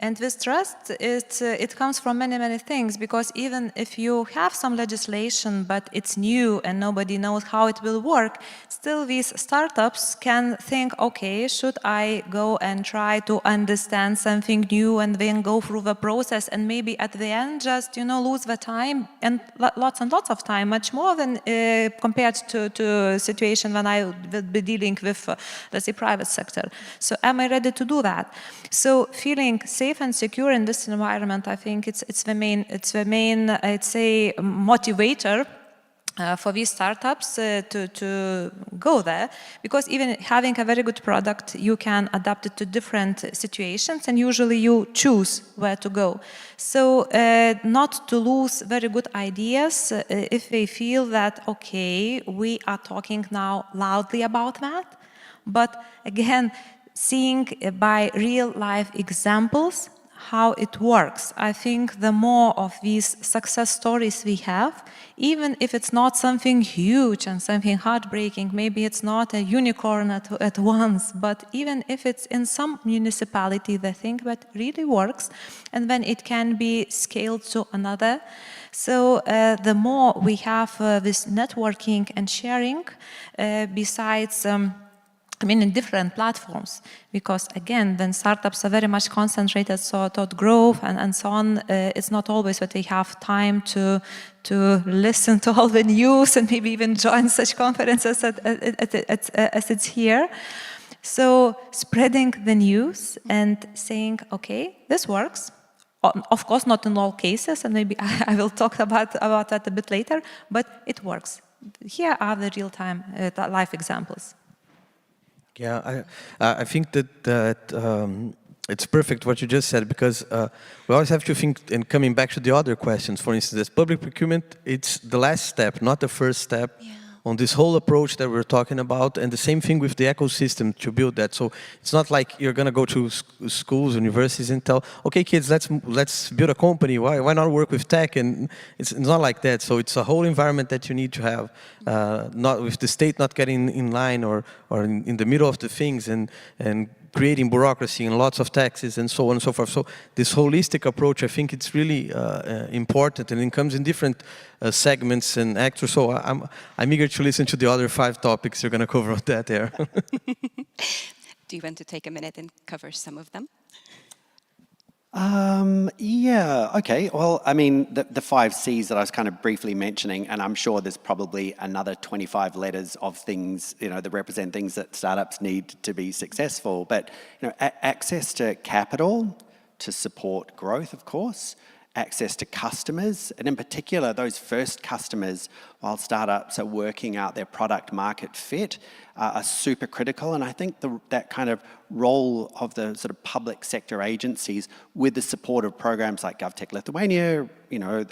And with trust, it comes from many, many things, because even if you have some legislation, but it's new and nobody knows how it will work, still these startups can think, okay, should I go and try to understand something new and then go through the process, and maybe at the end just, you know, lose the time and lots of time, much more than compared to a situation when I will be dealing with, let's say, private sector. So am I ready to do that? So feeling safe safe and secure in this environment, I think it's the main, I'd say, motivator for these startups to go there, because even having a very good product, you can adapt it to different situations, and usually you choose where to go. So not to lose very good ideas if they feel that, okay, we are talking now loudly about that, but again, seeing by real life examples how it works. I think the more of these success stories we have, even if it's not something huge and something heartbreaking, maybe it's not a unicorn at once, but even if it's in some municipality, the thing that really works, and then it can be scaled to another. So the more we have this networking and sharing, besides in different platforms, because again, then startups are very much concentrated toward growth and so on. It's not always that they have time to listen to all the news and maybe even join such conferences as it's here. So spreading the news and saying, okay, this works. Of course, not in all cases, and maybe I will talk about that a bit later, but it works. Here are the real-time life examples. Yeah, I think that it's perfect what you just said, because we always have to think, and coming back to the other questions, for instance, public procurement, it's the last step, not the first step on this whole approach that we're talking about, and the same thing with the ecosystem to build that. So it's not like you're going to go to schools, universities, and tell, okay, kids, let's build a company. Why not work with tech? And it's not like that. So it's a whole environment that you need to have, not with the state not getting in line or in the middle of the things and creating bureaucracy and lots of taxes and so on and so forth. So this holistic approach, I think it's really important, and it comes in different segments and actors. So I'm eager to listen to the other 5 topics you're going to cover on that there. Do you want to take a minute and cover some of them? Yeah, okay. Well, I mean, the 5 C's that I was kind of briefly mentioning, and I'm sure there's probably another 25 letters of things, that represent things that startups need to be successful. But, access to capital to support growth, of course, access to customers, and in particular, those first customers, while startups are working out their product market fit, are super critical. And I think that kind of role of the sort of public sector agencies with the support of programs like GovTech Lithuania,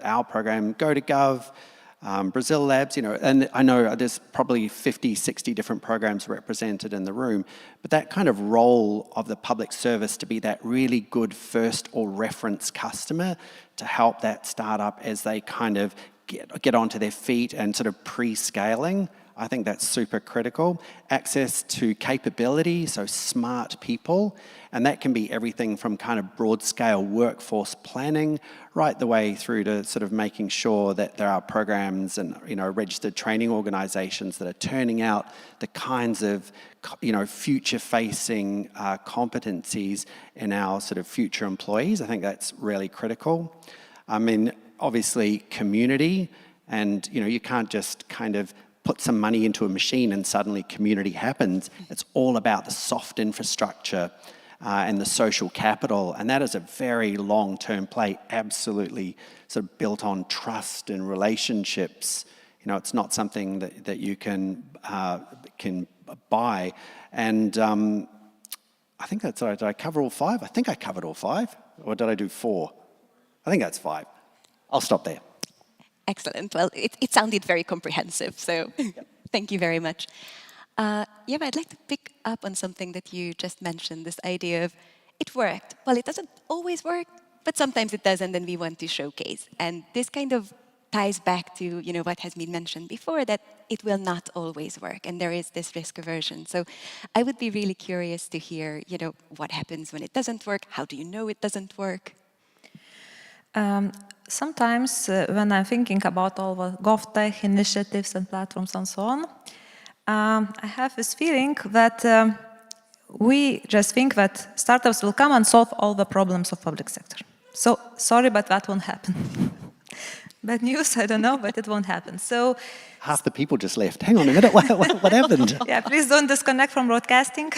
our program, Go2Gov, Brazil Labs, and I know there's probably 50, 60 different programs represented in the room, but that kind of role of the public service to be that really good first or reference customer to help that startup as they kind of get onto their feet and sort of pre-scaling, I think that's super critical. Access to capability, so smart people, and that can be everything from kind of broad-scale workforce planning right the way through to sort of making sure that there are programs and registered training organizations that are turning out the kinds of future-facing competencies in our sort of future employees. I think that's really critical. I mean, obviously community, and you can't just kind of put some money into a machine and suddenly community happens. It's all about the soft infrastructure and the social capital, and that is a very long-term play, absolutely sort of built on trust and relationships. It's not something that you can buy. And I think that's all right. Did I cover all 5? I think I covered all 5. Or did I do 4? I think that's 5. I'll stop there. Excellent. Well, it sounded very comprehensive, so thank you very much. Eva, I'd like to pick up on something that you just mentioned, this idea of it worked. Well, it doesn't always work, but sometimes it does, and then we want to showcase. And this kind of ties back to what has been mentioned before, that it will not always work, and there is this risk aversion. So I would be really curious to hear, what happens when it doesn't work? How do you know it doesn't work? Sometimes when I'm thinking about all the GovTech initiatives and platforms and so on, I have this feeling that we just think that startups will come and solve all the problems of public sector. So sorry, but that won't happen. bad news, I don't know, but it won't happen. So half the people just left. Hang on a minute, what happened? yeah, please don't disconnect from broadcasting.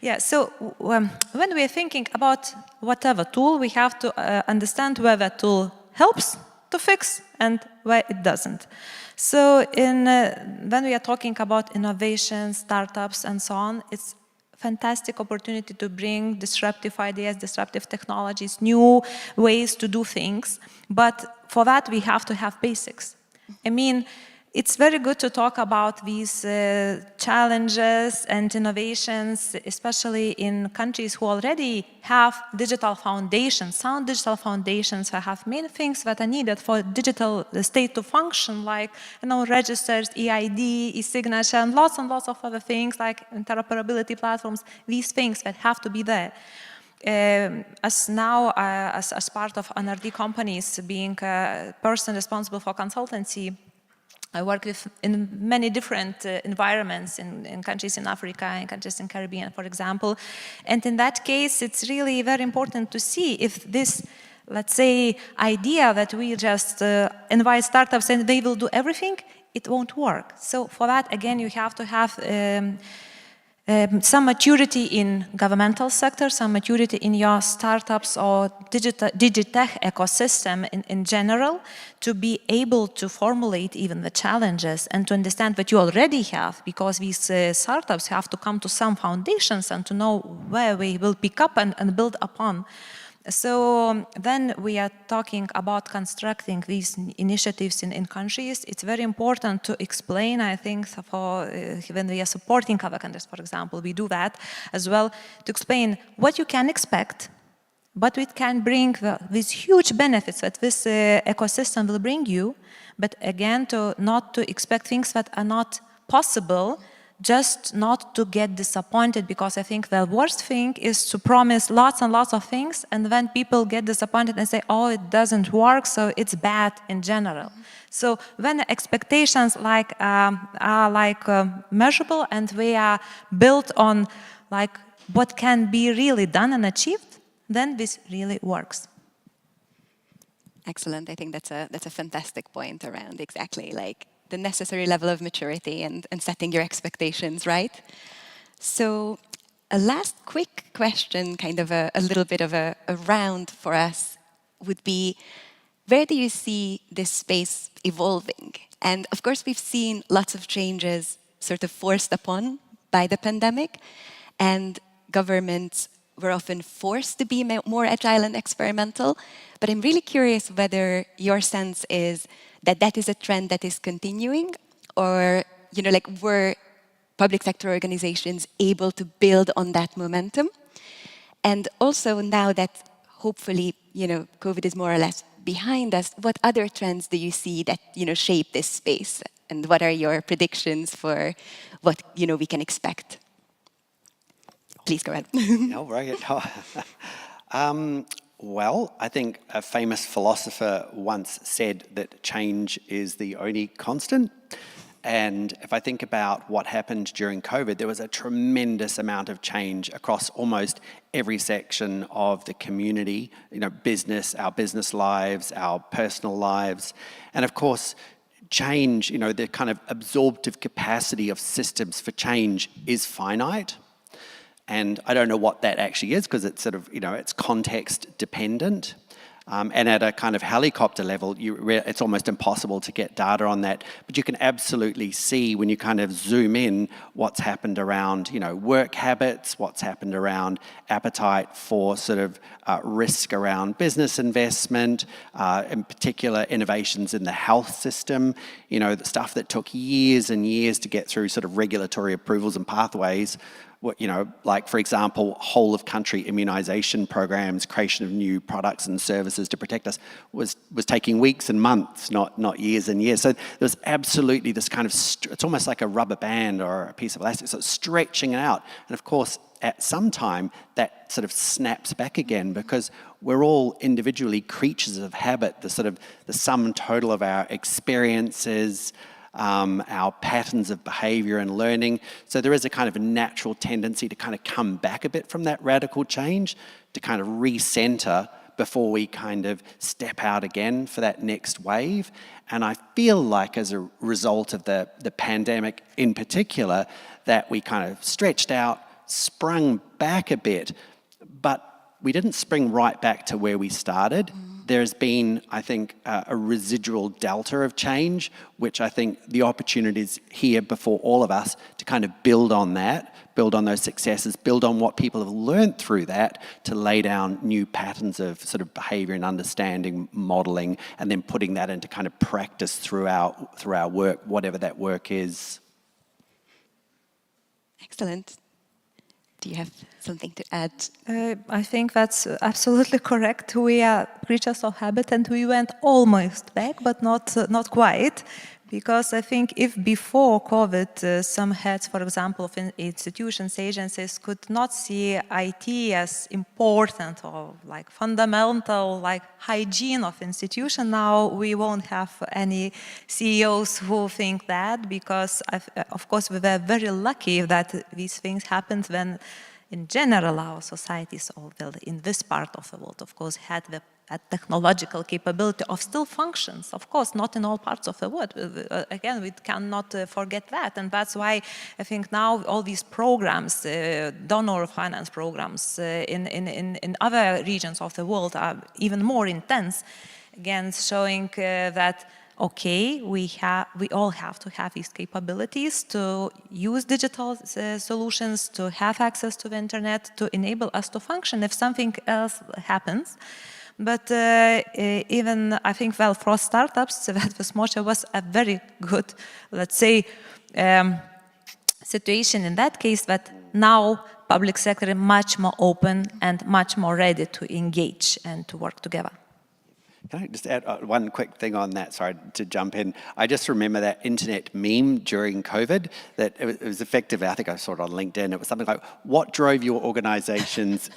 Yeah, so when we're thinking about whatever tool, we have to understand where that tool helps to fix and where it doesn't. So when we are talking about innovation, startups, and so on, it's fantastic opportunity to bring disruptive ideas, disruptive technologies, new ways to do things. But for that, we have to have basics. I mean, it's very good to talk about these challenges and innovations, especially in countries who already have digital foundations, sound digital foundations, that have many things that are needed for digital state to function, like registers, EID, e-signature, and lots of other things like interoperability platforms, these things that have to be there. As part of NRD companies, being a person responsible for consultancy, I work in many different environments in countries in Africa, in countries in Caribbean, for example. And in that case, it's really very important to see if this, let's say, idea that we just invite startups and they will do everything, it won't work. So for that, again, you have to have some maturity in governmental sector, some maturity in your startups or digitech ecosystem in general, to be able to formulate even the challenges and to understand what you already have, because these startups have to come to some foundations and to know where we will pick up and build upon. So then we are talking about constructing these initiatives in countries. It's very important to explain, I think, for when we are supporting other countries, for example, we do that as well, to explain what you can expect, but it can bring these huge benefits that this ecosystem will bring you, but again, not to expect things that are not possible, just not to get disappointed, because I think the worst thing is to promise lots and lots of things, and then people get disappointed and say, oh, it doesn't work, so it's bad in general. So when the expectations are measurable and we are built on what can be really done and achieved, then this really works. Excellent. I think that's a fantastic point around exactly the necessary level of maturity and setting your expectations, right? So a last quick question, kind of a little bit of a round for us, would be, where do you see this space evolving? And of course, we've seen lots of changes sort of forced upon by the pandemic, and governments were often forced to be more agile and experimental. But I'm really curious whether your sense is that is a trend that is continuing, or were public sector organizations able to build on that momentum? And also now that hopefully COVID is more or less behind us, what other trends do you see that shape this space, and what are your predictions for what we can expect? Please go ahead. All right. Well, I think a famous philosopher once said that change is the only constant. And if I think about what happened during COVID, there was a tremendous amount of change across almost every section of the community, business, our business lives, our personal lives. And of course, change, the kind of absorptive capacity of systems for change is finite. And I don't know what that actually is, because it's sort of, it's context dependent. And at a kind of helicopter level, it's almost impossible to get data on that. But you can absolutely see when you kind of zoom in what's happened around, work habits, what's happened around appetite for sort of risk around business investment, in particular innovations in the health system, the stuff that took years and years to get through sort of regulatory approvals and pathways. Like, for example, whole of country immunization programs, creation of new products and services to protect us was taking weeks and months, not years and years. So there's absolutely this kind of, it's almost like a rubber band or a piece of elastic, so it's stretching it out. And of course, at some time, that sort of snaps back again, because we're all individually creatures of habit, the sum total of our experiences, our patterns of behavior and learning. So there is a kind of a natural tendency to kind of come back a bit from that radical change, to kind of recenter, before we kind of step out again for that next wave. And I feel like as a result of the pandemic in particular, that we kind of stretched out, sprung back a bit, but we didn't spring right back to where we started. There's been, I think, a residual delta of change, which I think the opportunities here before all of us to kind of build on that, build on those successes, build on what people have learned through that to lay down new patterns of sort of behavior and understanding, modeling, and then putting that into kind of practice through our work, whatever that work is. Excellent. Do you have something to add? I think that's absolutely correct. We are creatures of habit, and we went almost back, but not quite. Because I think if before COVID, some heads, for example, of institutions, agencies could not see IT as important or like fundamental, like hygiene of institution, now we won't have any CEOs who think that, because of course we were very lucky that these things happened when in general our societies, in this part of the world, of course, had the technological capability of still functions, of course, not in all parts of the world. Again, we cannot forget that, and that's why I think now all these programs, donor finance programs in other regions of the world are even more intense, again, showing that okay, we all have to have these capabilities to use digital solutions, to have access to the internet, to enable us to function if something else happens. But even, I think, well, for startups, that was a very good, let's say, situation in that case, that now public sector is much more open and much more ready to engage and to work together. Can I just add one quick thing on that? Sorry to jump in. I just remember that internet meme during COVID, that it was effective. I think I saw it on LinkedIn. It was something like, what drove your organization's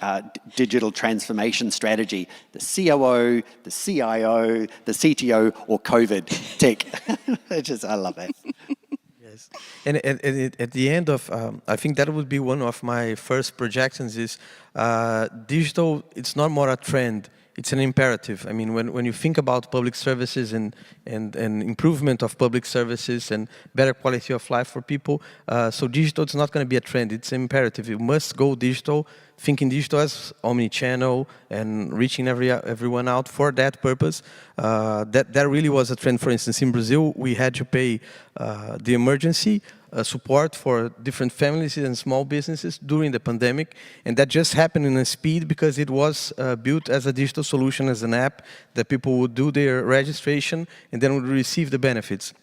digital transformation strategy? The COO, the CIO, the CTO, or COVID tech? I love that. Yes. And at the end of, I think that would be one of my first projections is digital, it's not more a trend. It's an imperative. I mean, when you think about public services and improvement of public services and better quality of life for people, so digital is not going to be a trend. It's imperative. You must go digital, thinking digital as omni-channel and reaching everyone out for that purpose. That really was a trend. For instance, in Brazil, we had to pay the emergency support for different families and small businesses during the pandemic, and that just happened in a speed because it was built as a digital solution, as an app that people would do their registration and then would receive the benefits.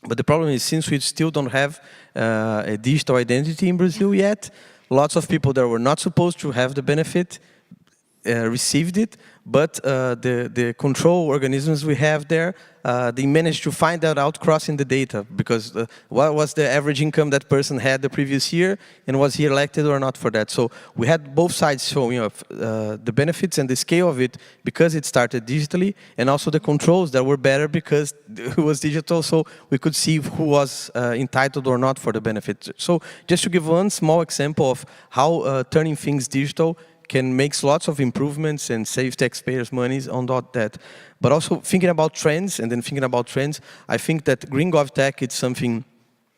But the problem is, since we still don't have a digital identity in Brazil yet, lots of people that were not supposed to have the benefit received it, but the control organisms we have there, they managed to find that out crossing the data, because what was the average income that person had the previous year, and was he elected or not for that. So we had both sides showing of the benefits and the scale of it because it started digitally, and also the controls that were better because it was digital, so we could see who was entitled or not for the benefit. So just to give one small example of how turning things digital can make lots of improvements and save taxpayers' money on that. But also thinking about trends, and then thinking about trends, I think that Green GovTech is something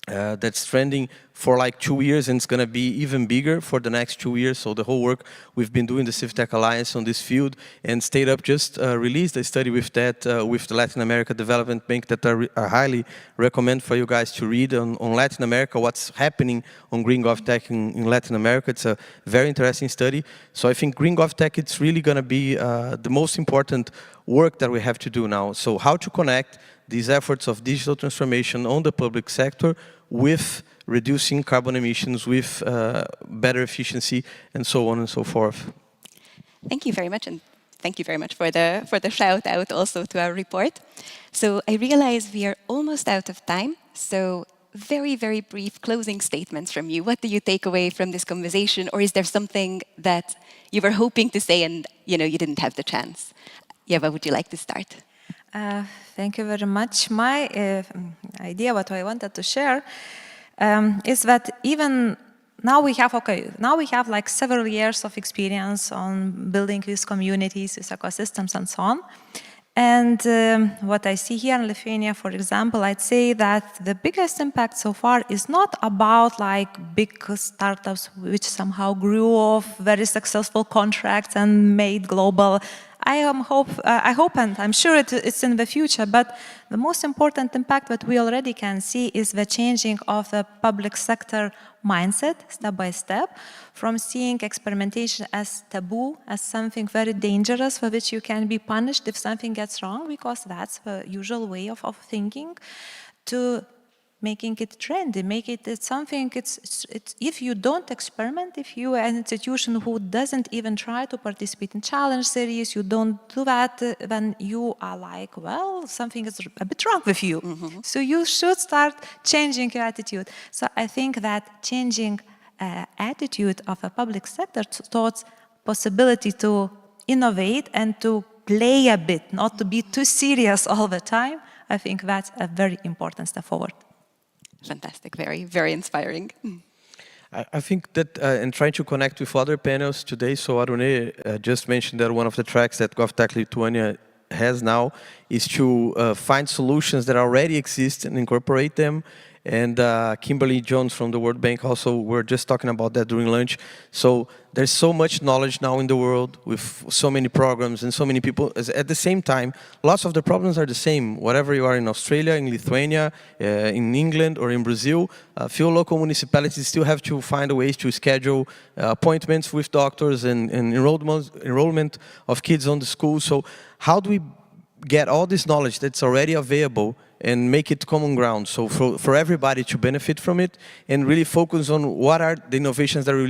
that's trending for like 2 years, and it's going to be even bigger for the next 2 years. So the whole work we've been doing, the CivTech Alliance on this field, and State Up just released a study with that, with the Latin America Development Bank, that I highly recommend for you guys to read on Latin America, what's happening on Green GovTech in Latin America. It's a very interesting study. So I think Green GovTech, it's really going to be the most important work that we have to do now. So how to connect these efforts of digital transformation on the public sector with reducing carbon emissions, with better efficiency, and so on and so forth. Thank you very much, and thank you very much for the shout out also to our report. So I realize we are almost out of time, so very, very brief closing statements from you. What do you take away from this conversation, or is there something that you were hoping to say and you didn't have the chance? Eva, would you like to start? Thank you very much. My idea, what I wanted to share, is that even now we have like several years of experience on building with communities, with ecosystems and so on. And what I see here in Lithuania, for example, I'd say that the biggest impact so far is not about like big startups which somehow grew off very successful contracts and made global. I hope and I'm sure it's in the future, but the most important impact that we already can see is the changing of the public sector mindset, step by step, from seeing experimentation as taboo, as something very dangerous for which you can be punished if something gets wrong, because that's the usual way of thinking, to making it trendy, it's something, if you don't experiment, if you are an institution who doesn't even try to participate in challenge series, you don't do that, then you are like, well, something is a bit wrong with you. So you should start changing your attitude. So I think that changing attitude of a public sector towards possibility to innovate and to play a bit, not to be too serious all the time, I think that's a very important step forward. Fantastic, very, very inspiring. I think that in trying to connect with other panels today, so Arune just mentioned that one of the tracks that GovTech Lithuania has now is to find solutions that already exist and incorporate them. And Kimberly Jones from the World Bank also, we're just talking about that during lunch. So there's so much knowledge now in the world with so many programs and so many people. At the same time, lots of the problems are the same. Whatever you are in Australia, in Lithuania, in England or in Brazil, a few local municipalities still have to find ways to schedule appointments with doctors and enrollment of kids on the school. So how do we get all this knowledge that's already available and make it common ground, so for everybody to benefit from it, and really focus on what are the innovations that we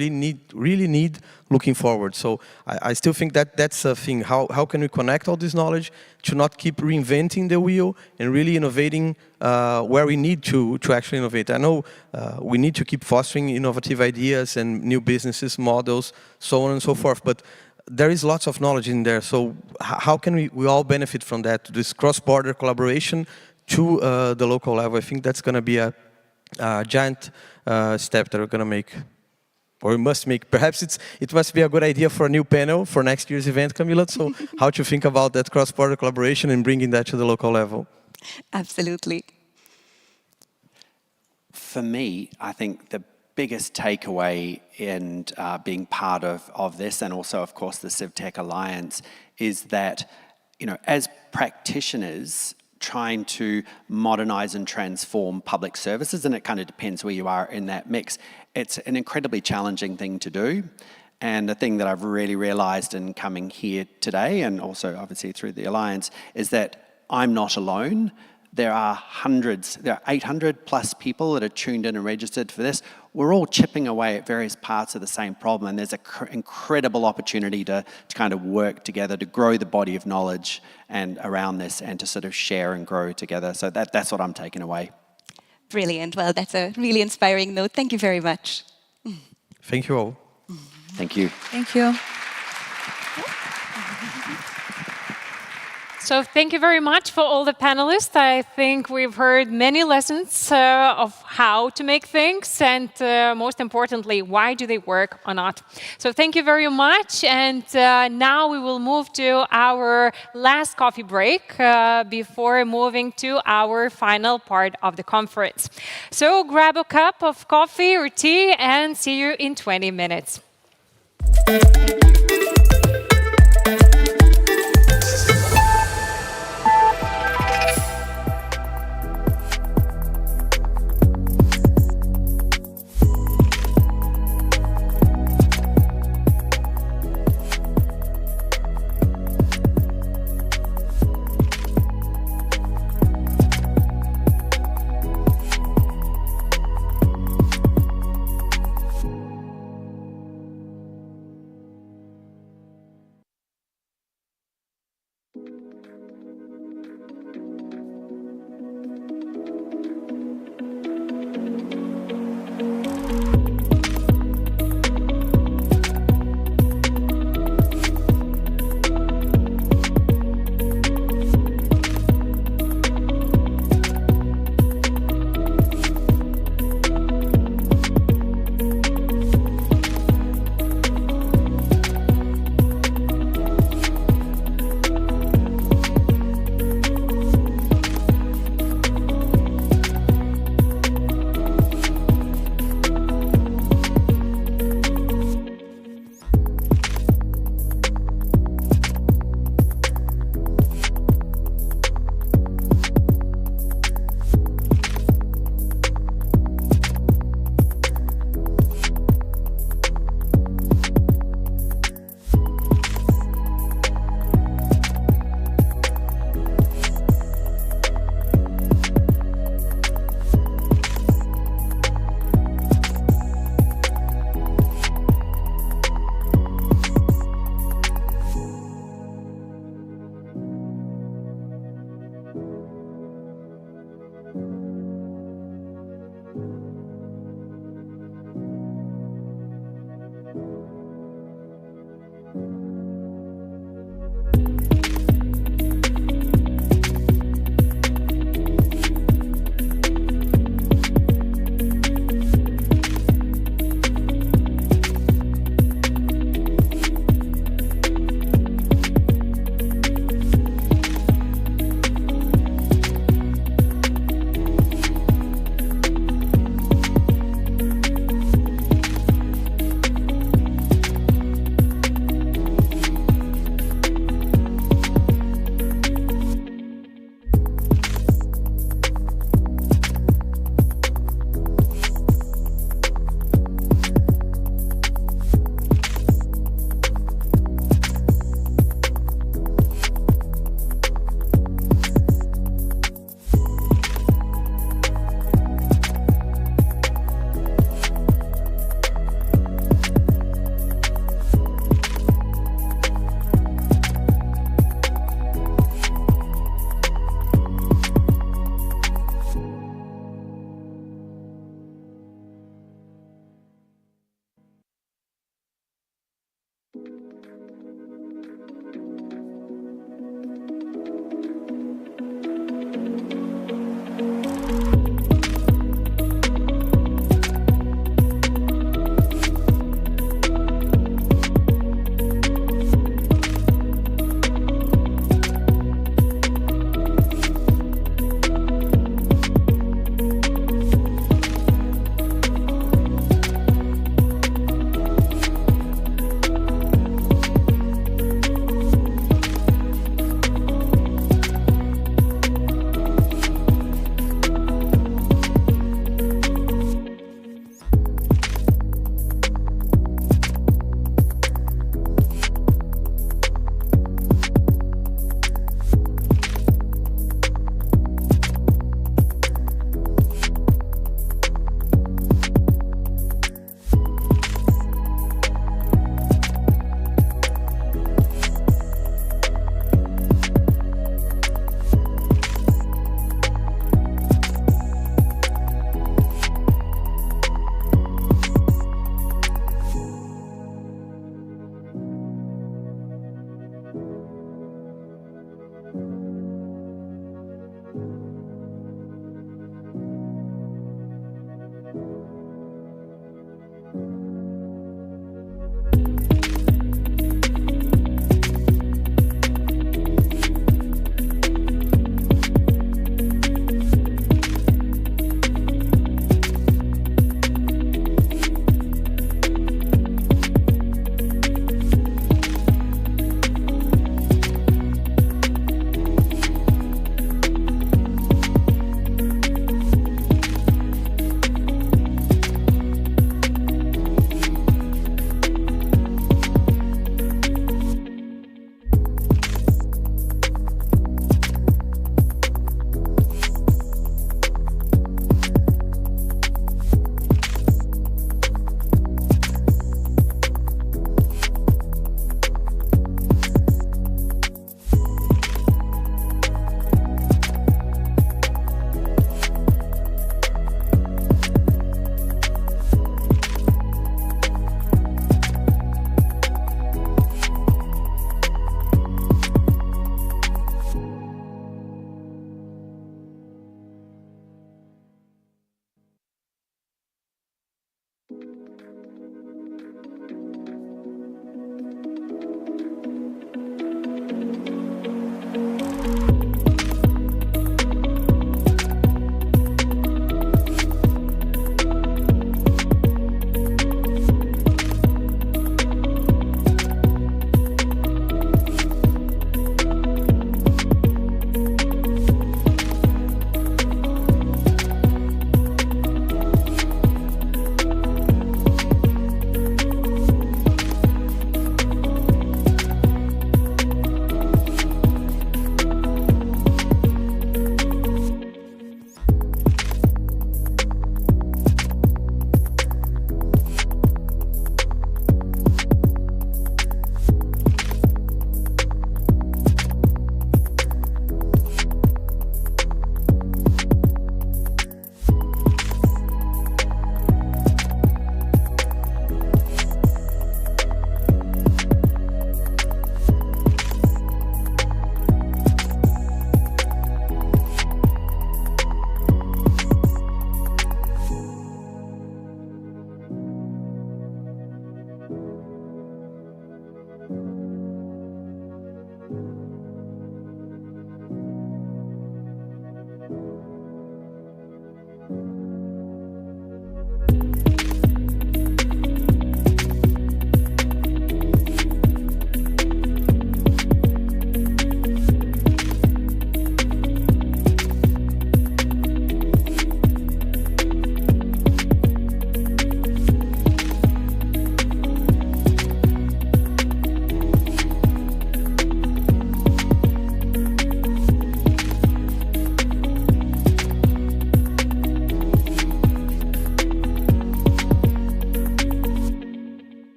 really need looking forward. So I still think that that's a thing. How can we connect all this knowledge to not keep reinventing the wheel and really innovating where we need to actually innovate? I know we need to keep fostering innovative ideas and new businesses, models, so on and so forth, but there is lots of knowledge in there. So how can we all benefit from that, this cross-border collaboration to the local level? I think that's going to be a giant step that we're going to make, or we must make. Perhaps it must be a good idea for a new panel for next year's event, Camila. So how to think about that cross-border collaboration and bringing that to the local level? Absolutely. For me, I think the biggest takeaway in being part of this, and also, of course, the CivTech Alliance, is that, as practitioners trying to modernize and transform public services, and it kind of depends where you are in that mix, it's an incredibly challenging thing to do. And the thing that I've really realized in coming here today, and also obviously through the Alliance, is that I'm not alone. There are 800 plus people that are tuned in and registered for this. We're all chipping away at various parts of the same problem, and there's an incredible opportunity to kind of work together to grow the body of knowledge and around this, and to sort of share and grow together. So that's what I'm taking away. Brilliant. Well, that's a really inspiring note. Thank you very much. Thank you all. Thank you. Thank you. So thank you very much for all the panelists. I think we've heard many lessons of how to make things, and most importantly, why do they work or not. So thank you very much. And now we will move to our last coffee break before moving to our final part of the conference. So grab a cup of coffee or tea and see you in 20 minutes.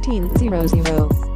1400.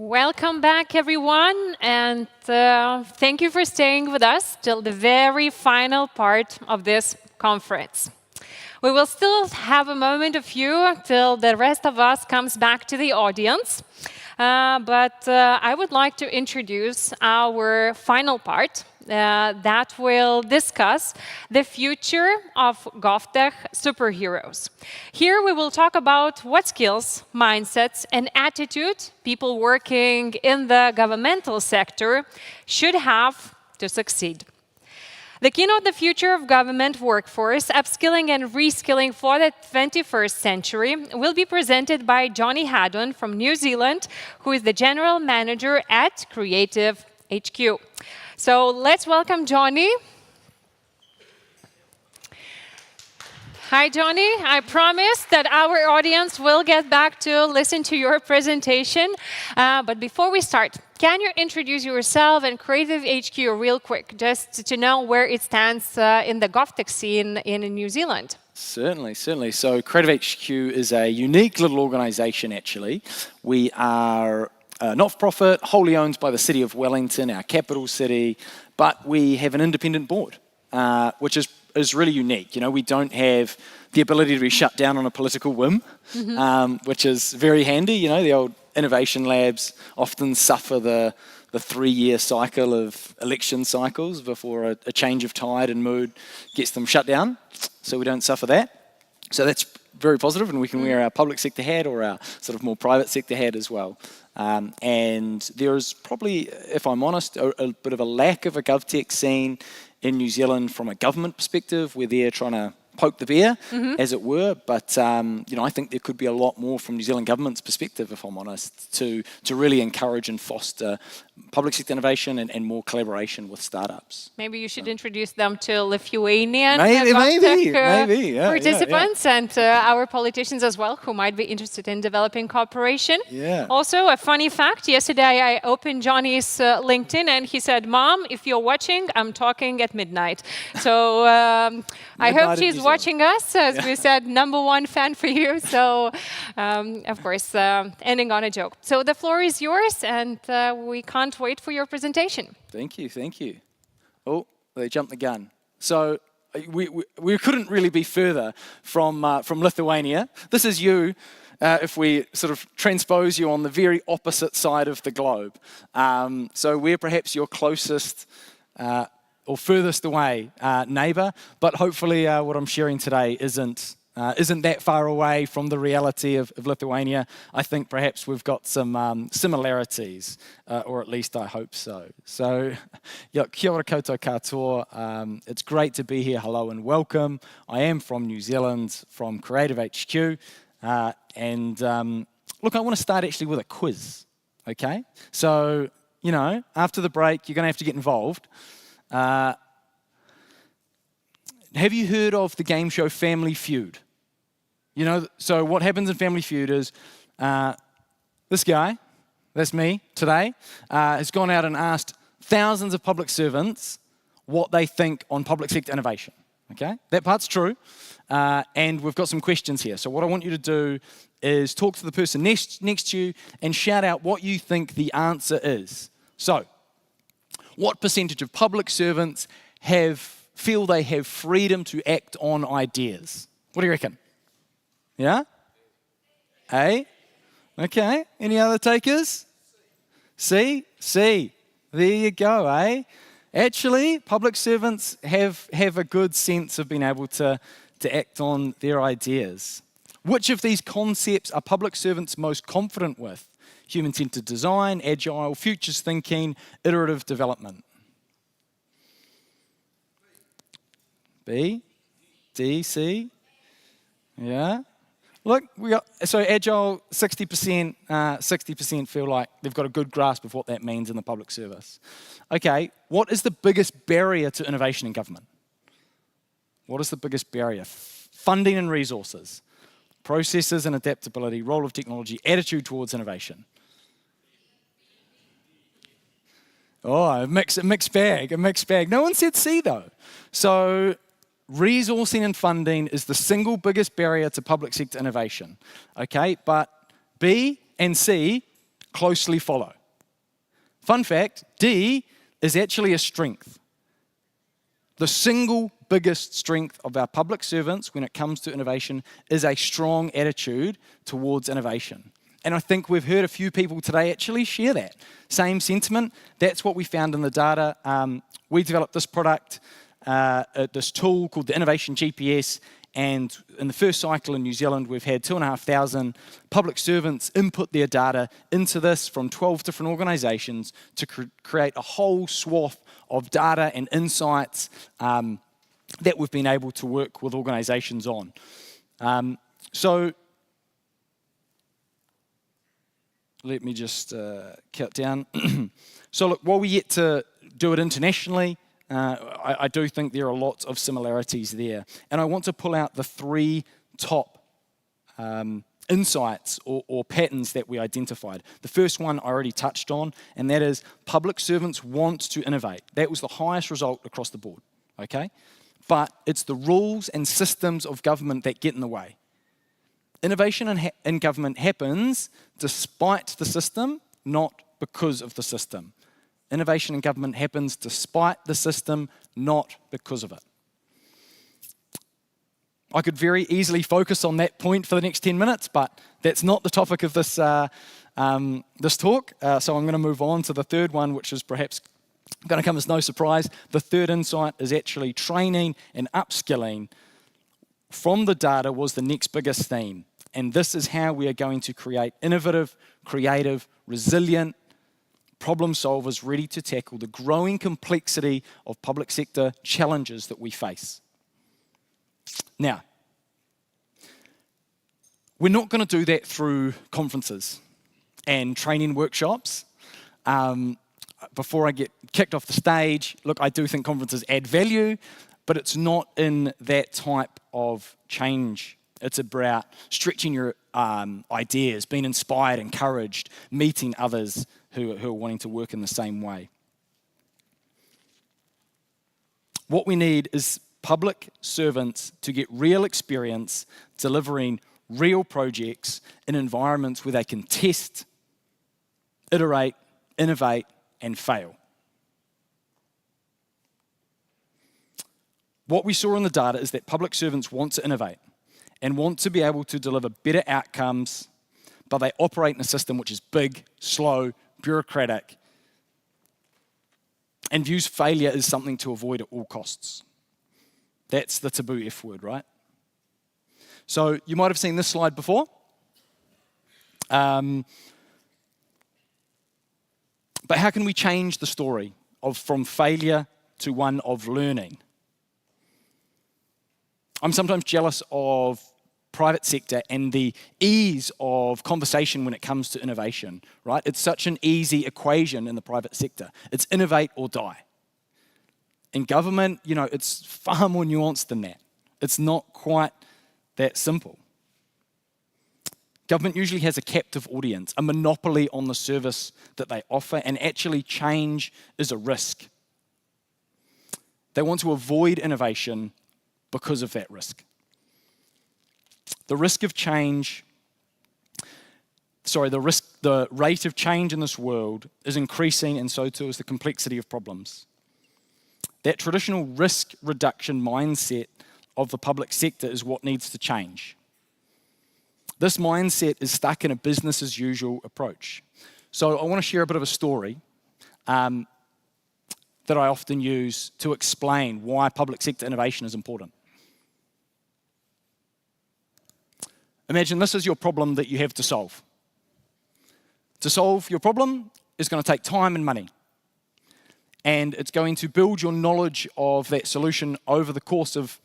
Welcome back, everyone, and thank you for staying with us till the very final part of this conference. We will still have a moment of you till the rest of us comes back to the audience, but I would like to introduce our final part that will discuss the future of GovTech superheroes. Here we will talk about what skills, mindsets, and attitude people working in the governmental sector should have to succeed. The keynote, The Future of Government Workforce, Upskilling and Reskilling for the 21st Century, will be presented by Johnny Haddon from New Zealand, who is the General Manager at Creative HQ. So let's welcome Johnny. Hi, Johnny. I promise that our audience will get back to listen to your presentation. But before we start, can you introduce yourself and Creative HQ real quick, just to know where it stands in the GovTech scene in New Zealand? Certainly, certainly. So Creative HQ is a unique little organization, actually. We are not-for-profit, wholly owned by the City of Wellington, our capital city, but we have an independent board, which is really unique. You know, we don't have the ability to be shut down on a political whim, which is very handy. You know, the old innovation labs often suffer the 3-year cycle of election cycles before a change of tide and mood gets them shut down. So we don't suffer that. So that's very positive, and we can wear our public sector hat or our sort of more private sector hat as well. And there is probably, if I'm honest, a bit of a lack of a GovTech scene in New Zealand from a government perspective, where they're trying to poke the bear, as it were. But you know, I think there could be a lot more from New Zealand government's perspective, if I'm honest, to really encourage and foster public sector innovation and more collaboration with startups. Maybe you should introduce them to Lithuanian maybe, participants and our politicians as well, who might be interested in developing cooperation. Yeah. Also, a funny fact, yesterday I opened Johnny's LinkedIn and he said, "Mom, if you're watching, I'm talking at midnight." So I hope she's watching us. As we said, #1 fan for you. So, of course, ending on a joke. So the floor is yours, and we can't wait for your presentation. Thank you, thank you. Oh, they jumped the gun. So we couldn't really be further from Lithuania. This is you, if we sort of transpose you on the very opposite side of the globe. So we're perhaps your closest or furthest away neighbour, but hopefully what I'm sharing today isn't that far away from the reality of Lithuania. I think perhaps we've got some similarities, or at least I hope so. So, kia ora koutou katoa. It's great to be here. Hello and welcome. I am from New Zealand, from Creative HQ. And look, I want to start actually with a quiz, okay? So, you know, after the break, you're going to have to get involved. Have you heard of the game show Family Feud? You know, so what happens in Family Feud is this guy, that's me today, has gone out and asked thousands of public servants what they think on public sector innovation. Okay, that part's true. And we've got some questions here. So what I want you to do is talk to the person next to you and shout out what you think the answer is. So, what percentage of public servants feel they have freedom to act on ideas? What do you reckon? Yeah? A? Okay. Any other takers? C? C. There you go, eh? Actually, public servants have a good sense of being able to act on their ideas. Which of these concepts are public servants most confident with? Human-centered design, agile, futures thinking, iterative development. B, D, C. Yeah. Look, so agile, 60%, 60% feel like they've got a good grasp of what that means in the public service. Okay, what is the biggest barrier to innovation in government? What is the biggest barrier? Funding and resources, processes and adaptability, role of technology, attitude towards innovation. Oh, a mixed bag. No one said C though. So, resourcing and funding is the single biggest barrier to public sector innovation, okay? But B and C closely follow. Fun fact, D is actually a strength. The single biggest strength of our public servants when it comes to innovation is a strong attitude towards innovation. And I think we've heard a few people today actually share that same sentiment. That's what we found in the data. We developed this product, this tool called the Innovation GPS, and in the first cycle in New Zealand, we've had 2,500 public servants input their data into this from 12 different organisations to create a whole swath of data and insights that we've been able to work with organisations on. So let me just count down. So look, while we yet to do it internationally, I do think there are lots of similarities there. And I want to pull out the 3 top insights or patterns that we identified. The first one I already touched on, and that is public servants want to innovate. That was the highest result across the board, okay? But it's the rules and systems of government that get in the way. Innovation in government happens despite the system, not because of the system. Innovation in government happens despite the system, not because of it. I could very easily focus on that point for the next 10 minutes, but that's not the topic of this, this talk. So I'm going to move on to the third one, which is perhaps going to come as no surprise. The third insight is actually training and upskilling from the data was the next biggest theme. And this is how we are going to create innovative, creative, resilient problem solvers ready to tackle the growing complexity of public sector challenges that we face. Now, we're not going to do that through conferences and training workshops. Before I get kicked off the stage, look, I do think conferences add value, but it's not in that type of change. It's about stretching your ideas, being inspired, encouraged, meeting others who are wanting to work in the same way. What we need is public servants to get real experience delivering real projects in environments where they can test, iterate, innovate, and fail. What we saw in the data is that public servants want to innovate and want to be able to deliver better outcomes, but they operate in a system which is big, slow, bureaucratic, and views failure as something to avoid at all costs. That's the taboo F word, right? So you might have seen this slide before. But how can we change the story from failure to one of learning? I'm sometimes jealous of private sector and the ease of conversation when it comes to innovation, right? It's such an easy equation in the private sector. It's innovate or die. In government, you know, it's far more nuanced than that. It's not quite that simple. Government usually has a captive audience, a monopoly on the service that they offer, and actually change is a risk. They want to avoid innovation because of that risk. The rate of change in this world is increasing, and so too is the complexity of problems. That traditional risk reduction mindset of the public sector is what needs to change. This mindset is stuck in a business as usual approach. So I want to share a bit of a story that I often use to explain why public sector innovation is important. Imagine this is your problem that you have to solve. To solve your problem is going to take time and money. And it's going to build your knowledge of that solution over the course of,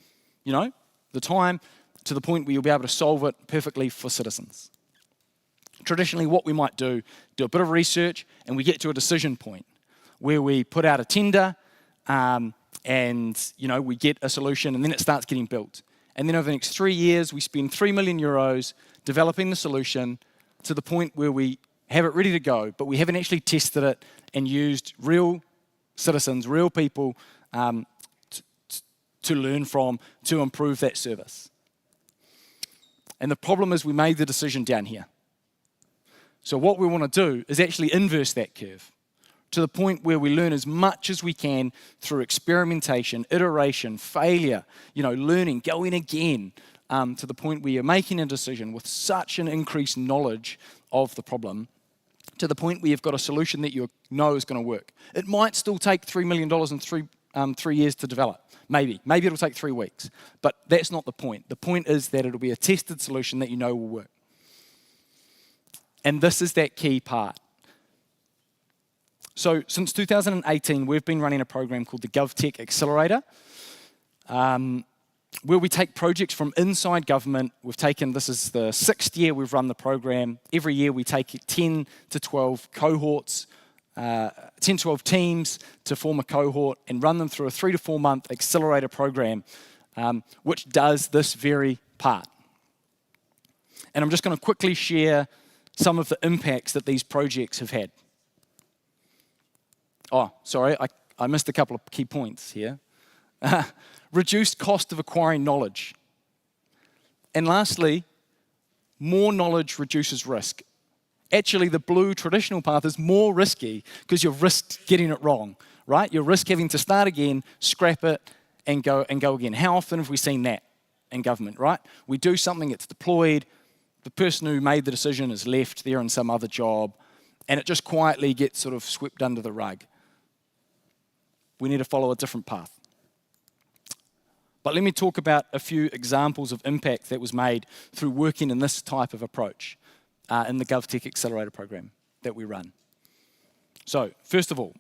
the time to the point where you'll be able to solve it perfectly for citizens. Traditionally, what we might do a bit of research, and we get to a decision point where we put out a tender, and we get a solution, and then it starts getting built. And then over the next 3 years, we spend 3 million euros developing the solution to the point where we have it ready to go, but we haven't actually tested it and used real citizens, real people to learn from, to improve that service. And the problem is we made the decision down here. So what we want to do is actually inverse that curve, to the point where we learn as much as we can through experimentation, iteration, failure, learning, going again, to the point where you're making a decision with such an increased knowledge of the problem, to the point where you've got a solution that you know is going to work. It might still take $3 million in 3 years to develop. Maybe it'll take 3 weeks, but that's not the point. The point is that it'll be a tested solution that you know will work. And this is that key part. So since 2018, we've been running a program called the GovTech Accelerator, where we take projects from inside government. This is the 6th year we've run the program. Every year we take 10 to 12 cohorts, 10 to 12 teams to form a cohort and run them through a 3 to 4 month accelerator program, which does this very part. And I'm just going to quickly share some of the impacts that these projects have had. Oh, sorry, I missed a couple of key points here. Reduced cost of acquiring knowledge. And lastly, more knowledge reduces risk. Actually, the blue traditional path is more risky because you've risked getting it wrong, right? You risk having to start again, scrap it, and go again. How often have we seen that in government, right? We do something, it's deployed, the person who made the decision is left, they're in some other job, and it just quietly gets sort of swept under the rug. We need to follow a different path. But let me talk about a few examples of impact that was made through working in this type of approach in the GovTech Accelerator program that we run. So, first of all,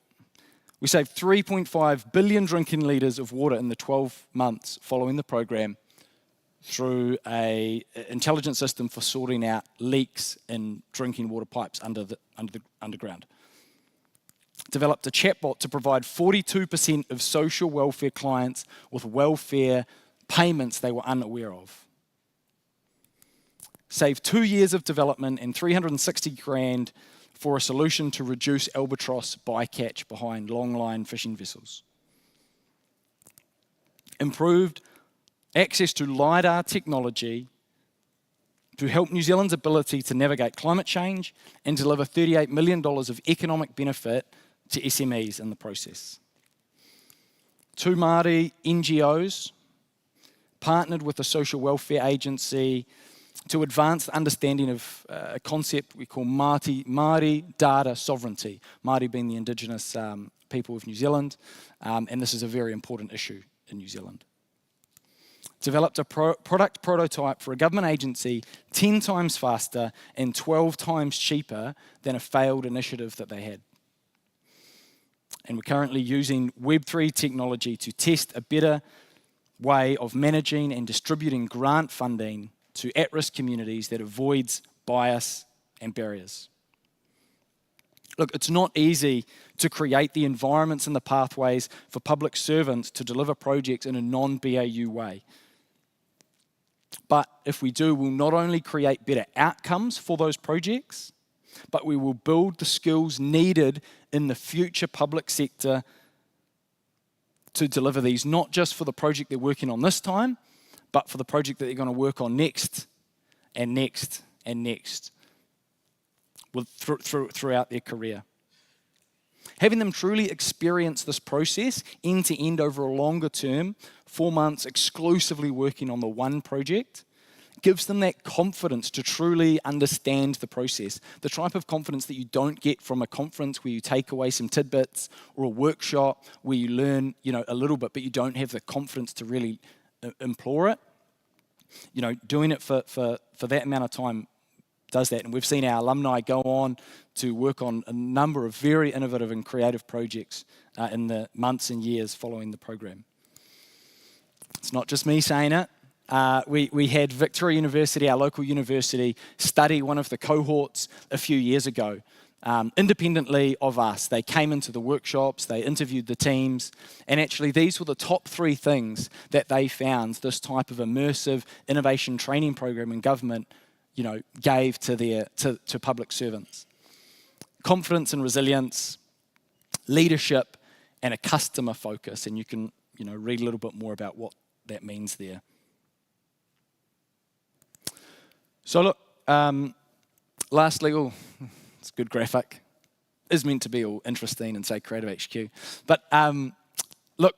we saved 3.5 billion drinking litres of water in the 12 months following the program through an intelligent system for sorting out leaks in drinking water pipes underground. Developed a chatbot to provide 42% of social welfare clients with welfare payments they were unaware of. Saved 2 years of development and 360 grand for a solution to reduce albatross bycatch behind longline fishing vessels. Improved access to LiDAR technology to help New Zealand's ability to navigate climate change and deliver $38 million of economic benefit to SMEs in the process. 2 Māori NGOs partnered with a social welfare agency to advance the understanding of a concept we call Māori data sovereignty, Māori being the indigenous people of New Zealand, and this is a very important issue in New Zealand. Developed a product prototype for a government agency 10 times faster and 12 times cheaper than a failed initiative that they had. And we're currently using Web3 technology to test a better way of managing and distributing grant funding to at-risk communities that avoids bias and barriers. Look, it's not easy to create the environments and the pathways for public servants to deliver projects in a non-BAU way. But if we do, we'll not only create better outcomes for those projects, but we will build the skills needed in the future public sector to deliver these, not just for the project they're working on this time, but for the project that they're going to work on next and next and next throughout their career. Having them truly experience this process end to end over a longer term, 4 months exclusively working on the one project, gives them that confidence to truly understand the process. The type of confidence that you don't get from a conference where you take away some tidbits, or a workshop where you learn, a little bit, but you don't have the confidence to really implore it. Doing it for that amount of time does that. And we've seen our alumni go on to work on a number of very innovative and creative projects in the months and years following the program. It's not just me saying it. We had Victoria University, our local university, study one of the cohorts a few years ago, independently of us. They came into the workshops, they interviewed the teams, and actually these were the top 3 things that they found this type of immersive innovation training program in government, gave to public servants. Confidence and resilience, leadership, and a customer focus. And you can, read a little bit more about what that means there. So look, lastly, it's a good graphic. is meant to be all interesting and say Creative HQ. But look,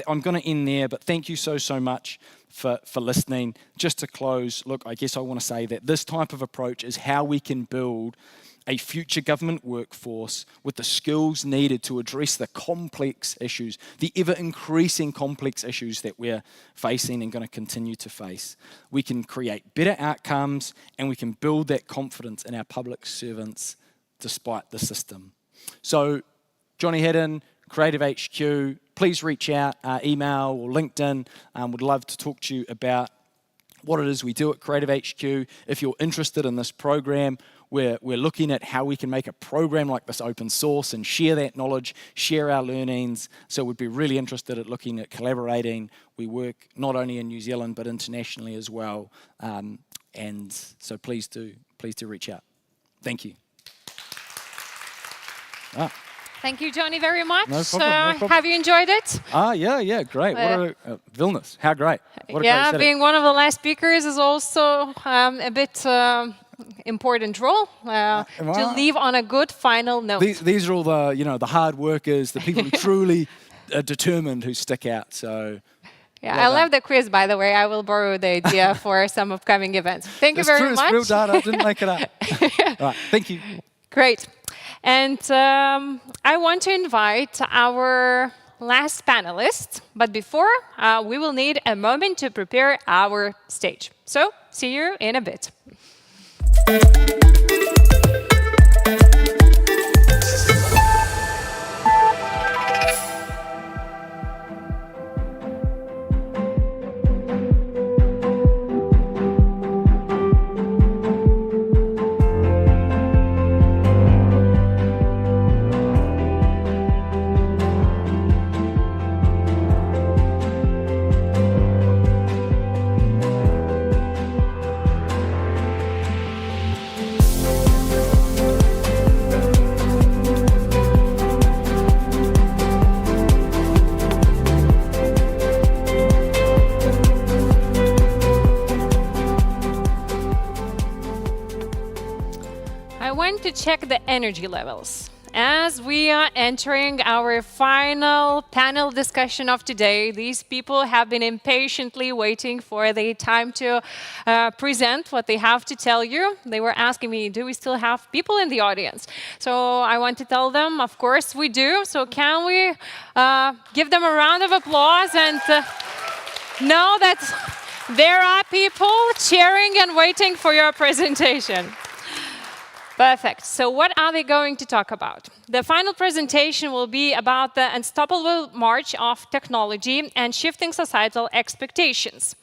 I'm going to end there, but thank you so much for listening. Just to close, look, I guess I want to say that this type of approach is how we can build a future government workforce with the skills needed to address the complex issues, the ever-increasing complex issues that we're facing and going to continue to face. We can create better outcomes, and we can build that confidence in our public servants despite the system. So, Johnny Haddon, Creative HQ, please reach out, email or LinkedIn. Would love to talk to you about what it is we do at Creative HQ. If you're interested in this program, we're looking at how we can make a program like this open source and share that knowledge, share our learnings. So we'd be really interested at looking at collaborating. We work not only in New Zealand, but internationally as well. And so please do reach out. Thank you. Thank you, Johnny, very much. No problem, no problem. Have you enjoyed it? Yeah, great. Vilnius, how great. What a great setting. Being one of the last speakers is also a bit important role to leave on a good final note. These are all the hard workers, the people who truly are determined, who stick out. So. Yeah, I love the quiz, by the way. I will borrow the idea for some upcoming events. Thank you very much. It's real data. I didn't make it up. All right, thank you. Great. And I want to invite our last panelist. But before, we will need a moment to prepare our stage. So, see you in a bit. To check the energy levels as we are entering our final panel discussion of today. These people have been impatiently waiting for the time to present what they have to tell you. They were asking me, do we still have people in the audience? So I want to tell them, of course we do. So can we give them a round of applause and know that there are people cheering and waiting for your presentation. Perfect. So what are they going to talk about? The final presentation will be about the unstoppable march of technology and shifting societal expectations.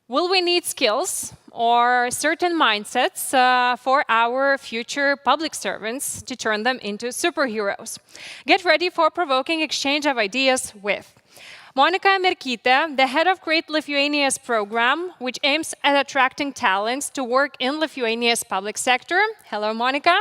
Will we need skills or certain mindsets for our future public servants to turn them into superheroes? Get ready for a provoking exchange of ideas with Monika Merkytė, the head of Create Lithuania's program, which aims at attracting talents to work in Lithuania's public sector. Hello, Monika.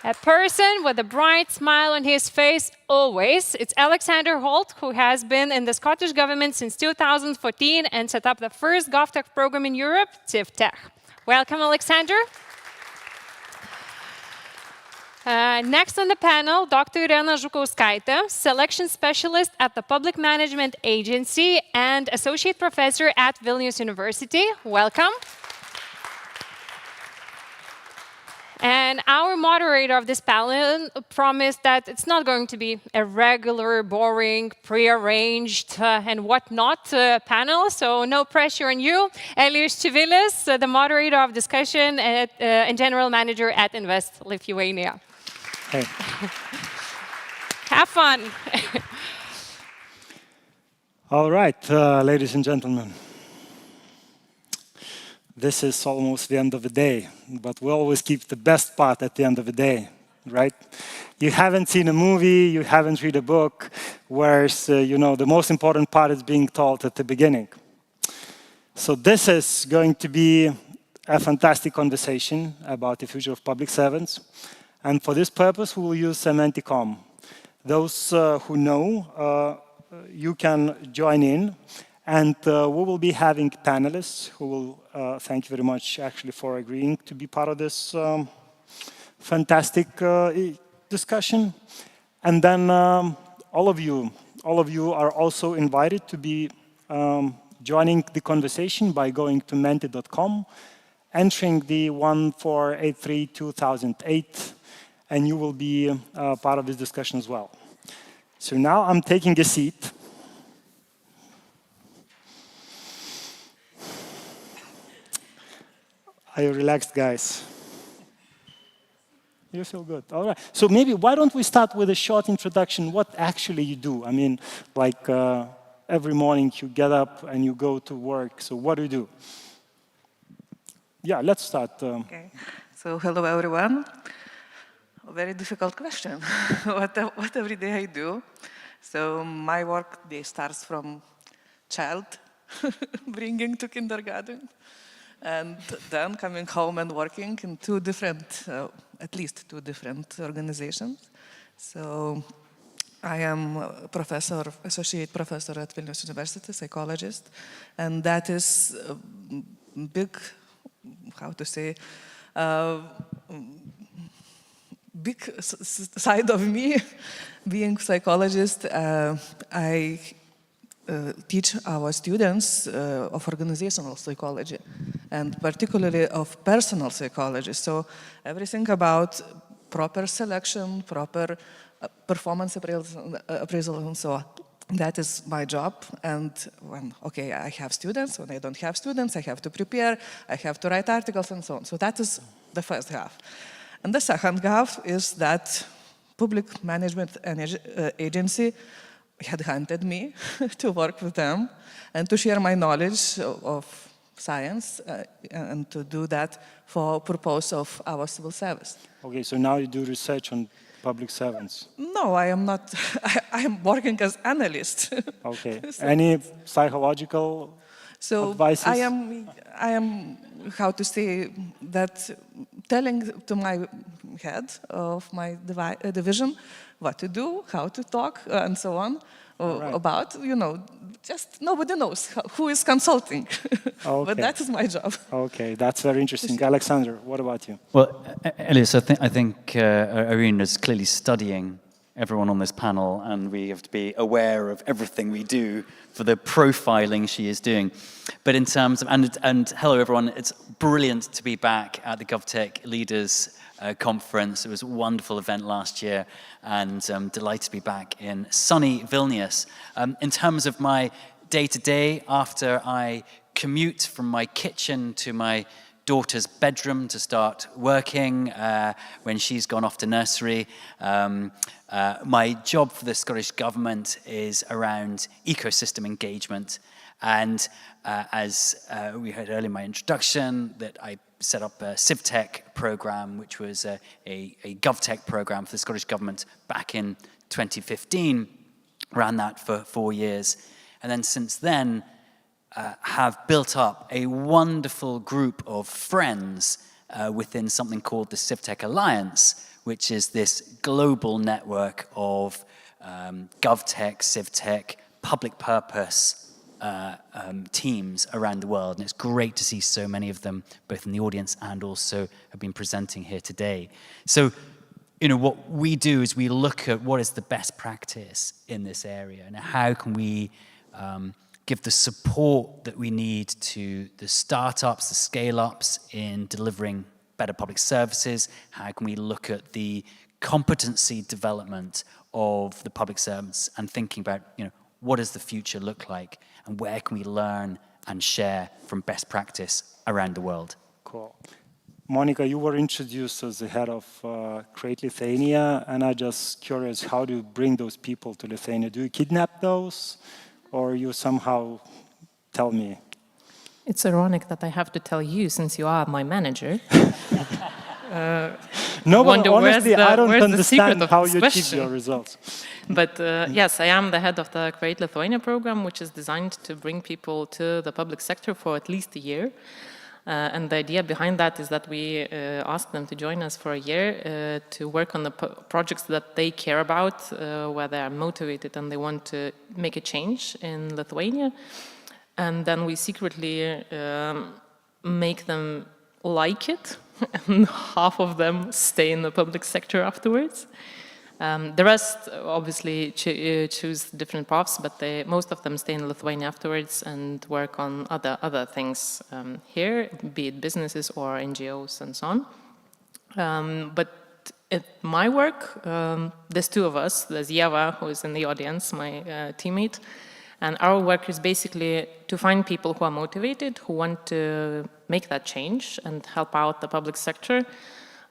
A person with a bright smile on his face always. It's Alexander Holt, who has been in the Scottish government since 2014 and set up the first GovTech program in Europe, GovTech. Welcome, Alexander. Next on the panel, Dr. Irena Žukauskaitė, selection specialist at the Public Management Agency and associate professor at Vilnius University. Welcome. And our moderator of this panel promised that it's not going to be a regular, boring, prearranged and whatnot panel, so no pressure on you. Eglė Čivilis, the moderator of discussion and general manager at Invest Lithuania. Hey. Have fun. All right, ladies and gentlemen. This is almost the end of the day, but we always keep the best part at the end of the day, right? You haven't seen a movie, you haven't read a book, whereas, the most important part is being told at the beginning. So this is going to be a fantastic conversation about the future of public servants. And for this purpose, we will use Semanticom. Those who know, you can join in And we will be having panelists who will, thank you very much actually for agreeing to be part of this fantastic discussion. And then all of you are also invited to be joining the conversation by going to menti.com, entering the 1483-2008, and you will be part of this discussion as well. So now I'm taking a seat. Are you relaxed, guys? You feel good. All right. So maybe why don't we start with a short introduction, what actually you do? I mean, like every morning you get up and you go to work. So what do you do? Yeah, let's start. Okay. So hello, everyone. A very difficult question. what every day I do. So my work day starts from child bringing to kindergarten. And then coming home and working in two different, at least two different organizations. So I am a professor, associate professor at Vilnius University, psychologist, and that is a big, how to say, big side of me. Being psychologist, I teach our students of organizational psychology and particularly of personal psychology. So everything about proper selection, proper performance appraisal and so on. That is my job. And when, okay, I have students, when I don't have students, I have to prepare, I have to write articles and so on. So that is the first half. And the second half is that public management agency headhunted me to work with them and to share my knowledge of science and to do that for purpose of our civil service. Okay, so now you do research on public servants. No, I am not. I am working as analyst. Okay. So, any psychological advices? I am, how to say, that telling to my head of my division what to do, how to talk, and so on, about, you know, just nobody knows who is consulting. Okay. But that is my job. Okay, that's very interesting. Alexander, what about you? Well, Elias, I think Irene is clearly studying everyone on this panel, and we have to be aware of everything we do for the profiling she is doing. But in terms of, and hello everyone, it's brilliant to be back at the GovTech Leaders conference. It was a wonderful event last year, and I'm delighted to be back in sunny Vilnius. In terms of my day-to-day, after I commute from my kitchen to my daughter's bedroom to start working when she's gone off to nursery, my job for the Scottish Government is around ecosystem engagement. And as we heard earlier in my introduction, that I set up a CivTech program, which was a GovTech program for the Scottish Government back in 2015. Ran that for 4 years. And then since then, have built up a wonderful group of friends within something called the CivTech Alliance, which is this global network of GovTech, CivTech, public purpose teams around the world. And it's great to see so many of them, both in the audience and also have been presenting here today. So, you know, what we do is we look at what is the best practice in this area and how can we give the support that we need to the startups, the scale-ups in delivering better public services. How can we look at the competency development of the public servants and thinking about, you know, what does the future look like and where can we learn and share from best practice around the world? Cool. Monica, you were introduced as the head of Create Lithuania, and I'm just curious, how do you bring those people to Lithuania? Do you kidnap those, or you somehow tell me? It's ironic that I have to tell you, since you are my manager. No, but honestly, I don't understand how you achieve your results. But yes, I am the head of the Create Lithuania program, which is designed to bring people to the public sector for at least a year. And the idea behind that is that we ask them to join us for a year to work on the projects that they care about, where they are motivated and they want to make a change in Lithuania. and then we secretly make them like it, and half of them stay in the public sector afterwards. The rest obviously choose different paths, but most of them stay in Lithuania afterwards and work on other things here, be it businesses or NGOs and so on. But at my work, there's two of us. There's Yeva, who is in the audience, my teammate, and our work is basically to find people who are motivated, who want to make that change and help out the public sector,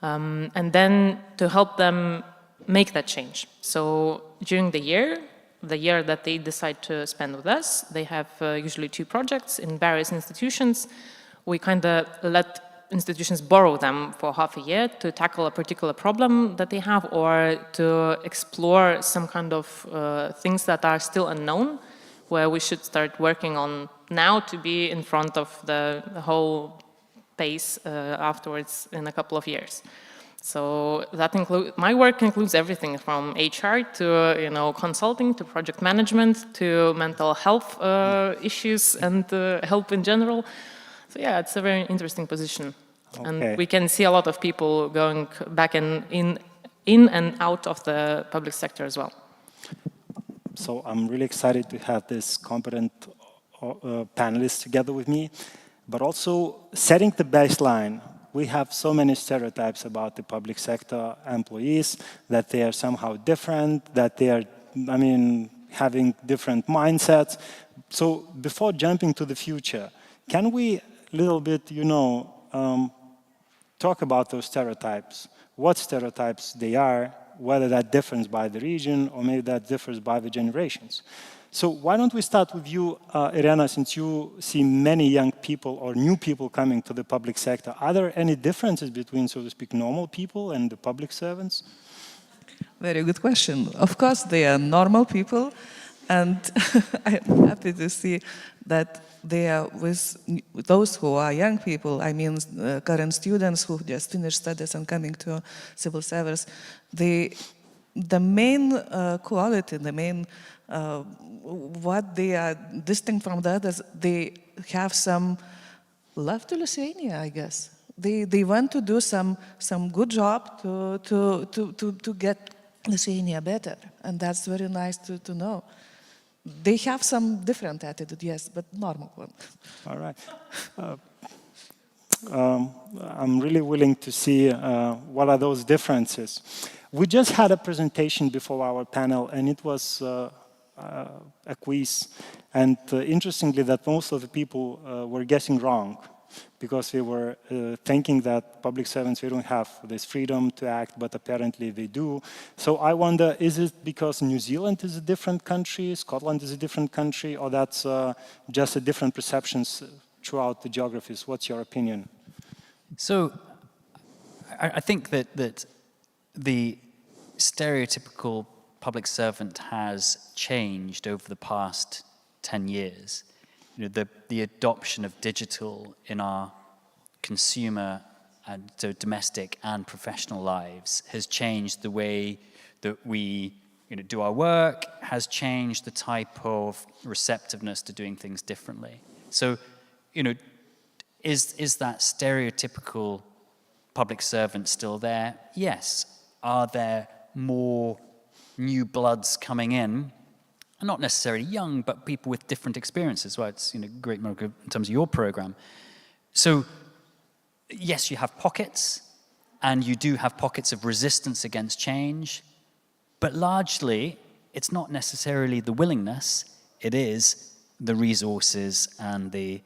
and then to help them make that change. So during the year that they decide to spend with us, they have usually 2 projects in various institutions. We kind of let institutions borrow them for half a year to tackle a particular problem that they have, or to explore some kind of things that are still unknown, where we should start working on now to be in front of the whole pace afterwards in a couple of years. So that my work includes everything from HR to consulting, to project management, to mental health issues and help in general. So yeah, it's a very interesting position. Okay. And we can see a lot of people going back in and out of the public sector as well. So I'm really excited to have this competent panelists together with me, but also setting the baseline. We have so many stereotypes about the public sector employees, that they are somehow different, that they are, having different mindsets. So before jumping to the future, can we a little bit, talk about those stereotypes? What stereotypes they are, whether that differs by the region or maybe that differs by the generations. So why don't we start with you, Irena, since you see many young people or new people coming to the public sector. Are there any differences between, so to speak, normal people and the public servants? Very good question. Of course, they are normal people, and I'm happy to see that they are with those who are young people, current students who just finished studies and coming to civil service. The main quality, the main what they are distinct from the others, they have some love to Lithuania, I guess. They want to do some good job to get Lithuania better, and that's very nice to know. They have some different attitude, yes, but normal one. All right. I'm really willing to see what are those differences. We just had a presentation before our panel, and it was a quiz. And interestingly, that most of the people were guessing wrong, because we were thinking that public servants, we don't have this freedom to act, but apparently they do. So I wonder, is it because New Zealand is a different country, Scotland is a different country, or that's just a different perceptions throughout the geographies? What's your opinion? So I think that the stereotypical public servant has changed over the past 10 years. The adoption of digital in our consumer and so domestic and professional lives has changed the way that we do our work, has changed the type of receptiveness to doing things differently. So, is that stereotypical public servant still there? Yes. Are there more new bloods coming in? Not necessarily young, but people with different experiences. Well, it's great in terms of your program. So, yes, you have pockets, and you do have pockets of resistance against change, but largely, it's not necessarily the willingness, it is the resources and the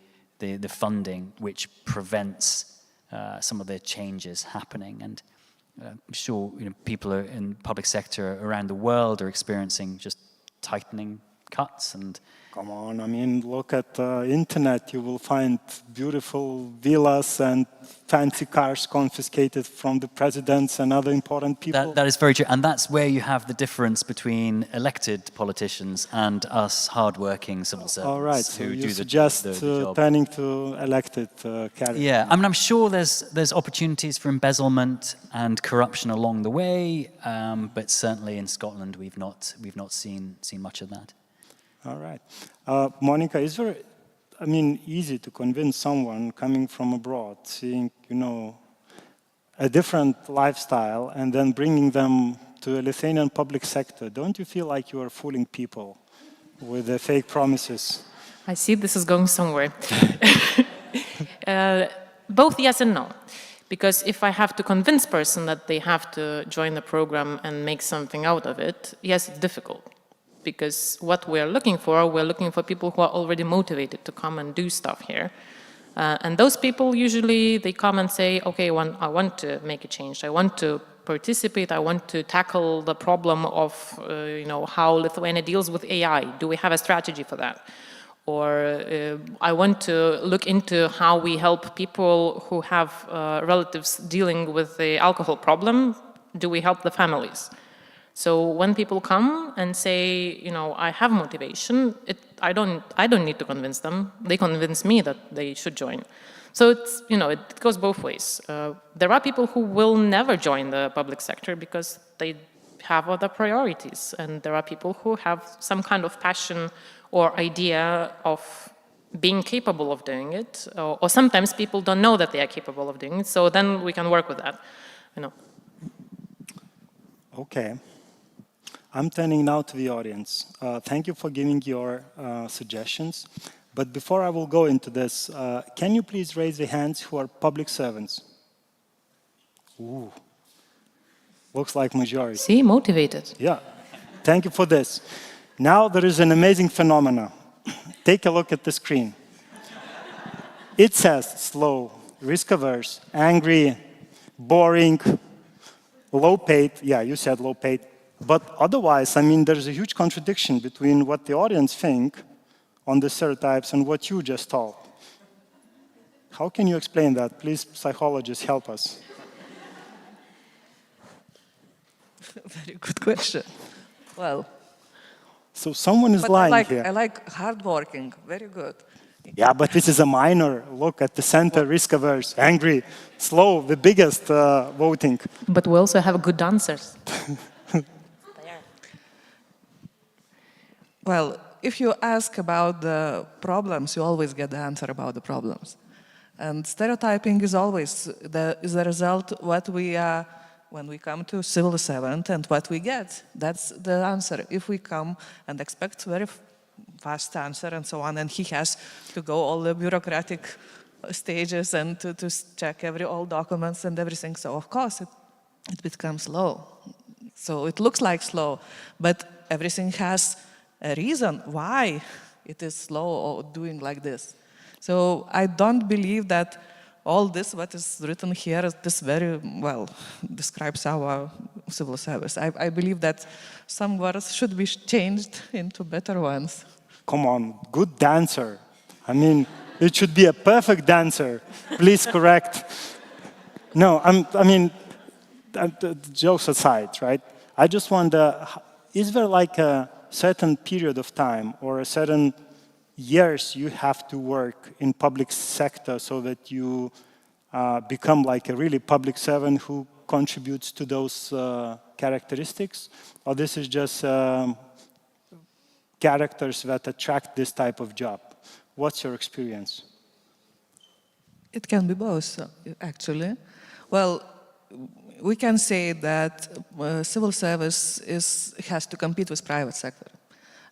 funding which prevents some of the changes happening. And I'm sure people in the public sector around the world are experiencing just tightening cuts and... Come on, look at the internet. You will find beautiful villas and fancy cars confiscated from the presidents and other important people. That is very true. And that's where you have the difference between elected politicians and us hardworking civil servants. All right, so who you do suggest the job. turning to elected candidates. Yeah, I'm sure there's opportunities for embezzlement and corruption along the way, but certainly in Scotland we've not seen much of that. All right. Monica, I mean, easy to convince someone coming from abroad, seeing, you know, a different lifestyle and then bringing them to a Lithuanian public sector. Don't you feel like you are fooling people with the fake promises? I see this is going somewhere. Both yes and no. Because if I have to convince person that they have to join the program and make something out of it, yes, it's difficult. Because what we're looking for people who are already motivated to come and do stuff here. And those people usually, they come and say, okay, I want to make a change. I want to participate. I want to tackle the problem of you know, how Lithuania deals with AI. Do we have a strategy for that? Or I want to look into how we help people who have relatives dealing with the alcohol problem. Do we help the families? So when people come and say, you know, I have motivation, I don't need to convince them. They convince me that they should join. So it's, you know, it goes both ways. There are people who will never join the public sector because they have other priorities, and there are people who have some kind of passion or idea of being capable of doing it, or sometimes people don't know that they are capable of doing it, so then we can work with that, you know. Okay. I'm turning now to the audience. Thank you for giving your suggestions. But before I will go into this, can you please raise the hands who are public servants? Ooh. Looks like majority. See, motivated. Yeah. Thank you for this. Now there is an amazing phenomenon. Take a look at the screen. It says slow, risk-averse, angry, boring, low-paid. Yeah, you said low-paid. But otherwise, I mean, there's a huge contradiction between what the audience think on the stereotypes and what you just told. How can you explain that? Please, psychologists, help us. Very good question. Well, so someone is lying here. I like hardworking, very good. Yeah, but this is a minor. Look at the center, risk-averse, angry, slow, the biggest voting. But we also have good dancers. Well, if you ask about the problems, you always get the answer about the problems. And stereotyping is always the result what we are when we come to civil servant and what we get. That's the answer. If we come and expect very fast answer and so on, and he has to go all the bureaucratic stages and to check all documents and everything, so of course it becomes slow. So it looks like slow, but everything has a reason why it is slow or doing like this. So I don't believe that all this, what is written here, this very well describes our civil service. I believe that some words should be changed into better ones. Come on, good dancer. I mean, it should be a perfect dancer. Please correct. No, I mean, jokes aside, right? I just wonder, is there like a certain period of time or a certain years you have to work in public sector so that you become like a really public servant who contributes to those characteristics? Or this is just characters that attract this type of job? What's your experience? It can be both, actually. Well, we can say that civil service has to compete with private sector.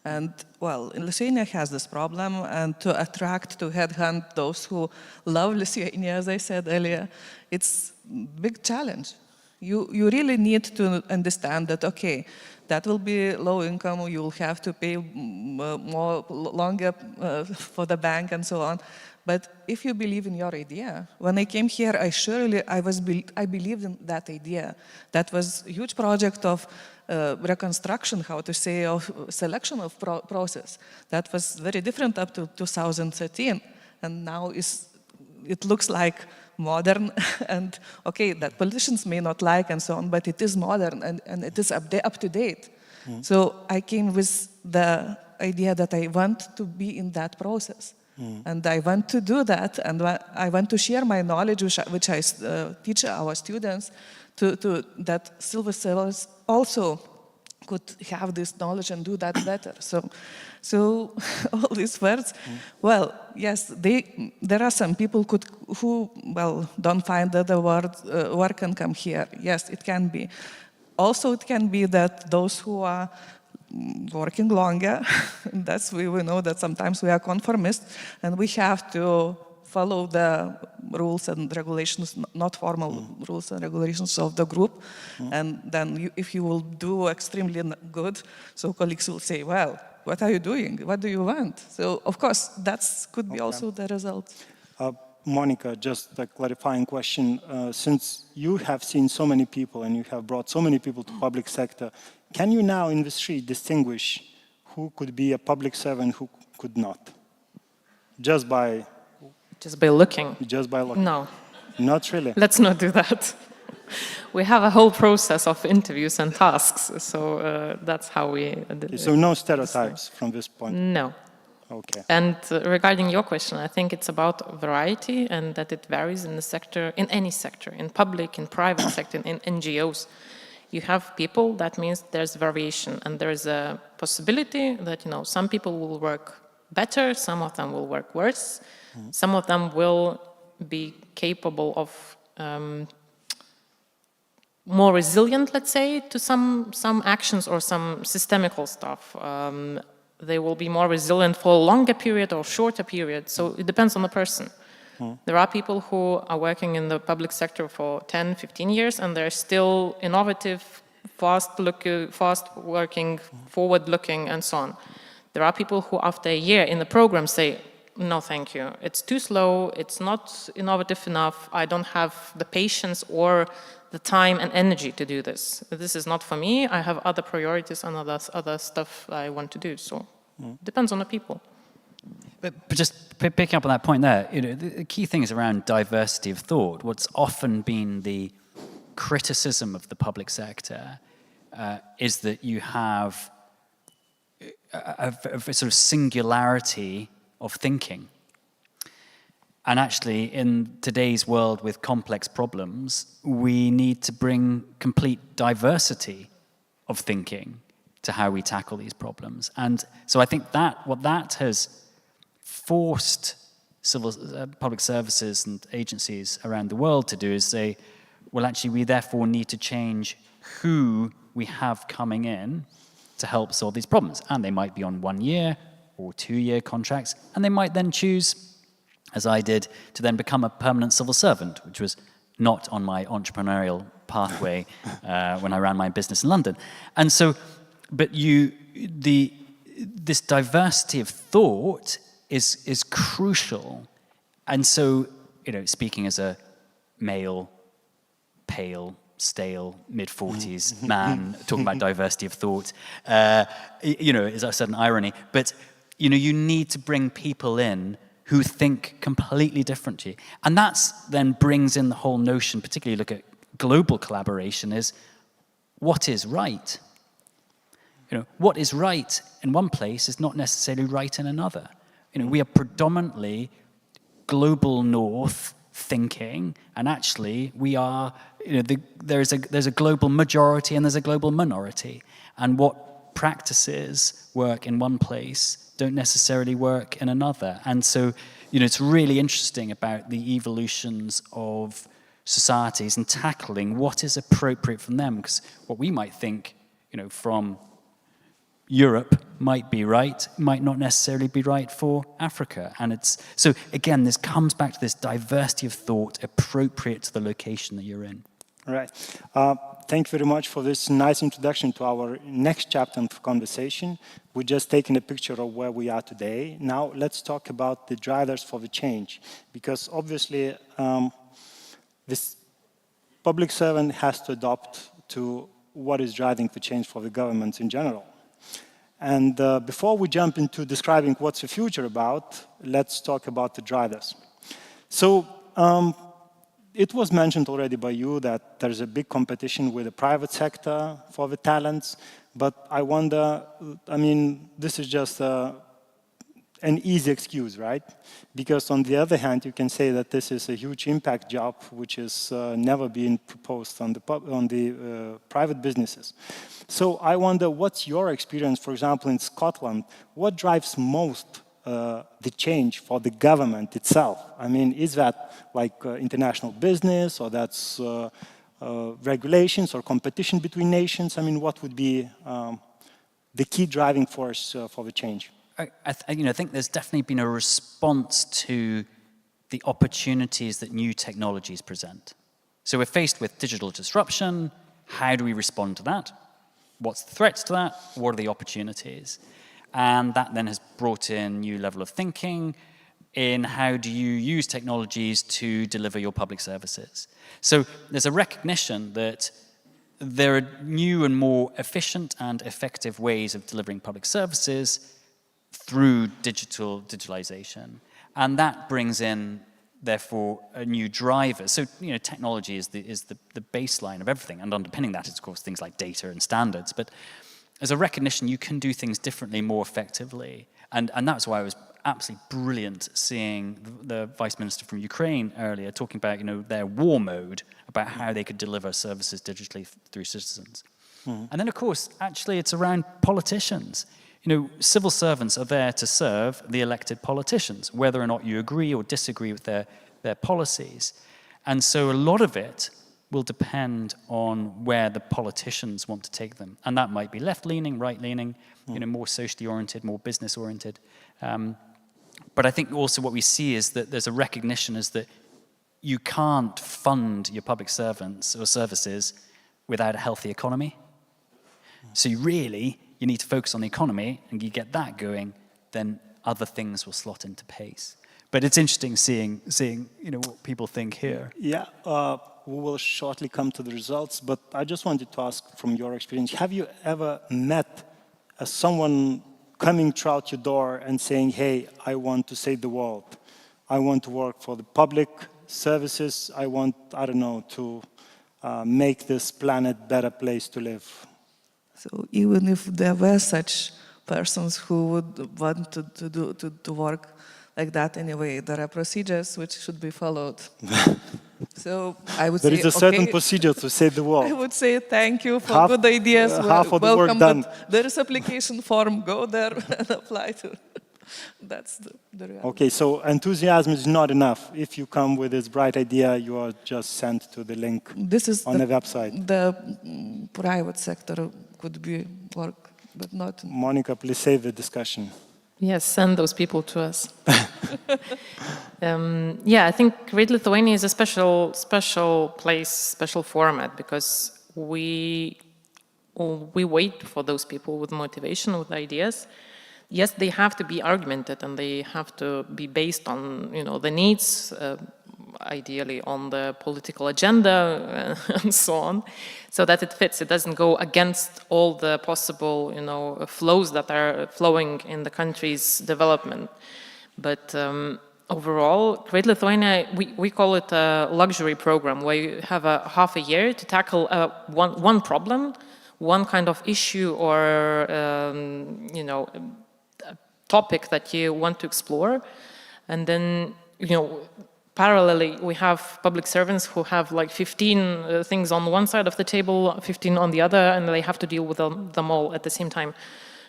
And, well, Lithuania has this problem, and to attract, to headhunt those who love Lithuania, as I said earlier, it's a big challenge. You really need to understand that, okay, that will be low income, you will have to pay longer for the bank and so on. But if you believe in your idea, when I came here, I believed in that idea. That was a huge project of reconstruction, how to say, of selection of process. That was very different up to 2013. And now it looks like modern and, okay, that politicians may not like and so on, but it is modern and it is up to date. Mm. So I came with the idea that I want to be in that process. Mm. And I want to do that, and I want to share my knowledge, which I teach our students, to that civil service also could have this knowledge and do that better. So all these words, well, yes, there are some people who don't find that the work can come here. Yes, it can be. Also, it can be that those who are working longer, we know that sometimes we are conformists, and we have to follow the rules and regulations, not formal rules and regulations of the group. And then if you will do extremely good, so colleagues will say, well, what are you doing? What do you want? So, of course, that could be also the result. Monica, just a clarifying question. Since you have seen so many people and you have brought so many people to public sector, can you now in the street distinguish who could be a public servant, who could not? Just by looking? Just by looking? No. Not really? Let's not do that. We have a whole process of interviews and tasks, so that's how we... So no stereotypes from this point? No. Okay. And regarding your question, I think it's about variety and that it varies in the sector, in any sector, in public, in private sector, in NGOs. You have people, that means there's variation, and there's a possibility that, some people will work better, some of them will work worse, some of them will be capable of more resilient, let's say, to some actions or some systemical stuff. They will be more resilient for a longer period or shorter period, so it depends on the person. There are people who are working in the public sector for 10, 15 years, and they're still innovative, fast-working, forward-looking, and so on. There are people who, after a year in the program, say, no, thank you. It's too slow, it's not innovative enough, I don't have the patience or the time and energy to do this. This is not for me, I have other priorities and other stuff I want to do, so it depends on the people. But just picking up on that point there, the key thing is around diversity of thought. What's often been the criticism of the public sector is that you have a sort of singularity of thinking. And actually, in today's world with complex problems, we need to bring complete diversity of thinking to how we tackle these problems. And so I think that what that has forced public services and agencies around the world to do is say, well, actually, we therefore need to change who we have coming in to help solve these problems. And they might be on 1 year or 2-year contracts, and they might then choose, as I did, to then become a permanent civil servant, which was not on my entrepreneurial pathway when I ran my business in London. And so, but this diversity of thought is crucial. And so, speaking as a male, pale, stale, mid-40s man, talking about diversity of thought, as I said, an irony, but, you need to bring people in who think completely differently. And that's then brings in the whole notion, particularly look at global collaboration, is what is right? What is right in one place is not necessarily right in another. We are predominantly global north thinking, and actually we are, there's a global majority and there's a global minority. And what practices work in one place don't necessarily work in another. And so, it's really interesting about the evolutions of societies and tackling what is appropriate from them, because what we might think, from Europe might be right, might not necessarily be right for Africa. And so again, this comes back to this diversity of thought appropriate to the location that you're in. All right. Thank you very much for this nice introduction to our next chapter of conversation. We're just taking a picture of where we are today. Now let's talk about the drivers for the change, because obviously this public servant has to adopt to what is driving the change for the governments in general. And before we jump into describing what's the future about, let's talk about the drivers. So it was mentioned already by you that there's a big competition with the private sector for the talents, but I wonder, this is just an easy excuse, right? Because on the other hand, you can say that this is a huge impact job, which is never been proposed on the private businesses. So I wonder, what's your experience, for example, in Scotland? What drives most the change for the government itself? I mean, is that like international business, or that's regulations or competition between nations? I mean, what would be the key driving force for the change? I think there's definitely been a response to the opportunities that new technologies present. So we're faced with digital disruption. How do we respond to that? What's the threats to that? What are the opportunities? And that then has brought in new level of thinking in how do you use technologies to deliver your public services. So there's a recognition that there are new and more efficient and effective ways of delivering public services through digitalization. And that brings in, therefore, a new driver. So, technology is the baseline of everything, and underpinning that is, of course, things like data and standards. But as a recognition, you can do things differently, more effectively. And that's why it was absolutely brilliant seeing the Vice Minister from Ukraine earlier talking about, their war mode, about how they could deliver services digitally through citizens. Mm-hmm. And then, of course, actually, it's around politicians. Civil servants are there to serve the elected politicians, whether or not you agree or disagree with their policies. And so a lot of it will depend on where the politicians want to take them. And that might be left-leaning, right-leaning, more socially oriented, more business-oriented. But I think also what we see is that there's a recognition is that you can't fund your public servants or services without a healthy economy. So you need to focus on the economy, and you get that going, then other things will slot into place. But it's interesting seeing what people think here. Yeah, we will shortly come to the results, but I just wanted to ask from your experience, have you ever met someone coming throughout your door and saying, hey, I want to save the world. I want to work for the public services. I want, to make this planet a better place to live. So even if there were such persons who would want to work like that anyway, there are procedures which should be followed. So I would say, there is a certain procedure to save the world. I would say thank you for good ideas. Half of the work done. There is application form. Go there and apply to. That's the reality. Okay, so enthusiasm is not enough. If you come with this bright idea, you are just sent to the link on the website. The private sector could be work, but not. Monica, please save the discussion. Yes, send those people to us. I think Great Lithuania is a special place, special format, because we wait for those people with motivation, with ideas. Yes, they have to be argumented, and they have to be based on the needs, ideally on the political agenda and so on, so that it fits. It doesn't go against all the possible flows that are flowing in the country's development. But overall, Great Lithuania, we call it a luxury program, where you have half a year to tackle one problem, one kind of issue or topic that you want to explore. And then, parallelly, we have public servants who have like 15 things on one side of the table, 15 on the other, and they have to deal with them all at the same time.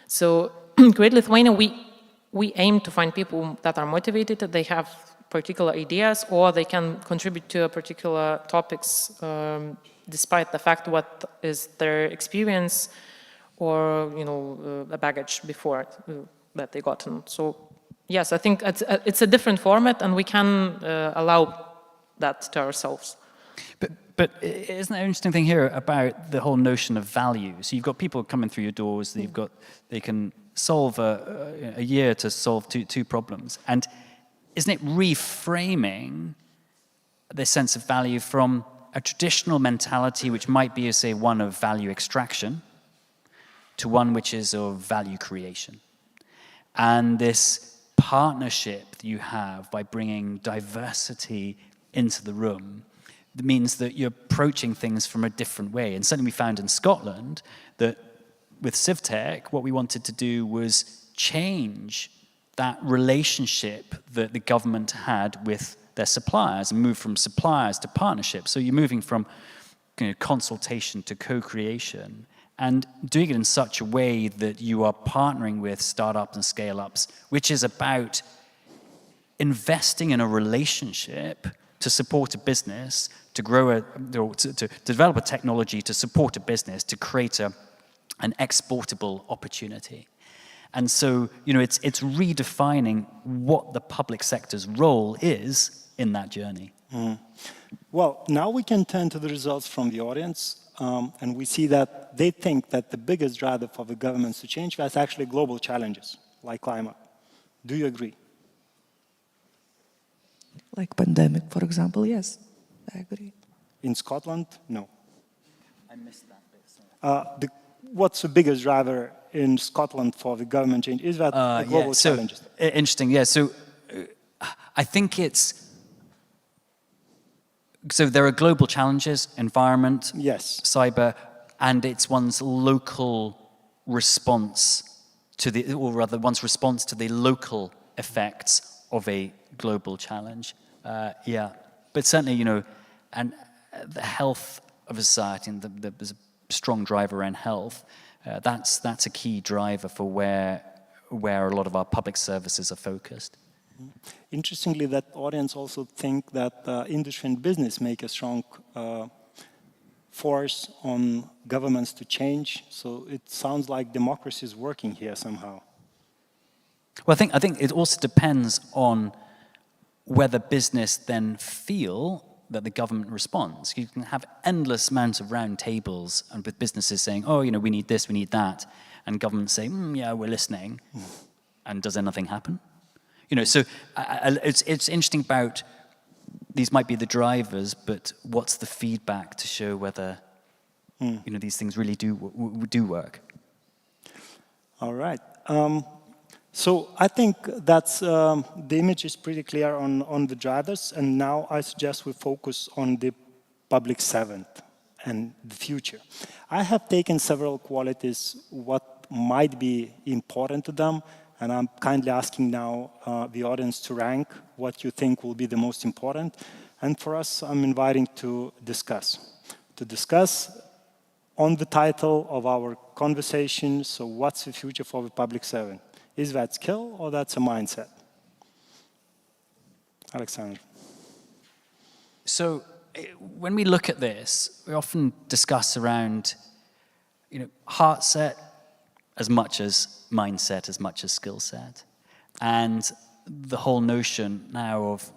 So Great Lithuania, we aim to find people that are motivated, that they have particular ideas, or they can contribute to a particular topics despite the fact what is their experience or a baggage before that they gotten. So yes, I think it's a different format, and we can allow that to ourselves. But isn't there an interesting thing here about the whole notion of value? So you've got people coming through your doors, they can solve a year to solve two problems. And isn't it reframing this sense of value from a traditional mentality, which might be, say, one of value extraction, to one which is of value creation? And this partnership that you have by bringing diversity into the room means that you're approaching things from a different way. And certainly we found in Scotland that with CivTech, what we wanted to do was change that relationship that the government had with their suppliers and move from suppliers to partnerships. So you're moving from consultation to co-creation and doing it in such a way that you are partnering with startups and scale-ups, which is about investing in a relationship to support a business, to grow to develop a technology to support a business, to create an exportable opportunity. And so, it's redefining what the public sector's role is in that journey. Well, now we can turn to the results from the audience, and we see that they think that the biggest driver for the governments to change was actually global challenges, like climate. Do you agree? Like pandemic, for example, yes, I agree. In Scotland, no. I missed that bit, sorry. What's the biggest driver in Scotland for the government change? Is that the global challenges? Interesting, yeah. So I think so there are global challenges, environment, yes, cyber, and it's one's local response to one's response to the local effects of a global challenge. Yeah, but certainly, and the health of a society, and there's a strong driver around health. That's a key driver for where a lot of our public services are focused. Interestingly, that audience also think that industry and business make a strong force on governments to change. So it sounds like democracy is working here somehow. Well, I think it also depends on whether business then feel that the government responds. You can have endless amounts of round tables and with businesses saying, oh, we need this, we need that, and government saying, yeah, we're listening, and does anything happen? So it's interesting about, these might be the drivers, but what's the feedback to show whether, these things really do work? All right. So I think that's, the image is pretty clear on the drivers, and now I suggest we focus on the public servant and the future. I have taken several qualities, what might be important to them, and I'm kindly asking now the audience to rank what you think will be the most important. And for us, I'm inviting to discuss on the title of our conversation, so what's the future for the public servant? Is that skill or that's a mindset? Alexander. So when we look at this, we often discuss around, heart set as much as mindset, as much as skill set. And the whole notion now of,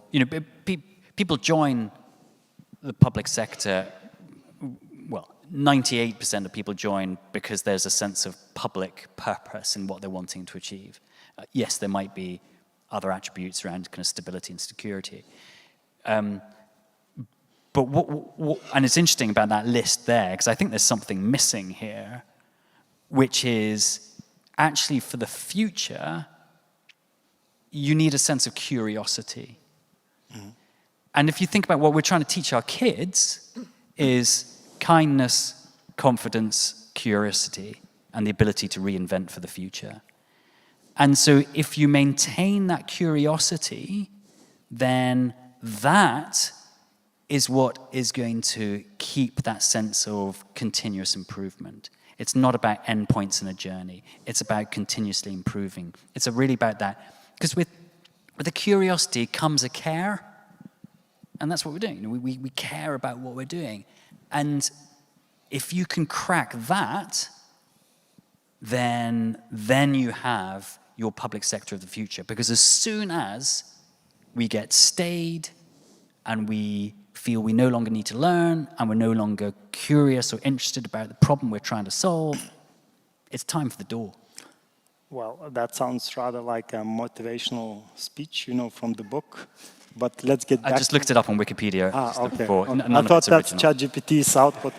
people join the public sector, well, 98% of people join because there's a sense of public purpose in what they're wanting to achieve. Yes, there might be other attributes around kind of stability and security. But and it's interesting about that list there, because I think there's something missing here, which is actually for the future, you need a sense of curiosity. And if you think about what we're trying to teach our kids is kindness, confidence, curiosity, and the ability to reinvent for the future. And so if you maintain that curiosity, then that is what is going to keep that sense of continuous improvement. It's not about endpoints in a journey. It's about continuously improving. It's really about that. Because with the curiosity comes a care, and that's what we're doing. We care about what we're doing. And if you can crack that, then you have your public sector of the future. Because as soon as we get staid and we feel we no longer need to learn and we're no longer curious or interested about the problem we're trying to solve, it's time for the door. Well, that sounds rather like a motivational speech, from the book. But let's get back. I just looked it up on Wikipedia okay. before. I thought that's ChatGPT's output.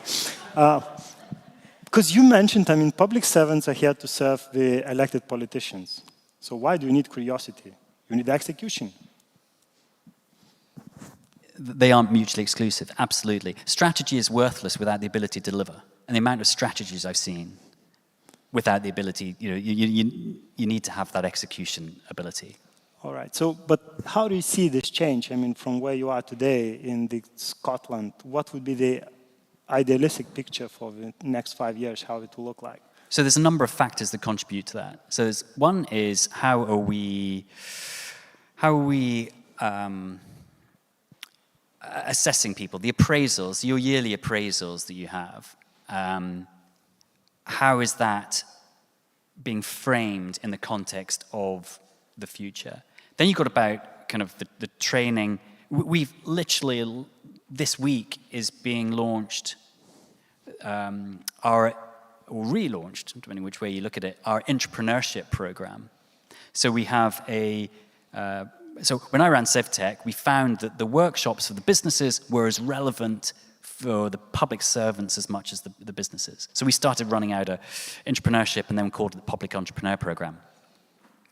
Because you mentioned, public servants are here to serve the elected politicians. So why do you need curiosity? You need execution. They aren't mutually exclusive, absolutely. Strategy is worthless without the ability to deliver. And the amount of strategies I've seen without the ability, you need to have that execution ability. All right. So, but how do you see this change? I mean, from where you are today in Scotland, what would be the idealistic picture for the next 5 years, how it will look like? So there's a number of factors that contribute to that. So one is how are we assessing people, the appraisals, your yearly appraisals that you have. How is that being framed in the context of the future? Then you've got about kind of the training. We've literally, this week is being launched, or relaunched, depending which way you look at it, our entrepreneurship program. So we have so when I ran CivTech, we found that the workshops for the businesses were as relevant for the public servants as much as the businesses. So we started running out an entrepreneurship and then we called it the Public Entrepreneur Program.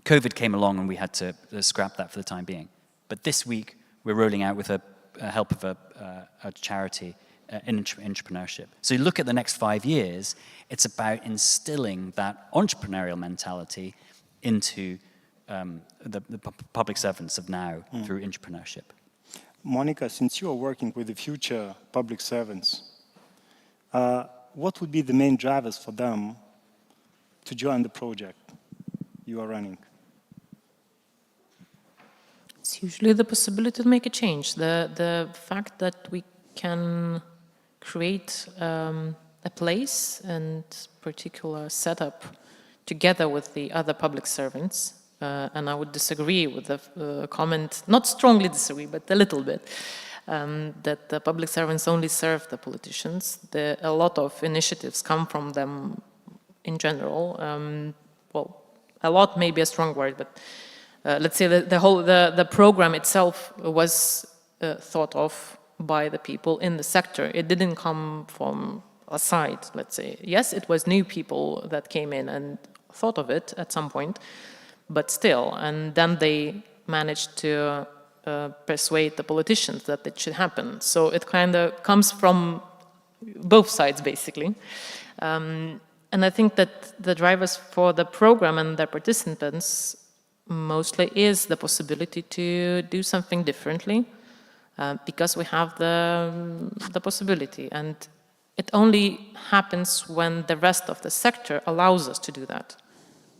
COVID came along and we had to scrap that for the time being. But this week, we're rolling out with the help of a charity entrepreneurship. So you look at the next 5 years, it's about instilling that entrepreneurial mentality into the public servants of now through entrepreneurship. Monica, since you are working with the future public servants, what would be the main drivers for them to join the project you are running? It's usually the possibility to make a change. The fact that we can create a place and particular setup together with the other public servants. And I would disagree with the comment, not strongly disagree, but a little bit, that the public servants only serve the politicians. A lot of initiatives come from them in general. Well, a lot may be a strong word, but let's say the program itself was thought of by the people in the sector. It didn't come from a side, let's say. Yes, it was new people that came in and thought of it at some point, but still, and then they managed to persuade the politicians that it should happen. So it kind of comes from both sides, basically. And I think that the drivers for the program and their participants mostly is the possibility to do something differently, because we have the possibility. And it only happens when the rest of the sector allows us to do that.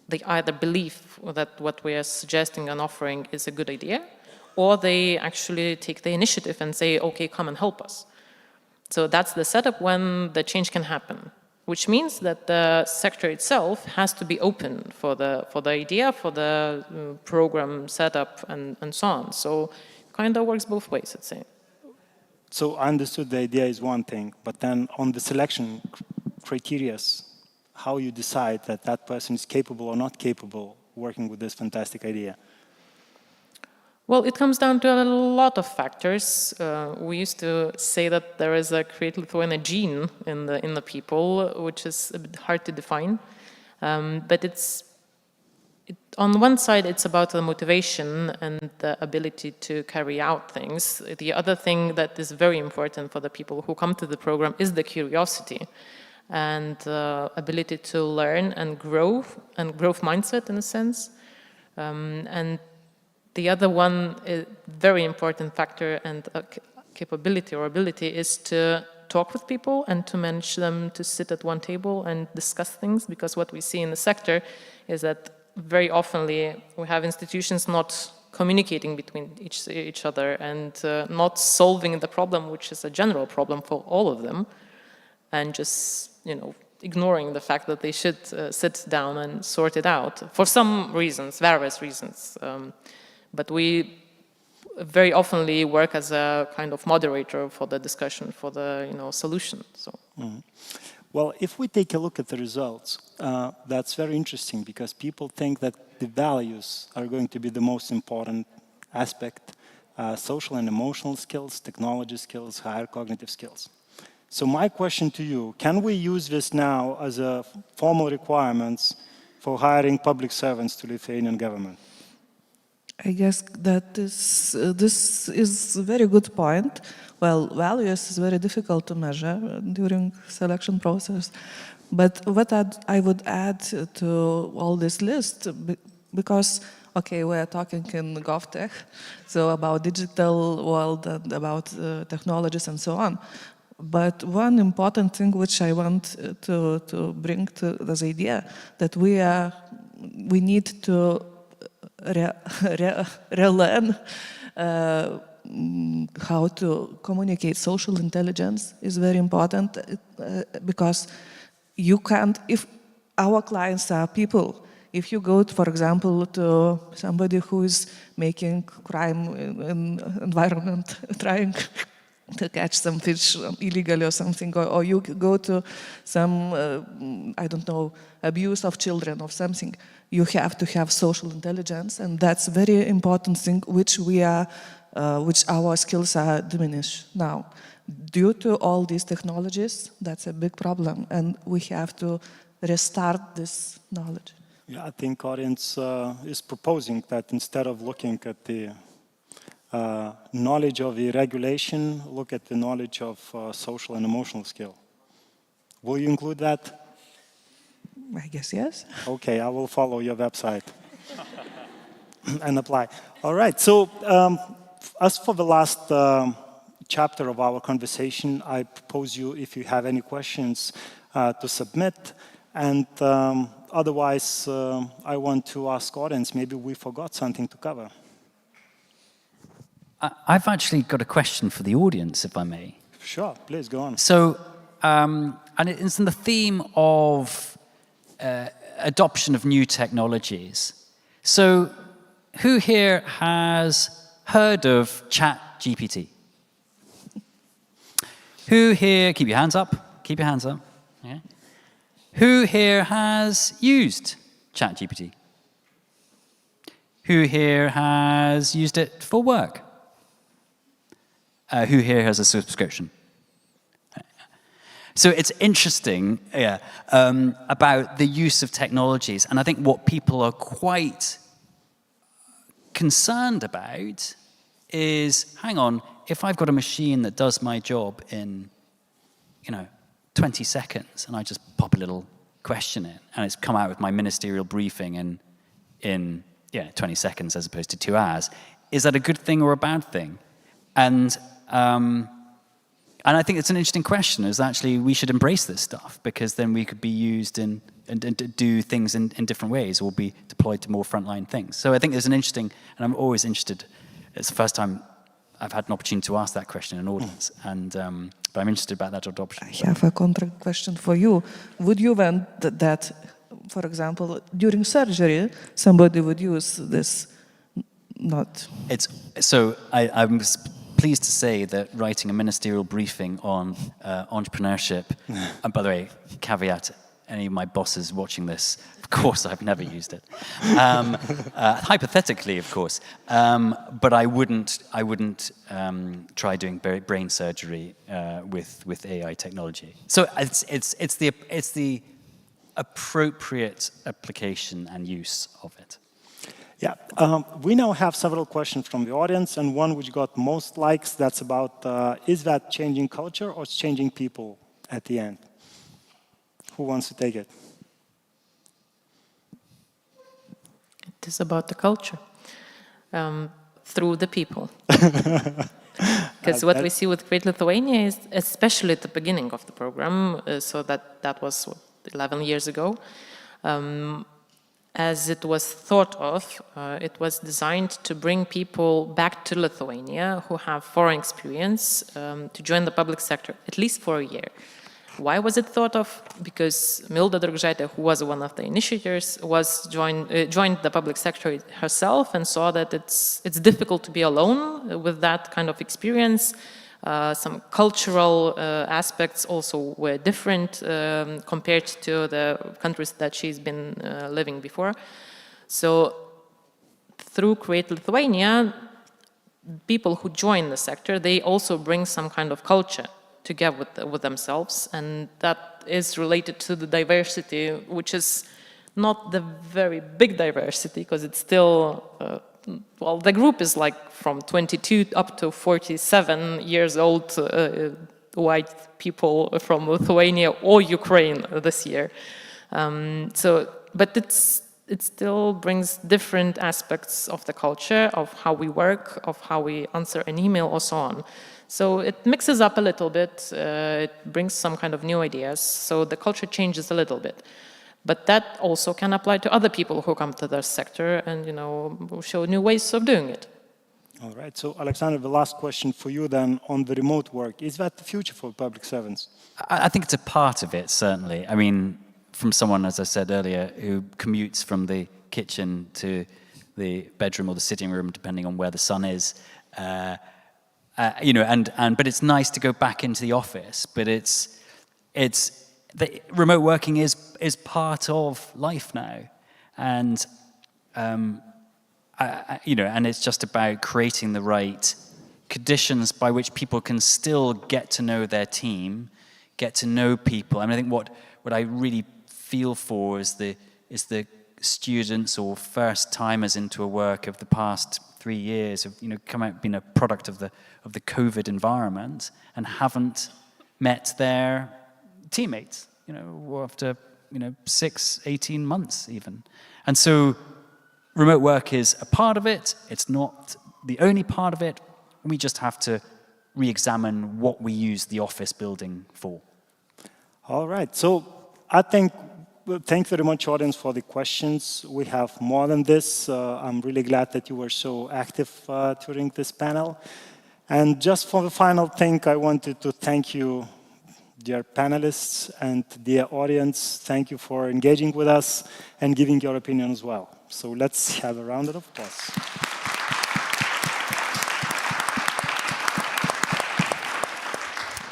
They either believe that what we are suggesting and offering is a good idea, or they actually take the initiative and say, okay, come and help us. So that's the setup when the change can happen, which means that the sector itself has to be open for the idea, for the program setup, and so on. So it kind of works both ways, I'd say. So I understood the idea is one thing, but then on the selection criteria, how you decide that that person is capable or not capable working with this fantastic idea? Well, it comes down to a lot of factors. We used to say that there is a Create Lithuania gene in the people, which is a bit hard to define. But on one side, it's about the motivation and the ability to carry out things. The other thing that is very important for the people who come to the program is the curiosity and ability to learn and growth mindset in a sense. And the other one, very important factor and capability or ability is to talk with people and to manage them to sit at one table and discuss things, because what we see in the sector is that very oftenly we have institutions not communicating between each other and not solving the problem, which is a general problem for all of them, and just ignoring the fact that they should sit down and sort it out for some reasons, various reasons. But we very oftenly work as a kind of moderator for the discussion, for the solution. So. Mm-hmm. Well, if we take a look at the results, that's very interesting, because people think that the values are going to be the most important aspect, social and emotional skills, technology skills, higher cognitive skills. So my question to you, can we use this now as a formal requirements for hiring public servants to Lithuanian government? I guess that this is a very good point. Well, values is very difficult to measure during selection process. But what I would add to all this list, because, okay, we are talking in GovTech, so about digital world and about technologies and so on. But one important thing which I want to bring to this idea, that we need to relearn how to communicate. Social intelligence is very important because you can't, if our clients are people, if you go, for example, to somebody who is making crime in environment, trying to catch some fish illegally or something, or you go to some, I don't know, abuse of children or something, you have to have social intelligence, and that's a very important thing which our skills are diminished now. Due to all these technologies, that's a big problem, and we have to restart this knowledge. Yeah, I think audience is proposing that instead of looking at the knowledge of the regulation, look at the knowledge of social and emotional skill. Will you include that? I guess yes. Okay, I will follow your website and apply. All right, so as for the last chapter of our conversation, I propose you, if you have any questions, to submit. And otherwise, I want to ask audience, maybe we forgot something to cover. I've actually got a question for the audience, if I may. Sure, please go on. So, and it's in the theme of adoption of new technologies. So, who here has heard of ChatGPT? Who here, keep your hands up, keep your hands up. Yeah. Who here has used ChatGPT? Who here has used it for work? Who here has a subscription? So it's interesting about the use of technologies, and I think what people are quite concerned about is, hang on, if I've got a machine that does my job in, 20 seconds, and I just pop a little question in, and it's come out with my ministerial briefing in 20 seconds as opposed to 2 hours, is that a good thing or a bad thing? And I think it's an interesting question, is actually we should embrace this stuff, because then we could be used and do things in different ways, or be deployed to more frontline things. So I think there's an interesting, and I'm always interested, it's the first time I've had an opportunity to ask that question in an audience, and but I'm interested about that adoption. I have a counter question for you. Would you want that, for example, during surgery, somebody would use this? Not. I'm pleased to say that writing a ministerial briefing on entrepreneurship, and by the way, caveat, any of my bosses watching this, of course I've never used it. Hypothetically, of course, but I wouldn't try doing brain surgery with AI technology. So it's the appropriate application and use of it. Yeah, we now have several questions from the audience, and one which got most likes, that's about, is that changing culture or changing people at the end? Who wants to take it? It is about the culture, through the people. Because what we see with Great Lithuania is, especially at the beginning of the program, so that was 11 years ago, as it was thought of, it was designed to bring people back to Lithuania who have foreign experience to join the public sector, at least for a year. Why was it thought of? Because Milda Dragžaitė, who was one of the initiators, joined the public sector herself and saw that it's difficult to be alone with that kind of experience. Some cultural aspects also were different compared to the countries that she's been living before. So through Create Lithuania, people who join the sector, they also bring some kind of culture together with themselves, and that is related to the diversity, which is not the very big diversity, because it's still well, the group is like from 22 up to 47 years old white people from Lithuania or Ukraine this year. But it still brings different aspects of the culture, of how we work, of how we answer an email, or so on. So it mixes up a little bit, it brings some kind of new ideas, so the culture changes a little bit. But that also can apply to other people who come to the sector and, you know, show new ways of doing it. All right, so Alexander, the last question for you then on the remote work. Is that the future for public servants? I think it's a part of it, certainly. I mean, from someone, as I said earlier, who commutes from the kitchen to the bedroom or the sitting room, depending on where the sun is, you know, but it's nice to go back into the office. But the remote working is part of life now, and you know, and it's just about creating the right conditions by which people can still get to know their team, get to know people. I mean, I think what I really feel for is the students or first timers into a work of the past 3 years have, you know, come out being a product of the COVID environment and haven't met their teammates, you know, after, you know, 6, 18 months even. And so remote work is a part of it. It's not the only part of it. We just have to re-examine what we use the office building for. All right, so I think, thank you very much, audience, for the questions. We have more than this. I'm really glad that you were so active during this panel. And just for the final thing, I wanted to thank you, dear panelists and dear audience. Thank you for engaging with us and giving your opinion as well. So let's have a round of applause.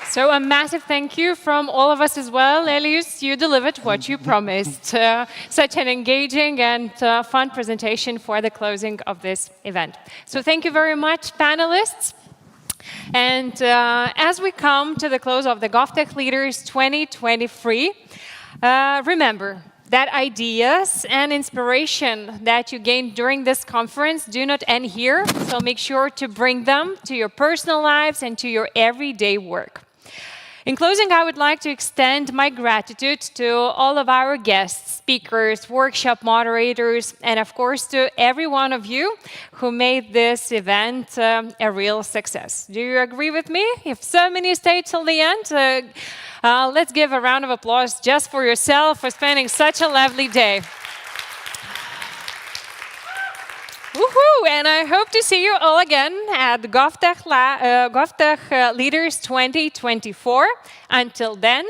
So a massive thank you from all of us as well. Elias, you delivered what you promised. Such an engaging and fun presentation for the closing of this event. So thank you very much, panelists. And as we come to the close of the GovTech Leaders 2023, remember that ideas and inspiration that you gained during this conference do not end here. So make sure to bring them to your personal lives and to your everyday work. In closing, I would like to extend my gratitude to all of our guests, speakers, workshop moderators, and of course to every one of you who made this event a real success. Do you agree with me? If so many stayed till the end, let's give a round of applause just for yourself for spending such a lovely day. Woohoo! And I hope to see you all again at GovTech Leaders 2024. Until then,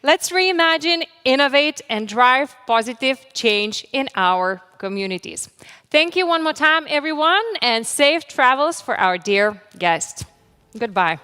let's reimagine, innovate, and drive positive change in our communities. Thank you one more time, everyone, and safe travels for our dear guest. Goodbye.